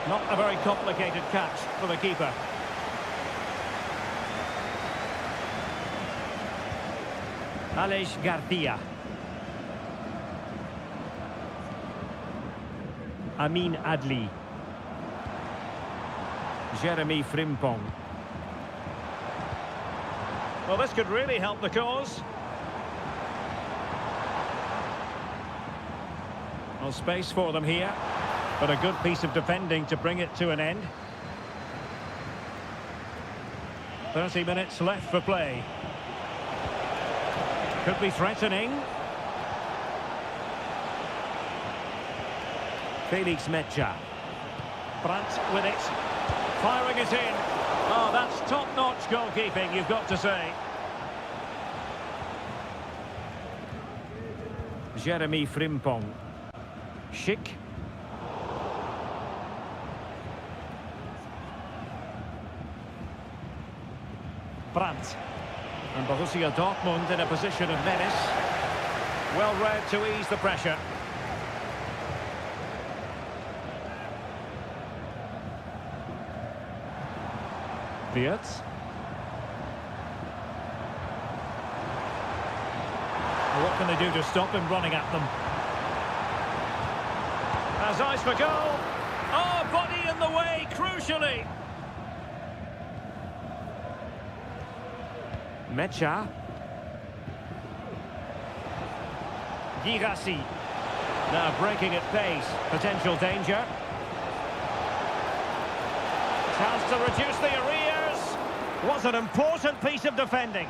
Not a very complicated catch for the keeper. Aleix Garcia. Amin Adli. Jeremy Frimpong. Well, this could really help the cause. Well, space for them here, but a good piece of defending to bring it to an end. 30 minutes left for play. Could be threatening. Felix Mecha. Brandt with it. Firing it in. Oh, that's top-notch goalkeeping, you've got to say. Jeremy Frimpong. Schick. Brandt. And Borussia Dortmund in a position of menace. Well read to ease the pressure. Wirtz. What can they do to stop him running at them? Has eyes for goal. Oh, body in the way, crucially. Mecha. Girassi. Now breaking at pace. Potential danger. Chance to reduce the arrears. Was an important piece of defending.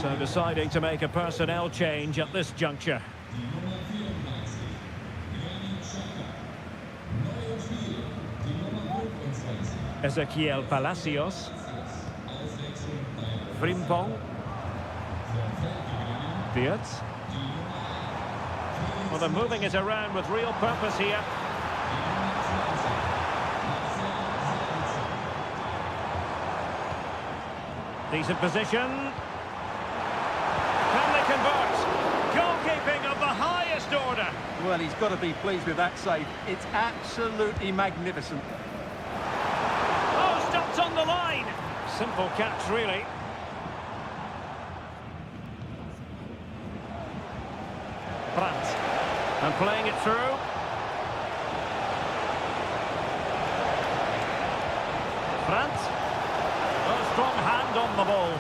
So deciding to make a personnel change at this juncture. Ezequiel Palacios. Frimpong. Wirtz. Well, they're moving it around with real purpose here. Decent position. Can they convert? Goalkeeping of the highest order. Well, he's got to be pleased with that save. It's absolutely magnificent. Oh, stopped on the line. Simple catch, really. Brandt. And playing it through. Brandt. Oh, strong hand on the ball.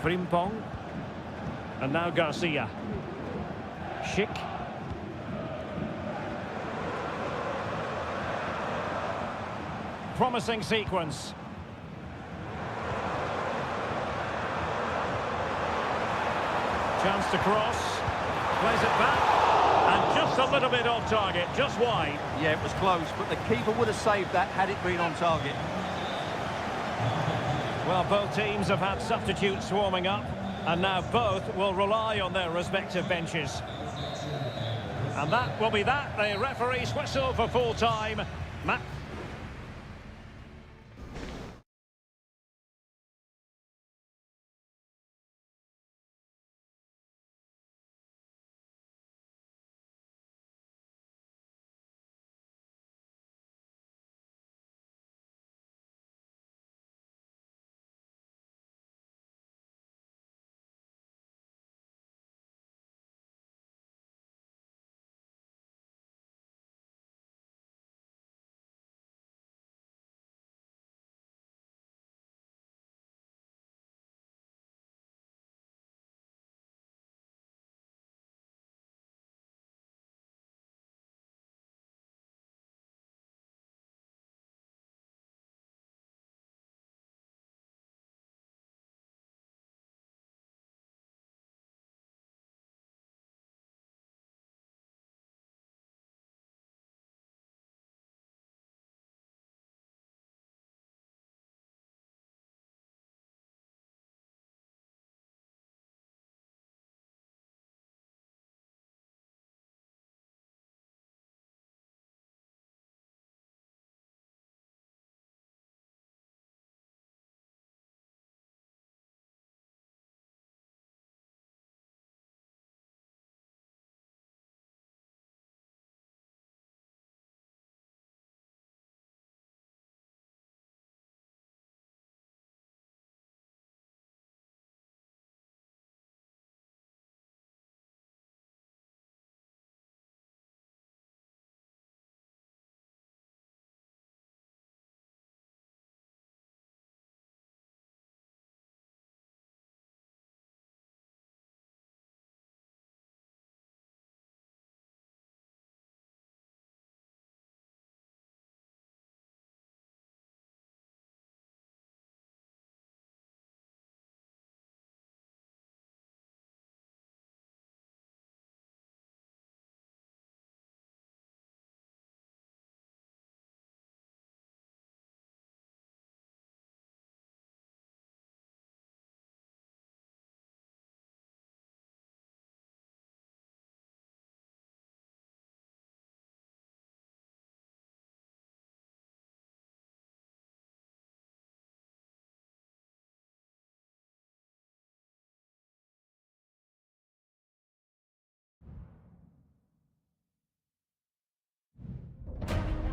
Frimpong. And now Garcia. Schick. Promising sequence. Chance to cross. Plays it back. And just a little bit off target, just wide. Yeah, it was close, but the keeper would have saved that had it been on target. Well, both teams have had substitutes warming up, and now both will rely on their respective benches. And that will be that. The referee's whistle for full time.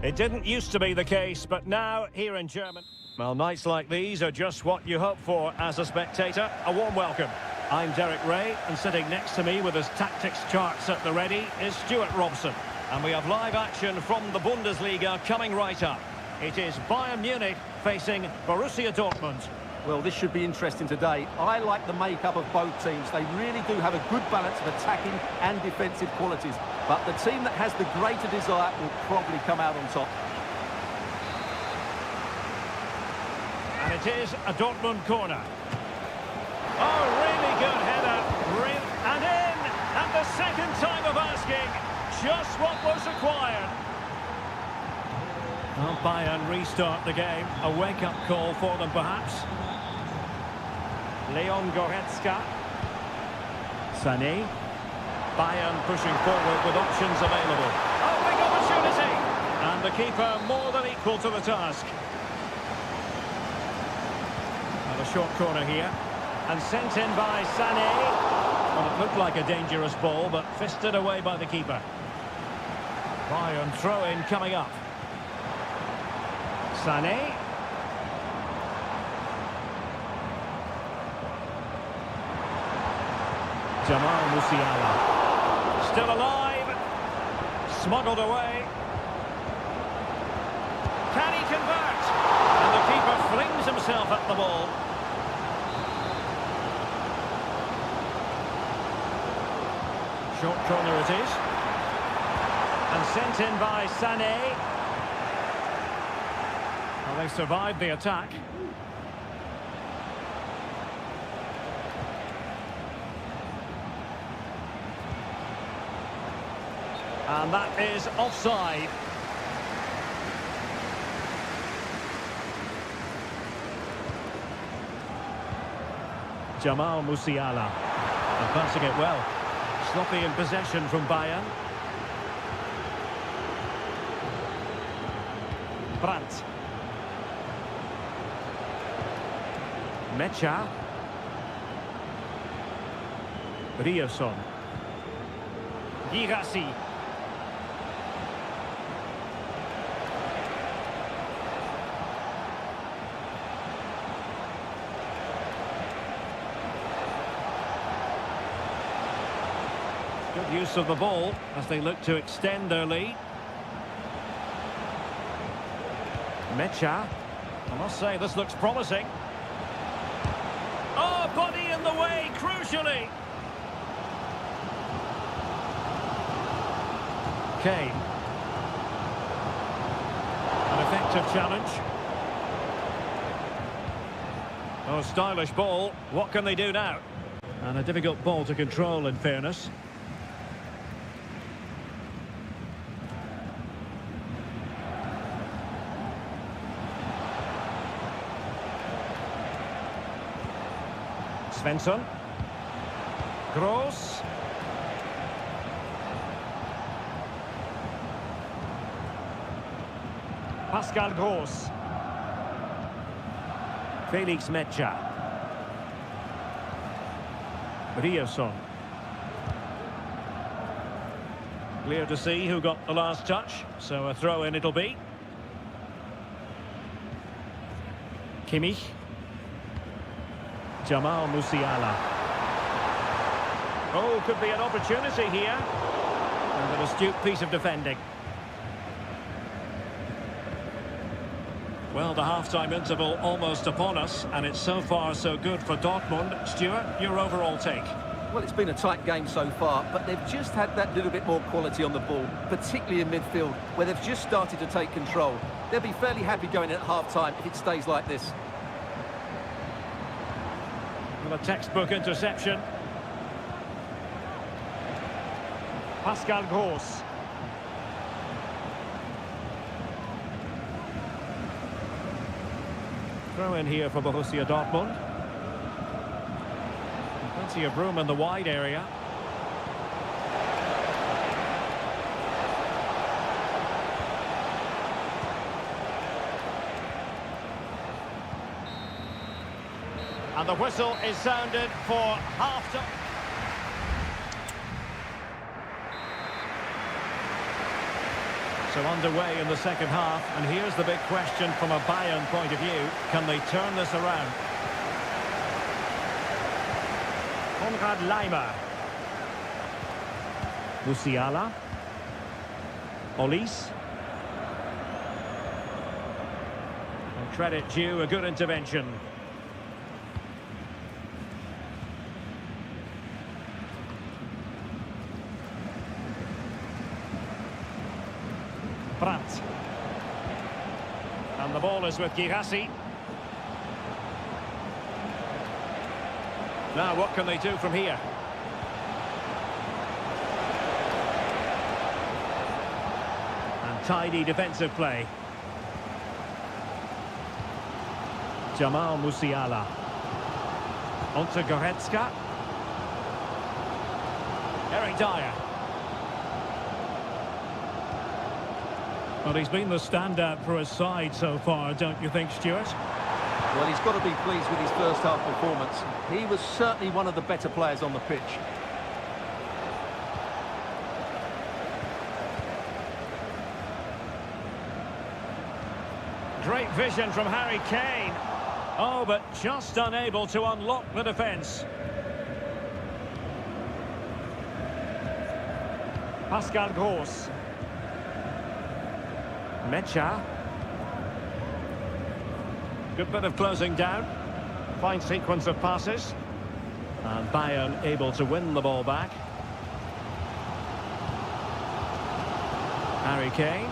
It didn't used to be the case, but now here in Germany. Well, nights like these are just what you hope for as a spectator. A warm welcome. I'm Derek Ray, and sitting next to me with his tactics charts at the ready is Stuart Robson. And we have live action from the Bundesliga coming right up. It is Bayern Munich facing Borussia Dortmund. Well, this should be interesting today. I like the makeup of both teams. They really do have a good balance of attacking and defensive qualities. But the team that has the greater desire will probably come out on top. And it is a Dortmund corner. Oh, really good header. And in! And the second time of asking, just what was required. Well, Bayern restart the game. A wake-up call for them, perhaps. Leon Goretzka. Sané. Bayern pushing forward with options available. Oh, big opportunity! And the keeper more than equal to the task. And a short corner here. And sent in by Sané. Well, it looked like a dangerous ball, but fisted away by the keeper. Bayern throw-in coming up. Sané. Jamal Musiala. Still alive. Smuggled away. Can he convert? And the keeper flings himself at the ball. Short corner it is. And sent in by Sané. Well, they survived the attack. And that is offside. Jamal Musiala. And passing it well. Sloppy in possession from Bayern. Brandt. Mecha. Rierson. Girassi. Good use of the ball as they look to extend their lead. Mecha. I must say this looks promising. Oh, body in the way, crucially. Kane. An effective challenge. Oh, stylish ball. What can they do now? And a difficult ball to control, in fairness. Svensson. Gross. Pascal Gross. Felix Mecha. Rierson. Clear to see who got the last touch, so a throw-in it'll be. Kimmich. Jamal Musiala. Oh, could be an opportunity here. And an astute piece of defending. Well, the half-time interval almost upon us, and it's so far so good for Dortmund. Stuart, your overall take? Well, it's been a tight game so far, but they've just had that little bit more quality on the ball, particularly in midfield, where they've just started to take control. They'll be fairly happy going in at half-time if it stays like this. Well, a textbook interception. Pascal Gross. Throw in here for Borussia Dortmund. Plenty of room in the wide area. And the whistle is sounded for half-time. So underway in the second half, and here's the big question from a Bayern point of view. Can they turn this around? Konrad Laimer. Musiala. Olise. And credit due, a good intervention. Brandt. And the ball is with Girassi. Now what can they do from here? And tidy defensive play. Jamal Musiala. Onto Goretzka. Eric Dyer. Well, he's been the standout for his side so far, don't you think, Stuart? Well, he's got to be pleased with his first half performance. He was certainly one of the better players on the pitch. Great vision from Harry Kane. Oh, but just unable to unlock the defence. Pascal Gross. Mecha. Good bit of closing down. Fine sequence of passes. And Bayern able to win the ball back. Harry Kane.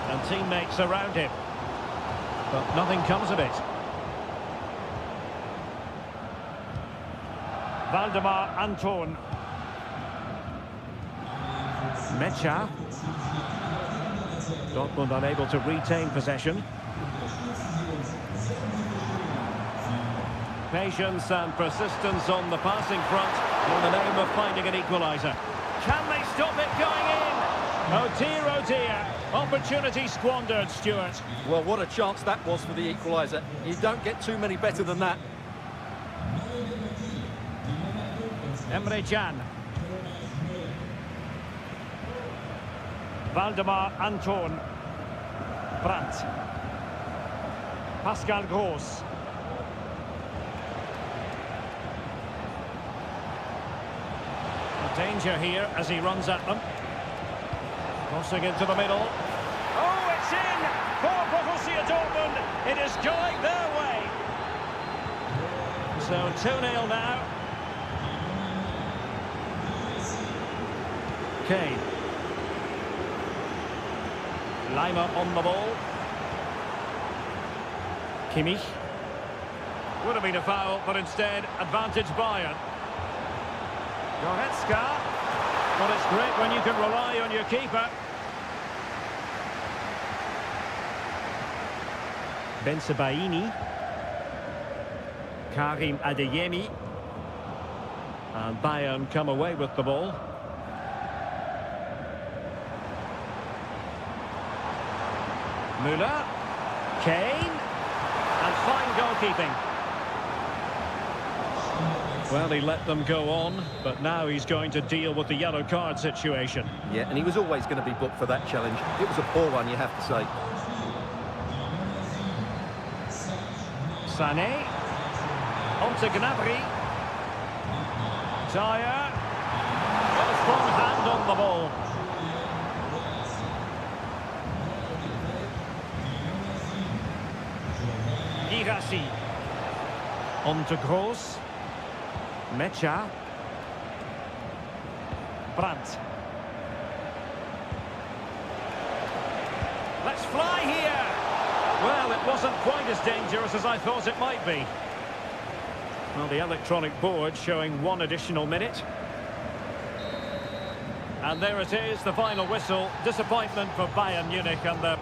And teammates around him. But nothing comes of it. Valdemar Anton. Mecha. Dortmund unable to retain possession. Patience and persistence on the passing front in the name of finding an equaliser. Can they stop it going in? Oh dear. Opportunity squandered, Stuart. Well, what a chance that was for the equaliser. You don't get too many better than that. Emre Can. Valdemar Anton. Brandt. Pascal Gross. Danger here as he runs at them. Crossing into the middle. Oh, it's in for Borussia Dortmund. It is going their way. So 2-0 now. Kane. Laimer on the ball. Kimmich. Would have been a foul, but instead advantage Bayern. Goretzka. Well, it's great when you can rely on your keeper. Bensebaini. Karim Adeyemi. And Bayern come away with the ball. Müller. Kane. And fine goalkeeping. Well, he let them go on, but now he's going to deal with the yellow card situation. Yeah, and he was always going to be booked for that challenge. It was a poor one, you have to say. Sané. On to Gnabry. Dyer. Well, a strong hand on the ball. Girassi. On to Gross. Mecha. Brandt. Let's fly here. Well, it wasn't quite as dangerous as I thought it might be. Well, the electronic board showing one additional minute. And there it is, the final whistle. Disappointment for Bayern Munich and the